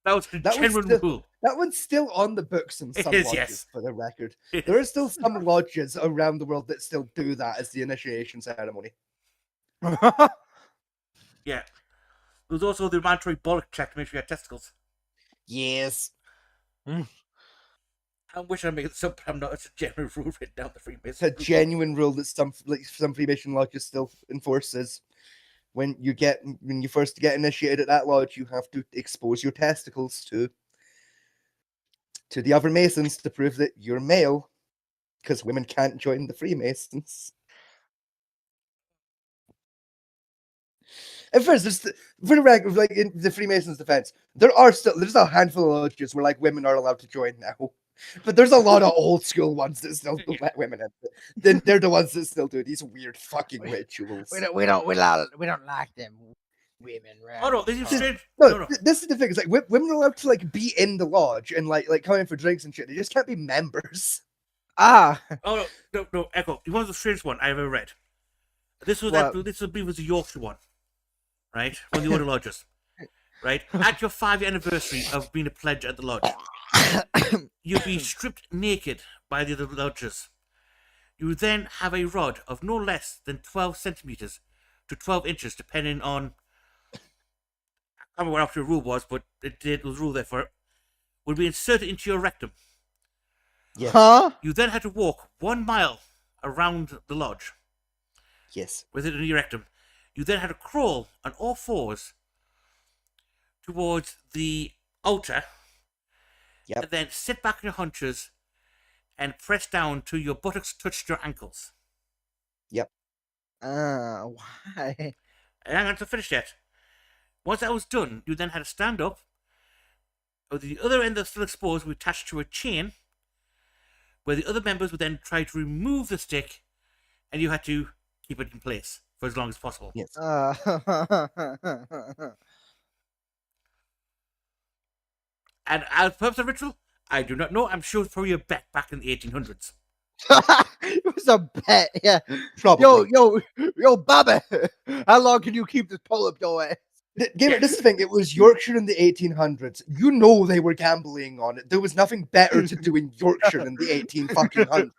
That was a That was genuine still- rule. That one's still on the books in It some is, lodges, yes. for the record. It There are is. still some lodges around the world that still do that as the initiation ceremony. Yeah. There was also the mandatory bollock check to make sure you had testicles. Yes. I wish I made this up, but I'm not. It's a general rule written down the It's Freemasons. a genuine rule that some Freemason lodges still enforces. When you first get initiated at that lodge, you have to expose your testicles to the other Masons to prove that you're male, because women can't join the Freemasons. At first, for the record, like in the Freemasons' defense, there's a handful of lodges where like women are allowed to join now, but there's a lot of old school ones that still don't let women in. They're the ones that still do these weird fucking rituals. we don't like them women, right? Oh no, this is strange. No, No, no. this is the thing. It's like women are allowed to like be in the lodge and like come in for drinks and shit. They just can't be members. Ah, Oh no, Echo. One of the strangest one I ever read. This was What? this would be was the Yorkshire one, right? One of the older lodges, right? At your 5-year anniversary of being a pledge at the lodge, you'd be stripped naked by the other lodges. You would then have a rod of no less than 12 centimeters to 12 inches, depending on. I can't remember what the rule was, but it was a rule there for it. Would be inserted into your rectum. Yes. huh? You then had to walk 1 mile around the lodge Yes. with it in your rectum. You then had to crawl on all fours towards the altar, Yep. and then sit back on your haunches and press down till your buttocks touched your ankles. Why? And I'm not to finish yet. Once that was done, you then had to stand up. With the other end that's still exposed would attach to a chain, where the other members would then try to remove the stick, and you had to keep it in place for as long as possible. Yes. And as per the ritual, I do not know. I'm sure it's probably a bet back in the 1800s. It was a bet, yeah. Probably. Yo, Bobby, how long can you keep this pull up your ass? This is the thing. It was Yorkshire in the 1800s. You know they were gambling on it. There was nothing better to do in Yorkshire in the 1800s.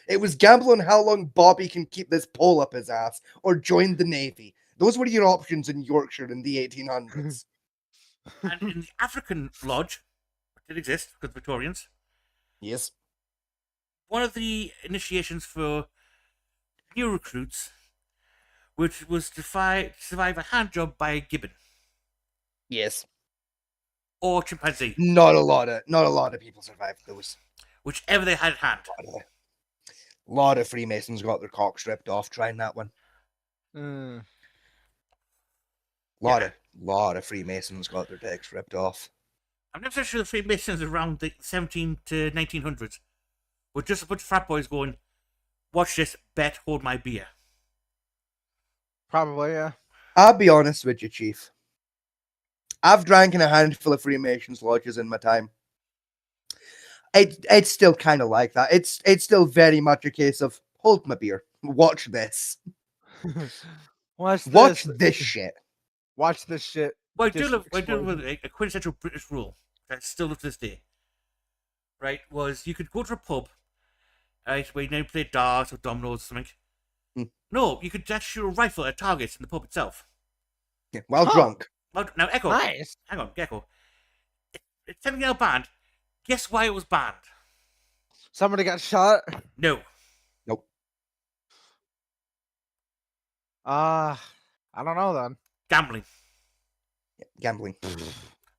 It was gamble on how long Bobby can keep this pole up his ass or join the navy. Those were your options in Yorkshire in the 1800s. And in the African lodge, which did exist because Victorians, Yes. one of the initiations for new recruits, which was to survive a hand job by a gibbon Yes. or chimpanzee, Not a lot of people survived those. whichever they had at hand. A lot of Freemasons got their cock stripped off trying that one. Lot of Freemasons got their dicks ripped off. I'm never so sure the Freemasons around the 17 to 1900s were just a bunch of frat boys going, "Watch this, bet, hold my beer." Probably, yeah. I'll be honest with you, Chief. I've drank in a handful of Freemasons lodges in my time. It's still kind of like that. It's still very much a case of hold my beer, watch this, Watch this shit. Watch this shit. Well, I Just do love explosion. a quintessential British rule that still up to this day. Right, was you could go to a pub, right, where you now play darts or dominoes or something. Hmm. No, you could just shoot a rifle at targets in the pub itself. Yeah, while Huh. drunk. Well, now, Echo, Nice. hang on, Gecko. It's technically now banned. Guess why it was banned? Somebody got shot. No. Nope. I don't know then. Gambling. Gambling.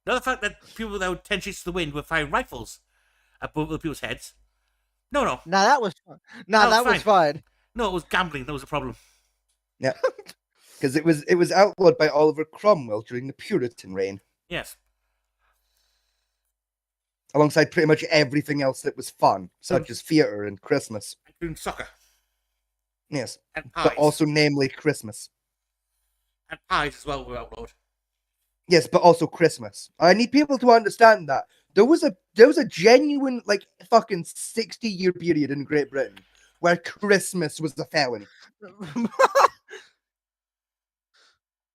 Not the fact that people that would 10 shots to the wind were firing rifles at other people's heads. No. Nah, that was fun. Nah, No, that was fine. No, it was gambling. That was the problem. Yeah. Because it was outlawed by Oliver Cromwell during the Puritan reign, Yes. alongside pretty much everything else that was fun, such as theatre and Christmas. including soccer Yes, and pies. but also namely Christmas. And pies as well were outlawed. Yes, but also Christmas. I need people to understand that there was a genuine like fucking 60-year period in Great Britain where Christmas was a felony.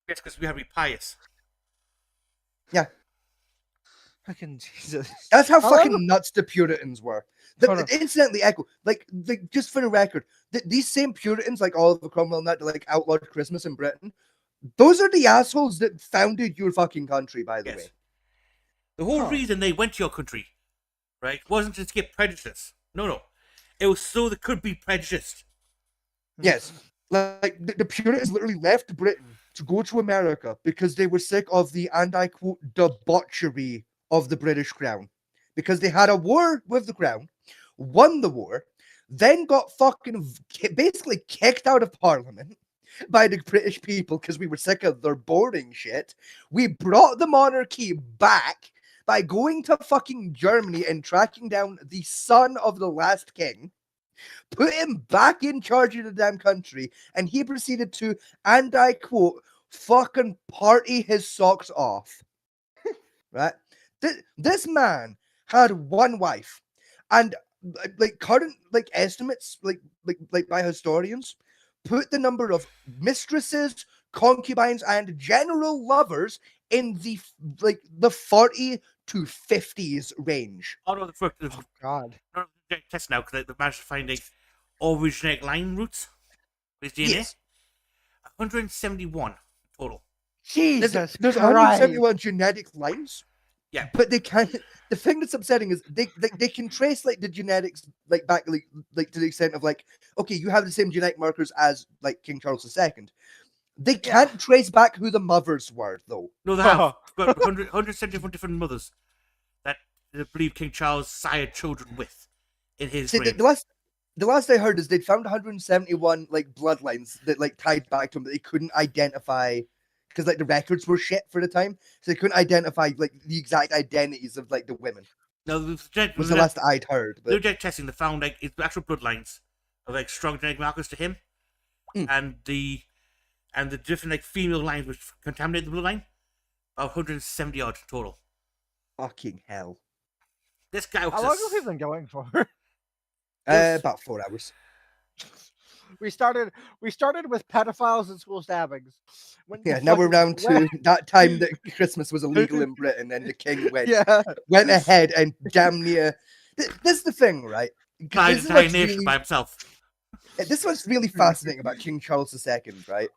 Yes, because we had to be pious. Fucking Jesus. That's how However- fucking nuts the Puritans were. Hold on. Incidentally, Echo, like just for the record, these same Puritans, like Oliver Cromwell and that, like outlawed Christmas in Britain, those are the assholes that founded your fucking country, by the Yes. way. The whole Huh. reason they went to your country, right, wasn't to get prejudice. No. It was so they could be prejudiced. Yes. Like the Puritans literally left Britain to go to America because they were sick of the, and I quote, debauchery of the British Crown. Because they had a war with the Crown, won the war, then got fucking basically kicked out of Parliament by the British people because we were sick of their boring shit. We brought the monarchy back by going to fucking Germany and tracking down the son of the last king, put him back in charge of the damn country, and he proceeded to, and I quote, fucking party his socks off. Right? This man had one wife, and like current like estimates, like by historians, put the number of mistresses, concubines, and general lovers in the 40 to 50s range. All of the first God. test now because they managed to find originating line roots with DNA. Yes. 171 total. Jesus There's Christ. 171 genetic lines. Yeah. But they can't. The thing that's upsetting is they can trace like the genetics like back like to the extent of like, okay, you have the same genetic markers as like King Charles II. They can't trace back who the mothers were though. No, they have got 171 different mothers that they believe King Charles sired children with in his See, reign. the last I heard is they'd found 171 like bloodlines that like tied back to him that they couldn't identify because like the records were shit for the time, so they couldn't identify like the exact identities of like the women. No, Was the last I'd heard. They were But genetic testing. They found like his actual bloodlines of like strong genetic markers to him, and the different like female lines which contaminate the bloodline. About 170 odd total. fucking hell. This guy was How long have we been going for? About 4 hours. We started with pedophiles and school stabbings. Went to Yeah, now we're fucking- round to that time that Christmas was illegal in Britain, and the king Yeah. went ahead and damn near. This is the thing, right? 'Cause Tied This is entire what's nation really- by himself. this is what's really fascinating about King Charles II, right?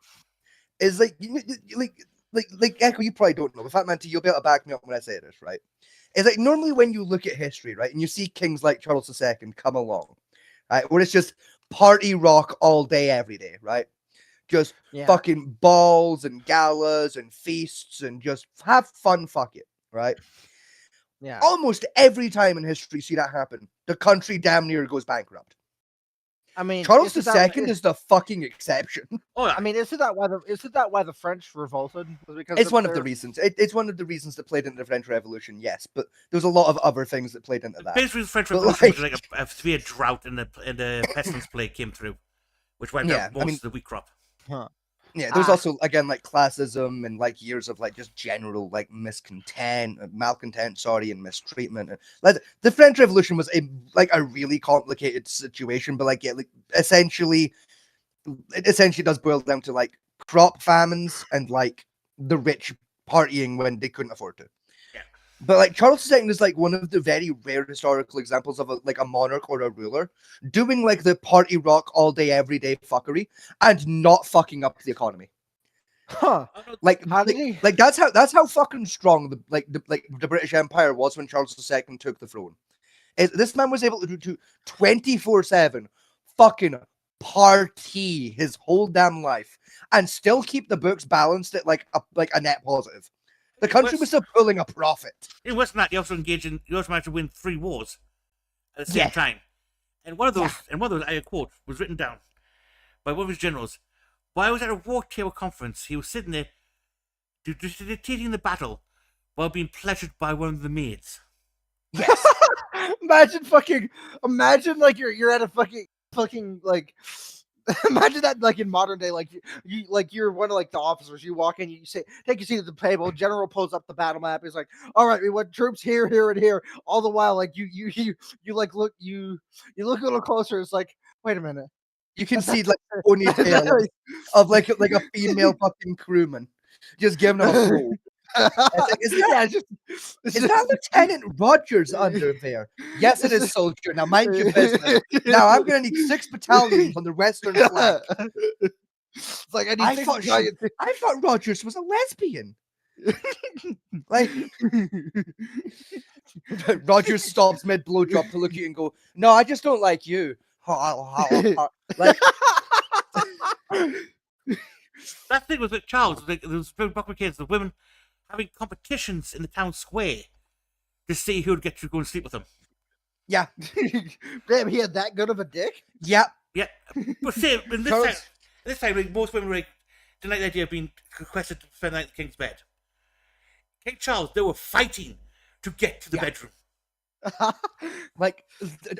Is like like Echo, you probably don't know. If Fat you'll be able to back me up when I say this, right? It's like normally when you look at history, right, and you see kings like Charles II come along, right, where it's just party rock all day, every day, right? Just Yeah. fucking balls and galas and feasts and just have fun, fuck it, right? Yeah. Almost every time in history you see that happen, the country damn near goes bankrupt. I mean, Charles isn't that- II is the fucking exception. Oh yeah. I mean, isn't that why the French revolted? Was because It's one of the their- reasons. It's one of the reasons that played into the French Revolution, yes, but there's a lot of other things that played into that. Basically, the French But, Revolution was like- like a severe drought and the pestilence plague came through, which wiped Yeah, out I most mean- of the wheat crop. Yeah, there's Ah. also again like classism and like years of like just general like malcontent, sorry, and mistreatment. And, like the French Revolution was a really complicated situation, but like essentially, it essentially does boil down to like crop famines and like the rich partying when they couldn't afford to. Yeah. But like Charles II is like one of the very rare historical examples of a monarch or a ruler doing like the party rock all day, every day fuckery and not fucking up the economy. Huh. Like, How did he? like that's how fucking strong the British Empire was when Charles II took the throne. This man was able to do 24/7 fucking party his whole damn life and still keep the books balanced at like a net positive. The country was still pulling a profit. In Western that, he also managed to win 3 wars at the same Yeah. time. And one of those, I quote, was written down by one of his generals. While I was at a war table conference, he was sitting there dictating the battle while being pleasured by one of the maids. Yes. Imagine like you're at a fucking fucking like. Imagine that, like in modern day, like you're one of like the officers. You walk in, you say, "Take a seat at the table." General pulls up the battle map. He's like, "All right, we want troops here, here, and here." All the while, like you like look a little closer. It's like, wait a minute. You can see like a ponytail of like a female fucking crewman just giving him a blow. Is that Lieutenant Rogers under there? Yes, it is, soldier. Now mind your business. Now I'm gonna need 6 battalions on the western flank. It's like I need I 6 thought, battalions. I thought Rogers was a lesbian. Like Rogers stops mid blowjob to look at you and go, "No, I just don't like you." Like That thing was with Charles. Like, there was back with kids, the women having competitions in the town square to see who would get to go and sleep with them. yeah, Damn, he had that good of a dick. yeah. Yeah, but see, in this time, like, most women were like, didn't like the idea of being requested to spend the night in the king's bed. King Charles, they were fighting to get to the bedroom. Like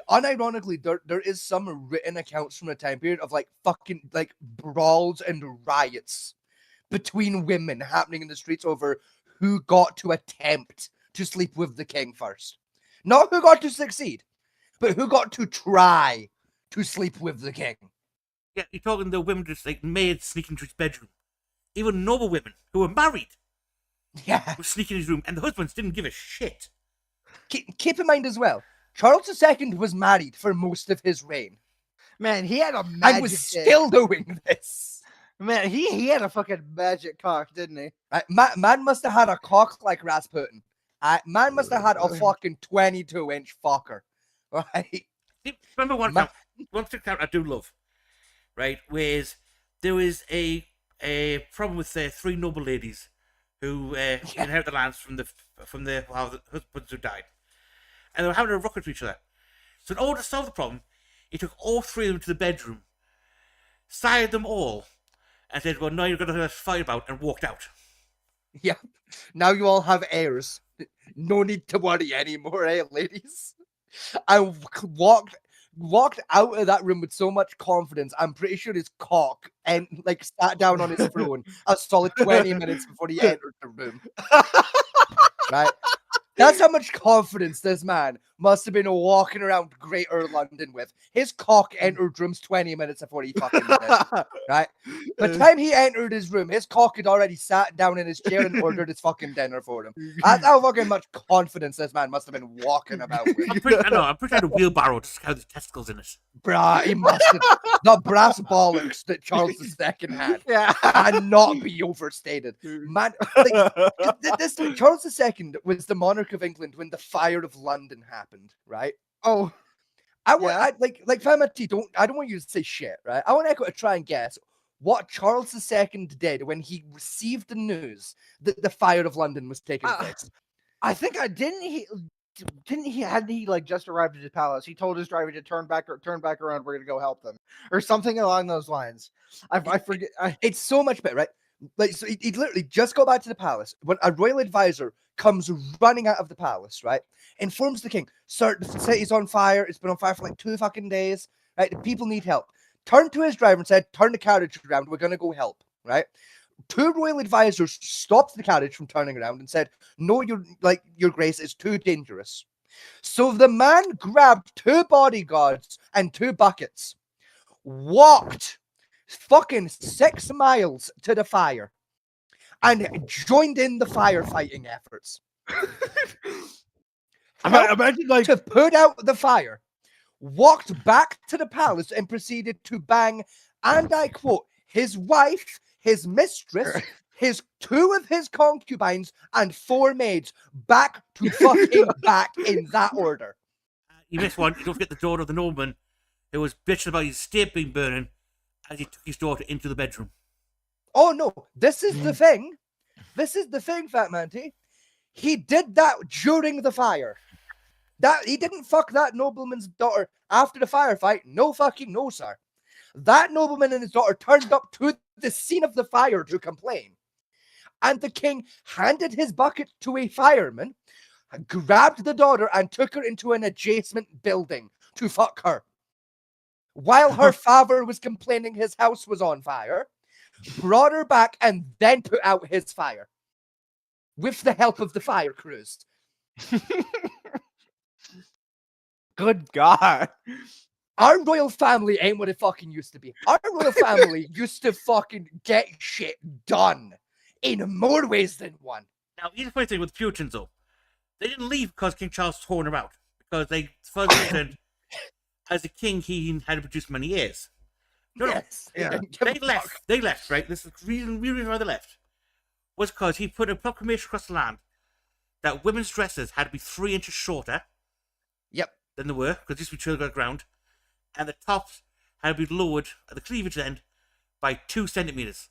unironically, there is some written accounts from the time period of like fucking like brawls and riots between women happening in the streets over who got to attempt to sleep with the king first. Not who got to succeed, but who got to try to sleep with the king. Yeah, you're talking the women just like maids sneaking into his bedroom. Even noble women who were married Yeah. were sneaking in his room, and the husbands didn't give a shit. Keep in mind as well, Charles II was married for most of his reign. Man, he had a magic And was dick. still doing this. Man, he had a fucking magic cock, didn't he? Right? Man must have had a cock like Rasputin. Man must have had a fucking 22-inch fucker. Right? See, remember one particular I do love, right? Was there was a problem with 3 noble ladies who inherit the lands from the husbands who died, and they were having a ruck with each other. So in order to solve the problem, he took all 3 of them to the bedroom, sired them all, and said, "Well, now you're going to have a fight about," and walked out. Yeah. Now you all have heirs. No need to worry anymore, eh, ladies? I walked out of that room with so much confidence. I'm pretty sure his cock and like sat down on his throne a solid 20 minutes before he entered the room. Right? That's how much confidence this man must have been walking around Greater London with. His cock entered rooms 20 minutes before he fucking did. Right? By the time he entered his room, his cock had already sat down in his chair and ordered his fucking dinner for him. That's how fucking much confidence this man must have been walking about with. I'm pretty sure had a wheelbarrow just had the testicles in it. Bruh, he must have. The brass bollocks that Charles II had Yeah. cannot be overstated. Man, like, this Charles II was the monarch of England when the fire of London happened, right? Oh, I want, Yeah. like Famity, I don't want you to say shit, right? I want Echo to try and guess what Charles II did when he received the news that the fire of London was taking place. I think hadn't he like just arrived at his palace? He told his driver to turn back around. We're gonna go help them, or something along those lines. I forget. It's so much better, right? Like, so he literally just got back to the palace when a royal advisor comes running out of the palace, right? Informs the king, "Sir, the city's on fire. It's been on fire for like 2 fucking days. Right? The people need help." Turned to his driver and said, "Turn the carriage around. We're gonna go help." Right? 2 royal advisors stopped the carriage from turning around and said, "No, your grace, is too dangerous." So the man grabbed 2 bodyguards and 2 buckets, walked fucking 6 miles to the fire, and joined in the firefighting efforts. Imagine like To put out the fire, walked back to the palace and proceeded to bang, and I quote, his wife, his mistress, his 2 of his concubines, and 4 maids back to fucking back in that order. You missed one. You don't forget the daughter of the nobleman who was bitching about his estate being burning as he took his daughter into the bedroom. Oh no, this is the thing. This is the thing, Fat Manty. He did that during the fire. That he didn't fuck that nobleman's daughter after the firefight. No fucking no, sir. That nobleman and his daughter turned up to the scene of the fire to complain. And the king handed his bucket to a fireman, grabbed the daughter, and took her into an adjacent building to fuck her. while her father was complaining his house was on fire, brought her back, and then put out his fire with the help of the fire crews. Good God. Our royal family ain't what it fucking used to be. Our royal family used to fucking get shit done in more ways than one. Now, here's the funny thing with Puritans, though. They didn't leave because King Charles torn them out. Because they further concerned, as a king, he had to produce many heirs. No, Yes. Yeah. Didn't give a fuck. They left, right? This is the reason why they left. Was because he put a proclamation across the land that women's dresses had to be 3 inches shorter Yep. than they were, because this would chill the ground, and the tops had to be lowered at the cleavage end by 2 centimeters,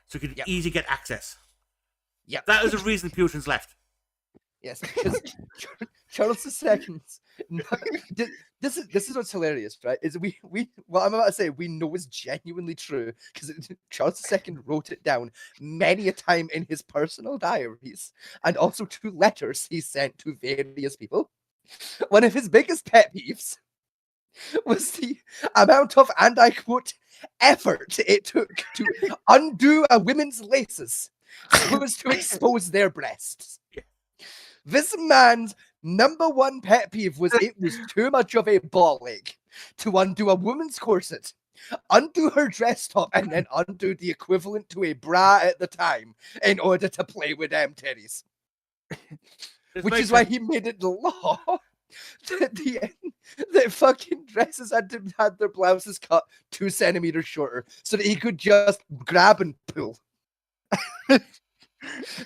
so you could Yep. easily get access. Yep. That is the reason the Puritans left. Yes, because Charles II. This is what's hilarious, right? Is we what I'm about to say we know is genuinely true because Charles II wrote it down many a time in his personal diaries and also 2 letters he sent to various people. One of his biggest pet peeves was the amount of, and I quote, effort it took to undo a woman's laces so as to expose their breasts. This man's number one pet peeve was it was too much of a ball ache to undo a woman's corset, undo her dress top, and then undo the equivalent to a bra at the time in order to play with them titties. Which is why he made it the law that fucking dresses had their blouses cut 2 centimeters shorter so that he could just grab and pull.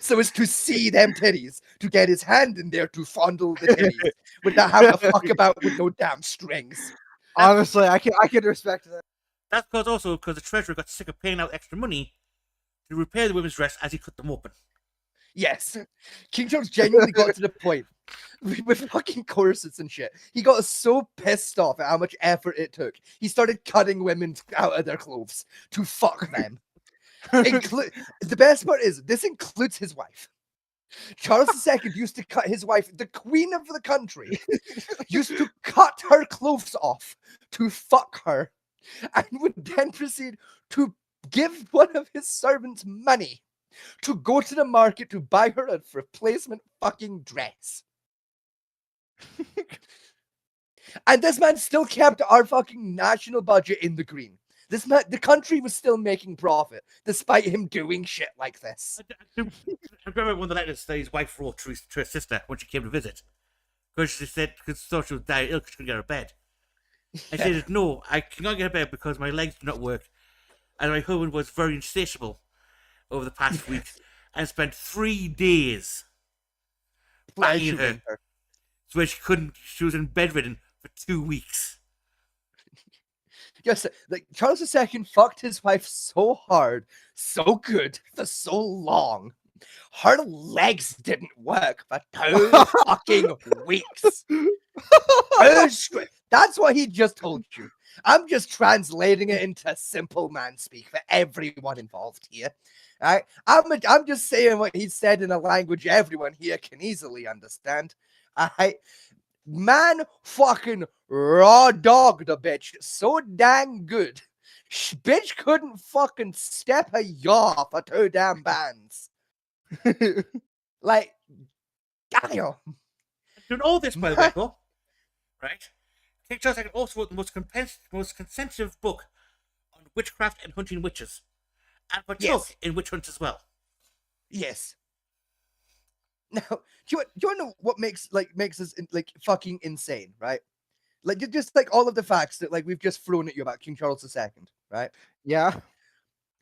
So as to see them titties, to get his hand in there to fondle the titties, without having to fuck about with no damn strings. Honestly, I can respect that. That's because the treasurer got sick of paying out extra money to repair the women's dress as he cut them open. Yes, King Charles genuinely got to the point with fucking corsets and shit. He got so pissed off at how much effort it took. He started cutting women out of their clothes to fuck them. The best part is this includes his wife. Charles II used to cut his wife, the queen of the country, used to cut her clothes off to fuck her, and would then proceed to give one of his servants money to go to the market to buy her a replacement fucking dress. And this man still kept our fucking national budget in the green. This man, the country was still making profit despite him doing shit like this. I remember one of the letters that his wife wrote to her sister when she came to visit. Because she said, because thought she was dying ill, she couldn't get her bed. And she said, no, I cannot get her bed because my legs do not work. And my husband was very insatiable over the past week and spent 3 days banging her. So she was in bedridden for 2 weeks. Yes, like Charles II fucked his wife so hard, so good, for so long. Her legs didn't work for 2 fucking weeks. That's what he just told you. I'm just translating it into simple man speak for everyone involved here. All right? I'm just saying what he said in a language everyone here can easily understand. All right? Man fucking raw dogged a bitch so dang good. Bitch couldn't fucking step a yaw for 2 damn bands. Like, damn. Doing all this, by the way, though, right? King Charles II also wrote the most consensual book on witchcraft and hunting witches, and partook in witch hunts as well. Yes. Now, do you want to know what makes us like fucking insane, right? Like just like all of the facts that like we've just thrown at you about King Charles II, right? Yeah.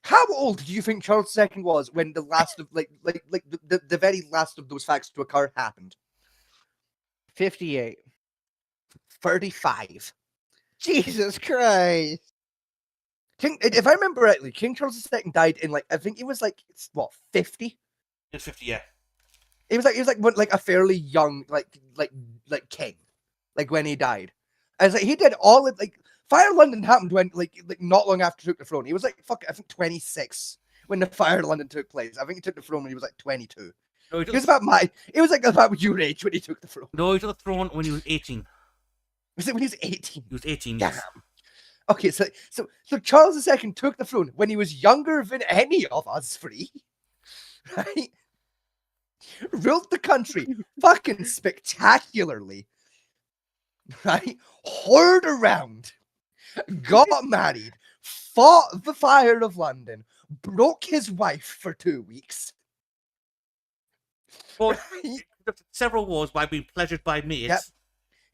How old do you think Charles II was when the last of the very last of those facts to occur happened? 58. 35. Jesus Christ. If I remember rightly, King Charles II died in I think he was 50. It's 50, yeah. He was a fairly young king, when he died. I was he did all of Fire London happened when not long after he took the throne. He was I think 26 when the Fire of London took place. I think he took the throne when he was 22. No, It was about your age when he took the throne. No, he took the throne when he was 18. Was it when he was 18? He was 18, Damn. yes. Okay, so Charles II took the throne when he was younger than any of us three, right? Ruled the country fucking spectacularly, right? Whored around, got married, fought the fire of London, broke his wife for 2 weeks. Fought several wars by being pleasured by mates. Yep.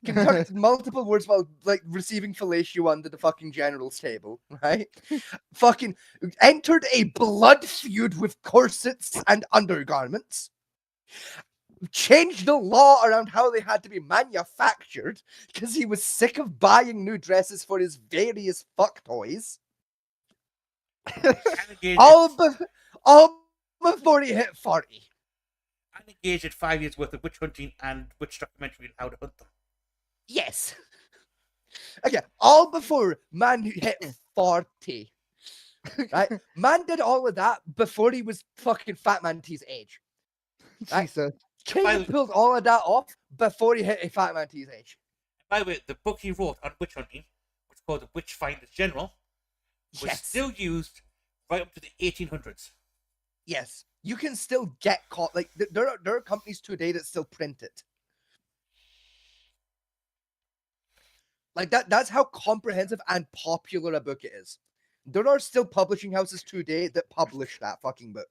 Conducted multiple wars while like receiving fellatio under the fucking general's table, right? Fucking entered a blood feud with corsets and undergarments. Changed the law around how they had to be manufactured because he was sick of buying new dresses for his various fuck toys. all before he hit 40. And engaged in 5 years worth of witch hunting and witch documentary on how to hunt them. Yes. Okay, all before man hit 40. Right? Man did all of that before he was fucking Fat Man T's age. Right? Jesus. King pulled all of that off before he hit a Fat Man T's age. By the way, the book he wrote on witch hunting, which is called The Witchfinder's General, was still used right up to the 1800s. Yes. You can still get caught. Like, there are companies today that still print it. Like, that's how comprehensive and popular a book it is. There are still publishing houses today that publish that fucking book.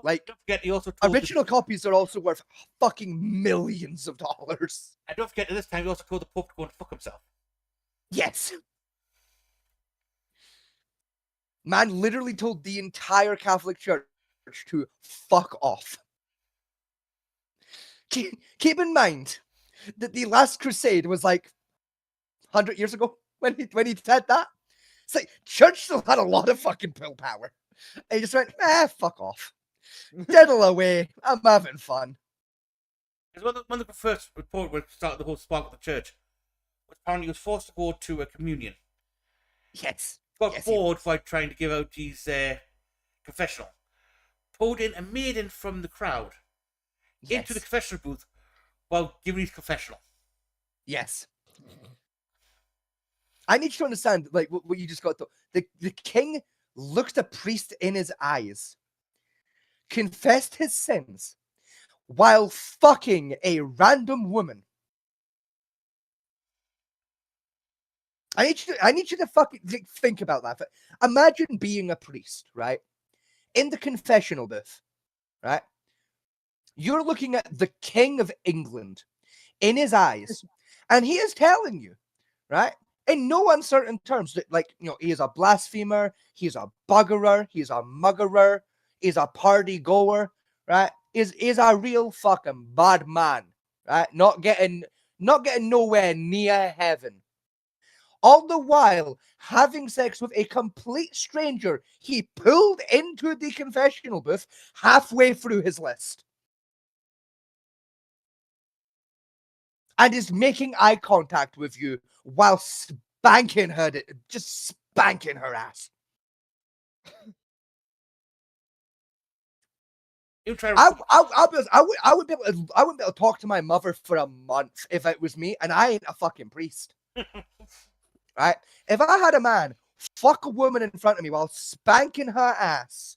Like, don't forget, he also told original copies are also worth fucking millions of dollars. And don't forget, at this time, he also told the Pope to go and fuck himself. Yes. Man literally told the entire Catholic Church to fuck off. Keep in mind that the last crusade was like 100 years ago when he said that. It's like, church still had a lot of fucking pill power. And he just went, fuck off. Diddle away. I'm having fun. Because one of the first report where it started the whole spark of the church was apparently he was forced to go to a communion. Yes. Got bored by trying to give out his confessional. Pulled in a maiden from the crowd into the confessional booth while giving his confessional. Yes. I need you to understand, like, what you just got to. The king looked a priest in his eyes, confessed his sins, while fucking a random woman. I need you to fucking think about that. Imagine being a priest, right? In the confessional booth, right? You're looking at the King of England in his eyes, and he is telling you, right? In no uncertain terms, that, like, you know, he is a blasphemer, he's a buggerer, he's a muggerer, he's a party goer, right? Is a real fucking bad man, right? Not getting nowhere near heaven. All the while having sex with a complete stranger he pulled into the confessional booth halfway through his list. And is making eye contact with you while spanking her, just spanking her ass. I'll be honest, I wouldn't be able to talk to my mother for a month if it was me, and I ain't a fucking priest. Right? If I had a man fuck a woman in front of me while spanking her ass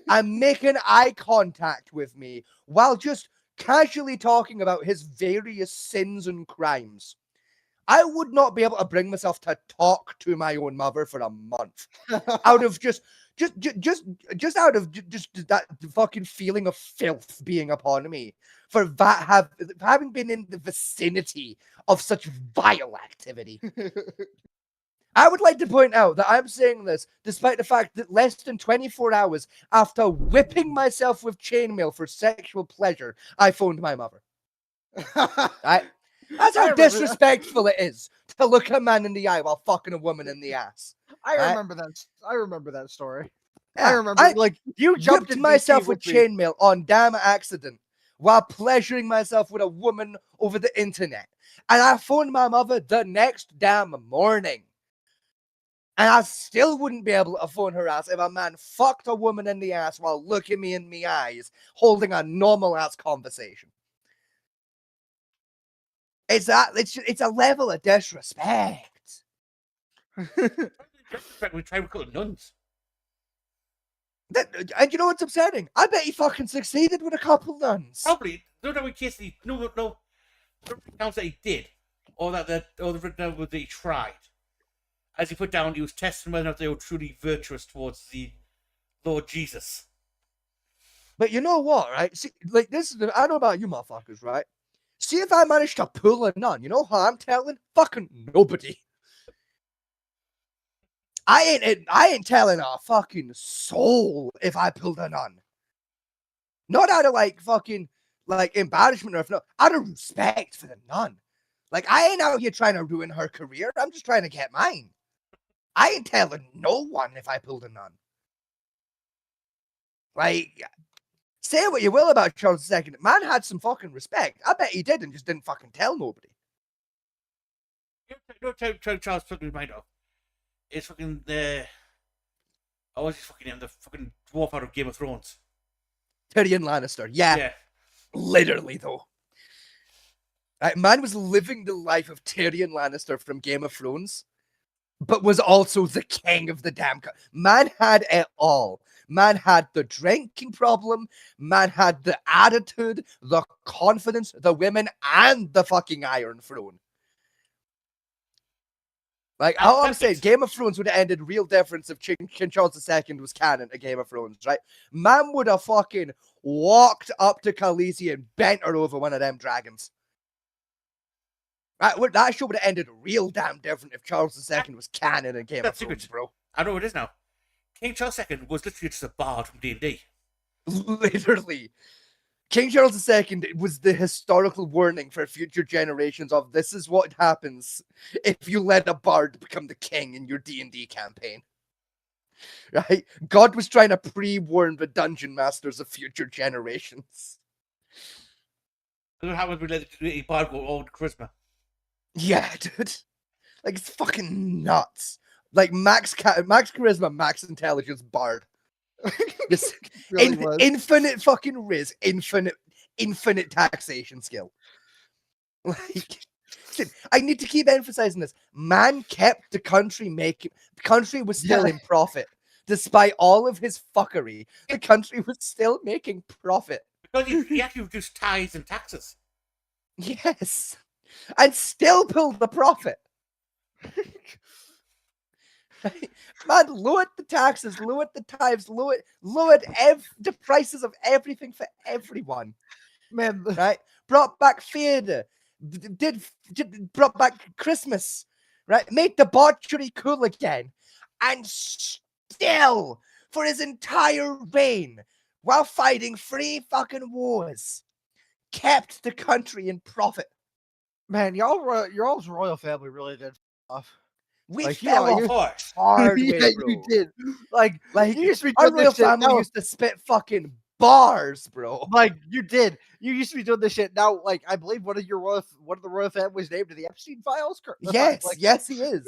and making eye contact with me while just casually talking about his various sins and crimes, I would not be able to bring myself to talk to my own mother for a month out of just out of that fucking feeling of filth being upon me for that having been in the vicinity of such vile activity. I would like to point out that I'm saying this despite the fact that less than 24 hours after whipping myself with chainmail for sexual pleasure, I phoned my mother. Right? That's how disrespectful it is to look a man in the eye while fucking a woman in the ass. I remember that story. Yeah, I remember, like, you jumped whipped in myself with me. chainmail on damn accident while pleasuring myself with a woman over the internet. And I phoned my mother the next damn morning. And I still wouldn't be able to phone her ass if a man fucked a woman in the ass while looking me in the eyes, holding a normal ass conversation. It's a level of disrespect. We try recruiting nuns. And you know what's upsetting? I bet he fucking succeeded with a couple nuns. Probably. No, in case no accounts that he did, or the written down that he tried. As he put down, he was testing whether or not they were truly virtuous towards the Lord Jesus. But you know what, right? See, like this is I know about you motherfuckers, right? See if I manage to pull a nun, you know how I'm telling? Fucking nobody. I ain't telling a fucking soul if I pulled a nun. Not out of like fucking like embarrassment or no, out of respect for the nun. Like I ain't out here trying to ruin her career. I'm just trying to get mine. I ain't telling no one if I pulled a nun. Like, say what you will about Charles II. Man had some fucking respect. I bet he did and just didn't fucking tell nobody. You know, Charles put me in mind of. It's fucking what was his fucking name? The fucking dwarf out of Game of Thrones. Tyrion Lannister. Yeah. Literally, though. Man was living the life of Tyrion Lannister from Game of Thrones, but was also the king of the damn... Man had it all. Man had the drinking problem. Man had the attitude, the confidence, the women, and the fucking Iron Throne. Like, all I'm saying, Game of Thrones would have ended real difference if King Charles II was canon to Game of Thrones, right? Man would have fucking walked up to Khaleesi and bent her over one of them dragons. Right, that show would have ended real damn different if Charles II was canon in Game of Thrones, bro. I know what it is now. King Charles II was literally just a bard from D&D. Literally. King Charles II was the historical warning for future generations of this is what happens if you let a bard become the king in your D&D campaign. Right? God was trying to pre-warn the dungeon masters of future generations. Look what happens when a bard go old charisma. Yeah, dude. Like, it's fucking nuts. Like, max charisma, max intelligence, bard. Just Really infinite fucking riz, infinite taxation skill. Like, I need to keep emphasizing this. Man kept the country making. The country was still in profit. Despite all of his fuckery, the country was still making profit. Because he actually reduced tithes and taxes. Yes. And still pulled the profit. Right? Man, lowered the taxes, lowered the tithes, lowered the prices of everything for everyone. Man, Right? Brought back theatre. Brought back Christmas. Right? Made debauchery cool again. And still, for his entire reign, while fighting 3 fucking wars, kept the country in profit. man, y'all's royal family really did off. We Like, fell off hard way, Yeah, bro. you did. Like you used to be Our doing royal this shit. family Now, used to spit fucking bars, bro. like you did. You used to be doing this shit. Now, like I believe one of the royal families named to the Epstein files. Yes, Like, yes, he is.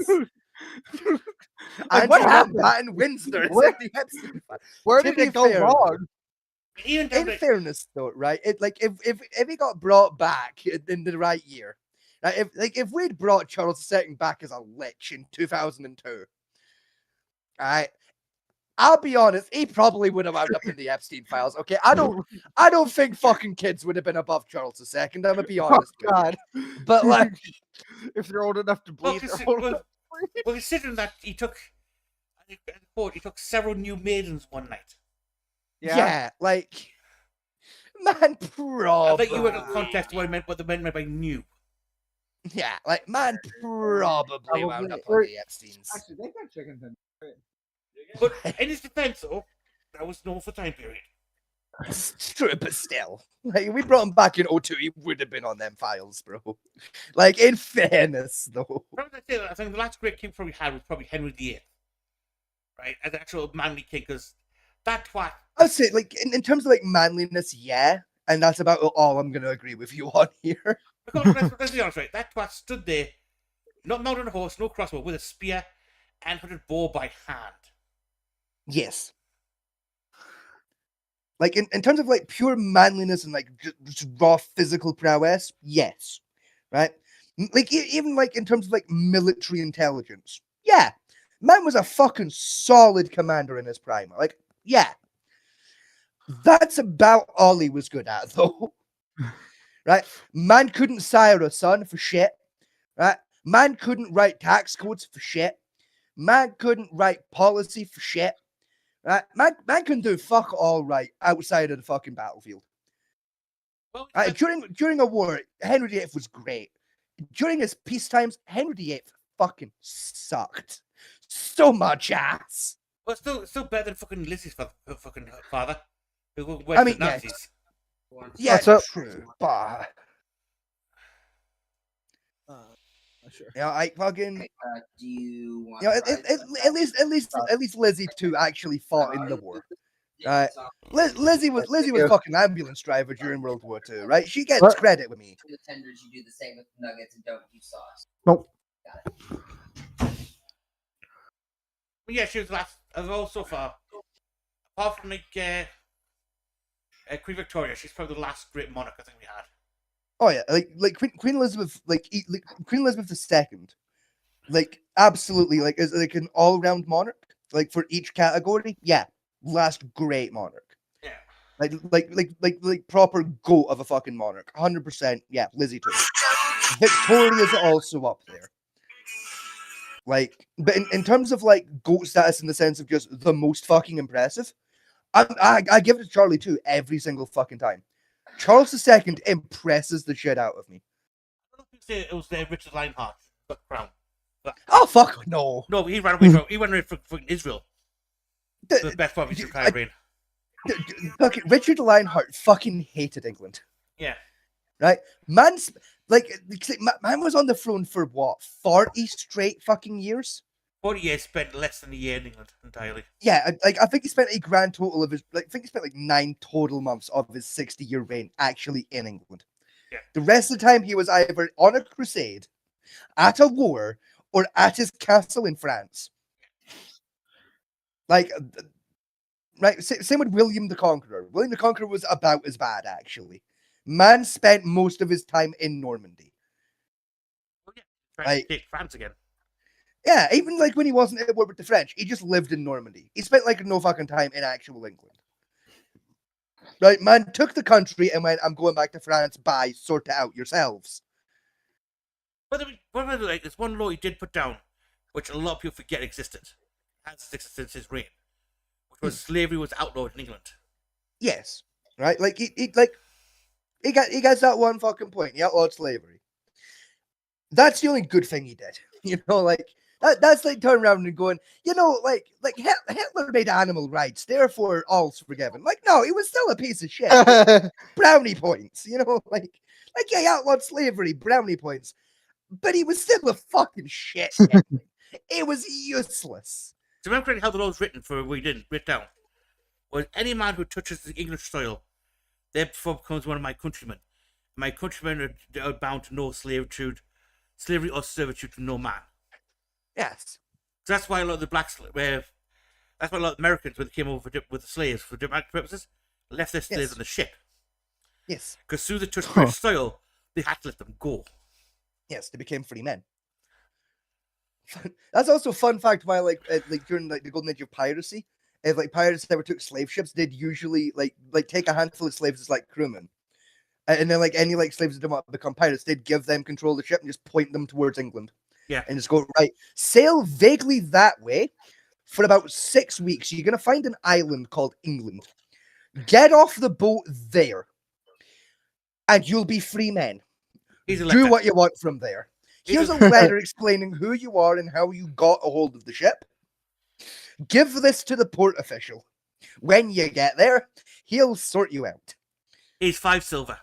like, what happened? Martin Windsor is Where- in the Epstein file. Where To did be it go fair, wrong? Even down In to, fairness, though, right? It like if he got brought back in the right year, right? If we'd brought Charles II back as a lich in 2002, right? I'll be honest, he probably would have wound up in the Epstein files. Okay, I don't think fucking kids would have been above Charles II. I'm gonna be Oh honest. with you. God! But like, if they're old enough to bleed, they're old enough. well, considering that he took several new maidens one night. yeah, like, man, I probably. bet you were in context what they meant by new. Yeah, like, man, probably wound up on Probably. the Epsteins. Actually, they got chickens in. But in his defense, though, that was known for time period. It's true, but still, like, we brought him back in 02, he would have been on them files, bro. Like, in fairness, though. I think the last great king we had was probably Henry VIII, right? As an actual manly king, because that twat. I'd say, like, in terms of like manliness, yeah, and that's about all I'm gonna agree with you on here. Because let's be honest, right? That twat stood there, not mounted on a horse, no crossbow, with a spear and hunted boar by hand. Yes. Like, in terms of like pure manliness and like just raw physical prowess, yes, right? Like even like in terms of like military intelligence, Yeah, man was a fucking solid commander in his prime. Like, yeah. That's about all he was good at, though. Right? Man couldn't sire a son for shit. Right? Man couldn't write tax codes for shit. Man couldn't write policy for shit. Right? Man couldn't do fuck all right outside of the fucking battlefield. Well, Right? During a war, Henry VIII was great. During his peace times, Henry VIII fucking sucked. So much ass. well, still better than fucking Lizzie's fucking father, who went I to mean, the yeah. Nazis. Yeah, So- true. But Sure. you know, I fucking Do you want? you know, at least Lizzie too actually fought in the war. Right? Lizzie was fucking ambulance driver during World War II, right? She gets What? credit with me. The tenders, you do the same with nuggets and don't use sauce. Nope. But yeah, she was the last of all so far. Apart from like Queen Victoria, she's probably the last great monarch I think we had. Oh yeah, like Queen Elizabeth, like Queen Elizabeth II, like absolutely like is like an all round monarch. Like for each category, yeah, last great monarch. Yeah. Like proper goat of a fucking monarch. 100%. Yeah, Lizzie too. Victoria's also up there. Like, but in terms of like goat status in the sense of just the most fucking impressive, I give it to Charlie too every single fucking time. Charles II impresses the shit out of me. I don't think it was Richard Lionheart got the crown. Oh fuck no! No, he ran away from Israel. The- The best part of his I- entire reign. Fucking Richard Lionheart fucking hated England. Yeah. Right? Man was on the throne for what, 40 straight fucking years? 40 years spent less than a year in England entirely. Yeah, I think he spent a grand total of his, I think he spent like 9 total months of his 60-year reign actually in England. Yeah. The rest of the time he was either on a crusade, at a war, or at his castle in France. Like, right, same with William the Conqueror. William the Conqueror was about as bad, actually. Man spent most of his time in Normandy. Trying Right. to take France again. Yeah, even like when he wasn't at war with the French, he just lived in Normandy. He spent like no fucking time in actual England. Right, man took the country and went, I'm going back to France, bye, sort it out yourselves. But like, there's one law he did put down, which a lot of people forget existed. Has existed since his reign, which was slavery was outlawed in England. Yes. Right? Like he gets that one fucking point. He outlawed slavery. That's the only good thing he did. You know, like that's like turning around and going, you know, like Hitler made animal rights, therefore all's forgiven. Like, no, he was still a piece of shit. Brownie points, you know, like yeah, he outlawed slavery, brownie points. But he was still a fucking shit. It was useless. So remember correctly how the law was written for we didn't written down. Was any man who touches the English soil, therefore becomes one of my countrymen. My countrymen are bound to no slavery or servitude to no man. Yes. So that's why a lot of the that's why a lot of Americans, when they came over with the slaves for diplomatic purposes, left their slaves Yes. on the ship. Yes. Because through the touch British soil, they had to let them go. Yes, they became free men. That's also a fun fact why, like during like the golden age of piracy, if like pirates ever took slave ships, they'd usually like take a handful of slaves as like crewmen, and then like any like slaves that didn't want to become pirates, they'd give them control of the ship and just point them towards England. Yeah. And just go, right, sail vaguely that way for about 6 weeks. You're gonna find an island called England. Get off the boat there, and you'll be free men. Here's a Do letter. what you want from there. Here's a letter explaining who you are and how you got a hold of the ship. Give this to the port official. When you get there, he'll sort you out. Here's 5 silver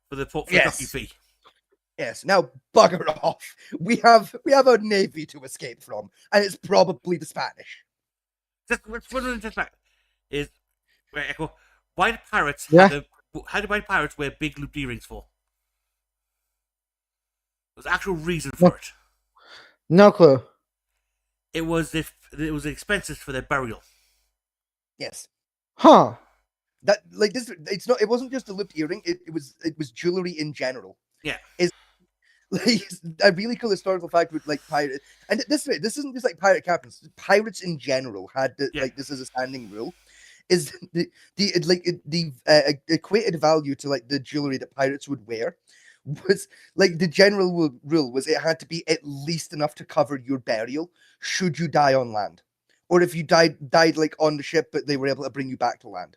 for the port for Yes. docky fee. Yes, now bugger off. We have a navy to escape from, and it's probably the Spanish. Just one of the fact is right, Echo. Why do pirates how do white pirates wear big looped earrings for? There's actual reason for it. No clue. It was expenses for their burial. Yes. Huh. That like this it wasn't just a looped earring, it was jewelry in general. Yeah. Like a really cool historical fact with like pirate, and this isn't just like pirate captains. Pirates in general had like this as a standing rule. Is the equated value to like the jewelry that pirates would wear was like the general rule was it had to be at least enough to cover your burial should you die on land, or if you died like on the ship but they were able to bring you back to land.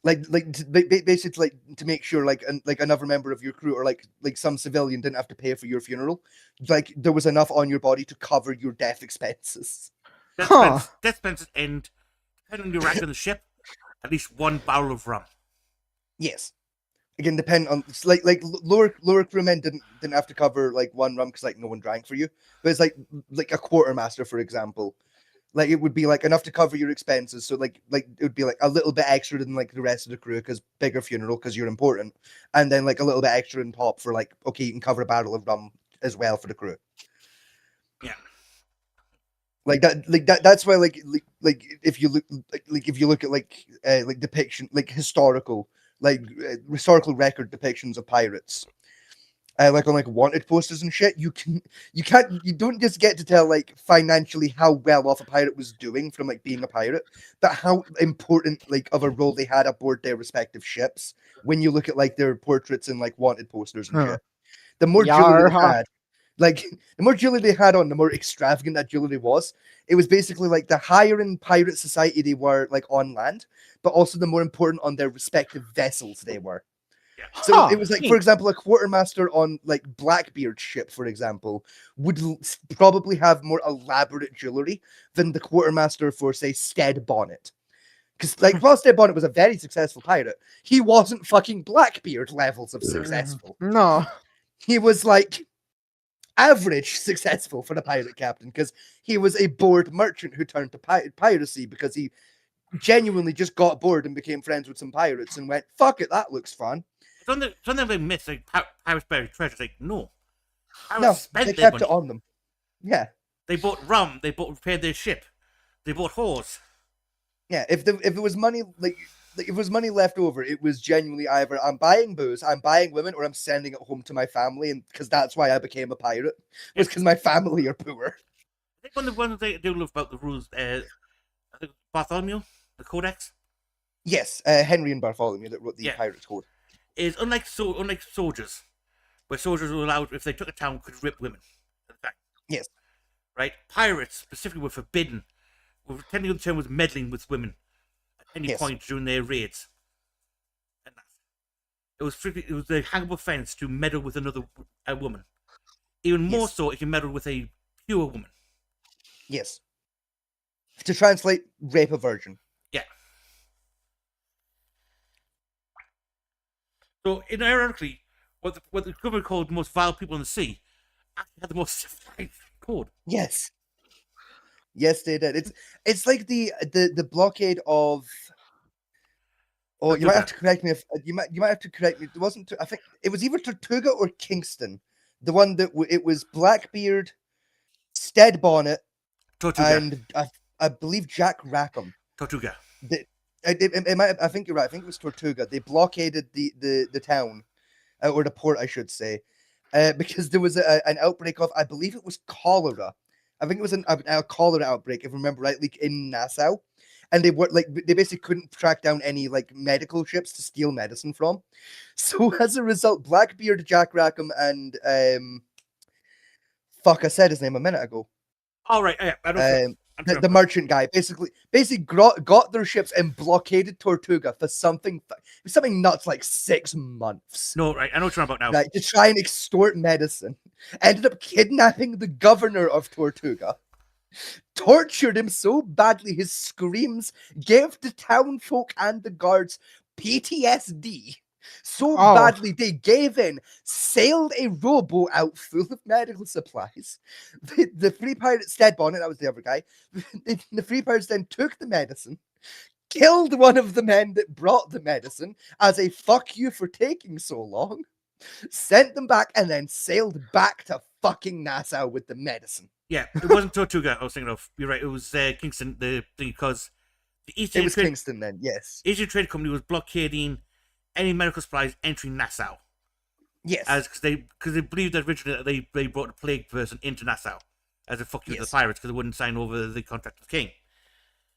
Basically to make sure like another member of your crew or like some civilian didn't have to pay for your funeral, like there was enough on your body to cover your death expenses. Death expenses and depending on your rank on the ship, at least 1 barrel of rum. Yes. Again, depend on like lower crewmen didn't have to cover like 1 rum because like no one drank for you. But it's like a quartermaster, for example. Like it would be like enough to cover your expenses. So like it would be like a little bit extra than like the rest of the crew because bigger funeral because you're important. And then like a little bit extra in top for like, okay, you can cover a barrel of rum as well for the crew. Yeah. That's why like if you look at like depiction like historical record depictions of pirates like on like wanted posters and shit, you don't just get to tell like financially how well off a pirate was doing from like being a pirate, but how important like of a role they had aboard their respective ships when you look at like their portraits and like wanted posters and shit. The more jewelry they had, like the more jewelry they had on, the more extravagant that jewelry was. It was basically like the higher in pirate society they were like on land, but also the more important on their respective vessels they were. So it was like, for example, a quartermaster on like Blackbeard's ship, for example, would probably have more elaborate jewelry than the quartermaster for, say, Stead Bonnet. Because like while Stead Bonnet was a very successful pirate, he wasn't fucking Blackbeard levels of successful. No. He was like average successful for the pirate captain because he was a bored merchant who turned to piracy because he genuinely just got bored and became friends with some pirates and went, fuck it, that looks fun. Some of them myths like pirates buried treasure. Like no, they kept it on them. Yeah, they bought rum. They repaired their ship. They bought whores. Yeah, if it was money like if it was money left over, it was genuinely either I'm buying booze, I'm buying women, or I'm sending it home to my family, and because that's why I became a pirate was because my family are poor. I think one of the ones they do love about the rules. I think Bartholomew, the Codex. Yes, Henry and Bartholomew that wrote the Pirates Code. Is unlike soldiers, where soldiers were allowed, if they took a town, could rip women. In fact, yes, right. Pirates specifically were forbidden. Technically, the term was meddling with women at any point during their raids. And it was the hangable offense to meddle with a woman. Even more so if you meddled with a pure woman. Yes. To translate, rape a virgin. Yeah. So, ironically, what the government called the most vile people in the sea actually had the most civilized code. Yes. Yes, they did. It's like the blockade of. Oh, you might have to correct me if you might have to correct me. It wasn't. I think it was either Tortuga or Kingston, the one that it was Blackbeard, Stead Bonnet, Tortuga. and I believe Jack Rackham. Tortuga. It might. I think you're right. I think it was Tortuga. They blockaded the town, or the port, I should say, because there was an outbreak of, I believe it was cholera. I think it was a cholera outbreak, if I remember rightly, in Nassau, and they basically couldn't track down any like medical ships to steal medicine from. So as a result, Blackbeard, Jack Rackham, and I said his name a minute ago. All right, I don't. The merchant guy basically got their ships and blockaded Tortuga for something nuts like 6 months. No, right, I know what you're about now. Right, to try and extort medicine. Ended up kidnapping the governor of Tortuga. Tortured him so badly his screams gave the town folk and the guards PTSD. So badly they gave in, sailed a rowboat out full of medical supplies. The Free Pirate Stead Bonnet, that was the other guy. The Free Pirates then took the medicine, killed one of the men that brought the medicine as a fuck you for taking so long, sent them back, and then sailed back to fucking Nassau with the medicine. Yeah, it wasn't Tortuga I was thinking of. You're right, it was Kingston, the thing, because the East Indian Kingston then, yes. Asian Trade Company was blockading any medical supplies entering Nassau. Yes. Because they believed that originally that they brought a plague person into Nassau as a fuck you to the Yes. pirates because they wouldn't sign over the contract with the king.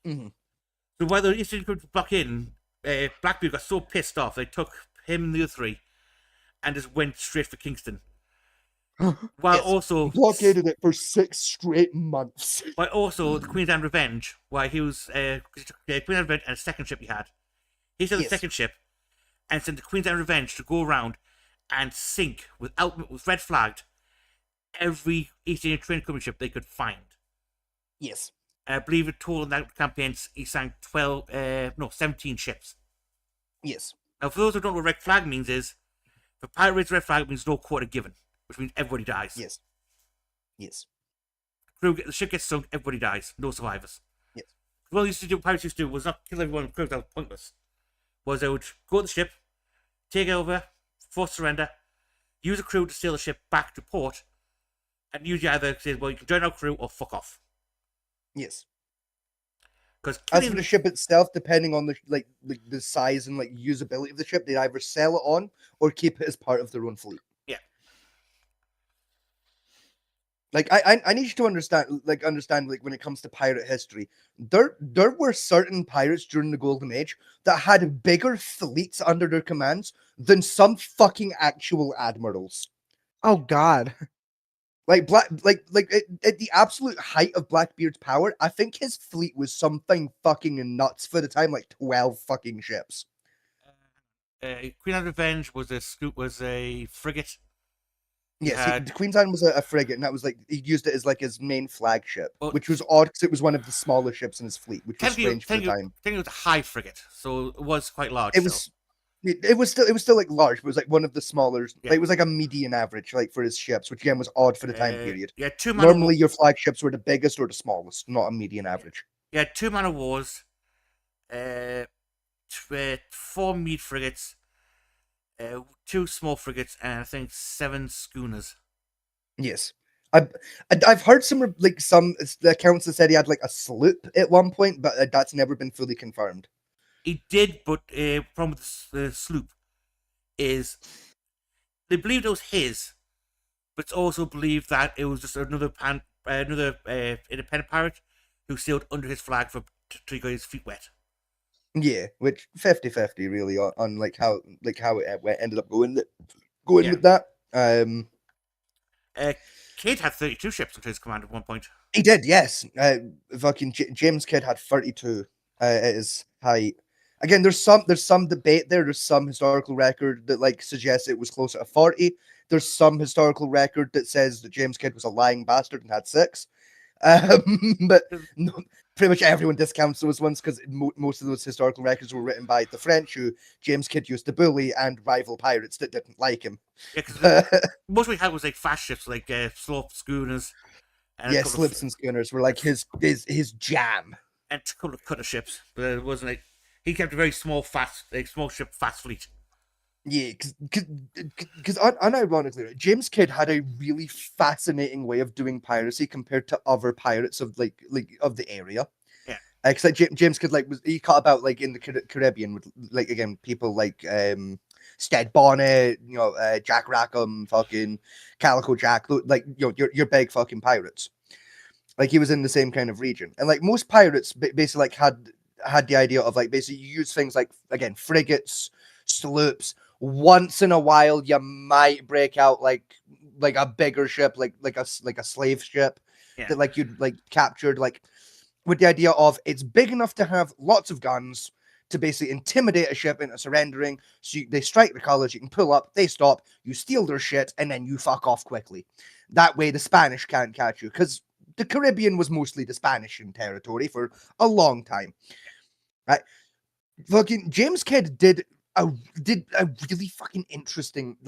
hmm So while the East Indian Company block in, Blackbeard got so pissed off they took him and the other three and just went straight for Kingston. While Yes. also Blockaded it for 6 straight months. But also the Queen's Anne Revenge, why he was Queen's Anne Revenge and a second ship he had. He sent the Yes. second ship and sent the Queen's Anne Revenge to go around and sink with red flagged every East Indian Trading Company ship they could find. Yes. And I believe in total in that campaign he sank 17 ships. Yes. Now for those who don't know what red flag means is, for pirate raids red flag means no quarter given, which means everybody dies. Yes. Yes. The ship gets sunk, everybody dies, no survivors. Yes. What pirates used to do was not kill everyone on the crew, that was pointless. Was they would go to the ship, take it over, force surrender, use a crew to steal the ship back to port, and usually either say, well, you can join our crew or fuck off. Yes. Because As for the ship itself, depending on the size and usability of the ship, they'd either sell it on or keep it as part of their own fleet. Yeah. I need you to understand when it comes to pirate history, there were certain pirates during the Golden Age that had bigger fleets under their commands than some fucking actual admirals. Oh God. At the absolute height of Blackbeard's power, I think his fleet was something fucking nuts for the time, 12 fucking ships. Queen Anne Revenge was a frigate. Yes, the Queen's Anne was a frigate, and that was he used it as his main flagship, Well, which was odd because it was one of the smaller ships in his fleet, which was strange for the time. I think it was a high frigate, so it was quite large. It was still large, but it was one of the smaller. Yeah. It was a median average, for his ships, which again was odd for the time period. Yeah, Normally, your flagships were the biggest or the smallest, not a median average. Yeah, 2 man of wars, 4 meat frigates, 2 small frigates, and I think 7 schooners. Yes, I've heard some accounts that said he had a sloop at one point, but that's never been fully confirmed. He did, but problem with the sloop is they believed it was his, but it's also believed that it was just another independent pirate who sailed under his flag to get his feet wet. Yeah, which 50-50 really on how it ended up going with that. Kidd had 32 ships under his command at one point. He did, yes. Fucking James Kidd had 32 at his height. Again, there's some debate there. There's some historical record that suggests it was closer to 40. There's some historical record that says that James Kidd was a lying bastard and had 6. But no, pretty much everyone discounts those ones because most of those historical records were written by the French, who James Kidd used to bully, and rival pirates that didn't like him. Yeah, because most we had was fast ships, sloop schooners. And yeah, slips and schooners were his jam. And a couple of cutter ships, but it wasn't he kept a very small ship fast fleet. Yeah, because unironically, James Kidd had a really fascinating way of doing piracy compared to other pirates of of the area. Yeah, because James Kidd he caught about in the Caribbean with again people Stead Bonnet, Jack Rackham, fucking Calico Jack, your big fucking pirates. He was in the same kind of region, and most pirates basically had the idea of basically you use things again frigates, sloops. Once in a while, you might break out a bigger ship, like a slave ship that you'd captured, with the idea of it's big enough to have lots of guns to basically intimidate a ship into surrendering. So they strike the colors, you can pull up, they stop, you steal their shit, and then you fuck off quickly. That way, the Spanish can't catch you, because the Caribbean was mostly the Spanish territory for a long time. Right? Fucking James Kidd did a really fucking interesting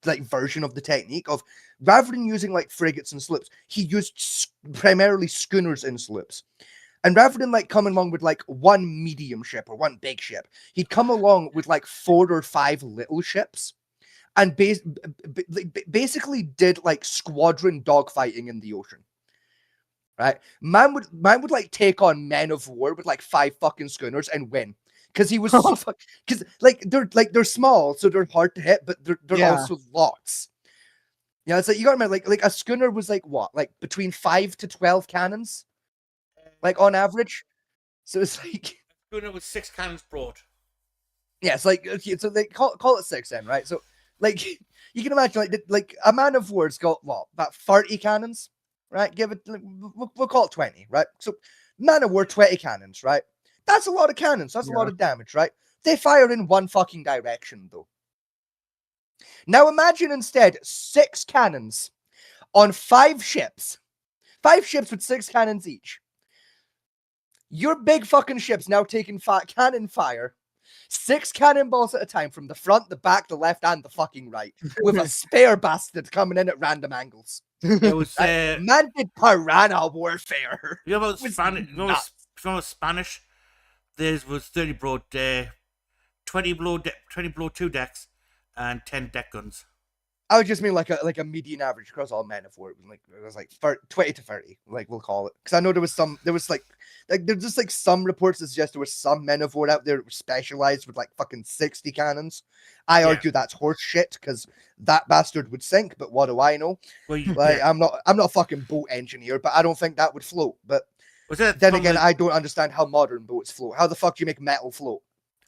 version of the technique of, rather than using frigates and sloops, he used primarily schooners and sloops. And rather than coming along with one medium ship or one big ship, he'd come along with 4 or 5 little ships, and basically did squadron dogfighting in the ocean. Right? Man would take on men of war with 5 fucking schooners and win. because he was so because like they're small, so they're hard to hit, but they're Yeah. also lots. Yeah, it's like you got to remember, like a schooner was like what, like between 5 to 12 cannons, like on average. So it's like Schooner was 6 cannons broad. yeah, it's like okay, so they call it 6 then, right? So like you can imagine like a man of war's got what, about 30 cannons, right? Give it, we'll call it 20, right? So man of war 20 cannons, right? That's a lot of cannons. That's a lot of damage, right? They fire in one fucking direction though. Now imagine instead 6 cannons on 5 ships. 5 ships with 6 cannons each. Your big fucking ship's now taking cannon fire. 6 cannonballs at a time from the front, the back, the left, and the fucking right. With a spare bastard coming in at random angles. It was Man did piranha warfare. you know about was Spanish? You know nuts. Spanish? There was 30 broad, 20 blow 2 decks, and 10 deck guns. I would just mean like a median average across all men of war. It was like 20 to 30, like we'll call it. Because I know there was there's just like some reports that suggest there were some men of war out there that were specialized with like fucking 60 cannons. I argue that's horse shit because that bastard would sink, but what do I know? Well, Like I'm not a fucking boat engineer, but I don't think that would float. But then again, I don't understand how modern boats float. How the fuck do you make metal float?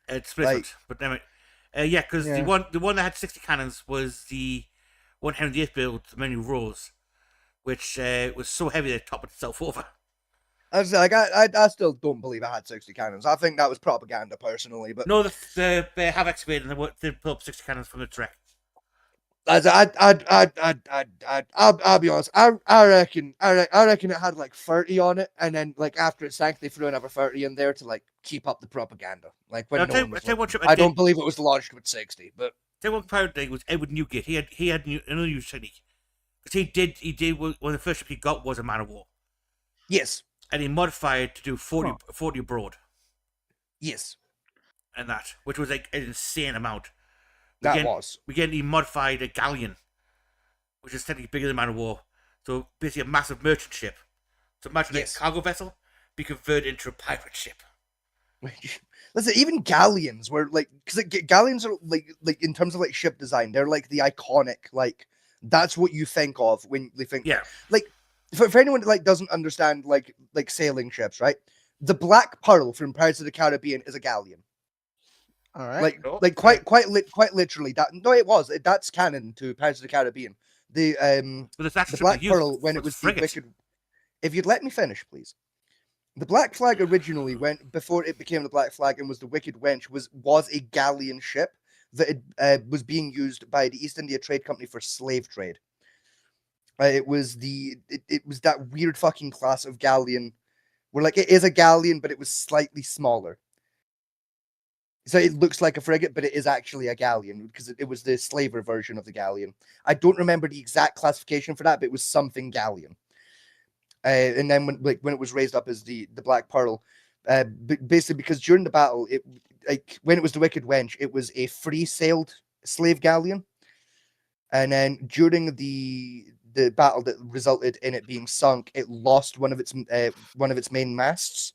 It's different, but damn it. Yeah, because the one that had 60 cannons was the one Henry VIII built, the Many Rose, which was so heavy that it toppled itself over. I was like, I still don't believe I had 60 cannons. I think that was propaganda, personally. But no, they have excavated and they pulled up 60 cannons from the wreck. I'll be honest. I reckon it had like 30 on it, and then like after it sank, they threw another 30 in there to like keep up the propaganda. Like when no one was looking. I don't believe it was launched with 60, but one pirate day was Edward Newgate. He had another new technique because he did one of the first ship he got was a man of war. Yes, and he modified it to do 40 broad. Yes, and that, which was like an insane amount. He modified a galleon, which is technically bigger than a man of war. So basically a massive merchant ship. So imagine a cargo vessel be converted into a pirate ship. Listen, even galleons were like, because like, galleons are like in terms of like ship design, they're like the iconic, like that's what you think of when they think. Yeah. Like for anyone that like doesn't understand like sailing ships, right? The Black Pearl from Pirates of the Caribbean is a galleon. All right. Like quite literally that. No, that's canon to Pirates of the Caribbean. The Black Pearl when it was the Wicked. If you'd let me finish, please. The Black Flag originally went before it became the Black Flag and was the Wicked Wench was a galleon ship that was being used by the East India Trade Company for slave trade. It was that weird fucking class of galleon where like it is a galleon but it was slightly smaller. So it looks like a frigate, but it is actually a galleon because it was the slaver version of the galleon. I don't remember the exact classification for that, but it was something galleon. And then when it was raised up as the Black Pearl, basically because during the battle, when it was the Wicked Wench, it was a free-sailed slave galleon, and then during the battle that resulted in it being sunk, it lost one of its main masts.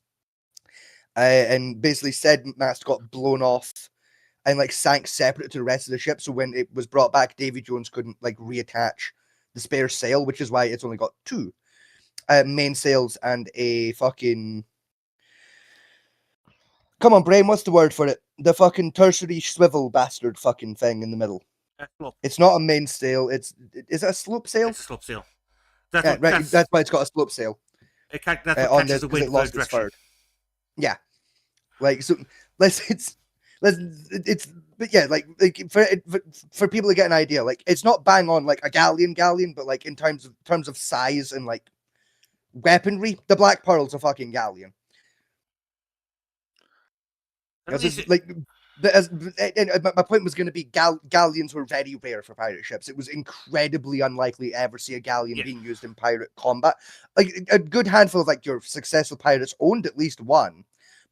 And basically said mast got blown off and like sank separate to the rest of the ship. So when it was brought back, Davy Jones couldn't like reattach the spare sail, which is why it's only got 2 main sails and a fucking... Come on, brain, what's the word for it? The fucking tertiary swivel bastard fucking thing in the middle. It's not a mainsail. Is it a slope sail? It's a slope sail. That's why it's got a slope sail. That's what catches the wind for the direction. Yeah, like so. But yeah, like for people to get an idea, like it's not bang on like a galleon, but like in terms of size and like weaponry, the Black Pearl's a fucking galleon. My point was going to be galleons were very rare for pirate ships. It was incredibly unlikely to ever see a galleon being used in pirate combat. Like a good handful of like your successful pirates owned at least one,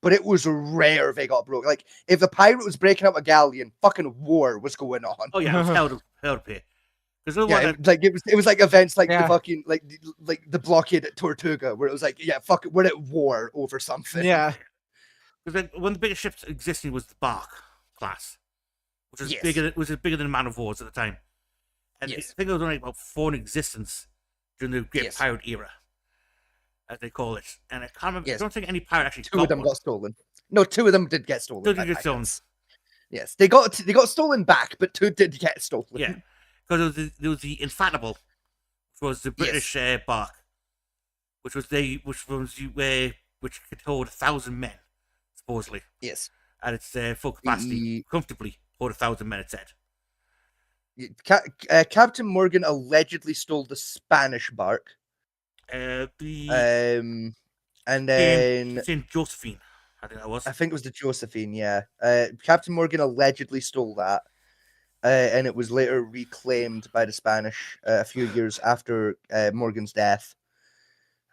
but it was rare they got broke. Like if the pirate was breaking up a galleon, fucking war was going on. Oh yeah, it was hell to pay. It was like events like the fucking like the blockade at Tortuga where it was like, yeah, fuck it, we're at war over something. Yeah. Because like, one of the biggest ships existing was the Bark class, which was Yes. bigger than Man of Wars at the time. And Yes. I think there was only about 4 in existence during the Great Yes. Pirate era, as they call it. And I can't remember. Yes. I don't think any pirate actually 2 of them one. got stolen. No, 2 of them did get stolen. 2 by did get stolen. pirates. Yes, they got stolen back, but 2 did get stolen. Yeah, because there was the Infatigable, which was the British bark, which could hold 1,000 men, supposedly, Yes. at its full capacity, comfortably hold 1,000 men. It said. Captain Morgan allegedly stole the Spanish bark. The And then Saint Josephine, I think that was. I think it was the Josephine. Yeah. Captain Morgan allegedly stole that, and it was later reclaimed by the Spanish a few years after Morgan's death.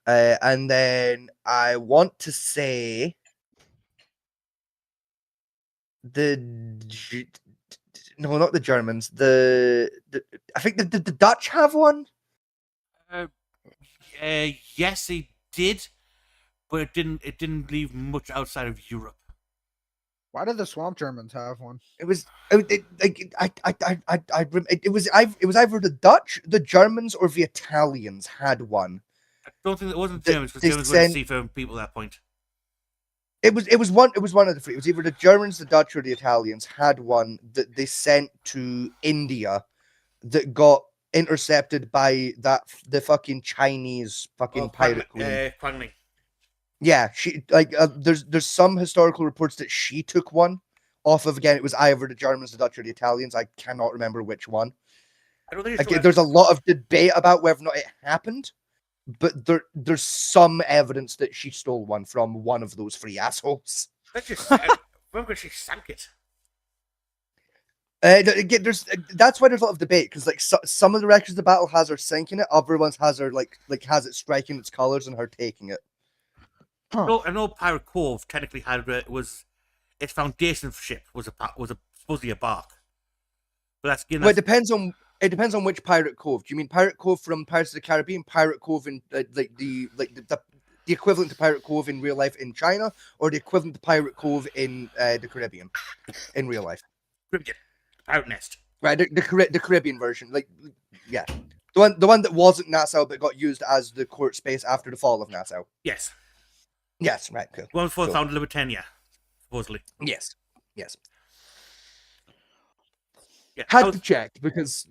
And then I want to say no, not the Germans. I think the Dutch have one. Yes, they did, but it didn't leave much outside of Europe. Why did the Swamp Germans have one? It was either the Dutch, the Germans, or the Italians had one. I don't think it wasn't They- Germans, because they Germans were sent- seafaring people at that point. It was one of the three. It was either the Germans, the Dutch, or the Italians had one that they sent to India that got intercepted by the fucking Chinese fucking pirate queen. Quang Ling. Yeah, she there's some historical reports that she took one off of, again, it was either the Germans, the Dutch, or the Italians. I cannot remember which one. I don't think it's Again, there's a lot of debate about whether or not it happened, but there's some evidence that she stole one from one of those 3 assholes. Let's just remember she sank it. Again, that's why there's a lot of debate, because like some of the records of the battle has her sinking it, other ones has her like has it striking its colors and her taking it. I know Pirate Cove technically had its foundation ship was supposedly a bark, but that's Well, it depends on which Pirate Cove. Do you mean Pirate Cove from Pirates of the Caribbean, Pirate Cove in the equivalent to Pirate Cove in real life in China, or the equivalent to Pirate Cove in the Caribbean in real life? Caribbean, Pirate Nest. Right, the Caribbean version, yeah, the one that wasn't Nassau but got used as the court space after the fall of Nassau. Yes. Yes, right, cool. One before Cool. they found Libertania, supposedly. Yes. Yeah, Had to check because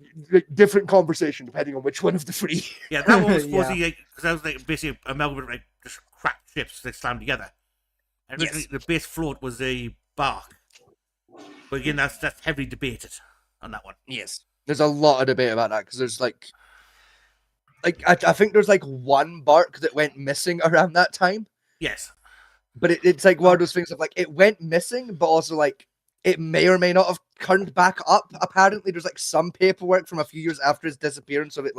different conversation depending on which one of the 3. yeah, that one was supposedly because that was like basically a amalgam of just cracked ships that slammed together. And originally the base float was a bark, but again, that's heavily debated on that one. Yes, there's a lot of debate about that because there's I think there's one bark that went missing around that time. Yes, but it's like one of those things of it went missing, but also it may or may not have turned back up. Apparently, there's some paperwork from a few years after his disappearance of it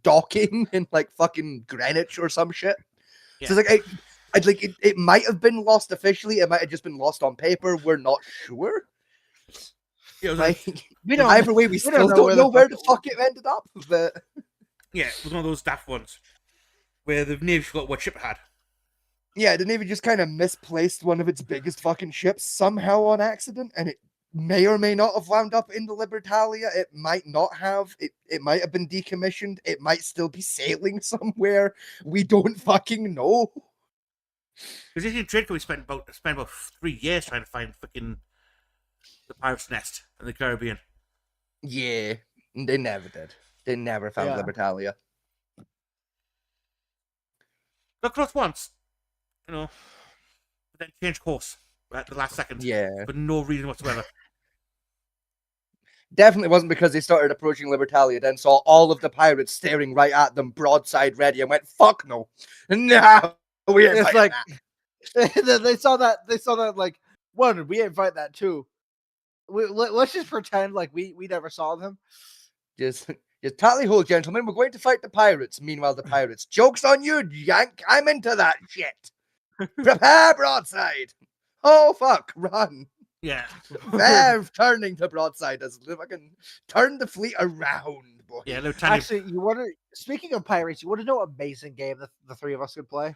docking in fucking Greenwich or some shit. Yeah. So it might have been lost officially. It might have just been lost on paper. We're not sure. Yeah, it was We don't. Either way, we still don't know where the fuck it ended up. But yeah, it was one of those daft ones where the Navy forgot what ship it had. yeah, the Navy just kind of misplaced one of its biggest fucking ships somehow on accident, and it may or may not have wound up in the Libertalia. It might not have. It might have been decommissioned. It might still be sailing somewhere. We don't fucking know. Because Indian Trade Company spent about 3 years trying to find fucking the Pirate's Nest in the Caribbean. Yeah, they never did. They never found Libertalia. Got close once, but then changed course at the last second. Yeah. For no reason whatsoever. Definitely wasn't because they started approaching Libertalia, then saw all of the pirates staring right at them, broadside ready, and went, "Fuck no, no, we ain't It's fighting that." they saw that. They saw that. One, we ain't fight that too. Let's just pretend we never saw them. Just tally ho, gentlemen. We're going to fight the pirates. Meanwhile, the pirates, joke's on you, Yank. I'm into that shit. Prepare broadside. Oh fuck, run. Yeah. They're turning to broadside as they fucking turn the fleet around, boy. Yeah, they're trying Actually, speaking of pirates, you want to know what amazing game the 3 of us could play?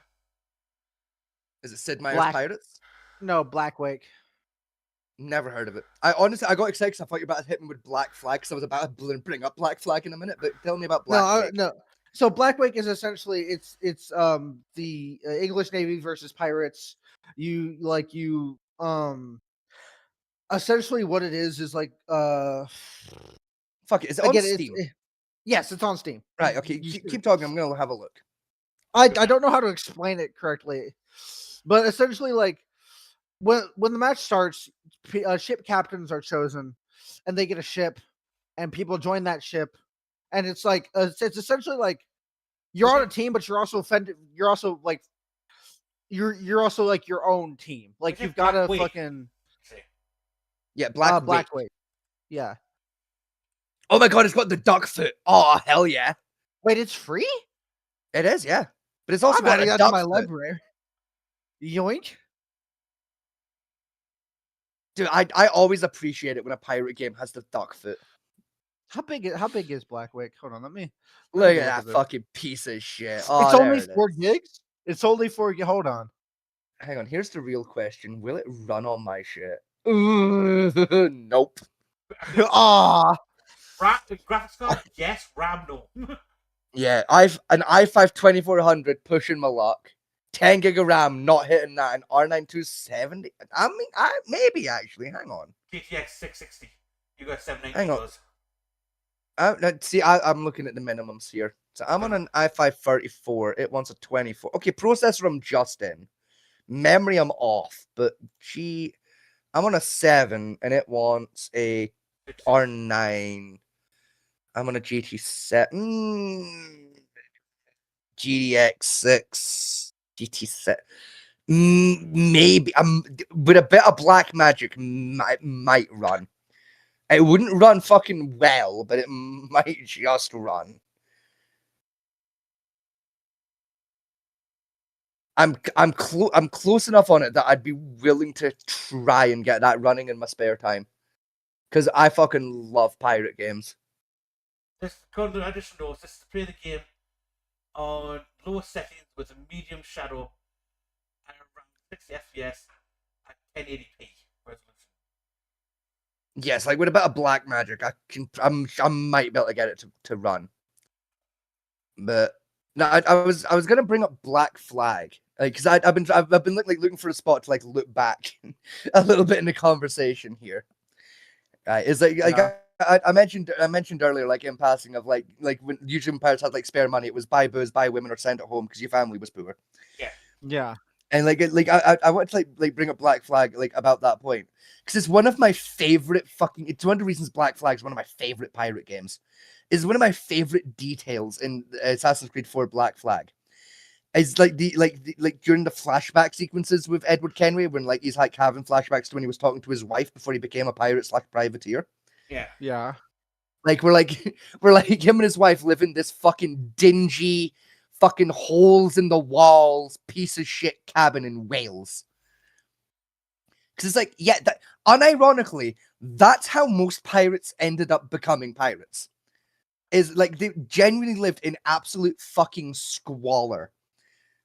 Is it Sid Meier's Black- Pirates? No, Blackwake. Never heard of it. I honestly, I got excited 'cause I thought you were about to hit me with Black Flag, because I was about to bring up Black Flag in a minute. But tell me about Black Flag. No. So Blackwake is essentially it's the English Navy versus pirates. Essentially what it is like Fuck it. Is it on again Steam? yes, it's on Steam. Right. Okay. You should. Keep talking. I'm gonna have a look. I don't know how to explain it correctly, but essentially like when the match starts, ship captains are chosen, and they get a ship, and people join that ship, and it's like it's essentially like you're on a team, but you're also offended. You're also like you're also like your own team. Like Is it you've got a Blackwake? fucking Yeah, Black Wake. Blackwake. Yeah. Oh my god, it's got the duck foot. Oh hell yeah, Wait, it's free? it is. Yeah, but it's also I'm got adding a that to duck my foot. library. Yoink. Dude, I always appreciate it when a pirate game has the duck foot. How big is Blackwake? Hold on, let me Look me at that look at it. fucking piece of shit. Oh, It's there only it 4 is. gigs? It's only 4 gigs. Hold on. Hang on, here's the real question: will it run on my shit? Nope. Ah, Graphics card, yes. RAM, no. Yeah, I've an i5 2400 pushing my luck. 10 gig of RAM, not hitting that. An R9 270. I mean, maybe actually. Hang on. GTX 660. You got 790 Hang on. dollars. See, I'm looking at the minimums here. So I'm on an i5 34. It wants a 24. Okay, processor I'm just in. Memory I'm off, but I'm on a 7 and it wants a R9. I'm on a GT7. GDX 6. GT7. Maybe. With a bit of black magic, might run. It wouldn't run fucking well, but it might just run. I'm close enough on it that I'd be willing to try and get that running in my spare time. Because I fucking love pirate games. This Gordon, I just noticed this is to play the game on lower settings with a medium shadow and around 60 FPS at 1080p resolution. Yes, like with a bit of black magic, I might be able to get it to run. But no, I was gonna bring up Black Flag, like because I've been looking for a spot to like look back a little bit in the conversation here. Is like I mentioned earlier, like in passing, of like when usually when pirates had like spare money, it was buy booze, buy women, or send it home because your family was poor. yeah. And I want to like bring up Black Flag like about that point because it's one of my favorite it's one of the reasons Black Flag is one of my favorite pirate games. Is one of my favorite details in Assassin's Creed 4 Black Flag. Is like during the flashback sequences with Edward Kenway when like he's like having flashbacks to when he was talking to his wife before he became a pirate/privateer. Yeah. Like we're like him and his wife live in this fucking dingy, fucking holes in the walls piece of shit cabin in Wales. Because it's like, yeah, unironically, that's how most pirates ended up becoming pirates. Is like they genuinely lived in absolute fucking squalor.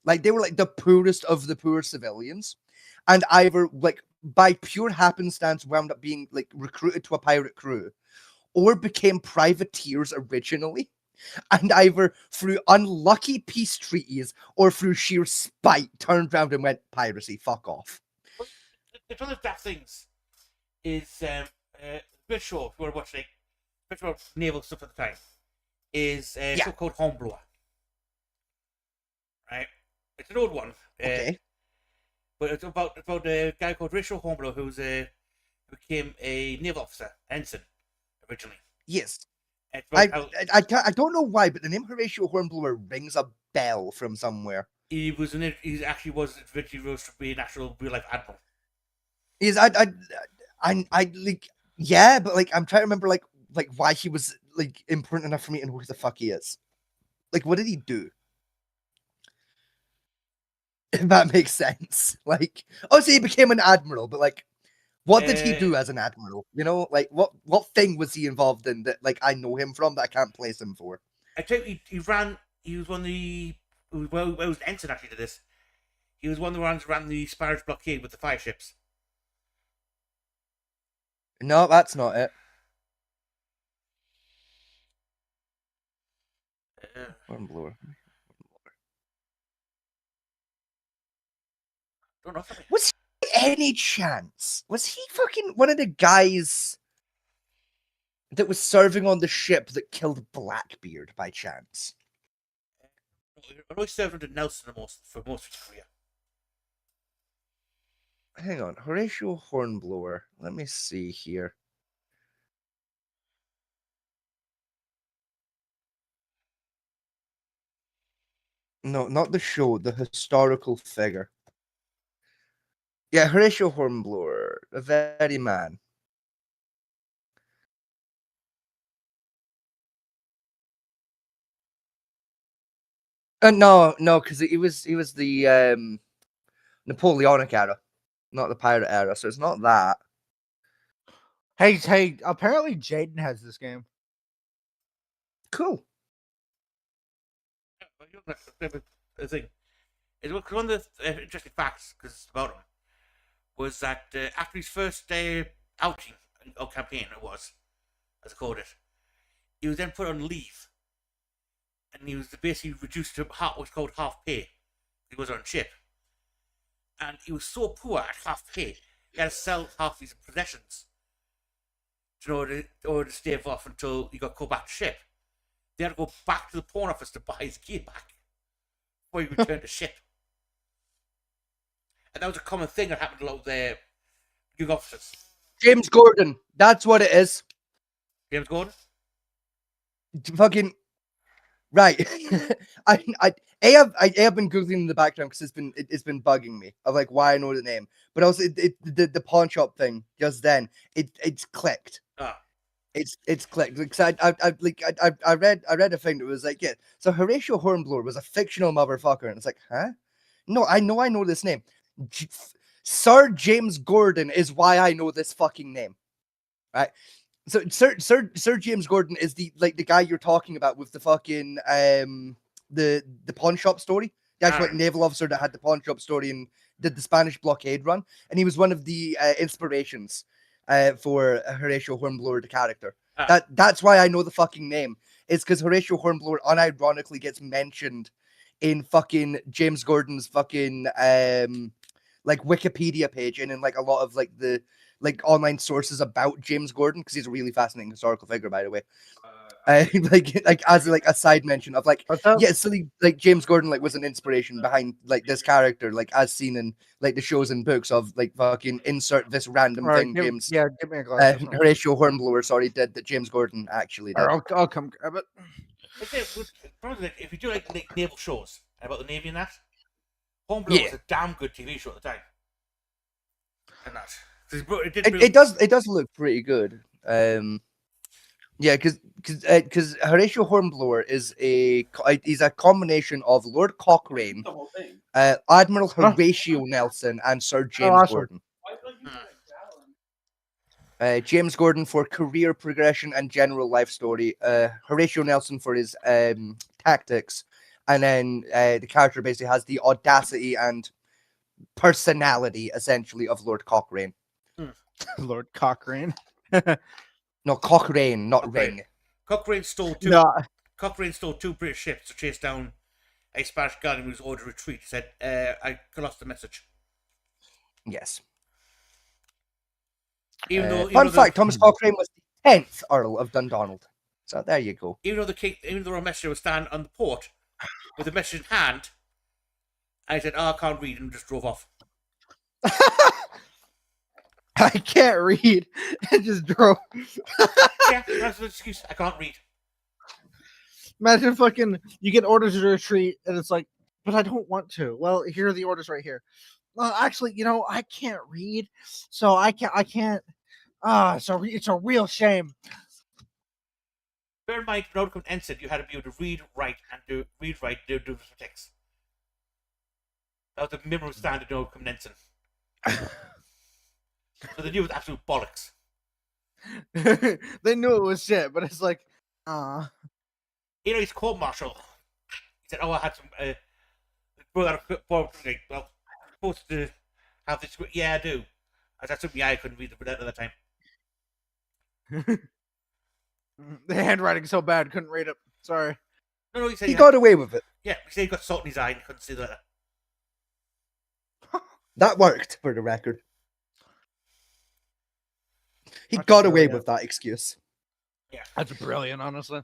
Like they were like the poorest of the poor civilians, and either like by pure happenstance wound up being like recruited to a pirate crew, or became privateers originally, and either through unlucky peace treaties or through sheer spite turned around and went piracy, fuck off. One of the best things is British show, if you want to watch like British naval stuff at the time, is so-called Hornblower. Right? It's an old one. Okay. But it's about a guy called Rachel Hornblower who became a naval officer, ensign, originally. Yes. It's I about how don't know why, but the name Horatio Hornblower rings a bell from somewhere. he actually was originally rose to be an actual real life admiral. I like, yeah, but like I'm trying to remember like why he was like important enough for me to know who the fuck he is. Like, what did he do? If that makes sense. Like, obviously he became an admiral, but like, what did he do as an admiral? You know, like what thing was he involved in that like I know him from that I can't place him for? I tell you, he was one of the well, it was an ensign actually to this. He was one of the ones who ran the Spanish blockade with the fire ships. No, that's not it. Hornblower. Don't know. Was he any chance? Was he fucking one of the guys that was serving on the ship that killed Blackbeard by chance? I know he served under Nelson for most of his career. Hang on, Horatio Hornblower. Let me see here. No, not the show, the historical figure. Yeah, Horatio Hornblower, the very man. No, because he was the Napoleonic era, not the pirate era. So it's not that. Hey, apparently Jaden has this game. Cool. The thing is, one of the interesting facts, because about him, was that after his first outing or campaign, it was, as I called it, he was then put on leave, and he was basically reduced to what's called half pay. He was on ship, and he was so poor at half pay, he had to sell half his possessions in order to stave off until he got called back to ship. They had to go back to the pawn office to buy his gear back before he returned to ship. And that was a common thing that happened to a lot of their young officers. James Gordon. That's what it is. James Gordon? Fucking right. I have been googling in the background because it's been bugging me of like why I know the name, but also the pawn shop thing just then it's clicked. It's clicked because I read a thing that was like, yeah, so Horatio Hornblower was a fictional motherfucker, and it's like, huh? No, I know this name. Sir James Gordon is why I know this fucking name, right? So Sir James Gordon is the guy you're talking about with the fucking the pawn shop story. The actual naval officer that had the pawn shop story and did the Spanish blockade run, and he was one of the inspirations for Horatio Hornblower, the character. That's why I know the fucking name. It's because Horatio Hornblower unironically gets mentioned in fucking James Gordon's fucking like Wikipedia page and in like a lot of like the like online sources about James Gordon, because he's a really fascinating historical figure, by the way. Like as like a side mention of like, yeah, so like James Gordon like was an inspiration behind like this character, like as seen in like the shows and books of like fucking insert this random thing. James, give me a glass. Horatio Hornblower, sorry, did that James Gordon actually did. I'll come grab it. If you do like naval shows about the Navy and that, Hornblower was a damn good TV show at the time. And that. It does look pretty good. Yeah, because Horatio Hornblower is he's a combination of Lord Cochrane, Admiral Horatio Nelson, and Sir James Gordon. James Gordon for career progression and general life story. Horatio Nelson for his tactics, and then the character basically has the audacity and personality essentially of Lord Cochrane. Lord Cochrane. No, Cochrane, not Ring. Cochrane stole two British ships to chase down a Spanish galleon who was ordered to retreat. He said, I lost the message. Yes. Fun fact, Thomas Cochrane was the 10th Earl of Dundonald. So there you go. Even though the Royal Messenger was standing on the port with the message in hand, I said, I can't read, and just drove off. I can't read. And just drove. Yeah, that's an excuse. I can't read. Imagine fucking you get orders to retreat, and it's like, but I don't want to. Well, here are the orders right here. Well, actually, I can't read, so I can't. It's a real shame. Bear in mind, in order to become ensign, you had to be able to read, write, do text. That was the minimum standard in order to become an ensign. So they knew it was absolute bollocks. They knew it was shit, but it's like, He's court martial. He said, I had some, well, supposed to have this? Yeah, I do. That's something I couldn't read at the time. The handwriting's so bad, couldn't read it. Sorry. No, he said He got away with it. Yeah, he said he got salt in his eye and he couldn't see the letter. That worked, for the record. He That's got away brilliant. with that excuse. That's brilliant, honestly.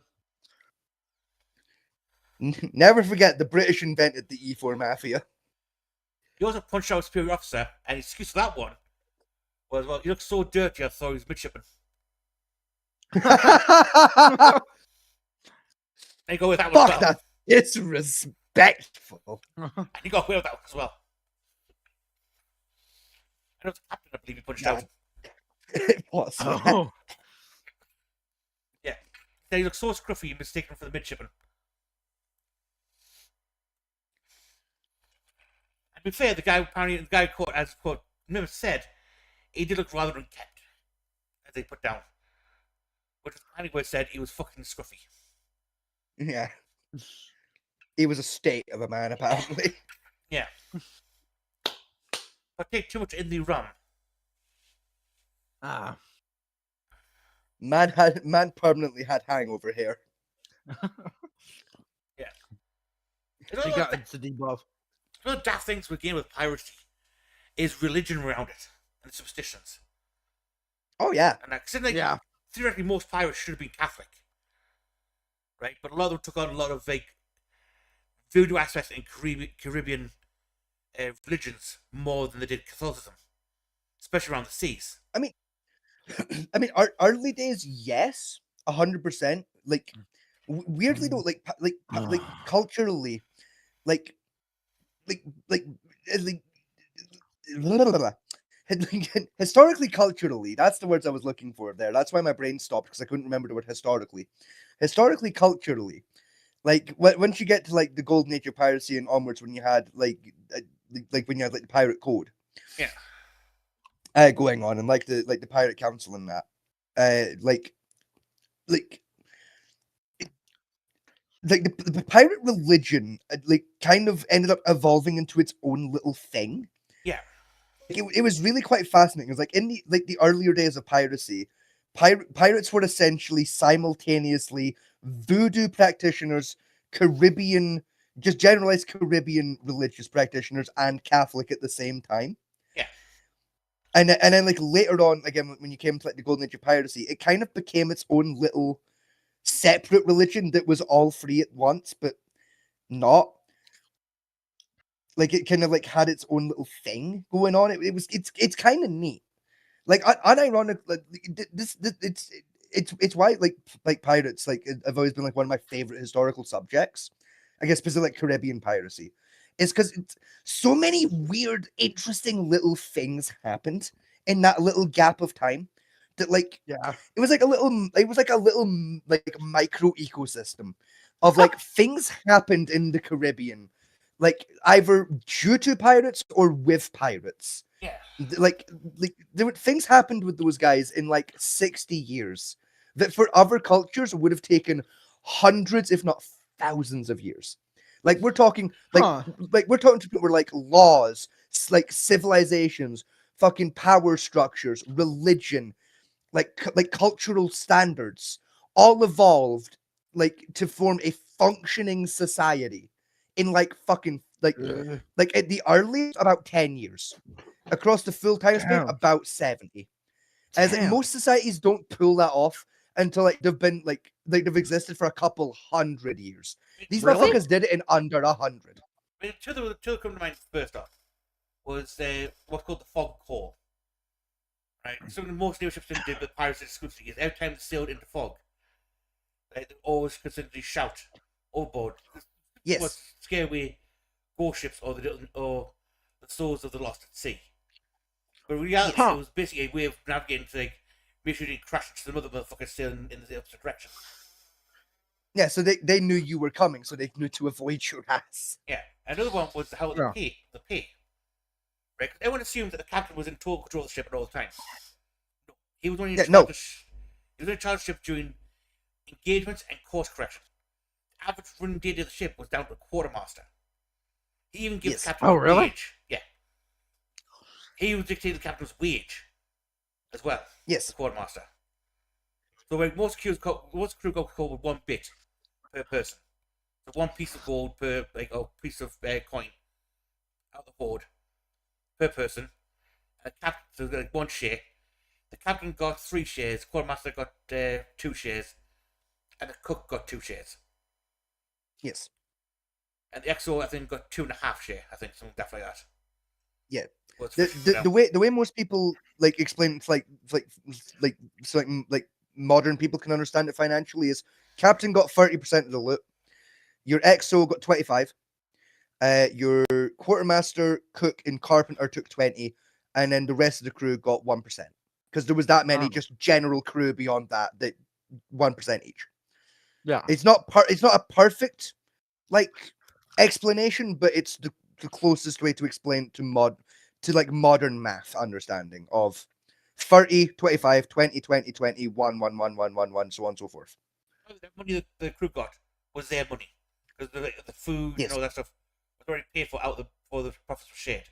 Never forget the British invented the E4 Mafia. He also punched out a superior officer, and his excuse for that one was, well, you look so dirty, I thought he was midshipman. And he got away with that one as Fuck well. that. It's respectful. And he got away with that one as well. And it was the captain, I believe, he punched out. It was. Oh. Yeah. He looked so scruffy, you mistaken him for the midshipman. And to be fair, the guy caught, as quote, Nimitz said, he did look rather unkempt, as they put down. Which was kind of where it said he was fucking scruffy. Yeah. He was a state of a man, apparently. Yeah. But take too much in the rum. Ah. Man permanently had hangover hair. Yeah. She got it's a debuff. One of the daft things with game with piracy is religion around it and superstitions. Oh yeah. And considering Yeah. theoretically most pirates should have been Catholic, right? But a lot of them took on a lot of like voodoo aspects in Caribbean religions more than they did Catholicism, especially around the seas. I mean, early days, yes, 100%. Like, weirdly though, like culturally, like, historically, culturally, that's the words I was looking for there. That's why my brain stopped because I couldn't remember the word historically. Historically, culturally, like once you get to like the Golden Age of piracy and onwards, when you had like when you had like the pirate code. Yeah. Going on and like the pirate council and that, the pirate religion like kind of ended up evolving into its own little thing. Yeah. It was really quite fascinating. It was like in the earlier days of piracy, pirates were essentially simultaneously voodoo practitioners, Caribbean, just generalized Caribbean religious practitioners, and Catholic at the same time. And then like later on, again, when you came to like the Golden Age of piracy, it kind of became its own little separate religion that was all three at once, but not. Like it kind of like had its own little thing going on. It's kind of neat. Like unironic, like it's why like pirates like have always been like one of my favorite historical subjects. I guess because of like Caribbean piracy. It's because so many weird, interesting little things happened in that little gap of time that like it was like a little like micro ecosystem of like things happened in the Caribbean, like either due to pirates or with pirates. Yeah. Like there were things happened with those guys in like 60 years that for other cultures would have taken hundreds, if not thousands of years. Like we're talking like we're talking to people like laws, like civilizations, fucking power structures, religion, like cultural standards, all evolved like to form a functioning society in like fucking like at the earliest about 10 years. Across the full time span, about 70. As like, most societies don't pull that off until like they've existed for a couple hundred years. These motherfuckers did it in under 100. I mean, two that come to mind first off was what's called the fog call. Right, something most naval ships did with pirates exclusively is every time they sailed into fog, they always constantly shout overboard. Yes. What scare away ghost ships or the souls of the lost at sea. But in reality, it was basically a way of navigating to like make sure you didn't crash into some other motherfuckers sailing in the opposite direction. Yeah, so they knew you were coming, so they knew to avoid your ass. Yeah, another one was how the pay. Right, 'cause everyone assumed that the captain was in total control of the ship at all times. No, he was only in charge. He was in charge of the ship during engagements and course correction. The average running day of the ship was down to a quartermaster. He even gives the captain a wage. Yeah. he was dictating the captain's wage as well. Yes. The quartermaster. So like most crew got called with 1 bit per person. So 1 piece of gold per piece of coin out the board per person. And the captain, so like 1 share. The captain got 3 shares. Quartermaster got 2 shares, and the cook got 2 shares. Yes. And the XO I think got 2.5 share. I think something like that. Yeah. Well, it's The way most people like explain it's like modern people can understand it financially is captain got 30% of the loot, your XO got 25, your quartermaster, cook, and carpenter took 20, and then the rest of the crew got 1%. Because there was that many just general crew beyond that 1% each. Yeah. It's not a perfect like explanation, but it's the closest way to explain to modern math understanding of 30, 25, 20, 20, 20, 1, 1, 1, 1, 1, 1, so on and so forth. The money that the crew got was their money because the food and all that stuff was already paid for for the profits were shared.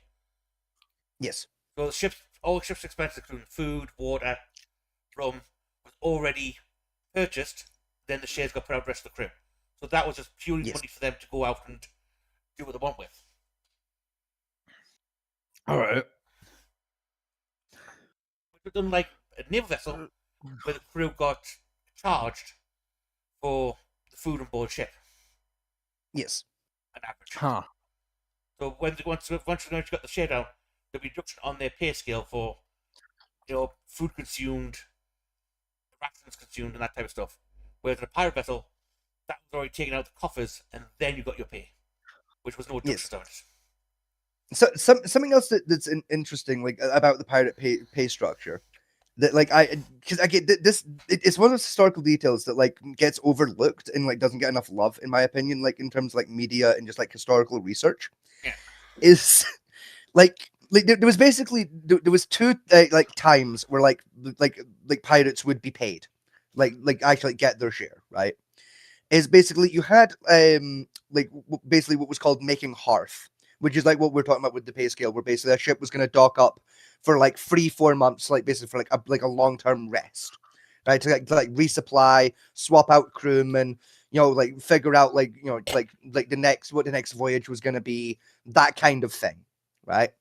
Yes. So all ship's expenses, including food, water, rum, was already purchased. Then the shares got put out to the rest of the crew. So that was just purely money for them to go out and do what they want with. All right. But unlike a naval vessel, where the crew got charged for the food on board ship. Yes. An average. Huh. So once you got the share down, there'll be a reduction on their pay scale for food consumed, rations consumed, and that type of stuff. Whereas in a pirate vessel, that was already taken out of the coffers, and then you got your pay, which was no reduction on it. So something else that's interesting, like about the pirate pay structure, that like because I get this, it's one of those historical details that like gets overlooked and like doesn't get enough love, in my opinion, like in terms of like media and just like historical research. Yeah. Is like there was basically there was 2 like times where like pirates would be paid, like actually get their share, right? Is basically you had basically what was called making hearth, which is like what we're talking about with the pay scale, where basically a ship was going to dock up for like 3-4 months, like basically for like a long-term rest, right? To like resupply, swap out crewmen, like figure out like the next voyage was going to be, that kind of thing, right?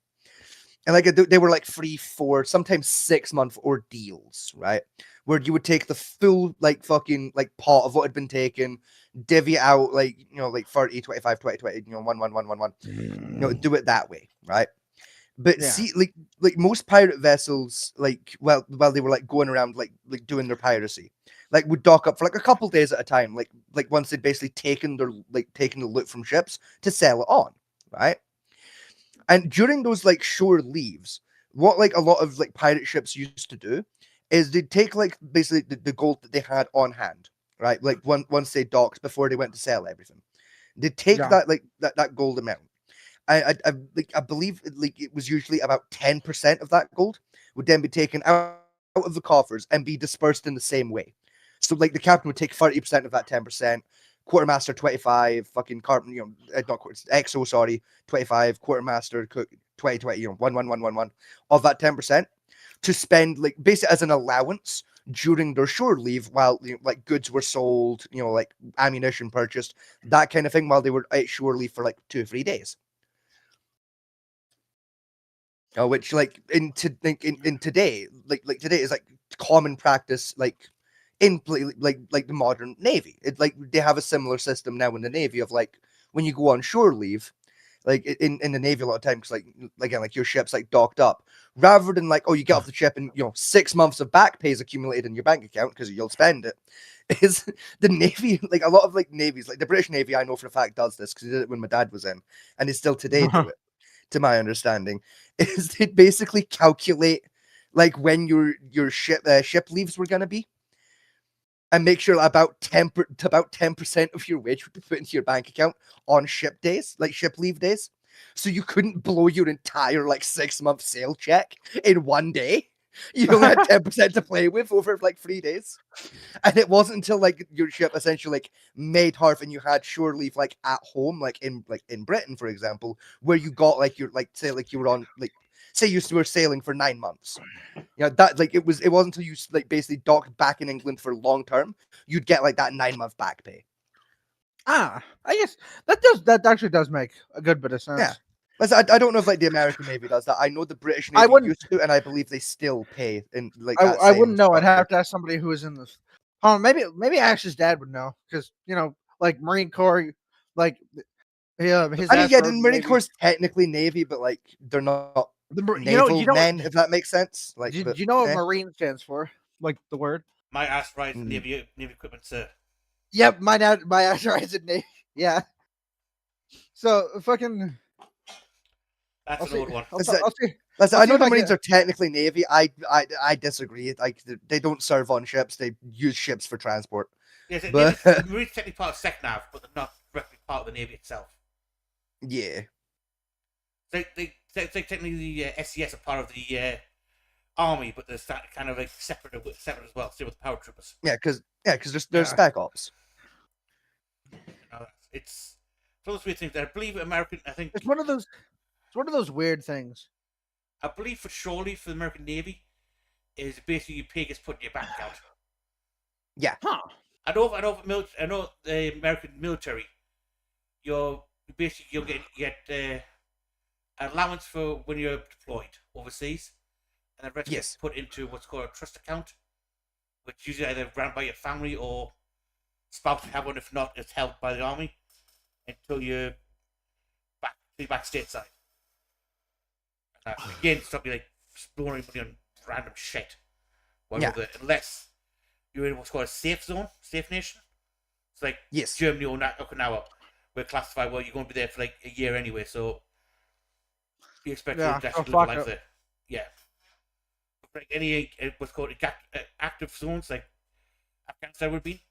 And like they were like 3-4, sometimes 6-month ordeals, right? Where you would take the full like fucking like pot of what had been taken, divvy out like 30, 25, 20, 20, 1, 1, 1, 1, 1, do it that way, right? But see, like most pirate vessels, like while they were like going around like doing their piracy, like would dock up for like a couple days at a time, like once they'd basically taken the loot from ships to sell it on, right? And during those like shore leaves, what like a lot of like pirate ships used to do is they'd take like basically the gold that they had on hand, right? Like once they docked before they went to sell everything, they'd take that like that gold amount. I believe it was usually about 10% of that gold would then be taken out of the coffers and be dispersed in the same way. So like the captain would take 30% of that 10%, quartermaster 25, fucking carpenter, not XO, sorry, 25, quartermaster, cook 20, 1, 1, 1, 1, 1 of that 10% to spend like basically as an allowance during their shore leave while like goods were sold, like ammunition purchased, that kind of thing, while they were at shore leave for like 2 or 3 days. Which like in today, like today is like common practice, like in like the modern Navy. It like they have a similar system now in the Navy of like when you go on shore leave, like in the Navy a lot of times, like again, like your ship's like docked up, rather than like, oh, you get off the ship and 6 months of back pay is accumulated in your bank account because you'll spend it. Is the Navy, like a lot of like navies, like the British Navy, I know for a fact does this because he did it when my dad was in, and they still today do it, to my understanding, is they basically calculate like when your ship leaves were gonna be, and make sure about 10% of your wage would be put into your bank account on ship days, like ship leave days, so you couldn't blow your entire like 6-month sail check in one day. You only had 10% to play with over like 3 days. And it wasn't until like your ship essentially like made hearth and you had shore leave like at home, like in Britain, for example, where you got like your like say like you were on like say you were sailing for 9 months. That like it wasn't until you like basically docked back in England for long term, you'd get like that 9-month back pay. I guess that actually does make a good bit of sense. Yeah. I don't know if like the American Navy does that. I know the British I Navy wouldn't- used to, and I believe they still pay in like. I that wouldn't same know. I'd structure. have to ask somebody who is in this. Oh, maybe Ash's dad would know because like Marine Corps, like his. I mean, dad yeah, served the in Marine Navy. Corps is technically Navy, but like they're not You naval know, men, if that makes sense. Like, do but, you know what eh. Marine stands for? Like the word. My ass rides Mm. Navy equipment, sir. Yep, my ass rides in Navy. Yeah. So fucking. That's I'll an see. old one. I'll It's see. a- I'll see. Listen, I'll I see know if the I Marines can- are technically Navy. I disagree. Like they don't serve on ships. They use ships for transport. Yes, But- the Marines technically part of SecNav, but they're not directly part of the Navy itself. Yeah. They technically the SES are part of the Army, but they're kind of like separate as well. Same with the paratroopers. Yeah, because there's Yeah. spec ops. It's one of those weird things. I believe American. I think It's one of those weird things. I believe for surely for the American Navy is basically your pay gets put in your bank account. Yeah. Huh. I know the American military. You get an allowance for when you're deployed overseas, and the rest Yes. gets put into what's called a trust account, which usually either run by your family or spouse have one. If not, it's held by the army until you're back stateside. Again, stop you like exploring money on random shit. Yeah. Unless you're in what's called a safe nation. It's like Yes. Germany or Okinawa. We're classified, well, you're going to be there for like a year anyway, so you expect Yeah, to so actually live a fuck life it. there. Yeah. Like any what's called active zones, like Afghanistan would be,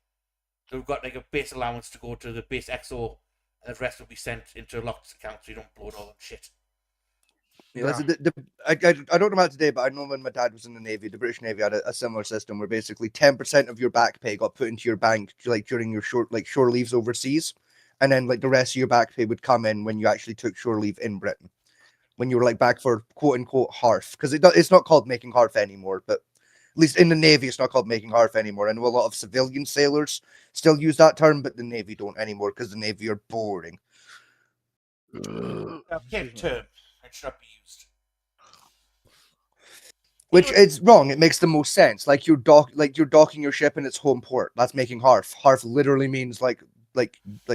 they've got like a base allowance to go to the base XO, and the rest will be sent into a locked account so you don't blow it all on shit. Yeah, listen, I don't know about today, but I know when my dad was in the Navy, the British Navy had a similar system where basically 10% of your back pay got put into your bank like during your shore leaves overseas, and then like the rest of your back pay would come in when you actually took shore leave in Britain, when you were like back for quote unquote HARF, because it's not called making HARF anymore, but at least in the Navy it's not called making HARF anymore. I know a lot of civilian sailors still use that term, but the Navy don't anymore because the Navy are boring. Can't term. It should not be used. Which it's wrong. It makes the most sense. Like you're docking your ship in its home port. That's making HARF. HARF literally means like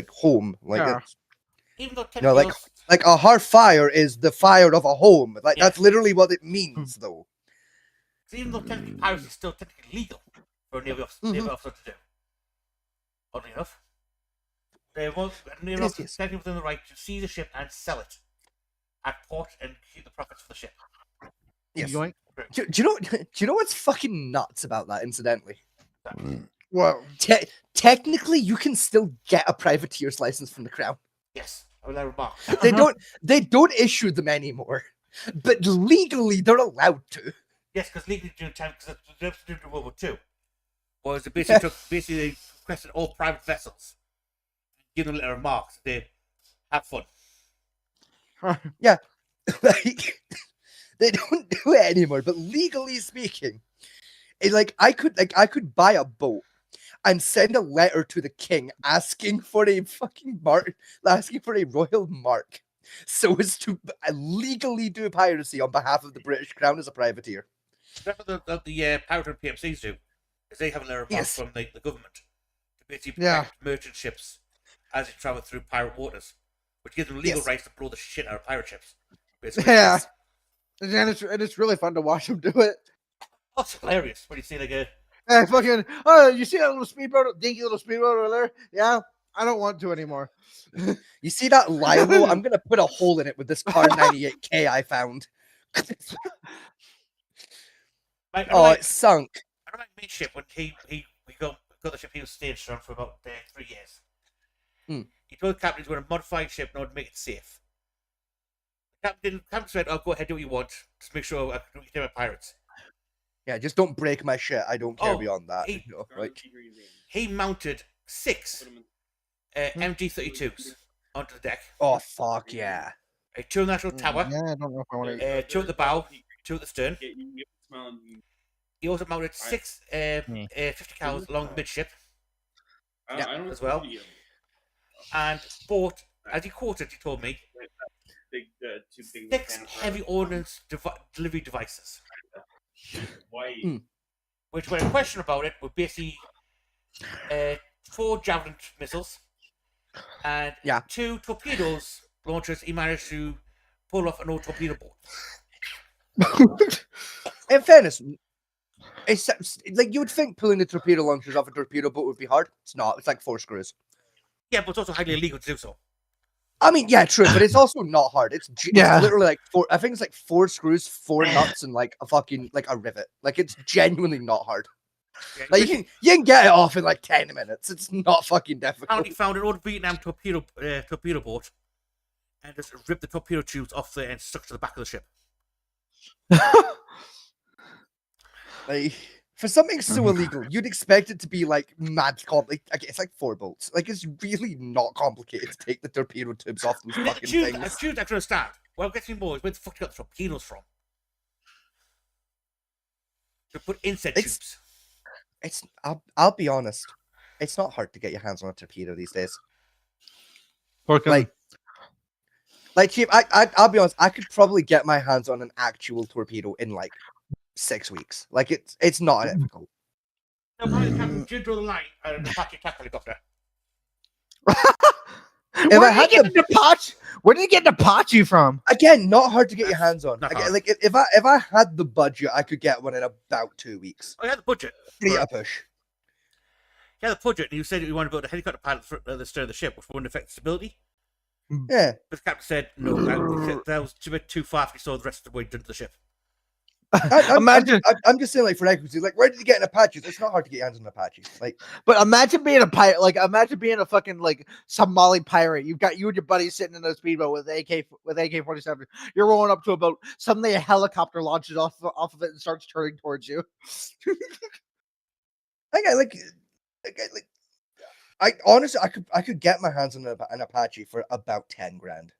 home. Like Yeah. it's, Even though you know, technically like a HARF fire is the fire of a home. Like Yeah. that's literally what it means, though. even though technically piracy is still technically legal for a naval officer to do. Oddly enough. Naval officer is technically within the right to seize the ship and sell it at port and keep the profits for the ship. Yes. Yoink. Do you know what's fucking nuts about that? Incidentally, Well, technically, you can still get a privateer's license from the Crown. Yes, I would remark. They don't issue them anymore, but legally they're allowed to. Yes, because legally during time, because the during World War II, was they basically they requested all private vessels, give them a little remarks. They have fun. Like they don't do it anymore, but legally speaking, I could buy a boat and send a letter to the king asking for a fucking mark, asking for a royal mark, so as to legally do piracy on behalf of the British Crown as a privateer. That's what the pirate and PMCs do, is they have a letter remark from the government to basically protect merchant ships as they travel through pirate waters, which gives them legal rights to blow the shit out of pirate ships. Basically. yeah. And it's really fun to watch them do it. Oh, it's hilarious when you see like a Yeah, you see that little speedboat, dinky little speedboat over there? Yeah, I don't want to anymore. You see that Lilo? I'm gonna put a hole in it with this Car 98K I found. It sunk. I don't like midship when he got the ship he was staged on for about 3 years. He told the captain he's going to modify the ship in order to make it safe. The captain said, "Oh, go ahead, do what you want. Just make sure I can get my pirates." Yeah, just don't break my shit. I don't care beyond that. He, you know, like he mounted 6 MG-32s onto the deck. Oh fuck yeah! Two on the actual tower, Yeah, I don't know if I want to. two at the bow, two at the stern. Yeah, you get the smell and He also mounted six 50 cals along the midship I don't know as well. And bought, as he quoted, he told me, Big, two big 6 heavy ordnance delivery devices. Why? Which, when a question about it, were basically 4 Javelin missiles and 2 torpedoes launchers he managed to pull off an old torpedo boat. In fairness, it's like you would think pulling the torpedo launchers off a torpedo boat would be hard. It's not. It's like 4 screws. Yeah, but it's also highly illegal to do so. I mean, yeah, true, but it's also not hard. It's Yeah. literally like 4. I think it's like 4 screws, 4 nuts, and like a fucking like a rivet. Like it's genuinely not hard. Yeah, Like you can get it off in like 10 minutes. It's not fucking difficult. apparently found an old Vietnam torpedo boat and just ripped the torpedo tubes off there and stuck to the back of the ship. Like for something so illegal, you'd expect it to be like mad complicated. Like, it's like 4 bolts. Like it's really not complicated to take the torpedo tubes off those fucking I things. choose to understand. What gets me more is where the fuck you got the torpedoes from? To put inset tubes. It's I'll be honest. It's not hard to get your hands on a torpedo these days. Like Chief, I'll be honest. I could probably get my hands on an actual torpedo in like 6 weeks. Like it's not difficult. No, probably Captain did draw the line and a Apache attack helicopter. Where did you get an Apache? Where did you get an Apache from? Again, not hard to get your hands on. Not Again, hard. like if I had the budget, I could get one in about 2 weeks. I had the budget. Pretty a push. He had the budget, and you said you wanted to build a helicopter pilot for the stern of the ship, which wouldn't affect stability. Yeah. But the captain said, no, that was a bit too far if you saw the rest of the way done to the ship. I'm just saying, like for equity, like where did you get an Apache? It's not hard to get your hands on an Apache. Like, But imagine being a pirate. Like imagine being a fucking like Somali pirate. You've got you and your buddy sitting in a speedboat with AK-47. You're rolling up to a boat. Suddenly a helicopter launches off of it and starts turning towards you. I honestly, I could get my hands on an Apache for about 10 grand.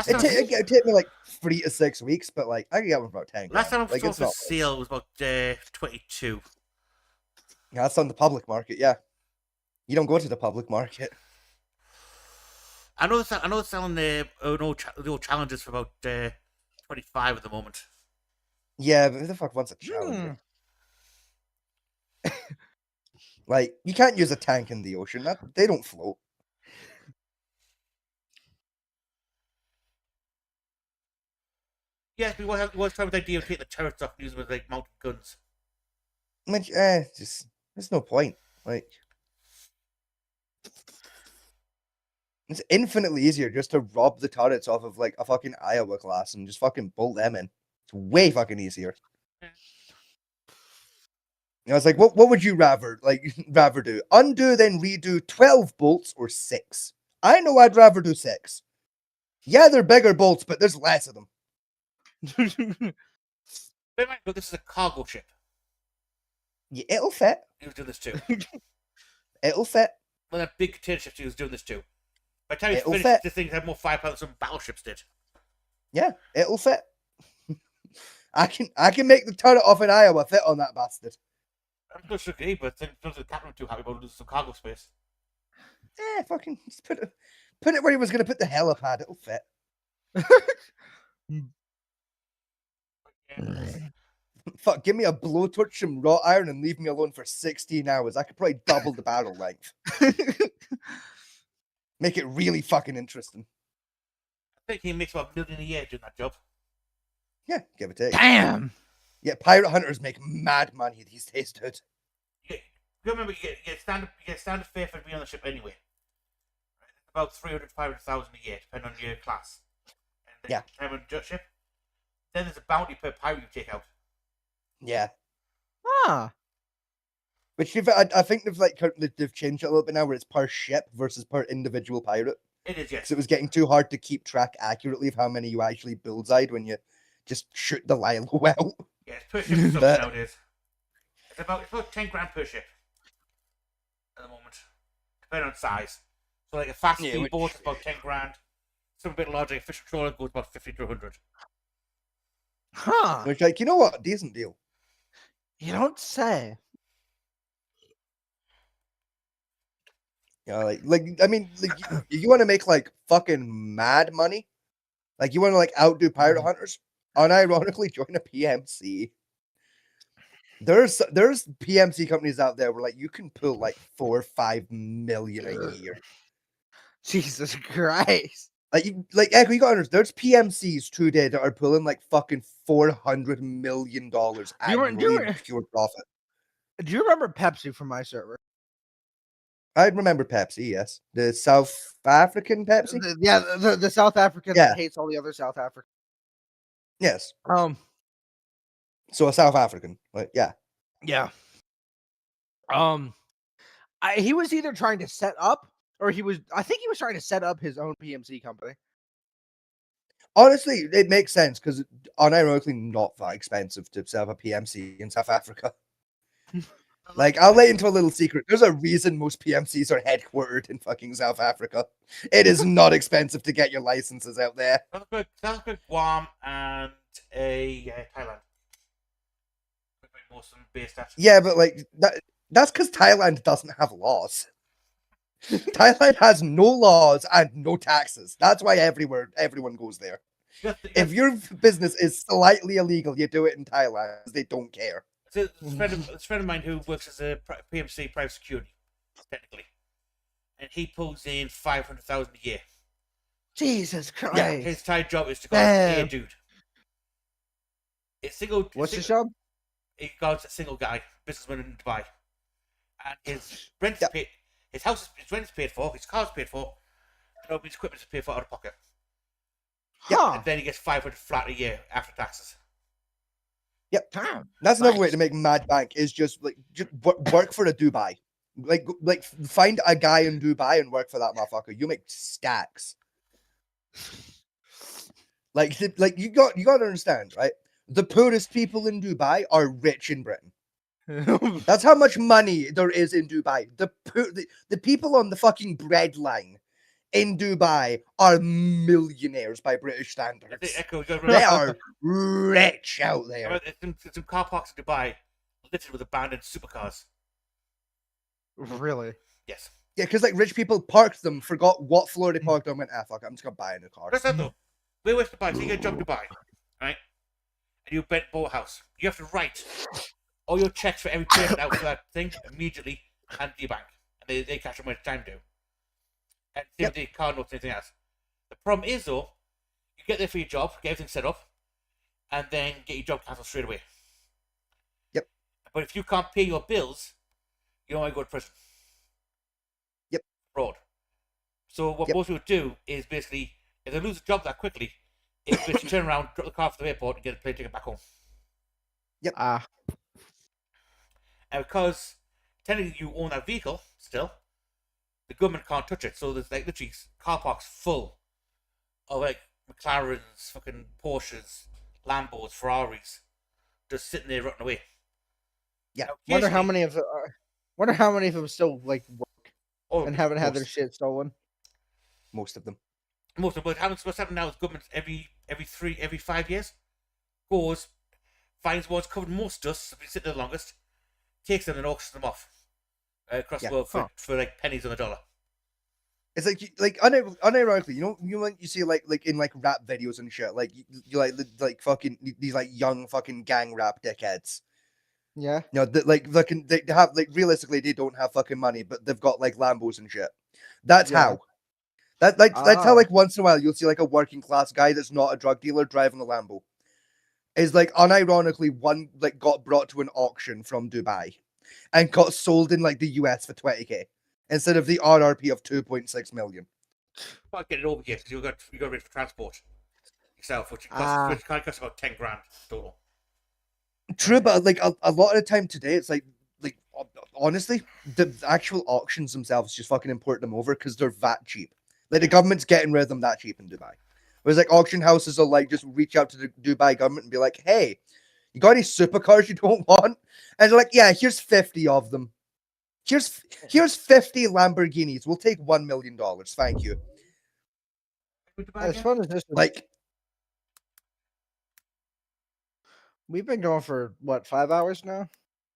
It'd take me like 3 to 6 weeks, but like I could get one for about 10 grand. Last time I like, saw it's for not. sale was about 22. Yeah, that's on the public market. Yeah, you don't go to the public market. I know they're selling the old challenges for about 25 at the moment. Yeah, but who the fuck wants a Challenger? Like, you can't use a tank in the ocean. They don't float. Yeah, we was trying with the idea of taking the turrets off and use them as like mounted guns. Which, just there's no point. Like, it's infinitely easier just to rob the turrets off of like a fucking Iowa class and just fucking bolt them in. It's way fucking easier. I was like, what would you rather do? Undo then redo 12 bolts or 6? I know I'd rather do 6. Yeah, they're bigger bolts, but there's less of them. But this is a cargo ship. Yeah, it'll fit. He was doing this too. It'll fit. Well, that big container ship, he was doing this too. By the time he It'll finished, fit. this thing had more firepower than some battleships did. Yeah, it'll fit. I can make the turret off in Iowa fit on that bastard. I'm not sure agree, but I think the captain was too happy about losing some cargo space. Yeah, fucking just put it where he was going to put the helipad. It'll fit. Fuck, give me a blowtorch, some wrought iron, and leave me alone for 16 hours. I could probably double the barrel length. Make it really fucking interesting. I think he makes about $1 million a year doing that job. Yeah, give or take. Damn. Yeah, pirate hunters make mad money these days, dude. You remember, you get standard fare for being on the ship anyway. About 300,000 to 500,000 a year, depending on your class. And then time on the ship. Then there's a bounty per pirate you take out. Yeah. Ah. Which I think they've changed it a little bit now, where it's per ship versus per individual pirate. It is, yes. Because it was getting too hard to keep track accurately of how many you actually bullseyed when you just shoot the Lilo well. Yeah, it's per ship or something nowadays. It's about 10 grand per ship at the moment, depending on size. So like a fast speed boat is about 10 grand. Some bit larger. A fish trawler goes about 50 to 100. Huh? Which, like, you know what? Decent deal. You don't say. Yeah, I mean, like, you want to make like fucking mad money? Like, you want to like outdo pirate hunters? Unironically, join a PMC. There's PMC companies out there where like you can pull like 4 or 5 million a year. Jesus Christ. Like Echo, you got to understand. There's PMCs today that are pulling like fucking $400 million annually in pure profit. Do you remember Pepsi from my server? I remember Pepsi, yes, the South African Pepsi. The South African Yeah. that hates all the other South Africans. Yes, So a South African, like yeah. yeah. He was either trying to set up or I think he was trying to set up his own PMC company. Honestly, it makes sense because unironically not that expensive to set up a PMC in South Africa. Like, I'll let into a little secret. There's a reason most PMCs are headquartered in fucking South Africa. It is not expensive to get your licenses out there. South Africa, Guam, and Thailand. Most of them based at. Yeah, but like that's because Thailand doesn't have laws. Thailand has no laws and no taxes. That's why everyone goes there. If your business is slightly illegal, you do it in Thailand. They don't care. So it's a friend of mine who works as a PMC private security, technically, and he pulls in 500,000 a year. Jesus Christ! Yeah, his entire job is to go, hey, dude. It's single. What's his job? He goes a single guy, businessman in Dubai, and his rent is paid. His rent is paid for. His car's paid for. And all his equipment is paid for out of pocket. Huh. And then he gets 500 flat a year after taxes. Yep, Damn. that's another way to make mad bank is just work for a Dubai. Like find a guy in Dubai and work for that motherfucker. You make stacks. Like you got to understand, right? The poorest people in Dubai are rich in Britain. That's how much money there is in Dubai. The people on the fucking bread line in Dubai are millionaires by British standards. They are rich out there. It's some car parks in Dubai littered with abandoned supercars. Really? Yes. Yeah, because like rich people parked them, forgot what floor they parked on, went, fuck, I'm just gonna buy a new car. That's that though. We're West Dubai, so you get a job in Dubai, right? And you bought a house. You have to write all your checks for every payment out for that thing immediately hand to your bank. And they cash them when it's time to. And same with car notes and anything else. The problem is though, you get there for your job, get everything set up, and then get your job cancelled straight away. Yep. But if you can't pay your bills, you don't want to go to prison. Yep. Fraud. So what most people do is basically, if they lose a job that quickly, is basically turn around, drop the car from the airport, and get a plane ticket back home. Yep. And because technically you own that vehicle still, the government can't touch it. So there's like literally car parks full of like McLarens, fucking Porsches, Lambos, Ferraris, just sitting there rotting away. Yeah. Wonder how many of them still like work and haven't had their shit stolen. Most of them. Most of them. But what's happening now is government every 5 years goes, finds ones covered in most dust, have been sitting there the longest, takes them and auctions them off across the world for like pennies on the dollar. It's like unironically, you see like in like rap videos and shit, like you like fucking these like young fucking gang rap dickheads. Yeah. You know, they have like realistically they don't have fucking money, but they've got like Lambos and shit. That's how. That's how like once in a while you'll see like a working class guy that's not a drug dealer driving a Lambo. Is like unironically one like got brought to an auction from Dubai and got sold in like the US for 20k instead of the RRP of 2.6 million. Can't get it over here because you got ready for transport yourself, which costs about 10 grand total. True, but like a lot of the time today, it's like honestly, the actual auctions themselves just fucking import them over because they're that cheap. Like the government's getting rid of them that cheap in Dubai. Whereas like auction houses will like just reach out to the Dubai government and be like, "Hey, you got any supercars you don't want?" And they're like, "Yeah, here's 50 of them. Here's 50 Lamborghinis. We'll take $1 million. Thank you." Put the bag As in? fun as this is, Like, we've been going for what, 5 hours now?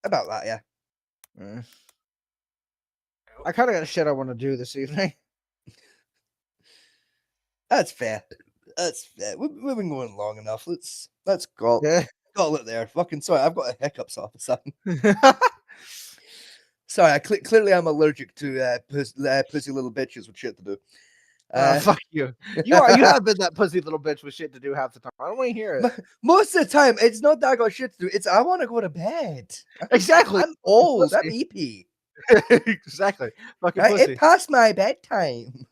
about that, yeah. Eh. I kind of got shit I want to do this evening. That's fair. That's fair. We've been going long enough. Let's call Yeah. call it there. Fucking sorry, I've got a hiccups off of something. Sorry, clearly I'm allergic to pussy little bitches with shit to do. Fuck you. You have been that pussy little bitch with shit to do half the time. I don't want to hear it. Most of the time, it's not that I got shit to do. It's I want to go to bed. Exactly. I'm old. I'm Pussy. EP. Exactly. Fucking Right? pussy. It past my bedtime.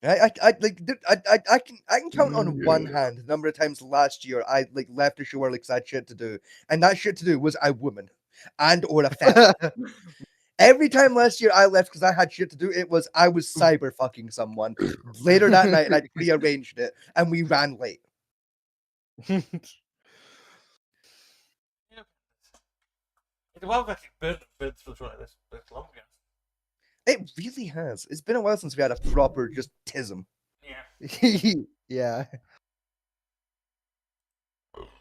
Right? I like dude, I can count on one hand the number of times last year I like left the show early because I had shit to do, and that shit to do was a woman and or a fella. Every time last year I left because I had shit to do, it was I was cyber fucking someone later that night, and I prearranged it, and we ran late. It's a while I've actually been through something like this long ago. It really has. It's been a while since we had a proper just tism. Yeah. Yeah.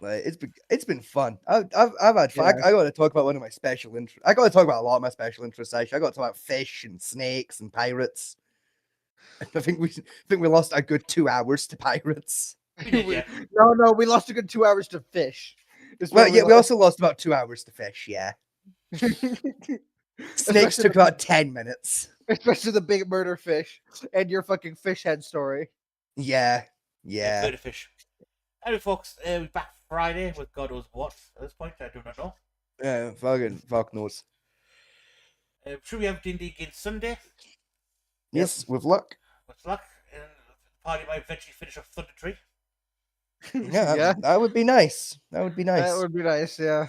Like it's been fun. I've had fun. Yeah. I got to talk about one of my special interests. I got to talk about a lot of my special interests. Actually, I got to talk about fish and snakes and pirates. I think we lost a good 2 hours to pirates. Yeah. No, we lost a good 2 hours to fish. Is Well, what yeah, we lost. also lost about 2 hours to fish. Yeah, snakes Especially took the- about 10 minutes. Especially the big murder fish and your fucking fish head story. Yeah, Yeah. yeah. Good fish. Anyway, folks, we're back Friday with God knows what. At this point, I do not know. Fuck knows. Should we have D&D again Sunday? Yes, with luck. With luck, and the party might eventually finish off Thunder Tree. Yeah, Yeah. that would be nice. That would be nice. That would be nice, yeah.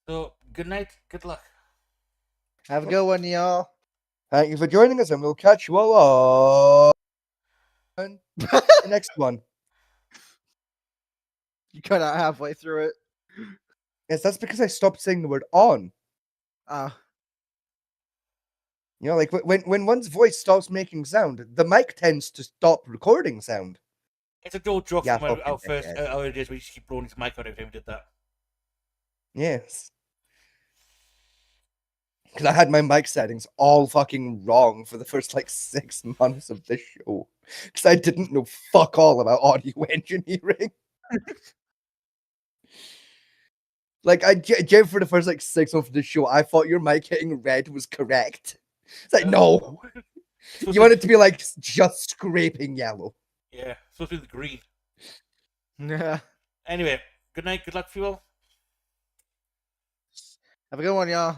So, good night, good luck. Have a good one, y'all. Thank you for joining us, and we'll catch you all on the next one. You cut out halfway through it. Yes, that's because I stopped saying the word on. Ah. You know, like when one's voice stops making sound, the mic tends to stop recording sound. It's a old joke Yeah, from our fucking first dickhead. our days. We used to keep blowing his mic out every time we did that. Yes. Because I had my mic settings all fucking wrong for the first like 6 months of this show. Because I didn't know fuck all about audio engineering. Like, Jim, for the first like 6 months of the show, I thought your mic hitting red was correct. It's like, no. Supposed You to want be- it to be like just scraping yellow. Yeah, supposed to be the green. Yeah. Anyway, good night, good luck for you all. Have a good one, y'all.